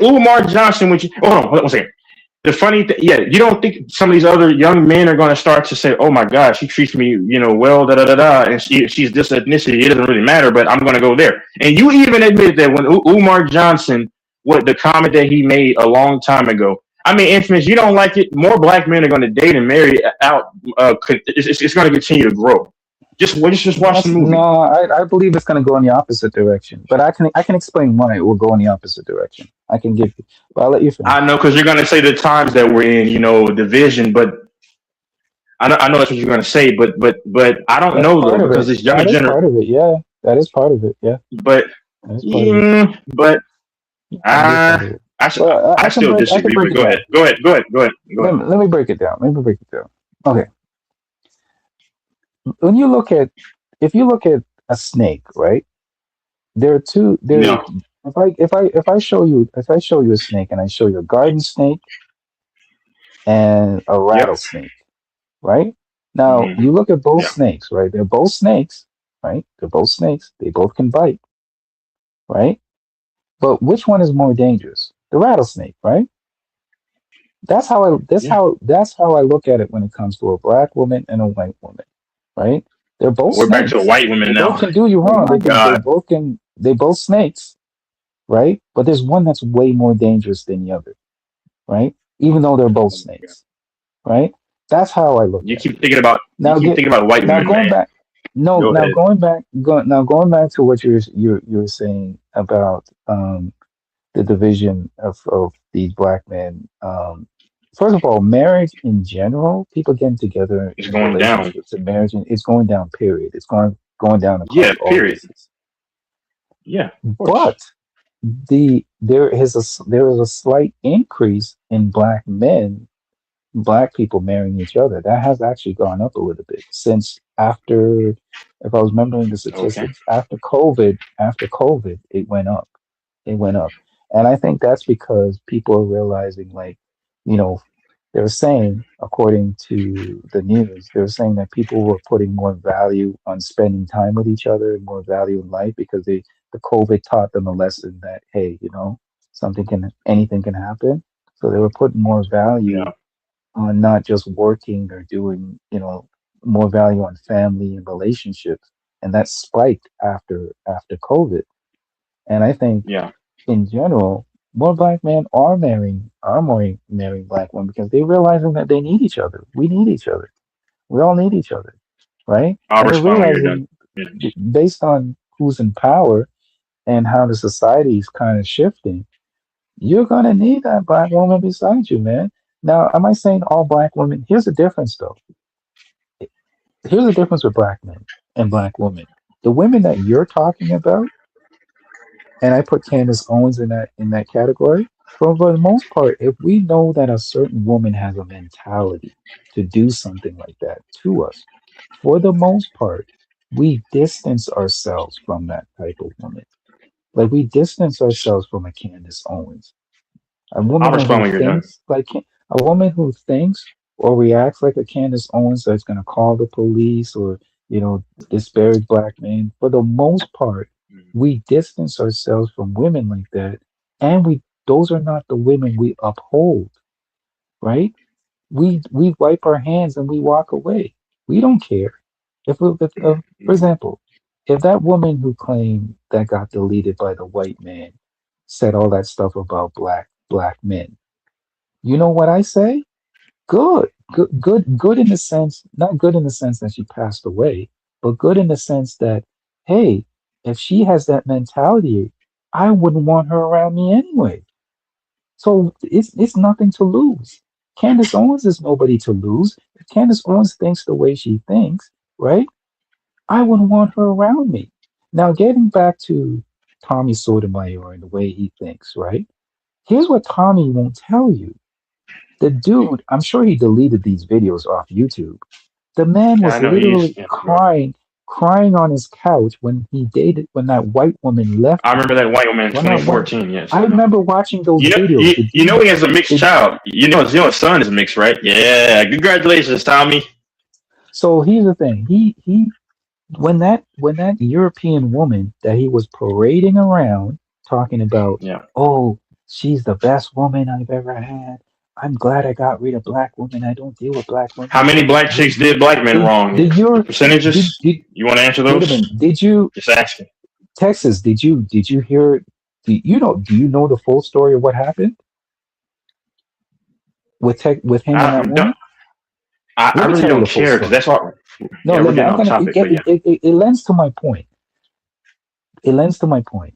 Umar Johnson, hold on one second. The funny thing, you don't think some of these other young men are going to start to say, "Oh my gosh, she treats me, well, and she's this ethnicity. It doesn't really matter, but I'm going to go there." And you even admit that when Umar Johnson, the comment that he made a long time ago. I mean, infamous. You don't like it. More black men are going to date and marry out. It's going to continue to grow. Just watch the movie. No, I believe it's going to go in the opposite direction. But I can explain why it will go in the opposite direction. I can give you, but I'll let you finish. I know because you're going to say the times that we're in, division. But I know that's what you're going to say. But I don't know though because it's younger generation. Part of it, yeah. That is part of it, yeah. But I still disagree. But go ahead. Let me break it down. Okay. If you look at a snake, right? There are two. if I show you a snake and I show you a garden snake and a Yep. rattlesnake, right? Now Mhm. you look at both Yeah. snakes, right? They're both snakes, right? They're both snakes. They both can bite, right? But which one is more dangerous? The rattlesnake, right? Yeah. That's how I look at it when it comes to a black woman and a white woman, right? They're both We're back to the snakes. white women They now. both can do you Oh wrong. my God. They both snakes, right? But there's one that's way more dangerous than the other, right? Even though they're both snakes, right? That's how I look You at it. keep thinking about white Now women, going man. back, no, Go now ahead. going back to what you're saying about the division of these black men. First of all, marriage in general, people getting together It's in going down. relationships and marriage, it's going down. Period. It's going down Yeah. across all Period. races. Yeah. Of course. But there is a slight increase in black people marrying each other. That has actually gone up a little bit since after, if I was remembering the Okay. statistics, after COVID, it went up. It went up. And I think that's because people are realizing, like, you know, they were saying, according to the news, they were saying that people were putting more value on spending time with each other, more value in life because the COVID taught them a lesson that, hey, anything can happen. So they were putting more value Yeah. on not just working or doing, more value on family and relationships. And that spiked after COVID. And I think Yeah. in general, more black men are marrying black women because they're realizing that they need each other. We need each other. We all need each other, right? I'll And they're respond when you're done. realizing based on who's in power and how the society is kind of shifting, you're gonna need that black woman beside you, man. Now, am I saying all black women? Here's the difference, though. Here's the difference with black men and black women. The women that you're talking about, and I put Candace Owens in that category. For the most part, if we know that a certain woman has a mentality to do something like that to us, for the most part, we distance ourselves from that type of woman. Like we distance ourselves from a Candace Owens. A I'll woman respond who when you're done. thinks like a woman who thinks or reacts like a Candace Owens that's going to call the police or disparage black men. For the most part, we distance ourselves from women like that, and those are not the women we uphold, right? We wipe our hands and we walk away. We don't care for example, if that woman who claimed that got deleted by the white man said all that stuff about black men, you know what I say? Good in the sense, not good in the sense that she passed away, but good in the sense that, hey, if she has that mentality, I wouldn't want her around me anyway. So it's nothing to lose. Candace Owens is nobody to lose. If Candace Owens thinks the way she thinks, right? I wouldn't want her around me. Now, getting back to Tommy Sotomayor and the way he thinks, right? Here's what Tommy won't tell you. The dude, I'm sure he deleted these videos off YouTube. The man I was know he's. literally crying on his couch when that white woman left I him. remember that white woman in When that white, 2014. Yes. I remember watching those You know, videos. he has a mixed child. You know his son is mixed, right? Yeah. Congratulations, Tommy. So here's the thing. He when that European woman that he was parading around talking about, Yeah. oh, she's the best woman I've ever had. I'm glad I got rid of black women. I don't deal with black women. How many black chicks did black men wrong? The percentages? You want to answer those? Wait a minute. Did you Just asking. Texas? Did you hear? Do you know the full story of what happened with him and that woman? I Let me really tell you don't the full care because story. that's all. No, Yeah, let we're me. getting I'm off gonna. topic, but yeah. It lends to my point. It lends to my point.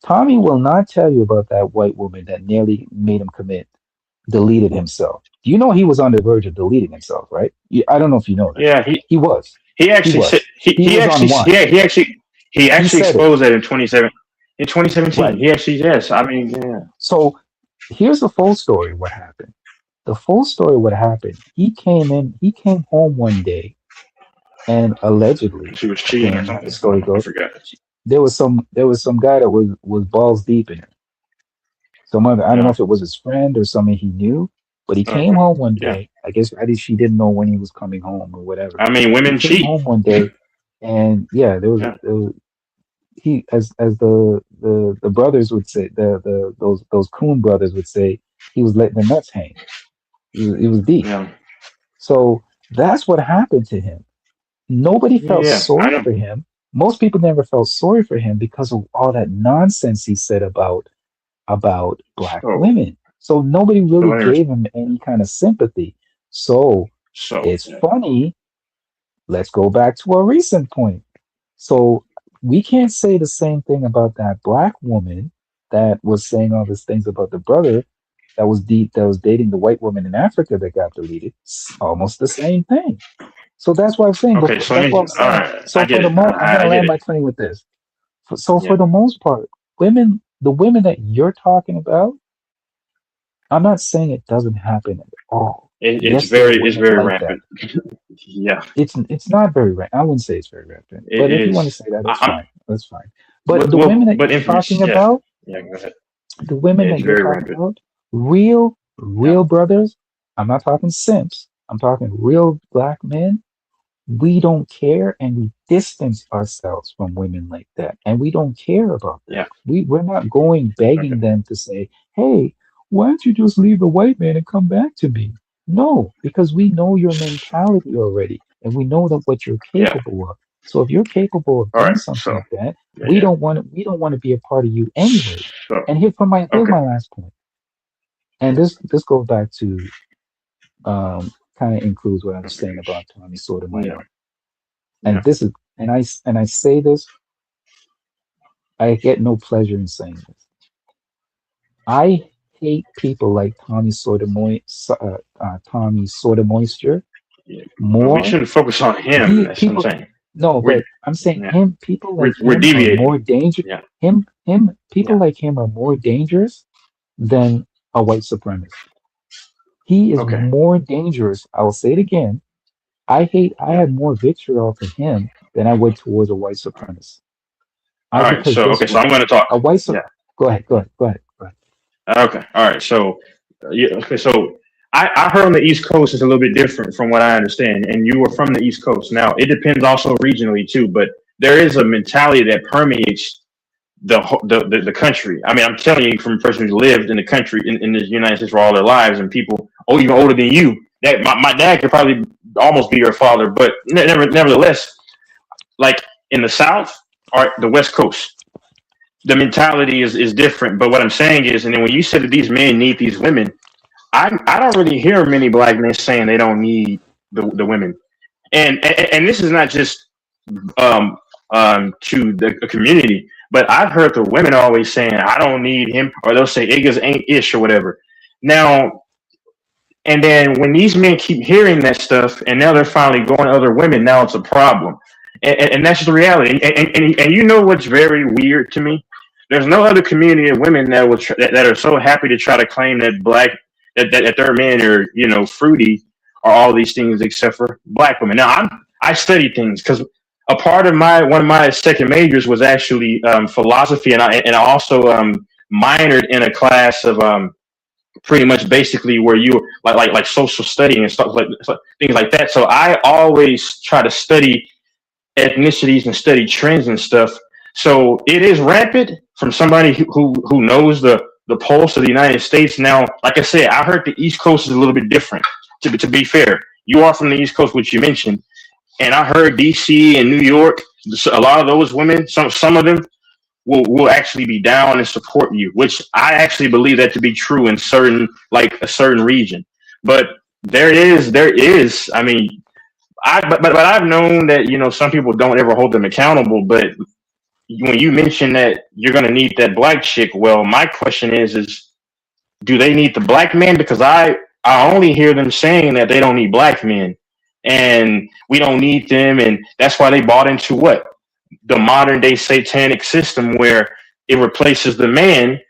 Tommy will not tell you about that white woman that nearly made him deleted himself. You know he was on the verge of deleting himself, right? I don't know if you know that. Yeah, he was. He actually said he actually exposed that in 2017. In 2017, right. He actually yeah. So here's the full story. What happened? The full story. What happened? He came home one day, and allegedly, She was cheating or again, something. the story I goes, forgot. there was some guy that was balls deep in it. Some other, I don't know Yeah. if it was his friend or someone he knew, but he came Okay. home one Yeah. day. I guess she didn't know when he was coming home or whatever. I mean, He women came cheat. home one day, and yeah, Yeah. there was he as the brothers would say, those Coon brothers would say, he was letting the nuts hang. He was deep. Yeah. So that's what happened to him. Nobody felt Yeah. I sorry know. for him. Most people never felt sorry for him because of all that nonsense he said about black So, women. So nobody so really let me, gave him any kind of sympathy. So so, it's funny. Let's go back to a recent point. So we can't say the same thing about that black woman that was saying all these things about the brother that was dating the white woman in Africa that got deleted. It's almost the same thing. So that's what I'm saying. okay. So That's let what me, I'm all saying. right. So I for get the it. most, I'm gonna I get land it. my plane with this. So Yeah. for the most part, the women that you're talking about, I'm not saying it doesn't happen at all. It's Yes, there are it's women very like that. rampant. Yeah. It's not very I wouldn't say it's very rampant, It but if you want to is. say that, that's I'm, fine. That's fine. But the women well, that but you're infamous. talking Yeah. about, Yeah. Go ahead. the women It's that you're very talking rampant. about, Yeah. real brothers. I'm not talking simps. I'm talking real black men. We don't care, and we distance ourselves from women like that, and we don't care about Yeah. that. We're not going Okay. begging them to say, "Hey, why don't you just leave the white man and come back to me?" No, because we know your mentality already, and we know that what you're Yeah. capable of. So if you're capable of All doing right. something So, like that, yeah. Yeah. we don't want to be a part of you anyway. So, And here's okay. my last point, and this goes back to kind of includes what I was saying about Tommy Yeah. Sotomayor. Yeah. And this is and I say this, I get no pleasure in saying this. I hate people like Tommy Sotomayor Yeah. But we more. shouldn't focus on him. He That's what I'm people saying. No, We're but I'm saying yeah. him people like We're him are deviating. more dangerous. Yeah. Him people Yeah. like him are more dangerous than a white supremacist. He is Okay. more dangerous. I will say it again. I Yeah. had more vitriol to him than I would towards a white All right. supremacist. All right. Because So, guess okay. So what? I'm going to talk. A white sup Yeah. Go ahead, go ahead, go ahead, go ahead. Okay. All right. So, yeah. Okay. So, I heard on the East Coast is a little bit different from what I understand, and you were from the East Coast. Now, it depends also regionally too, but there is a mentality that permeates the country. I mean, I'm telling you from a person who's lived in the country in the United States for all their lives, and people, even older than you. That my dad could probably almost be your father, but nevertheless, like in the South or the West Coast, the mentality is different. But what I'm saying is, and then when you said that these men need these women, I don't really hear many black men saying they don't need the women. And this is not just um to the community, but I've heard the women always saying I don't need him, or they'll say Iggas ain't ish or whatever. Now, and then when these men keep hearing that stuff, and now they're finally going to other women, now it's a problem, and that's the reality. And you know what's very weird to me? There's no other community of women that will that are so happy to try to claim that that their men are fruity or all these things except for black women. Now I study things because a part of one of my second majors was actually philosophy, and I also minored in a class of pretty much basically where you like social study and stuff like things like that. So I always try to study ethnicities and study trends and stuff. So it is rampant from somebody who knows the pulse of the United States. Now, like I said, I heard the East Coast is a little bit different. To be fair, you are from the East Coast, which you mentioned, and I heard DC and New York. A lot of those women, some of them will actually be down and support you, which I actually believe that to be true in a certain region. But there is. I mean, but I've known that some people don't ever hold them accountable. But when you mention that you're going to need that black chick, well, my question is do they need the black man? Because I only hear them saying that they don't need black men, and we don't need them, and that's why they bought into what? The modern day satanic system where it replaces the man,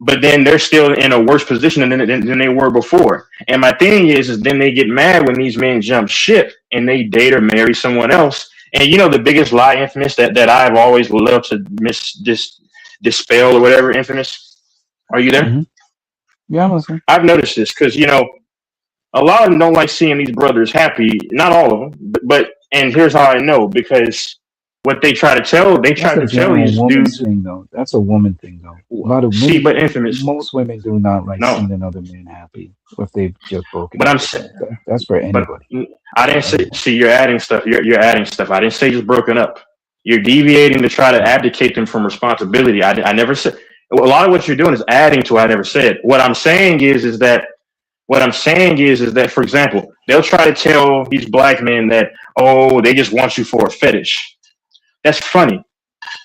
but then they're still in a worse position than they were before. And my thing is then they get mad when these men jump ship and they date or marry someone else, And you know the biggest lie, Infamous, that I've always loved to dispel or whatever, Infamous. Are you there? Hmm. Yeah, I'm listening. I've noticed this because a lot of them don't like seeing these brothers happy. Not all of them, but and here's how I know, because what they try to tell That's a general these woman dudes. thing, though. That's a woman thing, though. A lot of See, many, but Infamous, most women do not like no. seeing another man happy if they've just broken But up I'm with saying, them. That's for but anybody. I didn't say. Everyone. See, you're adding stuff. You're adding stuff. I didn't say just broken up. You're deviating to try to abdicate them from responsibility. I never said. A lot of what you're doing is adding to what I never said. What I'm saying is that. What I'm saying is that, for example, they'll try to tell these black men that, oh, they just want you for a fetish. That's funny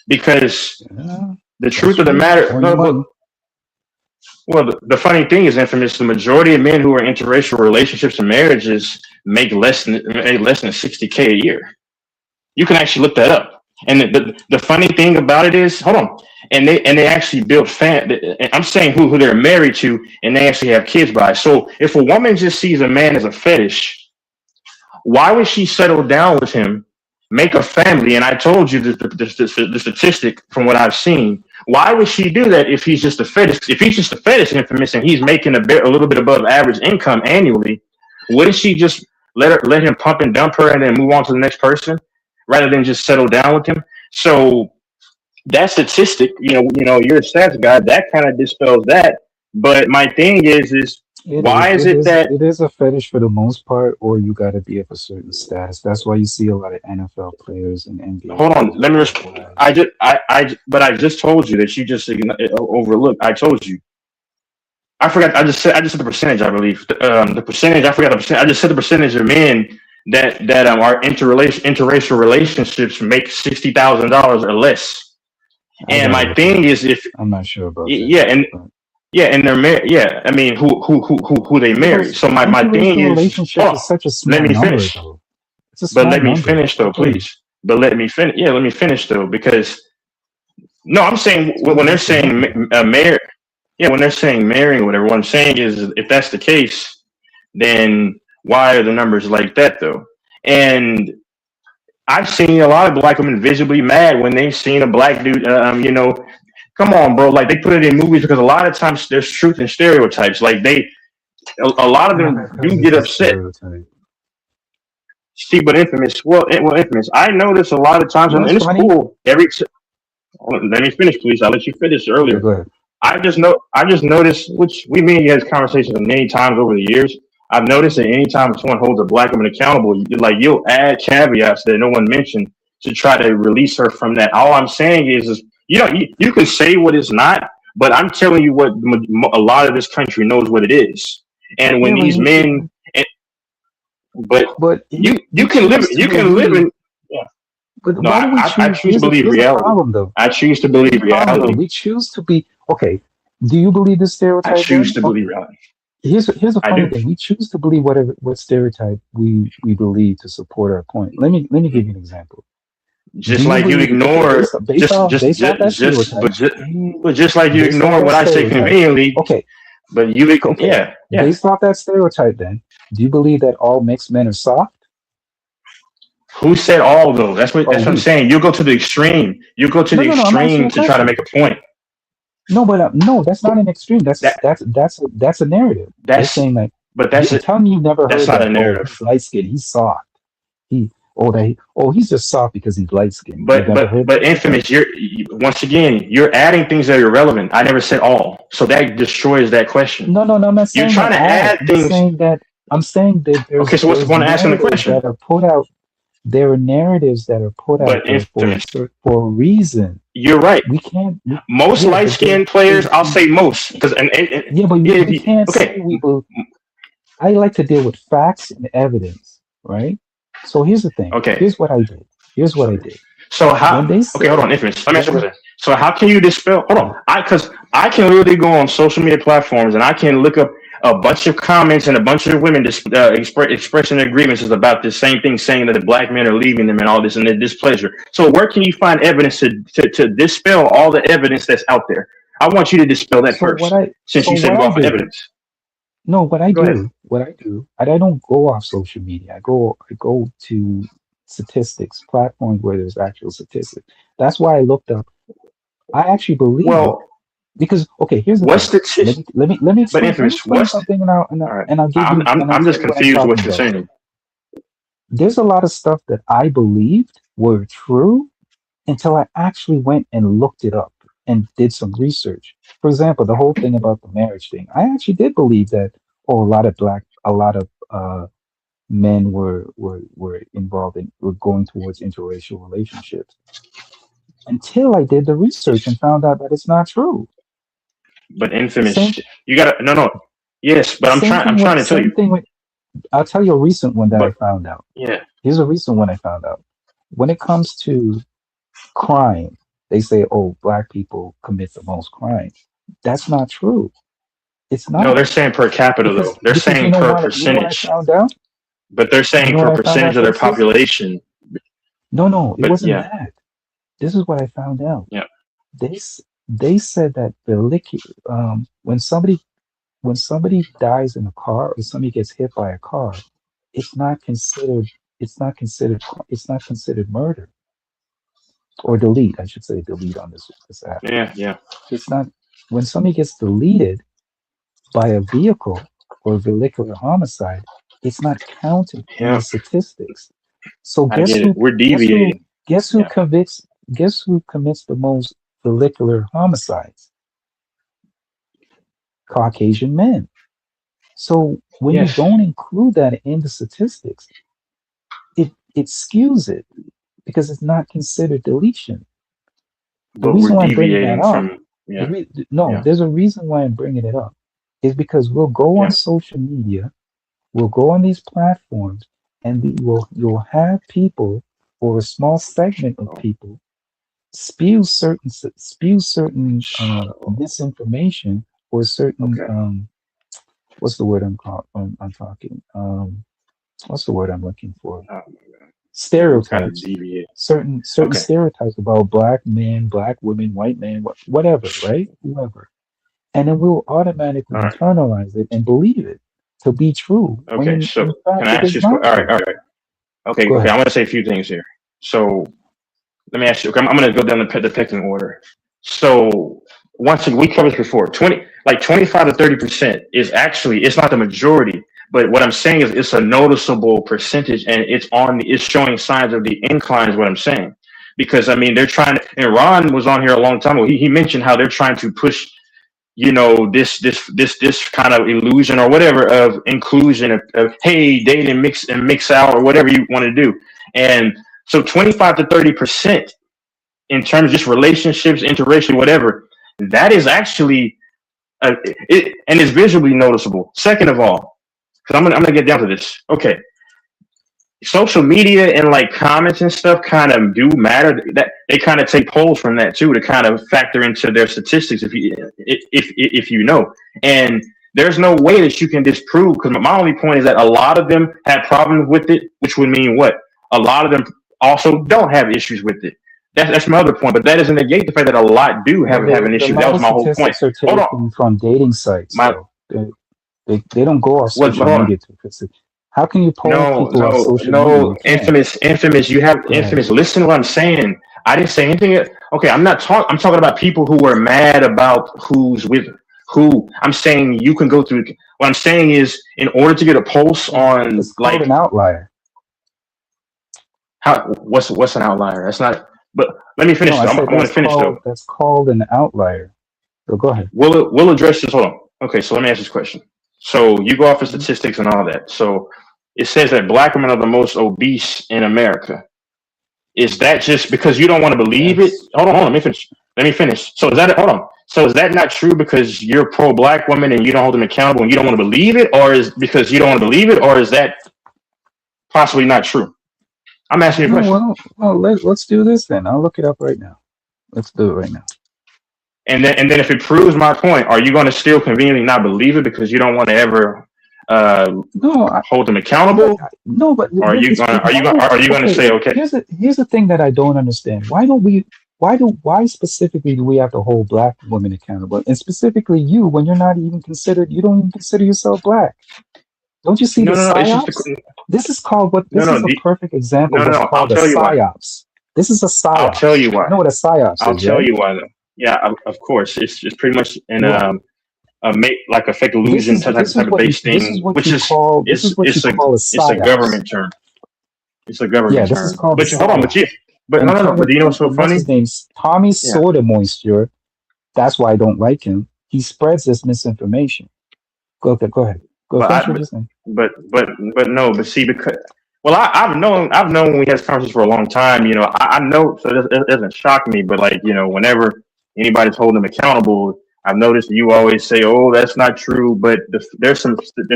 because Yeah, the that's truth of the true. matter. Or you money. Well, the funny thing is, Infamous, the majority of men who are in interracial relationships and marriages make less than 60K a year. You can actually look that up. And the funny thing about it is, hold on, and they actually build I'm saying who they're married to, and they actually have kids by. So if a woman just sees a man as a fetish, why would she settle down with him, make a family? And I told you the statistic from what I've seen. Why would she do that if he's just a fetish? If he's just a fetish, Infamous, and he's making a little bit above average income annually, wouldn't she just let him pump and dump her and then move on to the next person, rather than just settle down with him? So that statistic, you're a stats guy, that kind of dispels that. But my thing is why is it that it is a fetish for the most part, or you got to be of a certain status. That's why you see a lot of NFL players and NBA hold on, players let me with respond. wives. I just told you that you just overlooked. I told you. I forgot. I just said the percentage. I believe the percentage. I forgot the percentage. I just said the percentage of men that are interracial relationships make $60,000 or less. I And gotta my look it thing up. is, if I'm not sure about that, yeah, and but they're married. Yeah, I mean, who they marry. because So my thing interracial is, relationship is such a let small me number, finish. though. It's a But small let me number. finish though, Okay, please. But let me finish. Yeah, let me finish though, because no, I'm saying it's when not they're just a saying number. marry, yeah, when they're saying marrying or whatever, what I'm saying is, if that's the case, then why are the numbers like that though? And I've seen a lot of black women visibly mad when they've seen a black dude. Come on, bro. Like, they put it in movies because a lot of times there's truth in stereotypes. Like, a lot of Yeah, them because do it's get a upset. stereotype. See, but Infamous, Infamous. I notice a lot of times, You know and what's it's funny? cool. Let me finish, please. I'll let you finish Yeah, earlier. go ahead. I just noticed, which we me and you had conversations many times over the years. I've noticed that anytime someone holds a black woman accountable, you'll add caveats that no one mentioned to try to release her from that. All I'm saying is you can say what it's not, but I'm telling you what a lot of this country knows what it is. And when Yeah, these men, but but you we can live choose to in. believe. Yeah. But No, why do we I choose? choose to believe Here's the reality. problem, though. I choose to Here's the believe problem, though. reality. We choose to be okay. Do you believe this I stereotype choose then? to believe Okay. reality. Here's a I funny do. thing. We choose to believe what stereotype we believe to support our point. Let me give you an example. Do Just you like you believe, okay, ignore, based off that stereotype, but just like you based off ignore that what I say stereotype, conveniently, okay, but okay, yeah. based off that stereotype, then do you believe that all mixed men are soft Who said all though? That's or what I'm weak? saying. You go to the extreme. You go to the No. I'm asking you extreme a to try to question. make a point. No, but no, that's not an extreme. That That's a narrative. They're that's saying like, but tell me you've never that's heard not a that. Oh, narrative. he's light skinned. He's soft. He's just soft because he's light skinned. You've But never heard that before? Infamous, once again, you're adding things that are irrelevant. I never said all, so that destroys that question. No. I'm not You're saying trying that to all. add things. I'm saying that Okay, so what's the there's point of asking the narratives question? that are put out. There are narratives that are put out But there Infamous, for a reason. you're right. We can't. Most Yeah, light but skinned players, I'll say most, because yeah, but yeah, we can't say okay, we will. I like to deal with facts and evidence, right? So here's the thing. okay. Here's what I did. Here's what I did. So When how? they Okay, hold said, on, Infamous. Let me ask you a when question. So how can you dispel? Hold on, because I can literally go on social media platforms and I can look up a bunch of comments and a bunch of women expressing their grievances about this same thing, saying that the black men are leaving them and all this and their displeasure. So where can you find evidence to dispel all the evidence that's out there? I want you to dispel that so what first, I since so you said what go I off of do. evidence. No, Go ahead. what I do, and I don't go off social media. I go to statistics, platforms where there's actual statistics. That's why I looked up. I actually believe it Well, because okay, here's the what thing. statistics? Let me But explain. Let me Infamous, explain what's something, all right? and I'll give you and I'll I'm tell just you what I'm confused what talking you're about. saying. There's a lot of stuff that I believed were true until I actually went and looked it up and did some research. For example, the whole thing about the marriage thing. I actually did believe that. Oh, a lot of men were involved in were going towards interracial relationships until I did the research and found out that it's not true. But Same Infamous, you gotta no. Yes, but I'm trying to tell same you. thing with. I'll tell you a recent one that I But found out. yeah, Here's a recent one I found out. When it comes to crime, they say, oh, black people commit the most crime. That's not true. It's no, they're not. saying per capita though. They're Because saying per you know what I percentage, found out? but they're You saying know what per I found percentage out, of their Justice? population. No, it But wasn't yeah, that. This is what I found out. yeah, They said that when somebody dies in a car or somebody gets hit by a car, it's not considered it's not considered murder or delete. I should say delete on this app. yeah. It's not when somebody gets deleted by a vehicle or vehicular homicide, it's not counted in the Yeah, statistics. So I get it. We're deviating. guess who Yeah. convicts guess who commits the most vehicular homicides? Caucasian men. So when you Yes, don't include that in the statistics, it skews it because it's not considered deletion. The but we're reason why I'm bringing that deviating up, from yeah, no, yeah. there's a reason why I'm bringing it up. Is because we'll go on Yeah. social media, we'll go on these platforms, and you'll have people or a small segment of people spew certain misinformation or certain Okay. what's the word I'm talking what's the word I'm looking for? Oh, yeah, we're kind of Stereotypes. deviating. Certain Okay. stereotypes about black men, black women, white men, whatever, right? Whoever. And then we'll automatically All right. internalize it and believe it to be true when Okay. So in can fact I it ask is you? not All right. true. All right. Okay. Go Okay. ahead. I'm gonna say a few things here. So let me ask you. Okay, I'm gonna go down the pecking order. So once again, we covered this before. 25 to 30% is actually it's not the majority, but what I'm saying is it's a noticeable percentage, and it's showing signs of the incline. Is what I'm saying, because I mean they're trying to. And Ron was on here a long time ago. He mentioned how they're trying to push this kind of illusion or whatever of inclusion of hey date and mix out or whatever you want to do. And so 25 to 30% in terms of just relationships, interracial, whatever, that is actually and it's visually noticeable. Second of all, because I'm gonna get down to this. Okay, social media and like comments and stuff kind of do matter. That they kind of take polls from that too to kind of factor into their statistics if you know. And there's no way that you can disprove, because my only point is that a lot of them had problems with it, which would mean what? A lot of them also don't have issues with it. That's my other point, but that doesn't negate the fact that a lot do have an A issue. lot That was of my whole point. statistics are Hold on, taken from dating sites, my though. They don't go off what? social Hold on. media to fix it. How can you poll people off social media? You can't. Infamous. You have Go ahead. infamous. Listen to what I'm saying. I didn't say anything. Okay, I'm talking about people who were mad about who's with who. I'm saying you can go through. What I'm saying is, in order to get a pulse on It's called an outlier. what's an outlier? That's not. But let me finish. No, I I'm said going to finish though. that's called an outlier. So go ahead. We'll address this. Hold on. Okay, so let me ask this question. So you go off of statistics and all that. So it says that black women are the most obese in America. Is that just because you don't want to believe it? Hold on. Let me finish. So is that hold on? So is that not true because you're pro black women and you don't hold them accountable and you don't want to believe it, or is because you don't want to believe it, or is that possibly not true? I'm asking you a question. Well, let's do this then. I'll look it up right now. Let's do it right now. And then if it proves my point, are you going to still conveniently not believe it because you don't want to ever hold them accountable? No, but are you going to say okay? Here's the thing that I don't understand. Why specifically do we have to hold black women accountable, and specifically you, when you're not even considered, you don't even consider yourself black? Don't you see No, the no, no. It's just psyops? This is called what? no, This no, is a perfect example no, of what's no. I'll called a tell you why. psyops. This is a I'll tell psyops. you why. You know what a psyops I'll is, tell right? you why though. Yeah, of course. It's pretty much an What? like a fake This illusion is type this is of what you base this is thing, what which you is call this is what you call a it's a psyops. government term. It's a Yeah, government this is term. called a But hold on, psyops. but And no, no, no. But do you know what's so what's funny? his name? Tommy Yeah. Soda Moisture. That's why I don't like him. He spreads this misinformation. Go ahead. Go But finish I, what you're saying. but no, but see, because well, I've known when we had this conversation for a long time. You know, I know, so it doesn't shock me. But like, you know, whenever anybody's holding them accountable, I've noticed you always say, "Oh, that's not true." But there's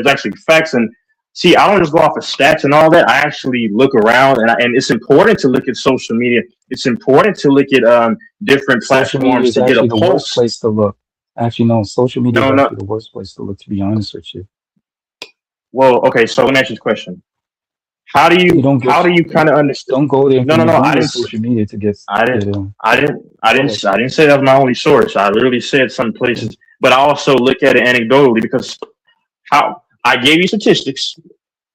actually facts. And see, I don't just go off of stats and all that. I actually look around, and it's important to look at social media. It's important to look at different Social media platforms is to get a actually the worst pulse. place to look. Actually, no, social media is No, no. actually the worst place to look, to be honest with you. Well, okay. So let me ask you this question. How do You you don't get how do you kind of understand? don't go there No, from no, your no. don't use social media to get I didn't, get I didn't, go ahead. I didn't say that was my only source. I literally said some places, but I also look at it anecdotally because how I gave you statistics.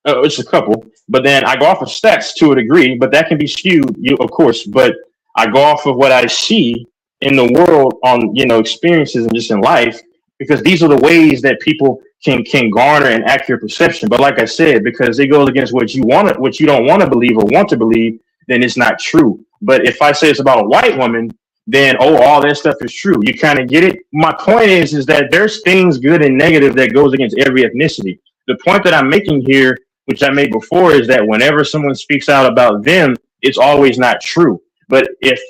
It's a couple, but then I go off of stats to a degree, but that can be skewed, of course. But I go off of what I see in the world on experiences and just in life, because these are the ways that people can garner an accurate perception. But like I said, because it goes against what you don't want to believe or want to believe, then it's not true. But if I say it's about a white woman, then all that stuff is true. You kind of get it. My point is that there's things good and negative that goes against every ethnicity. The point that I'm making here, which I made before, is that whenever someone speaks out about them, it's always not true. But if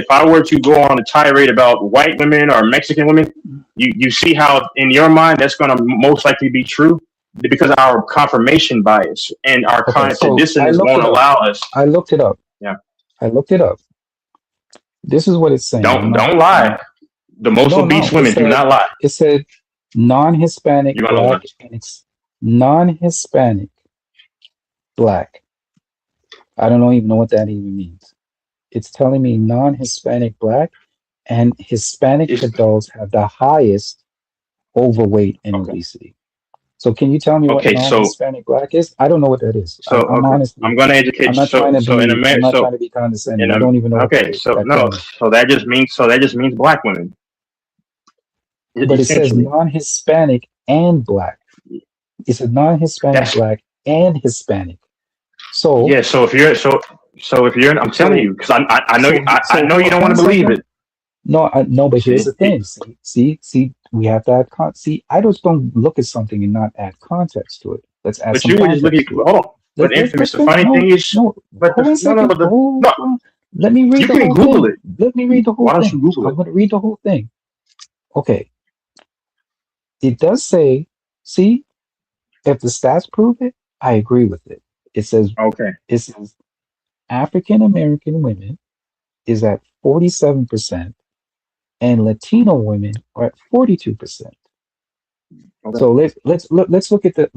I were to go on a tirade about white women or Mexican women, you see how in your mind that's going to most likely be true, because our confirmation bias and our Okay, cognitive so I dissonance looked won't it up. allow us. I looked it up. Yeah. I looked it up. This is what it's saying. Don't lie. The most obese women do not lie. It said non-Hispanic You're gonna black, and it's non-Hispanic black. I don't even know what that even means. It's telling me non-Hispanic black and Hispanic adults have the highest overweight and obesity. So can you tell me what non-Hispanic black is? I don't know what that is. So I'm honestly, I'm going to educate you. I'm not trying to be condescending. I don't even know. Okay, so that just means black women. But it says non-Hispanic and black. It says non-Hispanic black and Hispanic. So yeah. So if you're, I'm telling you, because I know you don't want to believe it. No, but here's the thing. See, we have to add see, I just don't look at something and not add context to it. Let's add some context. But you were just looking. But Infamous, the funny thing is, let me read the whole thing. Google it. Let me read the whole thing. Why don't you Google it? I'm going to read the whole thing. Okay. It does say, see, if the stats prove it, I agree with it. It says, it says African American women is at 47%, and Latino women are at 42%. Okay. So let's look at the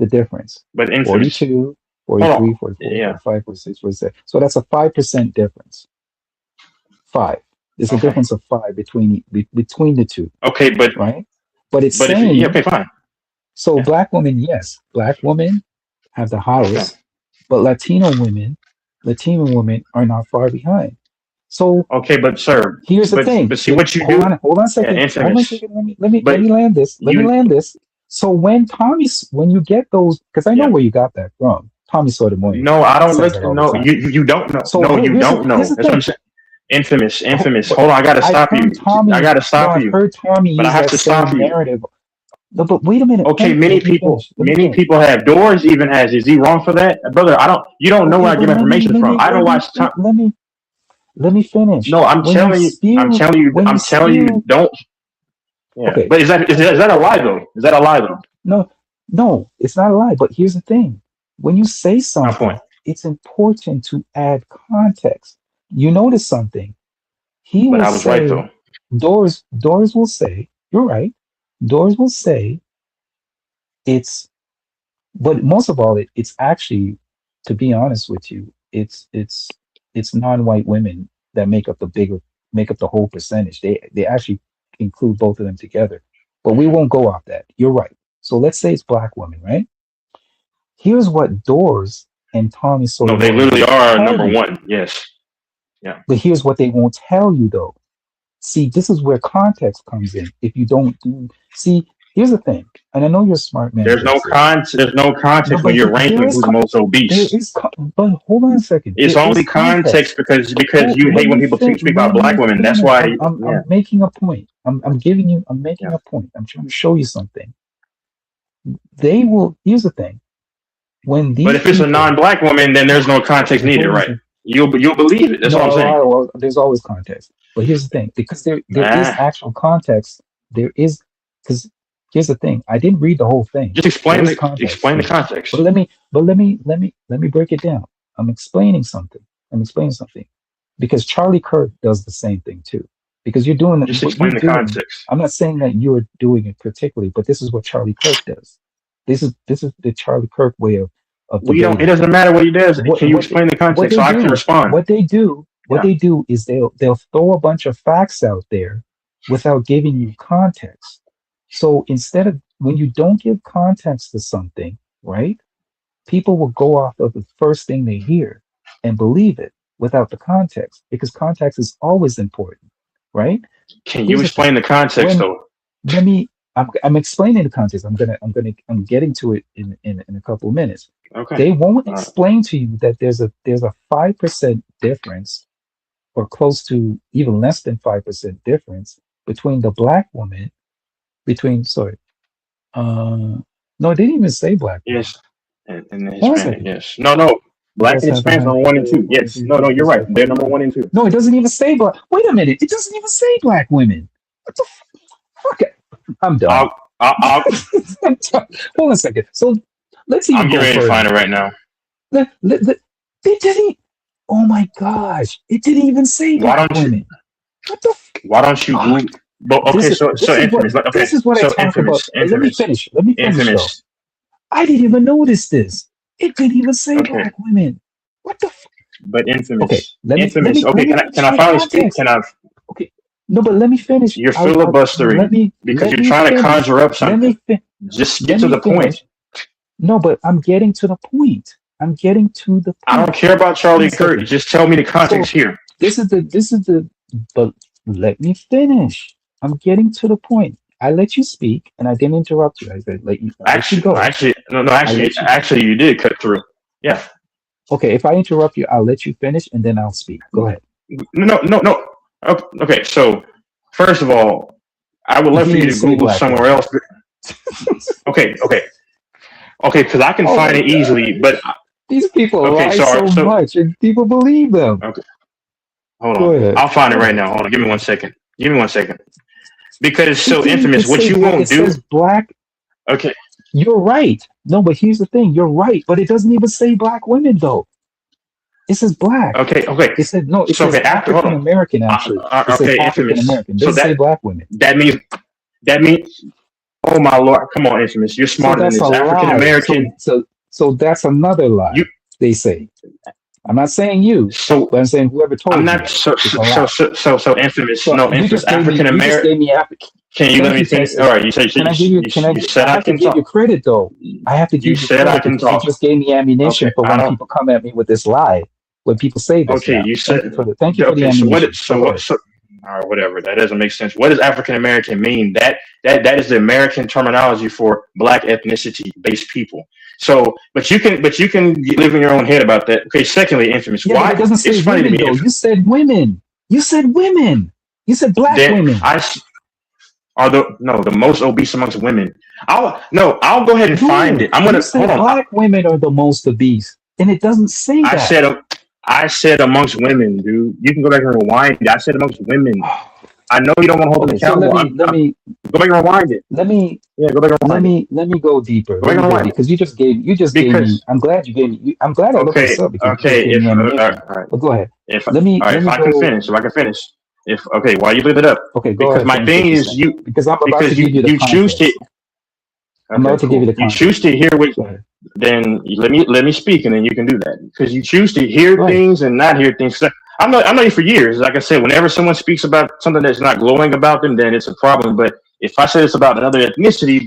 difference. But 42, 43, 44, 45, 46, 47. So that's a 5% difference. 5. There's a difference of 5 between the two. Okay, but right. But it's saying okay, fine. So black women, yes, black women have the highest, but Latino women are not far behind. So okay, but sir, here's the thing. But see what you do. Hold on a second. Let me land this. Let me land this. So when you get those, because I know where you got that from, Tommy Sotomayor. No, I don't listen. No, you don't know. So you don't know. That's what I'm saying. Infamous. Hold on, I gotta stop you. I gotta stop you. I heard Tommy but I have to stop you. Narrative. No, but wait a minute. Okay, many people have. Doors even has. Is he wrong for that, brother? You don't know where I get information from. I don't watch. Let me finish. No, I'm telling you. Don't. Yeah. Okay. But is that a lie though? Is that a lie though? No, it's not a lie. But here's the thing: when you say something, it's important to add context. You notice something. I was right though. Doors will say, you're right. Doors will say but most of all, it's actually, to be honest with you, it's non-white women that make up the whole percentage. They actually include both of them together. But we won't go off that. You're right. So let's say it's black women, right? Here's what Doors and Tommy No, Sotomayor they literally are tell number you. one. Yes. But here's what they won't tell you though. See, this is where context comes in. If you don't do, see, here's the thing, and I know you're a smart man. There's no Joseph. there's no context No, when but you're there ranking is who's con- most there obese. is, but hold on a second. It's There only is context. context because Hold, you let hate when me people fin- speak about let black me women. That's finish. why. I'm making a point. I'm giving you. I'm making Yeah. a point. I'm trying to show you something. They will. Here's the thing. When But these if it's a people, non-black woman, then there's no context needed, hold on a right? second. You'll believe it. That's what I'm saying. Well, there's always context. But here's the thing, because there is Nah. actual context. There is, because here's the thing. I didn't read the whole thing. Just explain There is the context. explain the context. But let me break it down. I'm explaining something. Because Charlie Kirk does the same thing too. Because you're doing Just what explain you're the doing. context. I'm not saying that you're doing it particularly, but this is what Charlie Kirk does. This is the Charlie Kirk way of We don't. It debating. doesn't matter what he does. What Can you what explain the what context they so I can do? respond? What they do? What Yeah. they do is they'll throw a bunch of facts out there without giving you context. So instead of when you don't give context to something, right? People will go off of the first thing they hear and believe it without the context because context is always important, right? Can you Here's the explain thing. the context When though? let me I'm explaining the context. I'm getting to it in a couple of minutes. Okay. They won't All right. explain to you that there's a 5% difference or close to even less than 5% difference between the black woman no, it didn't even say black woman. Yes. And the Hold on a Hispanic. second. Yes. No. Black Yes, and have a Hispanic high are 1 and 2. Yes. No. You're right. They're number 1 and 2. No, it doesn't even say black. Wait a minute. It doesn't even say black women. What the fuck? I'm done. I'll I'm done. Hold on a second. So let's even I'm go getting ready to further. find it right now. It didn't. Oh my gosh! It didn't even say Why black don't you? women. What the? Why don't you? Fuck? Google? But okay. This is So infamous. Okay. this is what I So talk about. infamous. Let me finish. Though. Infamous. I didn't even notice this. It didn't even say Okay. black women. What the? But infamous. Okay, let me Okay. Can I finally speak? Can I? Okay, no, but let me finish. You're filibustering because you're trying to conjure up something. Just get to the point. No, but I'm getting to the point. I don't care about Charlie Kirk. Just tell me the context here. This is the. But let me finish. I'm getting to the point. I let you speak, and I didn't interrupt you. I said let you go. Actually, you did cut through. Yeah. Okay, if I interrupt you, I'll let you finish, and then I'll speak. Go ahead. No. Okay, so first of all, I would love for you to Google somewhere else. Okay, because I can find it easily, but these people lie so much, and people believe them. Okay, hold on. I'll find it right now. Hold on, give me 1 second. Because it's so infamous. What you won't do. Says black. Okay. You're right. No, but here's the thing. You're right, but it doesn't even say black women though. It says black. Okay. It said no. It says African American actually. It says African American. It doesn't say black women. That means. Oh my Lord! Come on, infamous. You're smarter than this. African American. So that's another lie. They say. I'm not saying you. But I'm saying whoever told you. I'm not so infamous. No, infamous. African American. Can you let me finish? All right. You said I have to give you credit though. I have to give you said credit. I can talk. You just gave me ammunition for when people come at me with this lie. When people say this. Okay, you said. Thank you for the ammunition. So all right, whatever. That doesn't make sense. What does African American mean? That is the American terminology for Black ethnicity-based people. So, but you can live in your own head about that. Okay. Secondly, infamous. Yeah, why? It doesn't say it's funny women, to me. Though. You said women. You said black women. The most obese amongst women. I'll go ahead and find it. I'm gonna hold on. Black women are the most obese, and it doesn't say that. I said amongst women, dude. You can go back and rewind it. I said amongst women. I know you don't want to hold them accountable. Let me go back and rewind it. Let me go back and rewind let me go deeper. Because you just gave me. I'm glad you gave me. I'm glad I looked this up because you gave me ammunition. But go ahead. If I can finish. While you look it up. Okay, go because ahead. My thing is because I'm about to give you the choose to. I'm about to give you the context. You choose to hear what. Then let me speak, and then you can do that because you choose to hear things and not hear things. I know you for years. Like I said, whenever someone speaks about something that's not glowing about them, then it's a problem. But If I say it's about another ethnicity,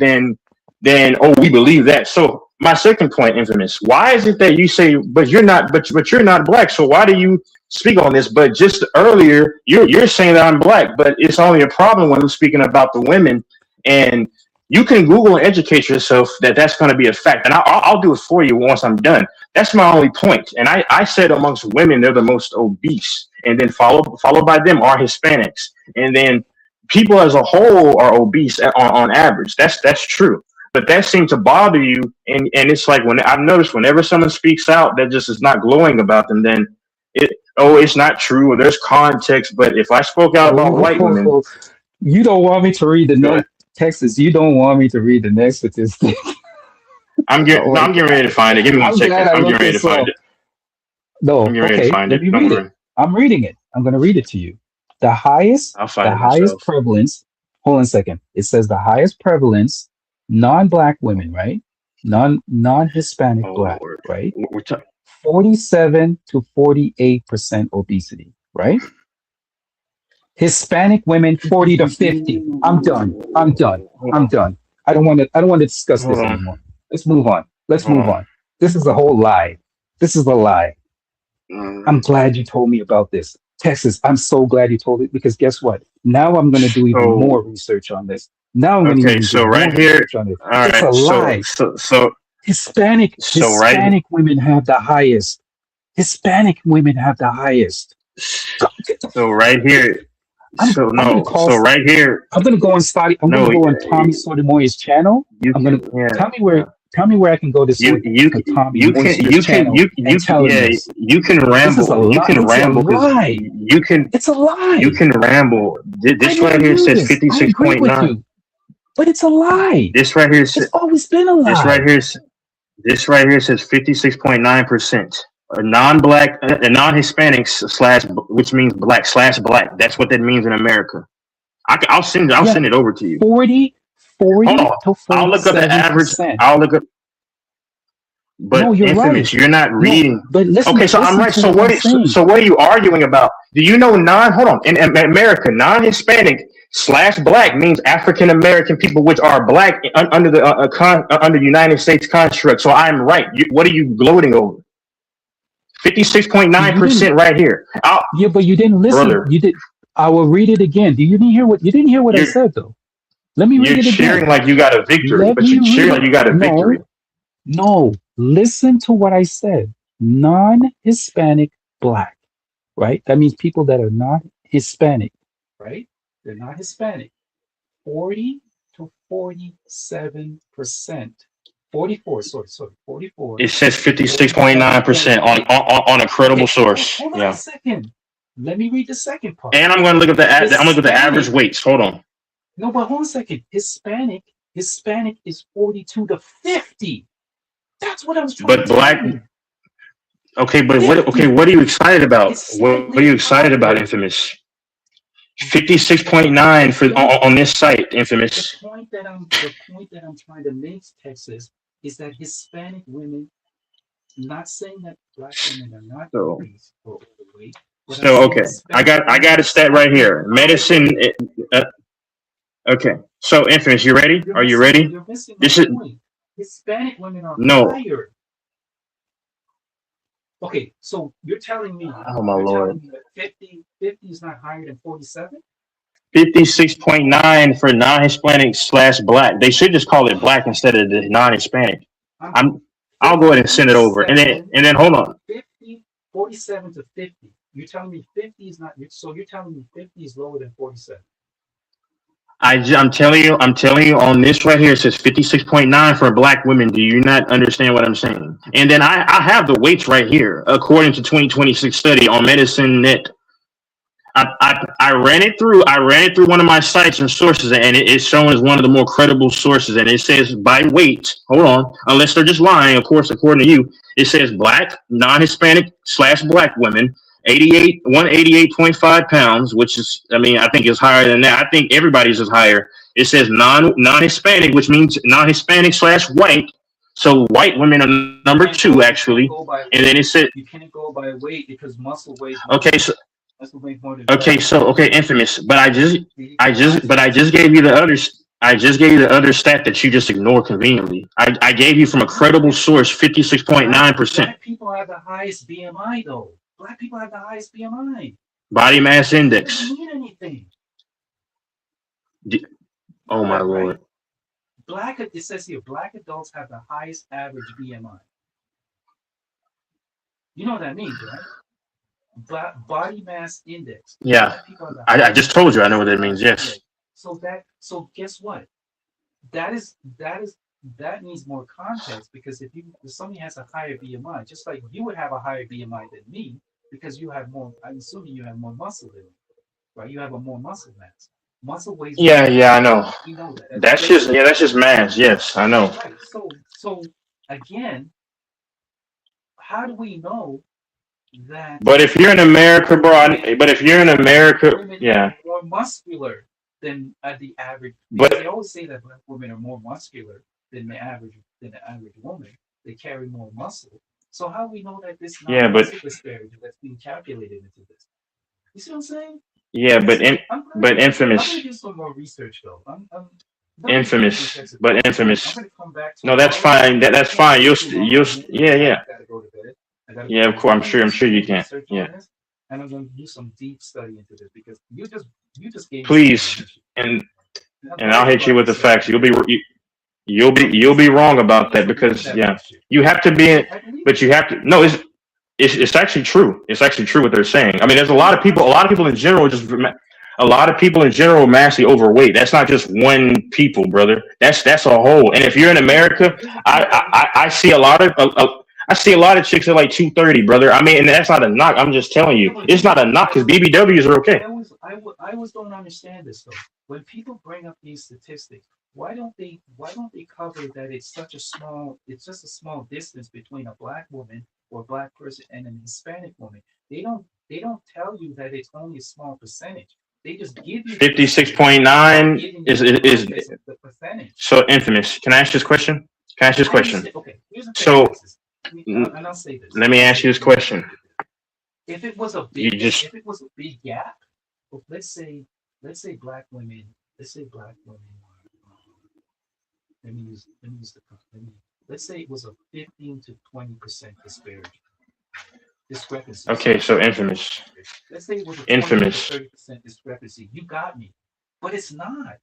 then oh, we believe that. So my second point, Infamous, why is it that you say, but you're not, but you're not black? So why do you speak on this? But just earlier, you're saying that I'm black, but it's only a problem when I'm speaking about the women. And you can Google and educate yourself that that's going to be a fact, and I'll do it for you once I'm done. That's my only point. And I said amongst women, they're the most obese, and then followed by them are Hispanics, and then people as a whole are obese on average. That's true. But that seemed to bother you, and it's like when I've noticed whenever someone speaks out that just is not glowing about them, then it's not true or there's context. But if I spoke out about white women, you don't want me to read the next Texas. You don't want me to read the next statistic. I'm getting ready to find it. Give me one second. I'm getting ready to find it. No, I'm getting ready okay. to find Let it. me read it. I'm reading it. I'm going to read it to you. The highest prevalence. Hold on a second. It says the highest prevalence, non-black women, right? Non-Hispanic black, Lord. right? 47 to 48% obesity, right? Hispanic women 40 to 50. I'm done. I don't want to discuss this anymore. Let's move on. This is a whole lie. This is a lie. I'm glad you told me about this. Texas, I'm so glad you told it, because guess what? Now I'm going to do even more research on this. Now I'm going to do so more right here, research on it. all right, It's a lie. So Hispanic women have the highest. Hispanic women have the highest. So right here. I'm going to go on study. I'm going to go on Tommy Sotomayor's channel. Tell me where I can go to see Tommy Sotomayor's channel. You can ramble. It's a lie. You can ramble. This right here says 56.9. But it's a lie. This right here says it's always been a lie. This right here says 56.9%. Non-black, non-Hispanics / which means black / black. That's what that means in America. I'll send it over to you. 40 Hold on. to 47%. I'll look up the average. But no, you're Infamous, right. you're not reading. No, but listen, okay, so I'm right. So what are you arguing about? Do you know hold on. In America, non-Hispanic / black means African American people, which are black under the United States construct. So I'm right. What are you gloating over? 56.9% right here. Yeah, but you didn't listen. Brother. You did. I will read it again. You didn't hear what I said though. Let me read it again. You're cheering like you got a victory, but you're cheering like you got a victory. No, listen to what I said. Non-Hispanic black, right? That means people that are not Hispanic, right? They're not Hispanic. 40 to 47%. 44. It says 56.9% on a credible source. Hold on a second. Let me read the second part. And I'm going to look at the average weights. Hold on. No, but hold on a second. Hispanic is 42 to 50. That's what I was trying to black. tell you. Okay, but what are you excited about? What are you excited about, Infamous? 56.9 for on this site, Infamous. The point that I'm trying to make, Texas, is that Hispanic women, not saying that black women are not obese or overweight. So okay, I got a stat right here. Medicine. Okay, so Infamous, you ready? Are you ready? You're missing the point. Hispanic women are higher. Okay, so you're telling me. Oh my Lord. That 50 is not higher than 47? 56.9 for non-Hispanic / black. They should just call it black instead of the non-Hispanic. I'll go ahead and send it over. And then hold on. 47 to 50. You're telling me 50 is not, so you're telling me 50 is lower than 47. I'm telling you on this right here, it says 56.9 for black women. Do you not understand what I'm saying? And then I have the weights right here, according to 2026 study on Medicine Net. I ran it through one of my sites and sources, and it's shown as one of the more credible sources. And it says by weight, hold on, unless they're just lying, of course, according to you, it says black, non-Hispanic / black women, 188.5 pounds, which is, I think is higher than that. I think everybody's is higher. It says non-Hispanic, which means non-Hispanic / white. So white women are number 2, actually. And then it said you can't go by weight because muscle weighs. Okay, Infamous. But I just gave you the others. I just gave you the other stat that you just ignored conveniently. I gave you from a credible source 56.9%. Black people have the highest BMI though. Black people have the highest BMI. Body mass It index. doesn't mean anything. Oh my Right, right. lord. It says here, black adults have the highest average BMI. You know what that means, right? Body mass index. Yeah. Black people have the I highest just told you I know what that means. Yes. So guess what? That needs more context, because if somebody has a higher BMI, just like you would have a higher BMI than me, because you have more. I'm assuming you have more muscle than me, right? You have a more muscle mass. Muscle weighs. Yeah, I know. You know that. That's just mass. Yes, I know. Right. So again, how do we know that? But if you're in America, bro. Women Yeah. are more muscular than the average. But They always say that black women are more muscular than the average woman. They carry more muscle. So how do we know that this Yeah, but- muscle disparity that's being calculated into this? You see what I'm saying? yeah, but I'm infamous. gonna do some more research though. Infamous. But infamous. I'm gonna come back to No, that's fine. That's fine. You'll yeah. I gotta go to bed. Yeah, of course. I'm sure you can. Yeah. And I'm gonna do some deep study into this, because you just gave me Please. some And I'll hit you with the facts. You'll be wrong about that, because yeah, you have to be. But you have to. No, it's actually true. It's actually true what they're saying. I mean, there's a lot of people in general massively overweight. That's not just one people, brother. That's a whole. And if you're in America, I see a lot of chicks at like 230, brother. I mean, and that's not a knock. I'm just telling you, it's not a knock, because BBWs are okay. I always don't understand this though. When people bring up these statistics, why don't they cover that it's just a small distance between a black woman or a black person and an Hispanic woman? They don't tell you that it's only a small percentage. They just give you 56.9 is the percentage. so infamous. Can I ask this question? Okay, here's the thing, and I'll say this. Let me ask you this question. If it was a big gap, let's say black women. Let's say it was a 15 to 20% discrepancy. Okay, so infamous. Let's say it was a Infamous. 30% discrepancy. You got me, but it's not.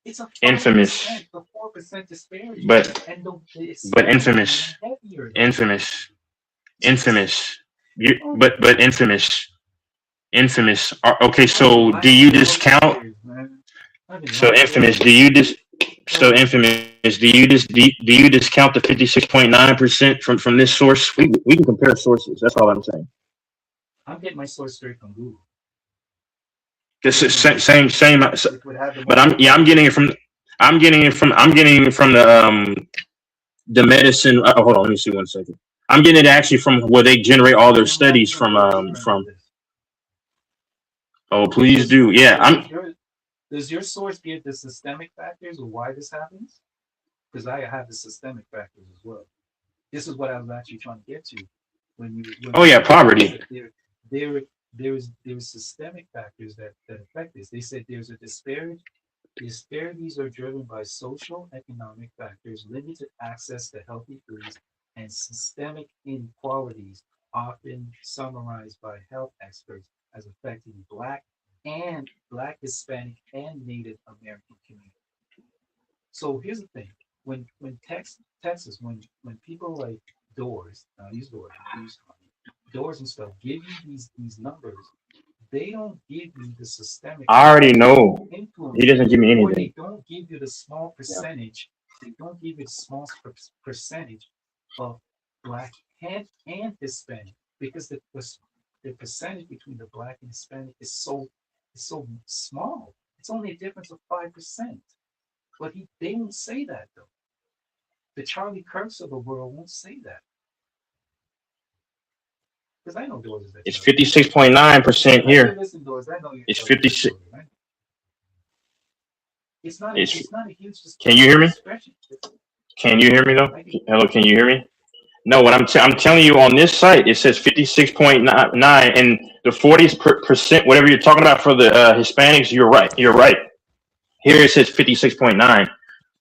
It's a 5%, Infamous. a 4% disparity. But infamous. Heavier. Infamous. But infamous. Okay, so do you discount? So infamous. Do you discount the 56.9% from this source? We can compare sources. That's all I'm saying. I'm getting my source straight from Google. This is same. But I'm getting it from the medicine. Hold on, let me see 1 second. I'm getting it actually from where they generate all their studies from. Oh, please do. Yeah, Does your source give the systemic factors of why this happens? Because I have the systemic factors as well. This is what I was actually trying to get to poverty. There is systemic factors that affect this. They said there's a disparity. Disparities are driven by social, economic factors, limited access to healthy foods, and systemic inequalities, often summarized by health experts as affecting Black, Hispanic, and Native American communities. So here's the thing: when Texas, when people like Doors and stuff give you these numbers, they don't give you the systemic. I already know. Influence, He doesn't give me or anything. they don't give you the small percentage. They don't give you the small percentage of Black and Hispanic, because the percentage between the Black and Hispanic is so small. It's only a difference of 5%. But they won't say that though. The Charlie Kirks of the world won't say that. Because I know Doors is that. It's 56.9% here. Listen, Doors, I know you're It's Charlie 56. Kirk, right? It's not a huge. Can you hear me? discretion. Can you hear me though? Hello, can you hear me? No, what I'm telling you on this site, it says 56.9, and the 40%, whatever you're talking about for the Hispanics, you're right. Here it says 56.9.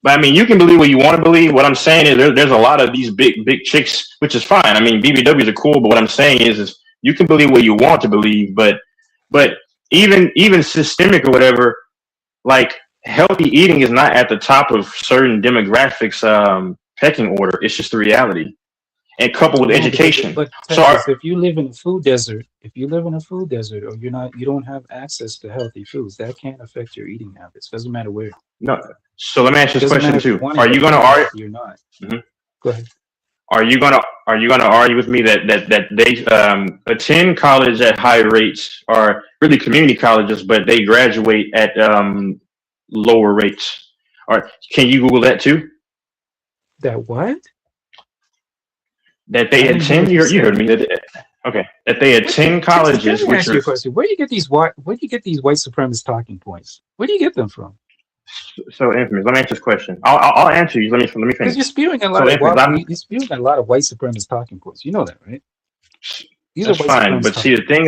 But I mean, you can believe what you want to believe. What I'm saying is there's a lot of these big chicks, which is fine. I mean, BBWs are cool, but what I'm saying is you can believe what you want to believe, but even systemic or whatever, like healthy eating is not at the top of certain demographics pecking order. It's just the reality, and coupled with No, because education. but So Texas, if you live in a food desert, or you don't have access to healthy foods, that can't affect your eating habits. Doesn't matter where. no. So let me ask It you this doesn't matter question if you too. want Are to you eat gonna healthy argue? or you're not. Mhm. Go ahead. Are you gonna argue with me that they attend college at high rates, or really community colleges, but they graduate at lower rates? Or can you Google that too? That what? That I they didn't hear attend. what you You heard said. me. Okay, that they attend Texas, let colleges, me which ask you are a question. Where do you get these white supremacist talking points? Where do you get them from? so infamous. Let me answer this question. I'll answer you. Let me Because you're finish. spewing a lot So of infamous. you're spewing a lot of white supremacist talking points. You know that, right? These are That's white fine. supremacist talking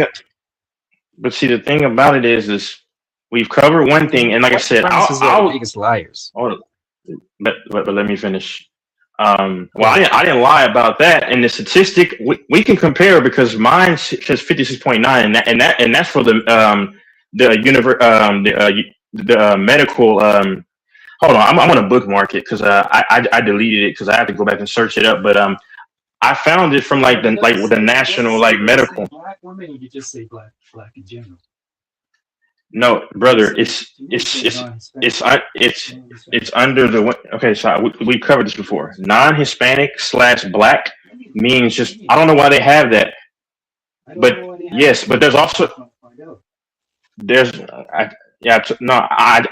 points. The thing about it is we've covered one thing, and like I White said, supremacists are the biggest liars. hold on, but let me finish. Well, Go ahead. I didn't lie about that. And the statistic we can compare because mine says 56.9, and that's for the medical. Hold on, I'm gonna bookmark it because I deleted it because I have to go back and search it up. But I found it from like the national like medical. Black women, or you just say black in general? No, brother, it's under the okay. So we covered this before. Non-Hispanic / Black means just I don't know why they have that, but yes, but there's also I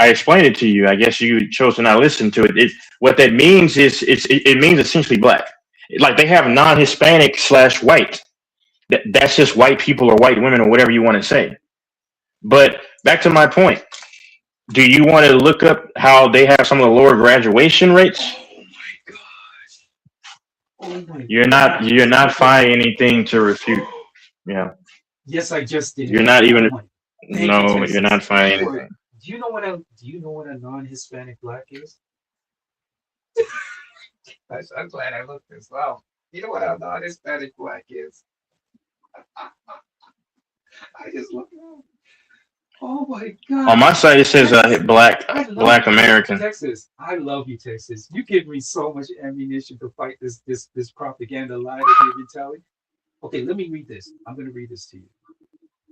explained it to you. I guess you chose to not listen to it. What that means is it means essentially black. Like they have non-Hispanic / white. That's just white people or white women or whatever you want to say. But back to my point. Do you want to look up how they have some of the lower graduation rates? You're not finding anything to refute. Yeah. Yes, I just did. You're not even. Thank No, you, you're not finding Texas. anything. Do you know what a non-Hispanic black is? I'm glad I looked this up. You know what a non-Hispanic black is? I just looked it up. Oh my God. On my site it says black American. Texas. I love you, Texas. You give me so much ammunition to fight this propaganda lie that you've been telling. Okay, let me read this. I'm gonna read this to you.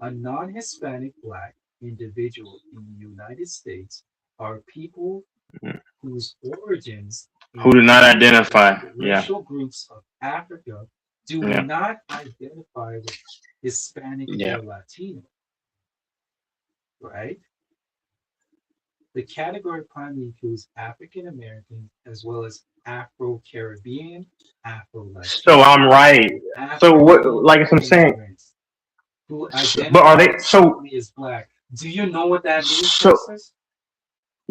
A non-Hispanic black individual in the United States are people whose origins Who do not identify. Yeah. racial groups of Africa do Yeah. not identify with Hispanic Yeah. or Latino. Right? The category primarily includes African American as well as Afro-Caribbean, Afro-Latino. So I'm right. So what? Like I'm saying. Who But are they so? As black. Do you know what that means? So Texas?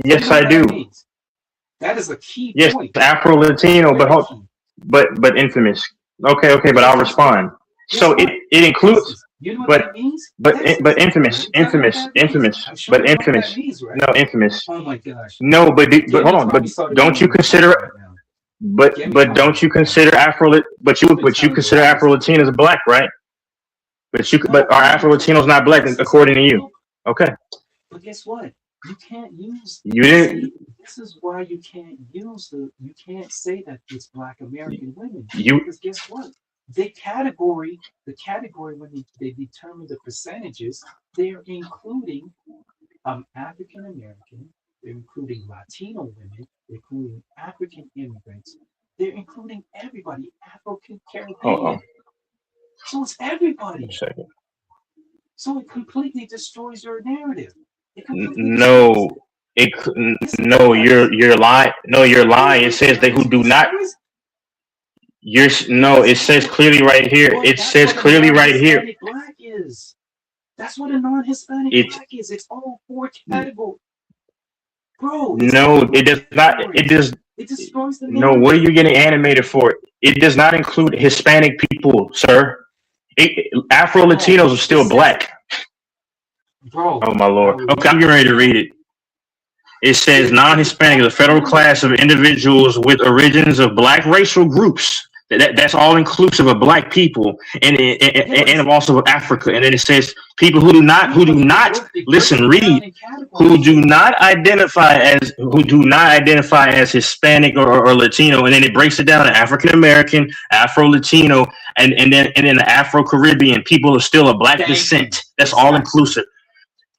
yes, I do. That is a key Yes, point. Afro Latino, but infamous. Okay, but I'll respond. So it includes. You know what But that means? but infamous. No, infamous. Oh my gosh. No, but hold on. But don't you consider? But don't you consider Afro? But you consider Afro Latinos black, right? But are Afro Latinos not black according to you? Okay. But guess what? You can't use. You didn't. This is why you can't use you can't say that it's black American women. You. Because guess what? The category when they determine the percentages, they're including African American, they're including Latino women, they're including African immigrants, they're including everybody, African Caribbean. So it's everybody. So it completely destroys your narrative. No, you're lying. No, you're lying. It says they who do not. It says clearly right here. It says clearly right here. Black is. That's what a non-Hispanic black is. It's all four categories. Bro. No, it does not. It does. It destroys the narrative. No, what are you getting animated for? It does not include Hispanic people, sir. Afro Latinos are still black. Bro. Oh my Lord. Okay, I'm getting ready to read it. It says non-Hispanic is a federal class of individuals with origins of black racial groups. That's all inclusive of black people and of also of Africa. And then it says people who do not listen, read, who do not identify as Hispanic or Latino. And then it breaks it down to African American, Afro Latino, and then the Afro Caribbean. People are still of black descent. That's all inclusive.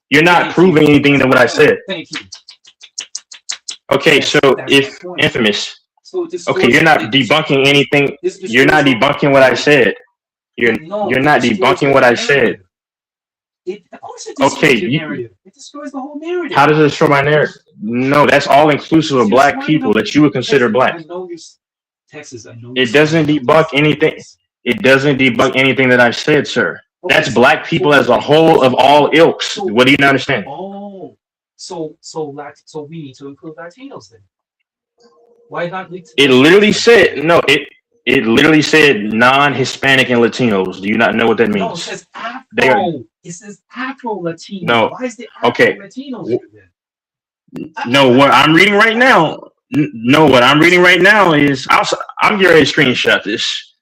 You're not proving anything than what I said. Thank you. Okay, so if infamous. Okay, you're not debunking anything. You're not debunking what I said. You're not debunking what I said. Of course it destroys your narrative. It destroys the whole narrative. How does it destroy my narrative? No, that's all inclusive of black people that you would consider black. Texas, I know. It doesn't debunk anything. It doesn't debunk anything that I've said, sir. That's black people as a whole of all ilks. What do you not understand? Oh, so we need to include Latinos then. Why not? It literally said no. It literally said non-Hispanic and Latinos. Do you not know what that means? No, it says Afro. It says Afro-Latino. No. Why is the Okay. Afro-Latinos here then? No, what I'm reading right now. No, what I'm reading right now is I'm getting ready to screenshot this.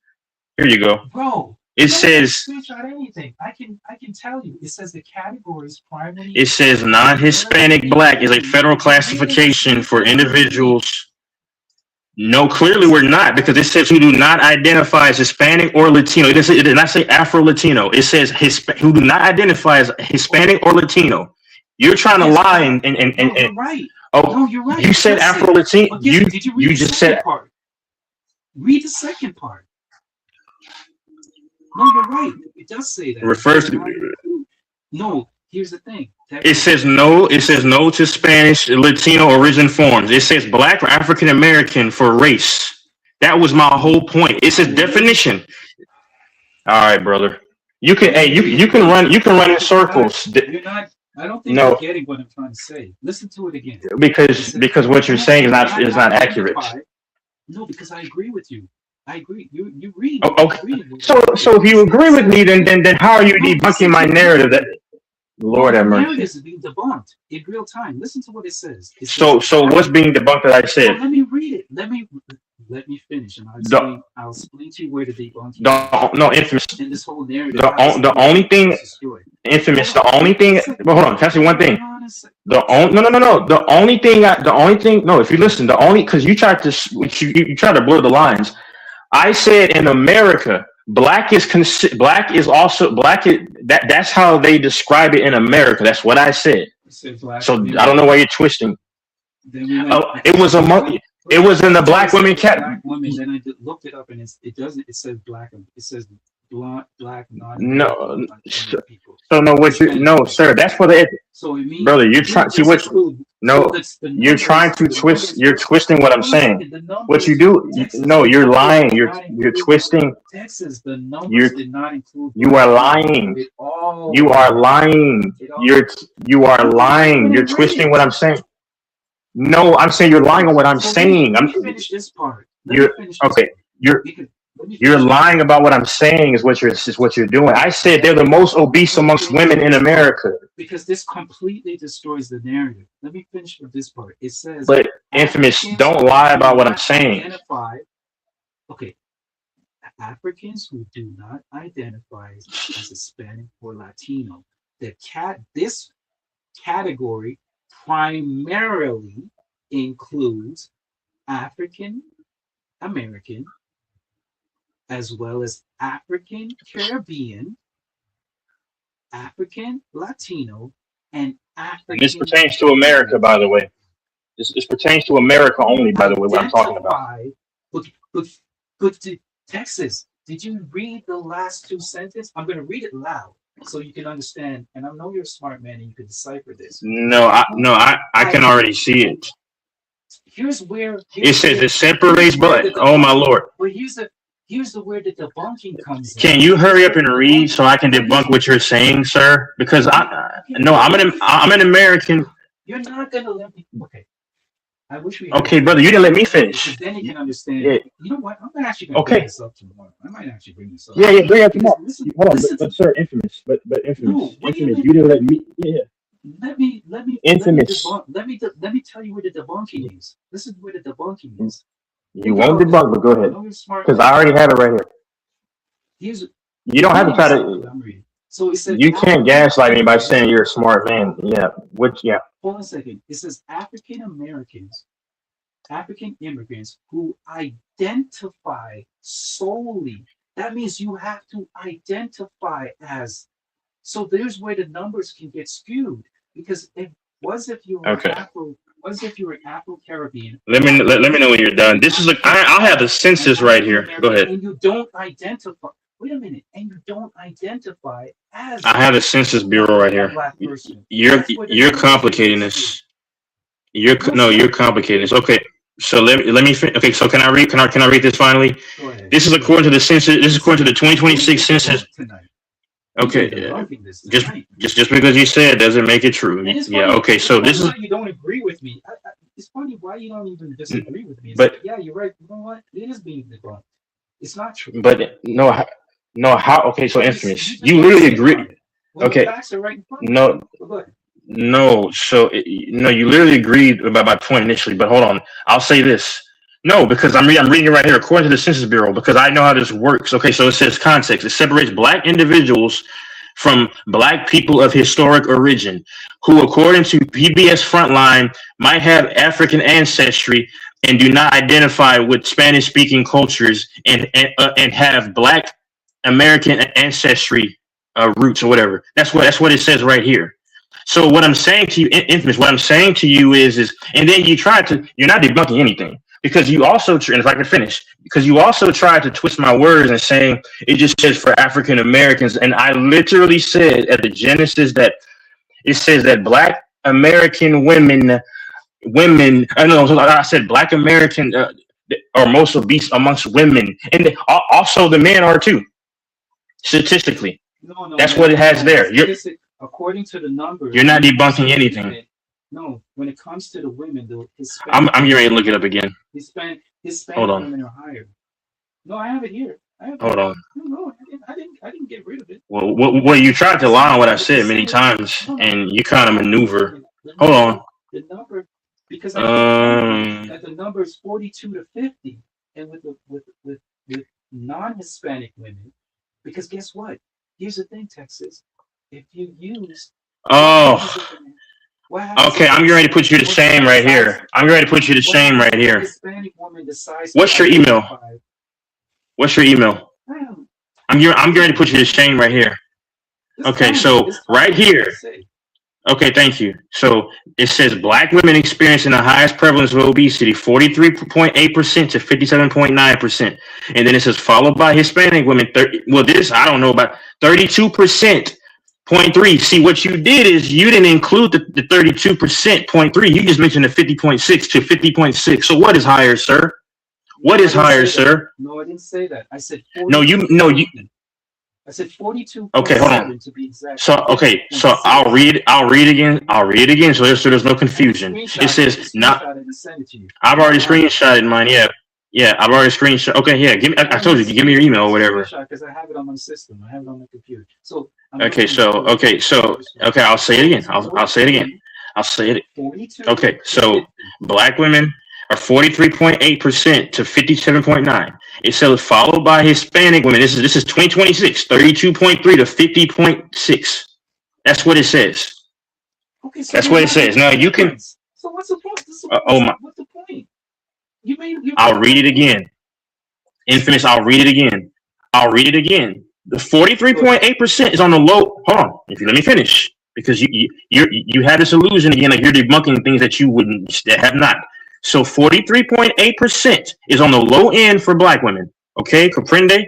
Here you go. Bro, it says screenshot anything. I can tell you. It says the categories primarily. It says non-Hispanic black is a federal classification for individuals. No, clearly we're not, because it says who do not identify as Hispanic or Latino. It did not say Afro-Latino. It says who do not identify as Hispanic or Latino. You're trying to lie and you're right. Oh, no, you're right. You said Afro-Latino. Did you read you just said part? Read the second part. No, you're right. It does say that. Refers to. No, here's the thing. It says no. It says no to Spanish, Latino origin forms. It says black or African American for race. That was my whole point. It says definition. All right, brother. You can. Hey, you can run. You can run in circles. You're not. I don't think you're getting what I'm trying to say. Listen to it again. Because what you're saying is not accurate. No, because I agree with you. I agree. You read. Oh, okay. So if you agree with me, then how are you debunking my narrative? That Lord have mercy. Narrative is being debunked in real time. Listen to what it says. So what's being debunked that I said? Let me read it. Let me finish, and I'll explain to you where the debunking. No, infamous. In this whole narrative. The only thing, infamous. The only thing. But hold on. Can I say one thing? No. The only thing. No, if you listen, because you tried to you tried to blur the lines. I said in America, black is also that's how they describe it in America. That's what I said. So I don't know why you're twisting. It was among. It was in the black women category. Then I looked it up, and it doesn't. It says black. It says black non. No. So no, no, sir. That's for the. So it means, brother, you're trying. See what? No, you're trying to twist. You're twisting what I'm saying. What you do? No, you're lying. You're twisting. Texas, the numbers did not include. You are lying. You are lying. You are lying. You're twisting what I'm saying. No, I'm saying you're lying on what I'm saying. I'm finish this part. Okay. You're lying about what I'm saying is what you're doing. I said they're the most obese amongst women in America. Because this completely destroys the narrative. Let me finish with this part. It says, but infamous, don't lie about what I'm saying. Okay. Africans who do not identify as Hispanic or Latino. This category primarily includes African American, as well as African Caribbean, African Latino, and African. And this pertains to America, by the way. This pertains to America only, by the way, what I'm talking about. But Texas, did you read the last two sentences? I'm going to read it loud so you can understand. And I know you're a smart man and you can decipher this. No, I can already see it. Here's where it says it separates, but oh my Lord. But here's the where the debunking comes in. Can you hurry up and read so I can debunk what you're saying, sir? Because I'm an American. You're not gonna let me. Okay. I wish we. Okay, brother, you didn't let me finish. Then you can understand. Yeah. You know what? I'm actually gonna bring this up tomorrow. I might actually bring this up. Yeah, bring it up tomorrow. Hold on, but sir, infamous, but infamous, you didn't let me. Yeah. Let me Infamous. let me tell you where the debunking is. This is where the debunking is. You won't debunk, but go ahead. Because I already have it right here. Here's You don't have to try to. I'm reading. So it says You can't gaslight me by saying you're a smart man. Yeah. Yeah. Hold on a second. It says African immigrants who identify solely. That means you have to identify as. So there's where the numbers can get skewed because if you were Okay. Afro-Caribbean. Let me know when you're done. This is I'll have the census right here. Go ahead. And you don't identify. Wait a minute. And you don't identify as. I have the Census Bureau right here. Black person. You're complicating this. You're complicating this. Okay. So let me okay. So can I read this finally? Go ahead. This is according to the census. This is according to the 2026 census. Okay. Just because you said it doesn't make it true. Yeah. Okay. So this is. You don't agree with me. It's funny why you don't even disagree with me. It's But like, yeah, you're right. You know what? It is being debunked. It's not true. But no. How? Okay. So Infamous. You literally agree. Okay. No. So you literally agreed about my point initially. But hold on. I'll say this. No, because I'm reading it right here according to the Census Bureau because I know how this works. Okay, so it says context. It separates Black individuals from Black people of historic origin who, according to PBS Frontline, might have African ancestry and do not identify with Spanish-speaking cultures and have Black American ancestry roots or whatever. That's what it says right here. So what I'm saying to you, Infamous, what I'm saying to you is, and then you're not debunking anything. Because you also, and if I can finish, because you also tried to twist my words and saying it just says for African Americans, and I literally said at the Genesis that it says that Black American women. I said Black American are most obese amongst women, and also the men are too. Statistically, that's what it has there. According to the numbers, you're not debunking anything. No, when it comes to the women, I'm getting ready to look it up again. Hispanic Hold on. women are higher. No, I have it here. Hold on. No, I didn't get rid of it. Well, you tried to lie on what I said many times, and you kind of maneuver. Hold on. The number, because the number is 42 to 50, and with non-Hispanic women, because guess what? Here's the thing, Texas. If you use okay, I'm getting ready to put you to shame right here. What's your email? I'm getting ready to put you to shame right here. Okay, so right here. Okay, thank you. So it says Black women experiencing the highest prevalence of obesity, 43.8% to 57.9%. And then it says followed by Hispanic women, I don't know about 32%. 0.3. See, what you did is you didn't include the 32%, 0.3. You just mentioned the 50.6 to 50.6. So what is higher, sir? What is higher, sir? No, I didn't say that. I said 42. I said 42. Okay, hold on. To be exact. So I'll read it again. So there's no confusion. It says not. I've already screenshotted mine. Yeah, I've already screenshot. Okay, yeah. I told you, give me your email or whatever. Because I have it on my system. I have it on my computer. So. Okay. I'll say it again. I'll say it again. Okay, so Black women are 43.8% to 57.9%. It says followed by Hispanic women. This is 2026, 32.3 to 50.6. That's what it says. Okay, so that's what it says. Now you can. So what's the point? What's the point? I'll read it again. Infamous. I'll read it again. The 43.8% is on the low. Hold on. If you let me finish, because you had this illusion again, like you're debunking things that have not. So 43.8% is on the low end for Black women. Okay, comprende?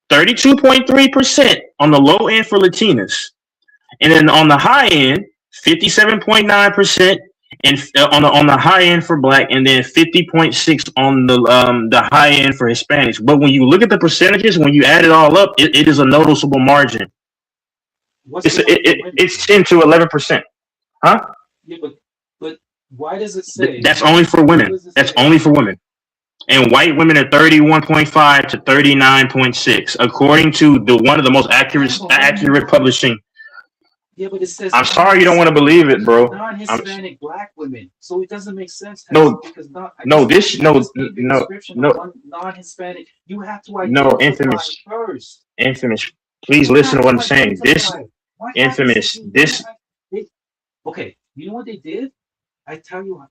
32.3% on the low end for Latinas, and then on the high end, 57.9%. And on the high end for Black, and then 50.6 on the high end for Hispanics. But when you look at the percentages, when you add it all up, it is a noticeable margin. It's 10 to 11%, huh? Yeah, but why does it say that's only for women? That's only for women. And white women are 31.5 to 39.6, according to one of the most accurate publishing. Yeah, but it says I'm sorry you don't want to believe it, bro. non-Hispanic black women, so it doesn't make sense. No, because no, I just gave you a description of no, one non-Hispanic. You have to no, identify first. infamous. Please You listen have to what to I'm saying. This identify. What happens if infamous. you This. okay, you know what they did? I tell you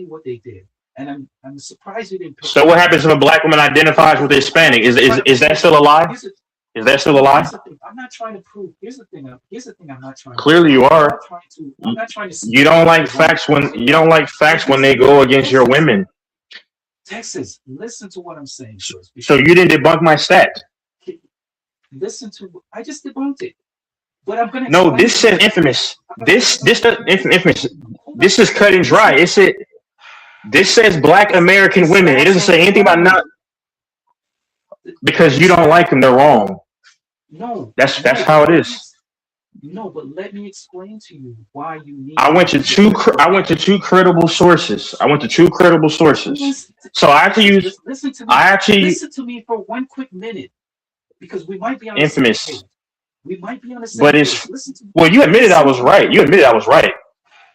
what they did, and I'm surprised you didn't pick So up what on happens it. if a black woman identifies with Hispanic? Is that still a lie? Is that still a lie? Here's the thing. I'm not trying to prove. Here's the thing. I'm not trying to Clearly, you prove. are. I'm not trying to. You don't like facts when they go against your women. Texas, listen to what I'm saying first. So you didn't debunk my stat. Listen to. I just debunked it. But I'm gonna. No, this says infamous. This infamous. This is cut and dry. This says black American women. It doesn't say anything about not because you don't like them. They're wrong. No. That's how it is. No, but let me explain to you why you need. I went to two credible sources. So I actually use. Listen to me. Listen to me for 1 quick minute, because we might be on infamous. the same page. We might be on the same But page. it's well, you admitted I was right.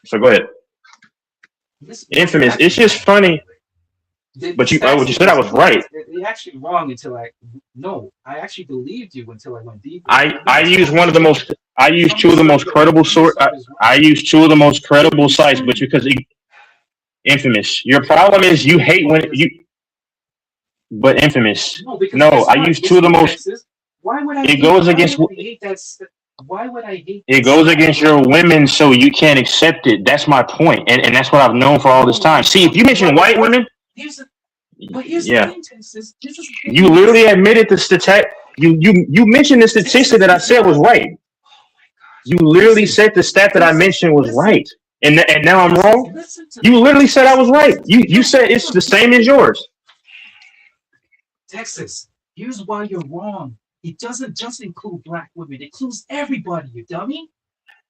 So go ahead. Infamous. It's just funny. But you said I was right. You're actually wrong until I actually believed you until I went deeper. I use two of the most credible sites, but because infamous. Your problem is you hate when you. But infamous. No, I use two of the most. Why would I? It goes against. Why would I hate? It goes against your women, so you can't accept it. That's my point, and that's what I've known for all this time. See, if you mention white women. Here's the thing, Texas. You literally admitted the statistic. You mentioned the statistic that I said was right. You literally said the stat that I mentioned was right, and now I'm wrong. You literally said I was right. You said it's the same as yours. Texas, here's why you're wrong. It doesn't just include black women. It includes everybody, you dummy.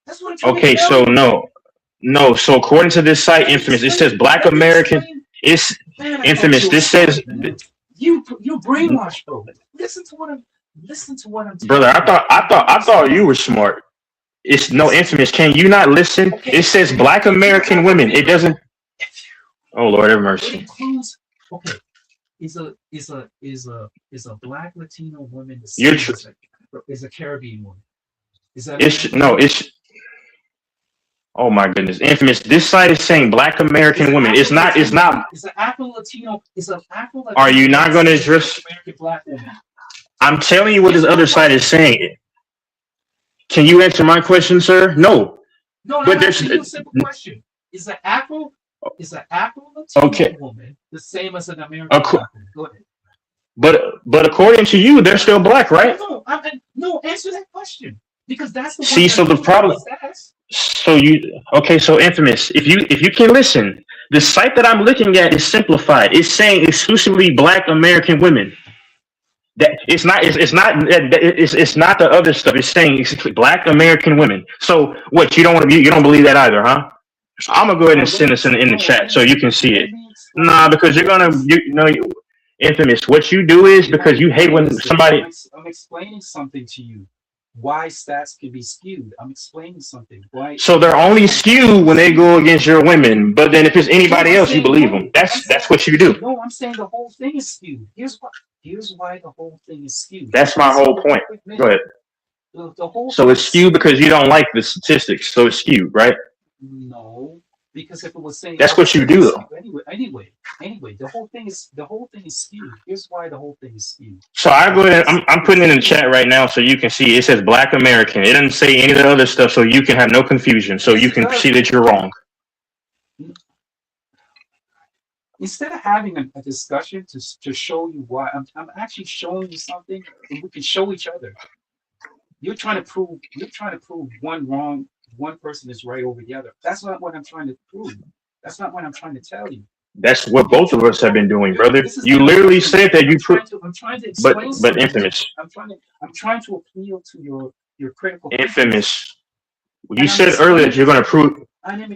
That's what I'm trying to tell you. No. So according to this site, infamous, it says black American. It's infamous. This says you brainwashed, bro. Listen to what I'm brother. I thought you were smart. It's no infamous. Can you not listen? Okay. It says black American women. It doesn't. Oh Lord, have mercy. It includes is a black Latino woman the same is a Caribbean woman? Is that it's oh my goodness, infamous. This site is saying black American women. It's not. Is an Afro-Latino? Are you not going to address? American black woman? I'm telling you what this other site is saying. Can you answer my question, sir? No. No, but there's a simple question. Is an Afro-Latino woman the same as an American black woman? Go ahead. But according to you, they're still black, right? No, answer that question. Because that's the see. So the problem. So infamous. If you can listen, the site that I'm looking at is simplified. It's saying exclusively black American women. That it's not the other stuff. It's saying exclusively black American women. So what you don't believe that either, huh? I'm gonna go ahead and send this in the chat so you can see it. Nah, because infamous. What you do is because you hate when somebody. I'm explaining something to you. Why stats can be skewed. I'm explaining something. Why? So they're only skewed when they go against your women. But then if it's anybody else, you believe them. That's what you do. No, I'm saying the whole thing is skewed. Here's why the whole thing is skewed. That's my whole point. Go ahead. So it's skewed because you don't like the statistics. So it's skewed, right? No, because if it was saying that's what you do though. Anyway, the whole thing is skewed. Here's why the whole thing is skewed. So I go ahead. I'm putting it in the chat right now so you can see. It says black American. It doesn't say any of the other stuff, so you can have no confusion. So you can see that you're wrong. Instead of having a discussion to show you why, I'm actually showing you something, and we can show each other. You're trying to prove one wrong. One person is right over the other. That's not what I'm trying to prove. That's not what I'm trying to tell you. That's what both of us have been doing, brother. You literally said that you proved. I'm trying to explain. But infamous. I'm trying to appeal to your critical. Infamous. You said earlier that you're going to prove.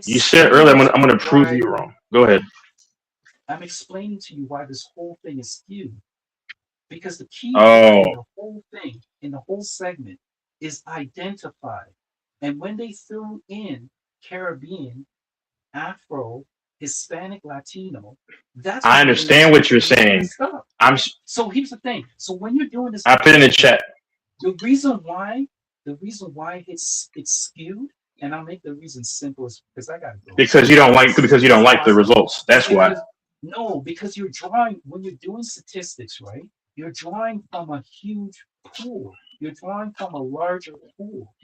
You said earlier I'm going to prove you wrong. Go ahead. I'm explaining to you why this whole thing is skewed, because the key in the whole thing, in the whole segment, is identify. And when they threw in Caribbean, Afro, Hispanic, Latino, that's I when understand what you're saying. messed up. I'm. So here's the thing. So when you're doing this, I put in the chat. the reason why it's skewed, and I'll make the reason simple is because I gotta go. Because you don't like the results. That's why. Because- No, because you're drawing when you're doing statistics, right? You're drawing from a huge pool. You're drawing from a larger pool.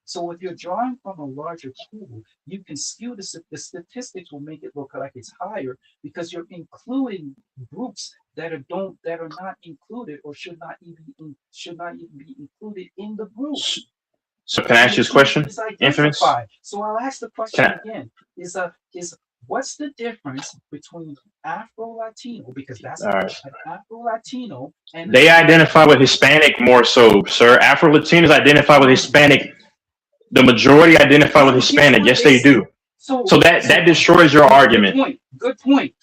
So if you're drawing from a larger pool, you can skew the statistics will make it look like it's higher because you're including groups that are not included or should not even be included in the group. So can I ask you this question, It's Infamous? identified. So I'll ask the question Can again: is what's the difference between Afro-Latino, because that's All right. an Afro-Latino, and They identify with Hispanic more so, sir. Afro-Latinos identify with Hispanic. The majority identify with Hispanic. Yes, they do. So that destroys your argument. Good point.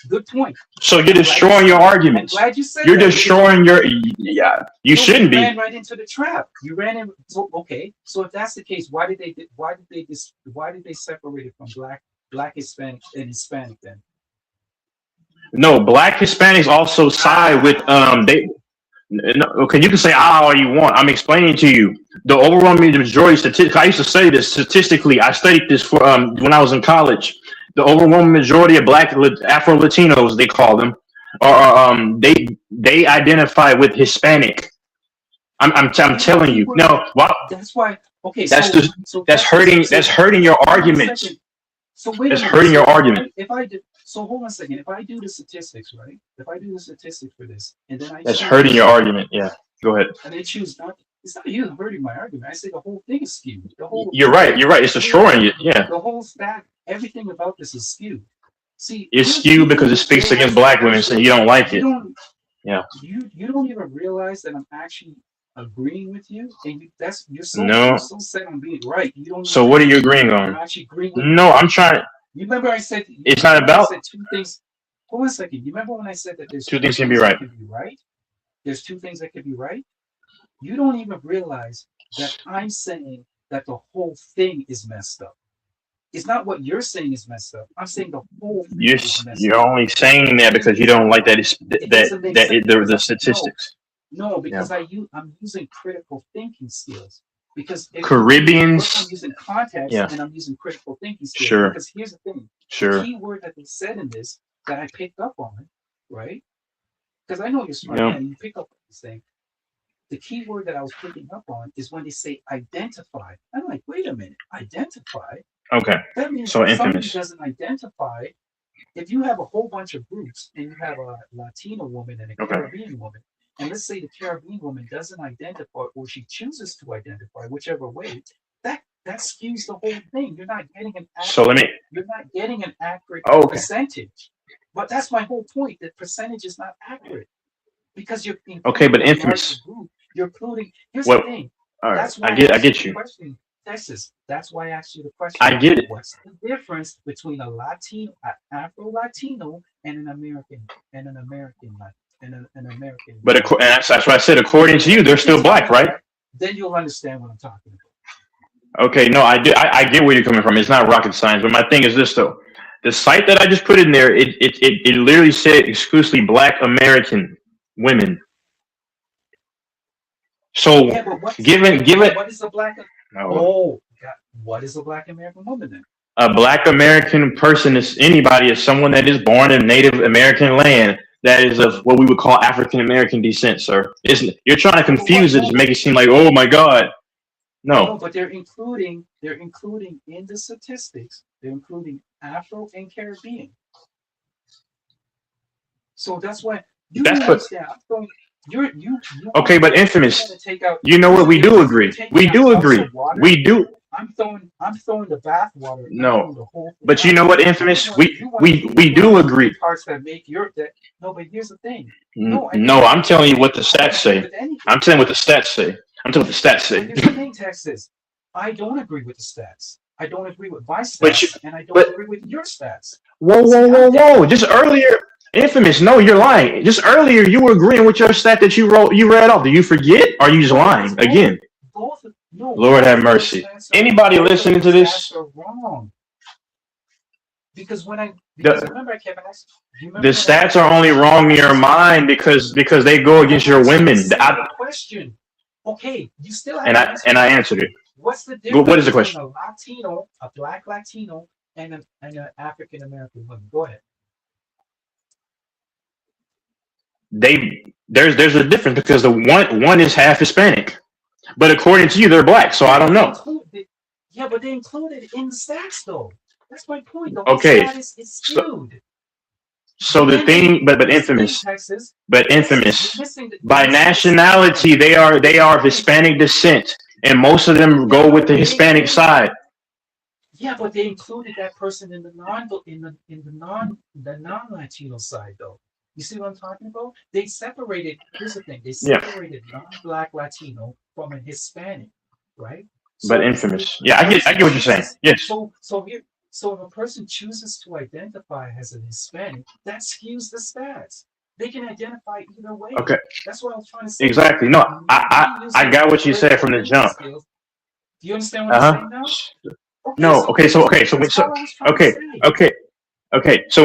So you're destroying your arguments. I'm glad you said You're that. destroying your. Yeah, you shouldn't You be. ran right into the trap. You ran in. So okay. So if that's the case, why did they separate it from black Hispanic and Hispanic then? No, black Hispanics also side with they. No, okay, you can say all you want. I'm explaining to you the overwhelming majority statistic. I used to say this statistically. I studied this for when I was in college. The overwhelming majority of black Afro Latinos, they call them, are they identify with Hispanic. I'm telling you. No, well, That's why. Okay, that's hurting your arguments. So wait a That's minute. hurting your argument. If I do, so hold on a second. If I do the statistics, right? If I do the statistics for this, and then I That's choose- hurting your argument. Yeah, go ahead. and they choose not. It's not you hurting my argument. I say the whole thing is skewed. The whole. You're right. It's destroying it. Yeah, The whole stack, everything about this is skewed. See, it's skewed because it speaks against black women, so you don't like it. Yeah. You don't even realize that I'm actually agreeing with you, and you're so No. you're so set on being right. You don't. So what are you agreeing I'm on? actually agreeing with No, I'm trying. you. Remember I said It's not remember I about- said two things. Hold on a second. You remember when I said that there's Two things can be that right. There's two things that could be right. You don't even realize that I'm saying that the whole thing is messed up. It's not what you're saying is messed up. I'm saying the whole thing is messed You're up. only saying that because you don't like that. doesn't make sense. The statistics. No, because I'm using critical thinking skills. Because Caribbeans- I'm using context Yeah. and I'm using critical thinking skills. Sure. Because here's the thing. Sure. The key word that they said in this that I picked up on, right? Because I know you're smart Yeah. man, you pick up on this thing. The key word that I was picking up on is when they say identify. I'm like, wait a minute, identify? Okay. That means So if somebody infamous. doesn't identify. If you have a whole bunch of groups and you have a Latino woman and a Okay. Caribbean woman, and let's say the Caribbean woman doesn't identify or she chooses to identify, whichever way, that skews the whole thing. You're not getting an So let me. you're not getting an accurate Oh, okay. percentage. But that's my whole point. The percentage is not accurate because you're Okay, but including a infamous. larger group. You're including. Here's What- the thing. All right. That's why I get asked you. the question, Texas. That's why I asked you the question. I get it. What's the difference between a Latino, an Afro-Latino, and an American, and an American? But and that's what I said. According to you, they're still black, right? Then you'll understand what I'm talking about. Okay. No, I do. I get where you're coming from. It's not rocket science. But my thing is this though. The site that I just put in there, it literally said exclusively Black American women. So Yeah, but what's given what is a black? Oh, God, what is a Black American woman then? a Black American person is anybody is someone that is born in Native American land that is of what we would call African American descent, sir. You're trying to confuse it to make it seem like, oh my God. No. But they're including in the statistics, they're including Afro and Caribbean. So that's why you That's don't what- understand. I'm throwing, you Okay, but infamous. you're gonna take out- You know what? We do agree. Taking We out do cups agree. of water. We do. I'm throwing the bath water. I'm No. throwing the whole thing But you out. know what, infamous? You We want do the agree. parts that make your that. No, but here's the thing. No, I'm telling you what the stats say. I'm telling you what the stats say. I'm telling you what the stats say. Here's the thing, Texas. I don't agree with the stats. I don't agree with my stats, But you- and I don't but- agree with your stats. Whoa. Just earlier, infamous. No, you're lying. Just earlier, you were agreeing with your stat that you read off. Do you forget? Or are you just lying again? Both. No, No, Lord have those mercy. stats are- Anybody those listening to this? stats are wrong. Because The, remember I kept asking. Do you the remember when I stats are only wrong in your mind because they go against your women. the question. Okay, you still haven't answered And the I question. answered it. What's the What difference is the between question? a Latino, a black Latino, and an African American woman? Go ahead. There's a difference because the one is half Hispanic, but according to you, they're black. So I don't know. Yeah, but they included it in the stats though. That's my point. The Okay, whole stat is skewed. so the thing, but infamous, Texas, but infamous. By nationality, they are of Hispanic descent, and most of them go with the Hispanic side. Yeah, but they included that person in the non-Latino side though. You see what I'm talking about? They separated. Here's the thing: they separated non-black Latino from a Hispanic, right? But infamous. Yeah, I get what you're saying. Yes. So if a person chooses to identify as a Hispanic, that skews the stats. They can identify either way. Okay. That's what I was trying to say. Exactly. No, I got what you said from the jump. Do you understand what I'm saying now? No. Okay. So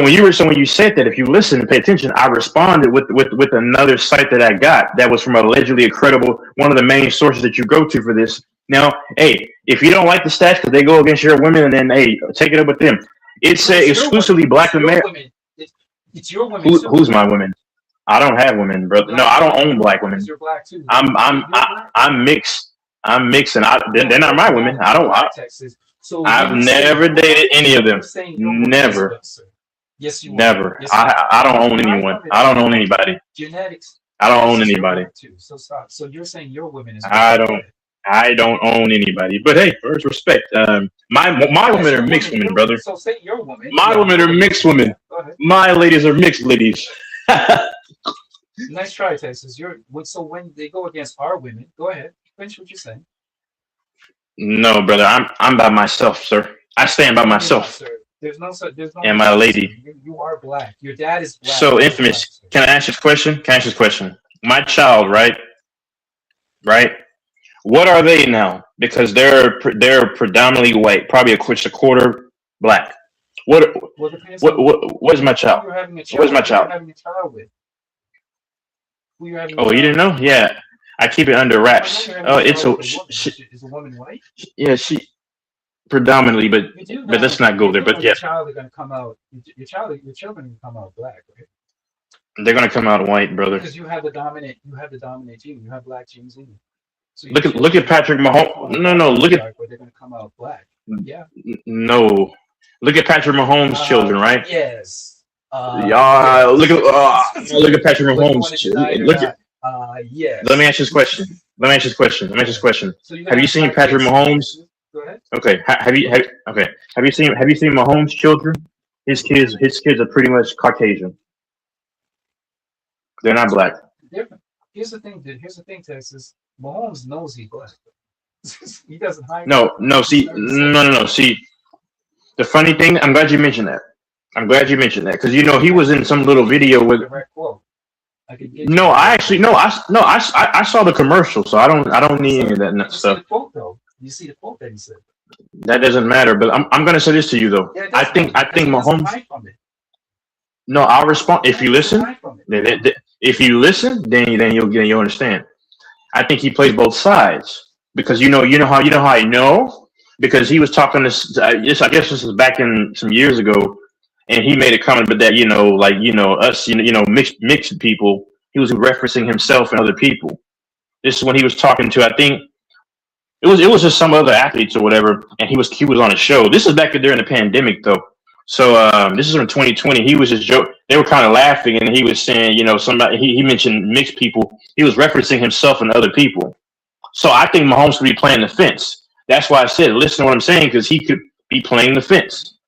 when you said that, if you listen and pay attention, I responded with another site that I got that was from allegedly a credible, one of the main sources that you go to for this. Now, hey, if you don't like the stats because they go against your women, then hey, take it up with them. It said exclusively black American. It's your women. Who's my women? I don't have women, brother. No, I don't own black women. You're black too. I'm mixed. I'm mixed, and they're not my women. I've never dated any of them. Never. Yes, you never. I don't own anyone. I don't own anybody. Genetics. I don't own anybody. So stop. So you're saying your women is. I don't own anybody. But hey, first respect. My women are mixed women, brother. So say your woman. My women are mixed women. My ladies are mixed ladies. Nice try, Texas. So when they go against our women, go ahead. Finish what you're saying. No, brother. I'm by myself, sir. I stand by myself. There's no. And my lady. You are black. Your dad is black. So infamous. Can I ask this question? My child, right? What are they now? Because they're predominantly white, probably a quarter black. What is my child? What is my child? Oh, you didn't know? Yeah, I keep it under wraps. Oh, it's is a woman white? Yeah, she predominantly, but let's not go there. But yeah, your child are gonna come out. Your children are gonna come out black, right? They're gonna come out white, brother. Because you have the dominant gene. You have black genes in you. So look at Patrick Mahomes. No, look at. But they're gonna come out black. Yeah. No, look at Patrick Mahomes' children, right? Yes. Look at Patrick Mahomes. Yes. Let me ask you this question. Have you seen Patrick Mahomes? Go ahead. Okay. Have you seen Mahomes' children? His kids are pretty much Caucasian. They're not black. Different. Here's the thing, Texas. Mahomes knows he's black. He doesn't hide. No. See, the funny thing. I'm glad you mentioned that. Because he was in some little video with. I saw the commercial, so I don't need any of that stuff. You see the quote that he said. That doesn't matter, but I'm gonna say this to you though. I think Mahomes. No, I'll respond if you listen. If you listen, then you'll understand. I think he plays both sides because you know how I know, because he was talking this. I guess this was back in some years ago, and he made a comment, but that us, mixed people. He was referencing himself and other people. This is when he was talking to, I think it was just some other athletes or whatever, and he was on a show. This is back during the pandemic though. So this is in 2020. He was just joking. They were kind of laughing, and he was saying, somebody. He mentioned mixed people. He was referencing himself and other people. So I think Mahomes could be playing the fence. That's why I said, listen to what I'm saying, because he could be playing the fence.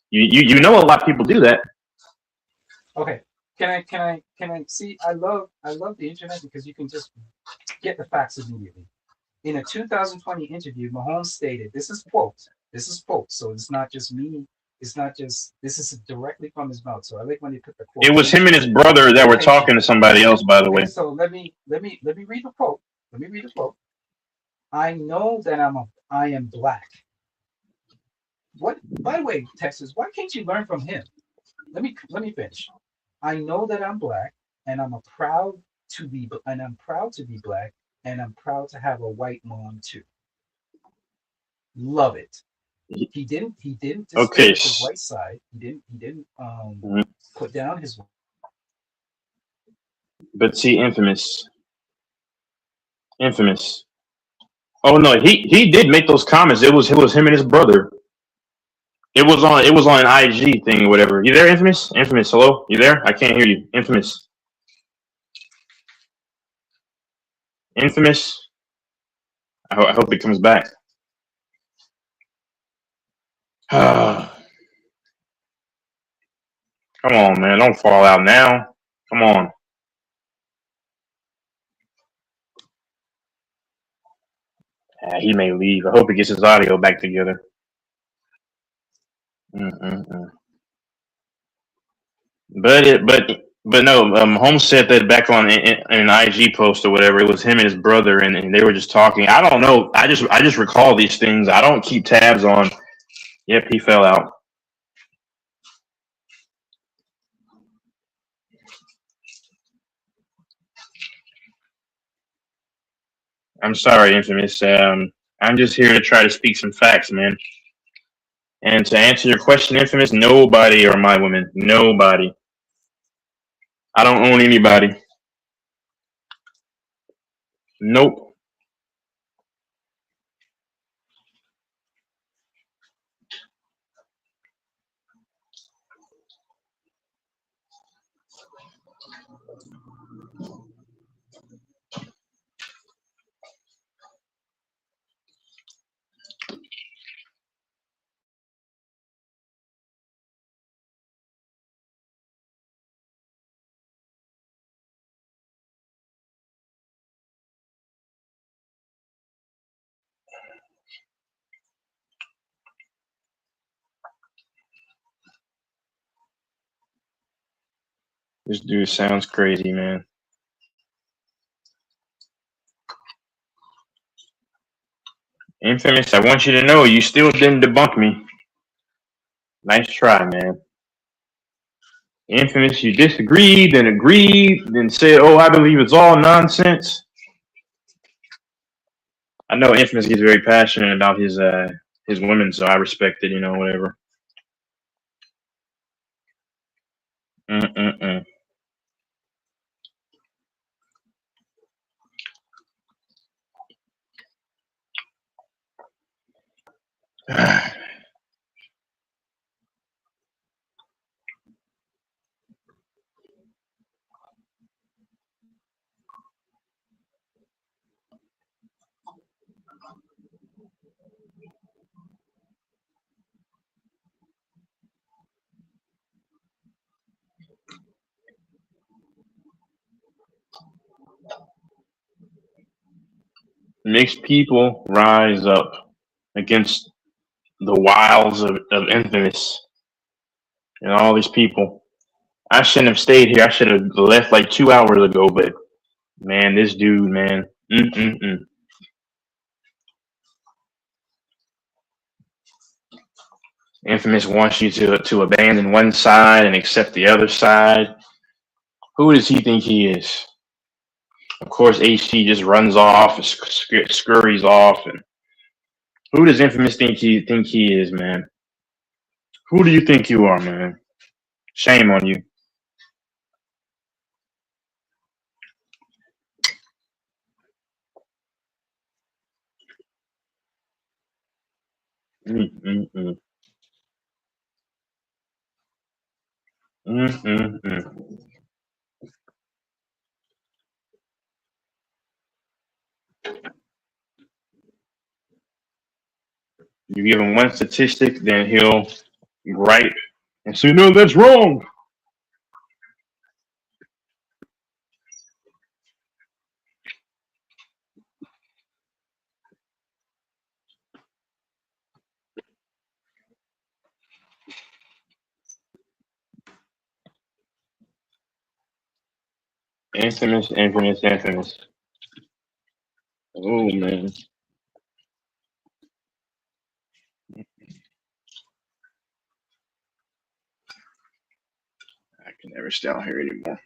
You know, a lot of people do that. Okay. Can I see? I love the internet because you can just get the facts immediately. In a 2020 interview, Mahomes stated, this is quote, so it's not just me. This is directly from his mouth. So I like when they put the quote. It was him and his brother that were talking to somebody else, by the way. So let me read the quote. I know that I am black. What? By the way, Texas, why can't you learn from him? Let me finish. I know that I'm black, and I'm proud to be black, and I'm proud to have a white mom too. Love it. He didn't Okay. disparage his white side. He didn't Mhm. put down his. But see, infamous. Oh no, he did make those comments. It was him and his brother. It was on an IG thing or whatever. You there, infamous? Infamous, hello? You there? I can't hear you. Infamous. Infamous. I hope it comes back. Come on, man. Don't fall out now. Come on. He may leave. I hope he gets his audio back together. Mm-mm-mm. But no. Holmes said that back on an IG post or whatever. It was him and his brother, and they were just talking. I don't know. I just recall these things. I don't keep tabs on. Yep, he fell out. I'm sorry, infamous. I'm just here to try to speak some facts, man. And to answer your question, infamous, nobody are my women. Nobody. I don't own anybody. Nope. This dude sounds crazy, man. Infamous, I want you to know you still didn't debunk me. Nice try, man. Infamous, you disagreed, then agreed, then said, "Oh, I believe it's all nonsense." I know Infamous gets very passionate about his women, so I respect it. Whatever. Mm-mm-mm. Makes people rise up against the wiles of Infamous and all these people. I shouldn't have stayed here. I should have left like 2 hours ago. But man, this dude, man. Mm-mm-mm. Infamous wants you to abandon one side and accept the other side. Who does he think he is? Of course, HT just runs off and scurries off. And who does Infamous think he is, man? Who do you think you are, man? Shame on you. Mm-mm-mm. Mm-mm-mm. You give him one statistic, then he'll gripe and say, "No, that's wrong." Infamous, infamous, infamous. Oh man. it's down here anymore.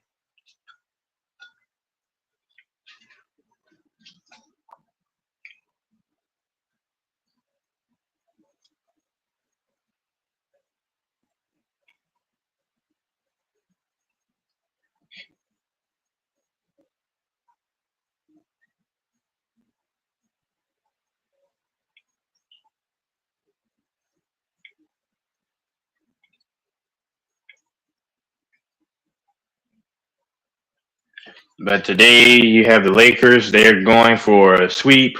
But today you have the Lakers. They're going for a sweep.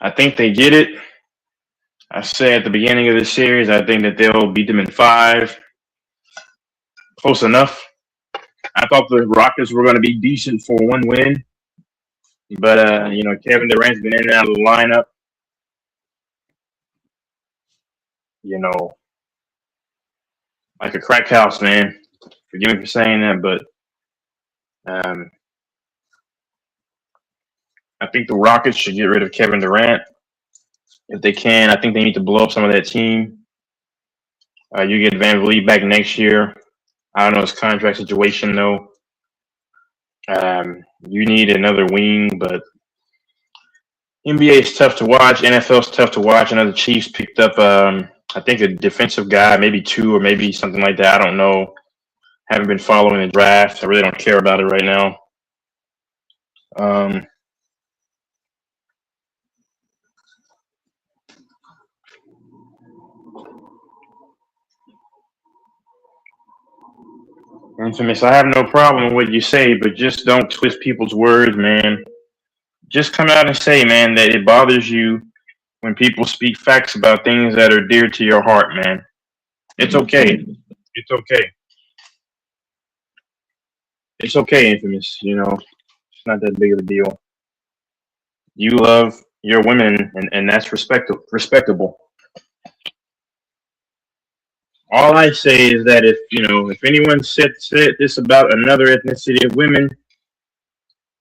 I think they get it. I said at the beginning of the series, I think that they'll beat them in 5. Close enough. I thought the Rockets were going to be decent for 1 win, but Kevin Durant's been in and out of the lineup. Like a crack house, man. Forgive me for saying that, but I think the Rockets should get rid of Kevin Durant if they can. I think they need to blow up some of that team. You get Van Vliet back next year. I don't know his contract situation though. You need another wing, but NBA is tough to watch. NFL is tough to watch. I know the Chiefs picked up, I think, a defensive guy, maybe 2 or maybe something like that. I don't know. Haven't been following the draft. I really don't care about it right now. Infamous, I have no problem with what you say, but just don't twist people's words, man. Just come out and say, man, that it bothers you when people speak facts about things that are dear to your heart, man. It's okay. It's okay. It's okay, Infamous. It's not that big of a deal. You love your women, and that's respectable. All I say is that if anyone said this about another ethnicity of women,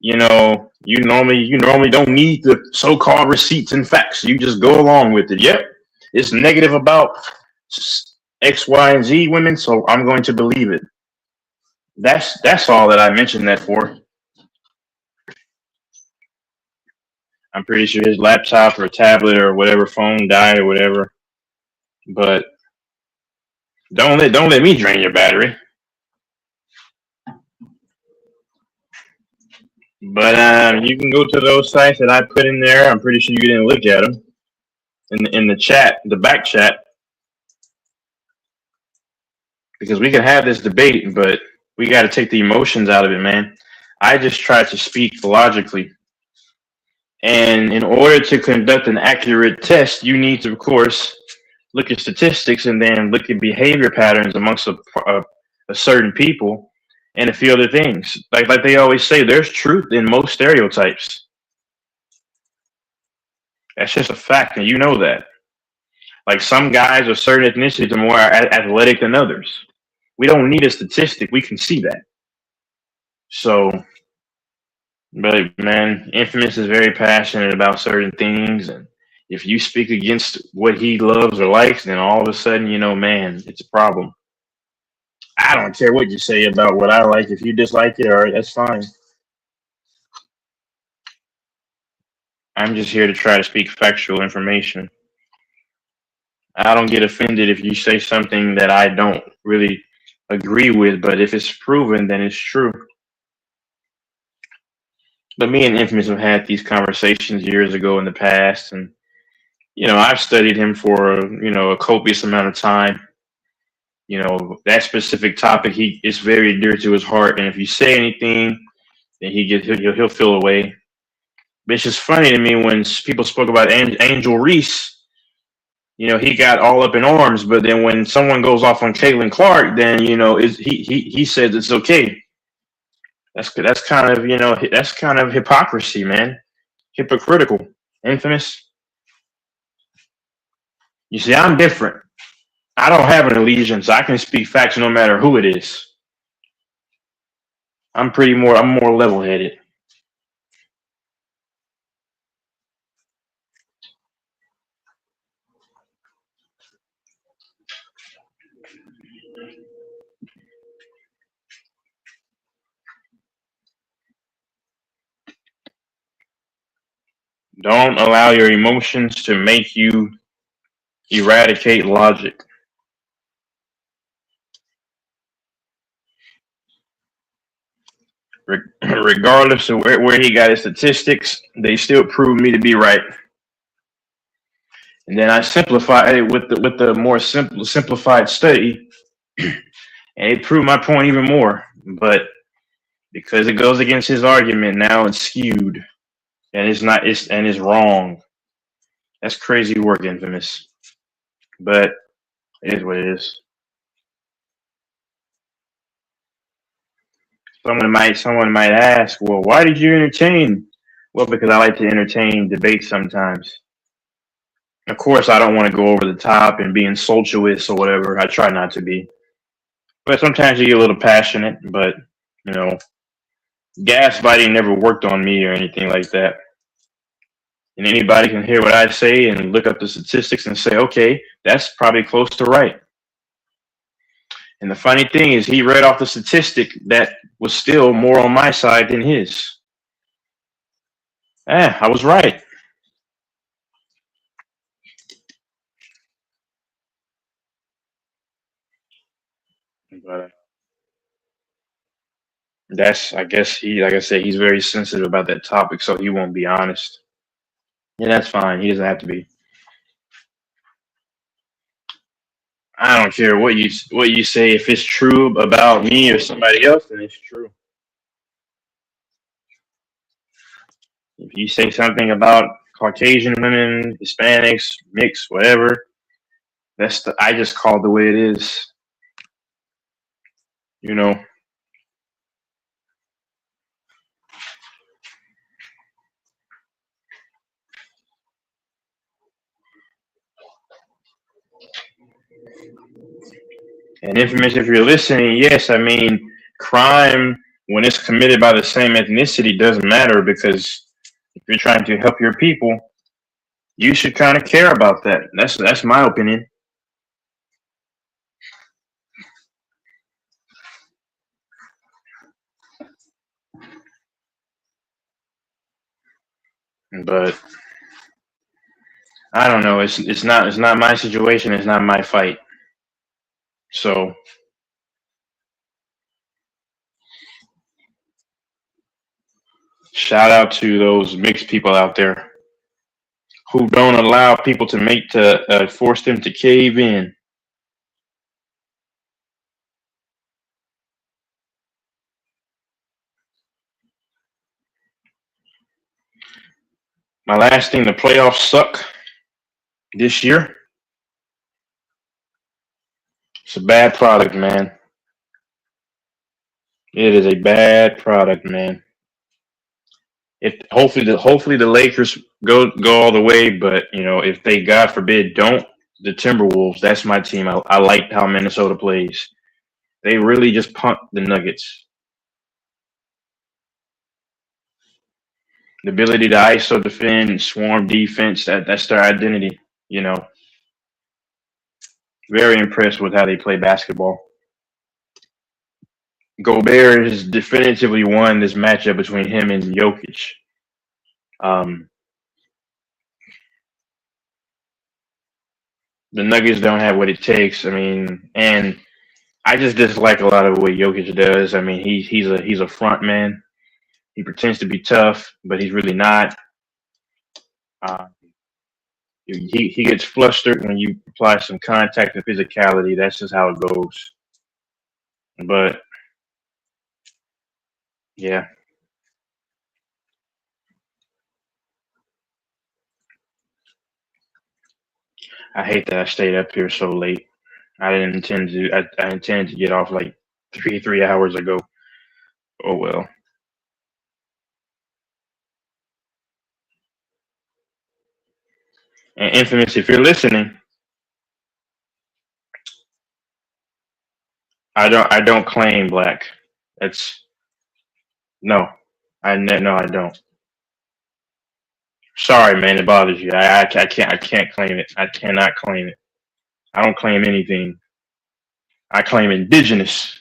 you normally don't need the so-called receipts and facts. You just go along with it. Yep, it's negative about X, Y, and Z women, so I'm going to believe it. That's all that I mentioned that for. I'm pretty sure his laptop or tablet or whatever phone died or whatever. But don't let me drain your battery. But you can go to those sites that I put in there. I'm pretty sure you didn't look at them in the chat, the back chat, because we can have this debate, but we got to take the emotions out of it, man. I just try to speak logically. And in order to conduct an accurate test, you need to, of course, look at statistics and then look at behavior patterns amongst a certain people and a few other things. Like they always say, there's truth in most stereotypes. That's just a fact, and you know that. Like some guys of certain ethnicities are more athletic than others. We don't need a statistic. We can see that. So, but man, Infamous is very passionate about certain things, and if you speak against what he loves or likes, then all of a sudden, man, it's a problem. I don't care what you say about what I like. If you dislike it, all right, that's fine. I'm just here to try to speak factual information. I don't get offended if you say something that I don't really agree with, but if it's proven, then it's true. But me and Infamous have had these conversations years ago in the past, and I've studied him for a copious amount of time. That specific topic is very dear to his heart, and if you say anything, then he'll feel away. But it's just funny to me when people spoke about Angel Reese. He got all up in arms, but then when someone goes off on Caitlin Clark, then he says it's okay. That's kind of hypocrisy, man. Hypocritical, Infamous. You see, I'm different. I don't have an allegiance. I can speak facts no matter who it is. I'm more level-headed. Don't allow your emotions to make you eradicate logic. Regardless of where he got his statistics, they still prove me to be right. And then I simplified it with the more simplified study, and it proved my point even more. But because it goes against his argument, now it's skewed, and it's wrong. That's crazy work, Infamous. But it is what it is. Someone might ask, well, why did you entertain? Well, because I like to entertain debate sometimes. Of course, I don't want to go over the top and be insultuous or whatever. I try not to be. But sometimes you get a little passionate, but, you know, gaslighting never worked on me or anything like that. And anybody can hear what I say and look up the statistics and say, okay, that's probably close to right. And the funny thing is, he read off the statistic that was still more on my side than his. I was right. But I guess like I said, he's very sensitive about that topic, so he won't be honest. Yeah, that's fine. He doesn't have to be. I don't care what you say. If it's true about me or somebody else, then it's true. If you say something about Caucasian women, Hispanics, mixed, whatever, I just call it the way it is. You know. And Infamous, if you're listening, yes, I mean, crime, when it's committed by the same ethnicity, doesn't matter, because if you're trying to help your people, you should kind of care about that. That's my opinion. But I don't know. It's not my situation. It's not my fight. So shout out to those mixed people out there who don't allow people to force them to cave in. My last thing, the playoffs suck this year. It's a bad product, man. It is a bad product, man. Hopefully the Lakers go all the way, but you know, if they, God forbid, don't, the Timberwolves, that's my team. I like how Minnesota plays. They really just punt the Nuggets. The ability to ISO defend and swarm defense, that's their identity, you know. Very impressed with how they play basketball. Gobert has definitively won this matchup between him and Jokic. The Nuggets don't have what it takes. I mean, and I just dislike a lot of what Jokic does. I mean, he's a front man. He pretends to be tough, but he's really not. He gets flustered when you apply some contact and physicality. That's just how it goes. But yeah. I hate that I stayed up here so late. I didn't intend to. I intended to get off like three hours ago. Oh well. And Infamous, if you're listening, I don't claim black. That's no. I don't. Sorry, man, it bothers you. I can't claim it. I cannot claim it. I don't claim anything. I claim indigenous.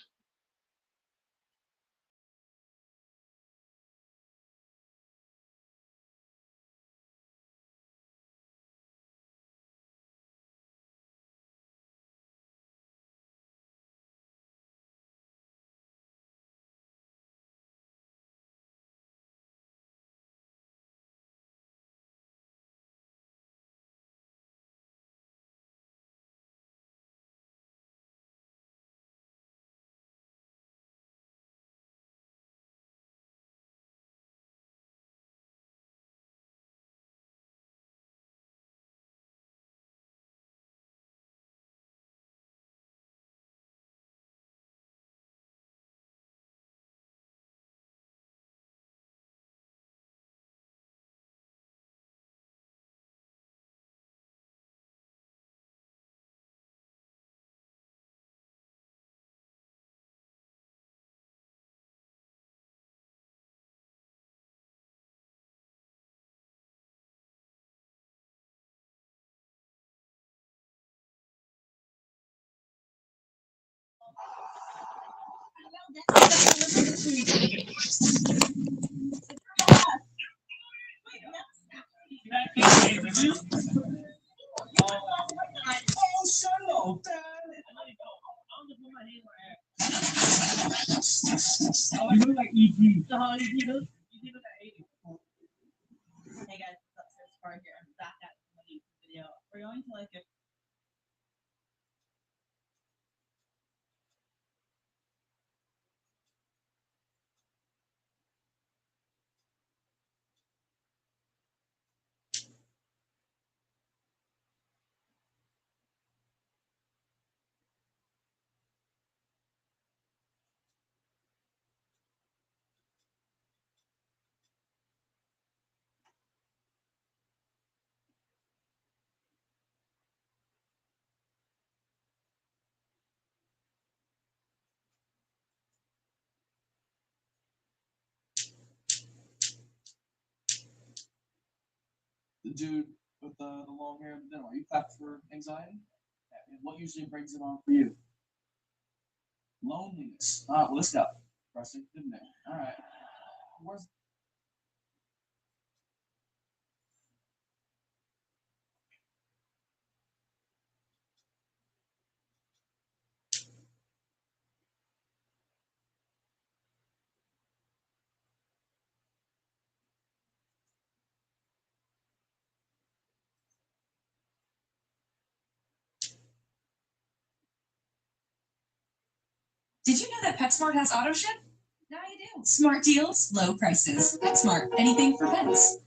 Oh, shut up, man. Oh, you look like ET. Hey guys, that's this part here. I'm back at the video. We're going to like a The dude with the long hair in the middle. Are you clapped for anxiety? And what usually brings it on for you? Loneliness. Ah, well, this got depressing, didn't it? All right. Where's Did you know that PetSmart has auto ship? Now you do. Smart deals, low prices. PetSmart, anything for pets.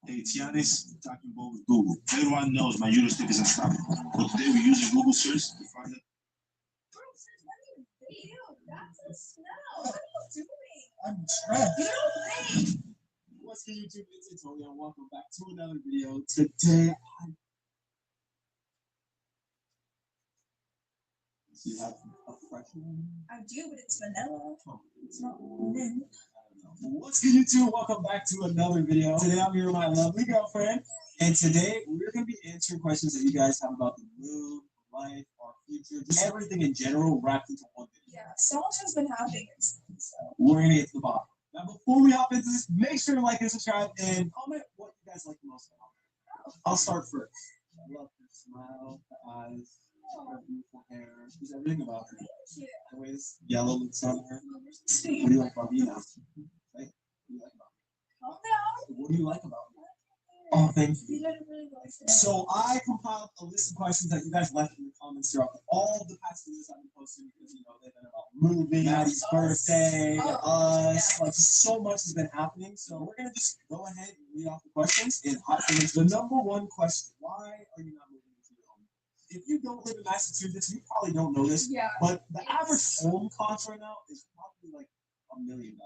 Hey, it's Giannis talking about with Google. Everyone knows my Eurostep is unstoppable. But today we're using Google search to find it. I'm stressed. What's good, YouTube? It's Antonio. Welcome back to another video. Today, you have a fresh one? I do, but it's vanilla. It's not mint. What's good, YouTube? Welcome back to another video. Today I'm here with my lovely girlfriend, and today we're going to be answering questions that you guys have about the moon, life, our future, just everything in general wrapped into one video. Yeah, so much has been happening. So We're going to get to the bottom. Now, before we hop into this, make sure to like and subscribe and comment what you guys like the most about it. I'll start first. I love her smile, her eyes, her beautiful hair, just everything about her. The way this yellow looks on her. What do you like about me now? Like, what do you like about me? calm down. What do you like about me? Oh, thank you. You didn't really like it. So I compiled a list of questions that you guys left in the comments throughout all the past videos I've been posting because they've been about moving, Maddie's birthday, us, like just so much has been happening. So we're gonna just go ahead and read off the questions and hop into the number one question: why are you not moving into your home? If you don't live in Massachusetts, you probably don't know this, Yeah. but the average home cost right now is probably like $1 million.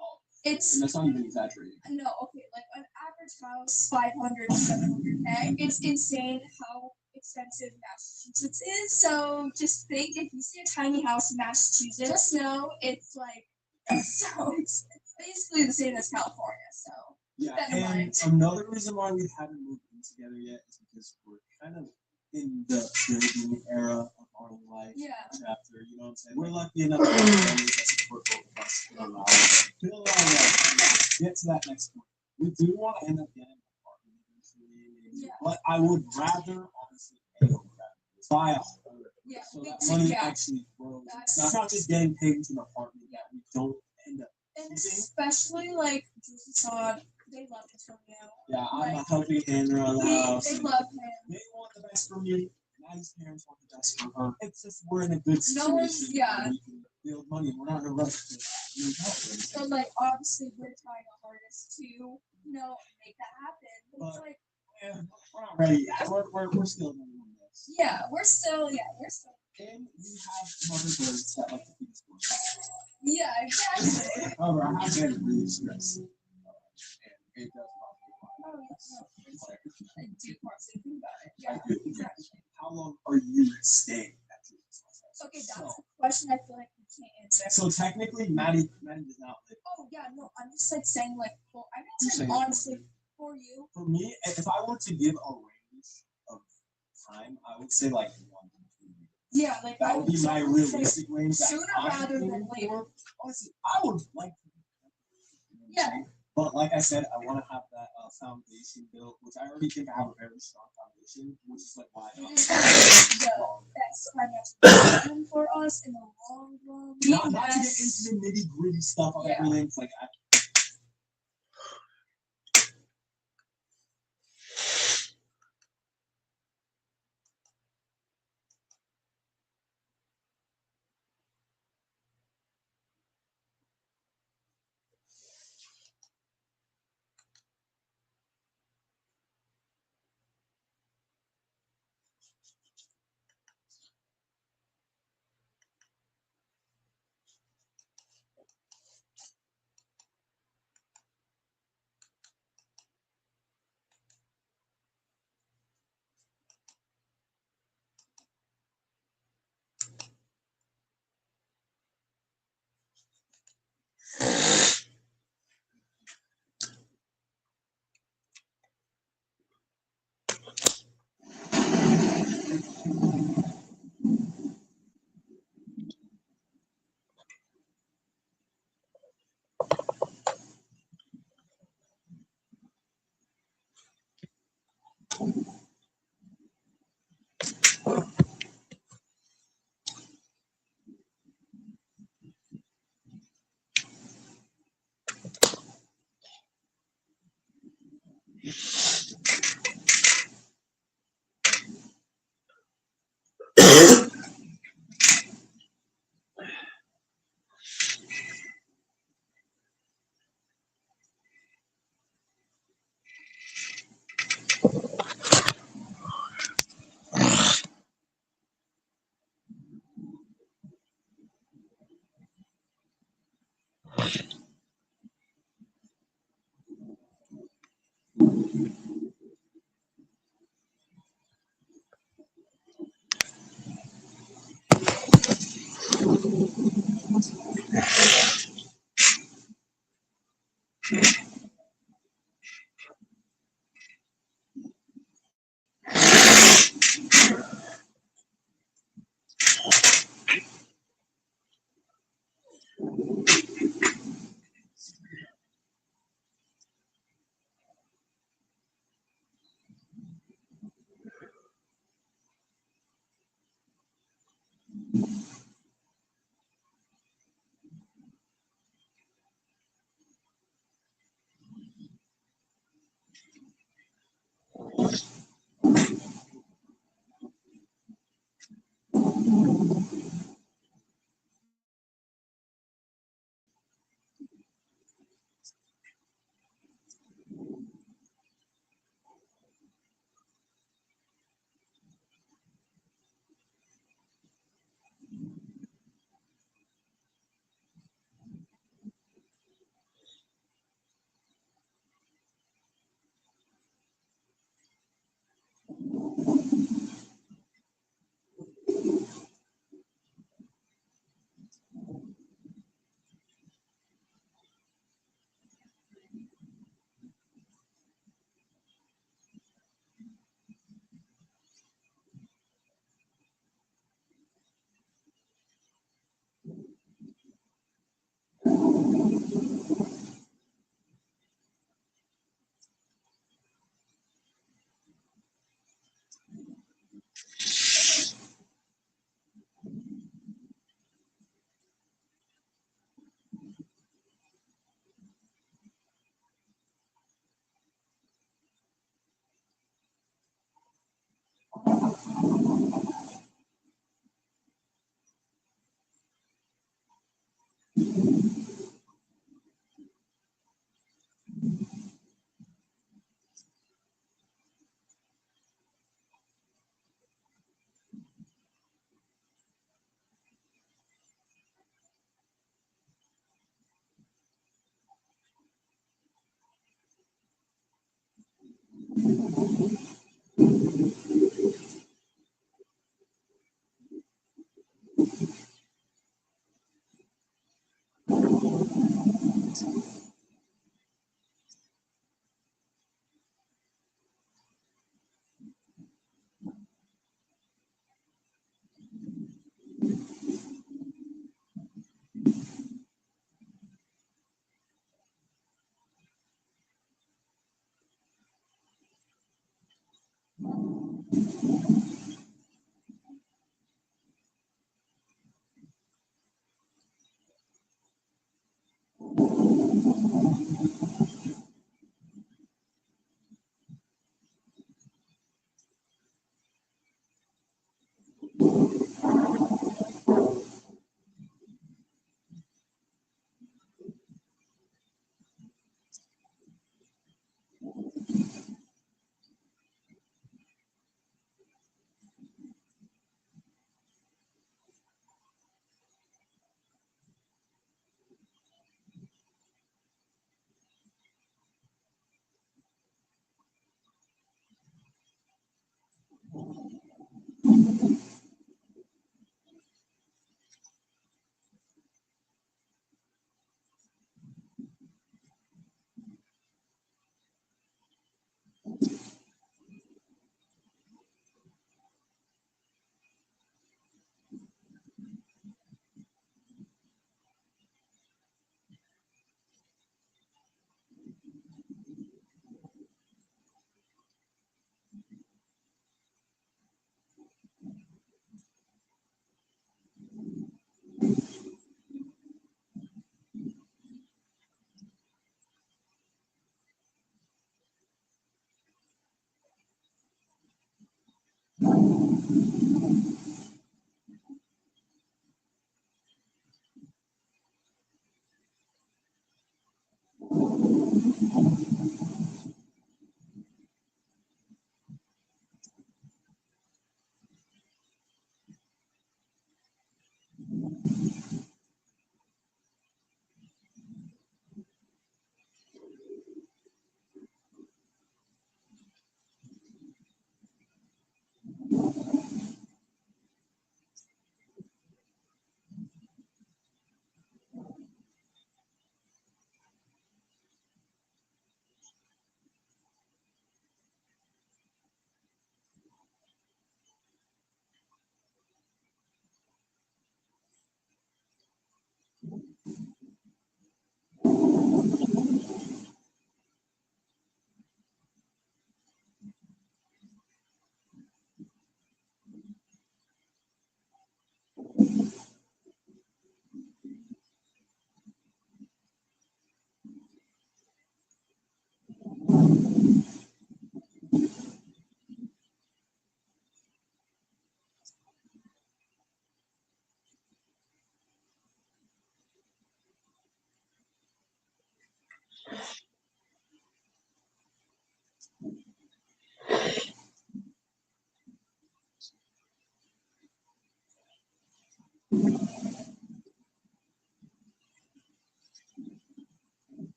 It's And that's not even exaggerating. no, okay, like an average house, 500 to 700K. It's insane how expensive Massachusetts is. So just think if you see a tiny house in Massachusetts, just know it's like it's basically the same as California. So Yeah, Keep that in and mind. another reason why we haven't moved in together yet is because we're kind of in the building era of our life yeah. chapter. You know what I'm saying? We're lucky enough to have families that support both of us in our lives. Build our life. Get to that next point. We do want to end up getting an apartment eventually, Yeah. but I would rather honestly pay over that. Buy a home. Yeah, So me that too, money yeah. actually grows. That's- It's not just getting paid into an apartment that we don't end up. And especially like Juice and Sod, they love Antonio. Yeah, I'm a Like, helping hand around the house. They love him. They want the best for me. Maddie's parents want the best for her. It's just we're in a good situation. No one's- yeah. where we can build money. We're not in a rush to move out. So like obviously we're trying our hardest to, make that happen. But it's But- like Yeah, we're not ready. We're still doing this. we're still And we have mother birds that like to feed us. yeah, exactly. However, I have been really stressed. And it does Oh, yeah. I do partially think about it. Yeah, I do. exactly. How long are you staying at Julius? Okay, that's a question I feel like we can't answer. So technically, Maddie does not live. Oh yeah, no, I'm just like saying like, well, I'm You're answering saying- honestly for you. For me, if I were to give a range of time, I would say like 1 to 2 years. Yeah, like That would be my realistic range. that sooner I'm rather than aiming later. for. Honestly, I would like to. Yeah. But like I said, I want to have that foundation built, which I already think I have a very strong foundation, which is like why. It is the best financial decision for us in the long run. Not to get into the nitty gritty stuff of everything. Like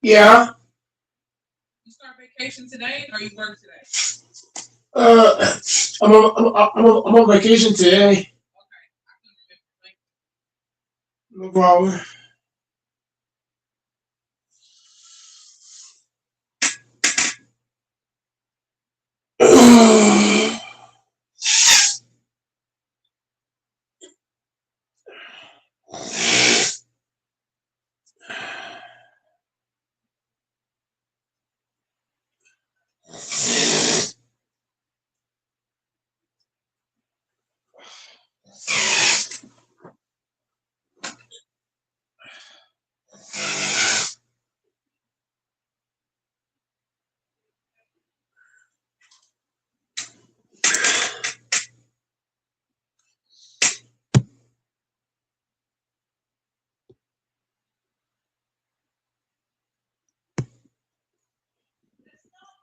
Yeah. You start vacation today or you work today? I'm on vacation today. No problem.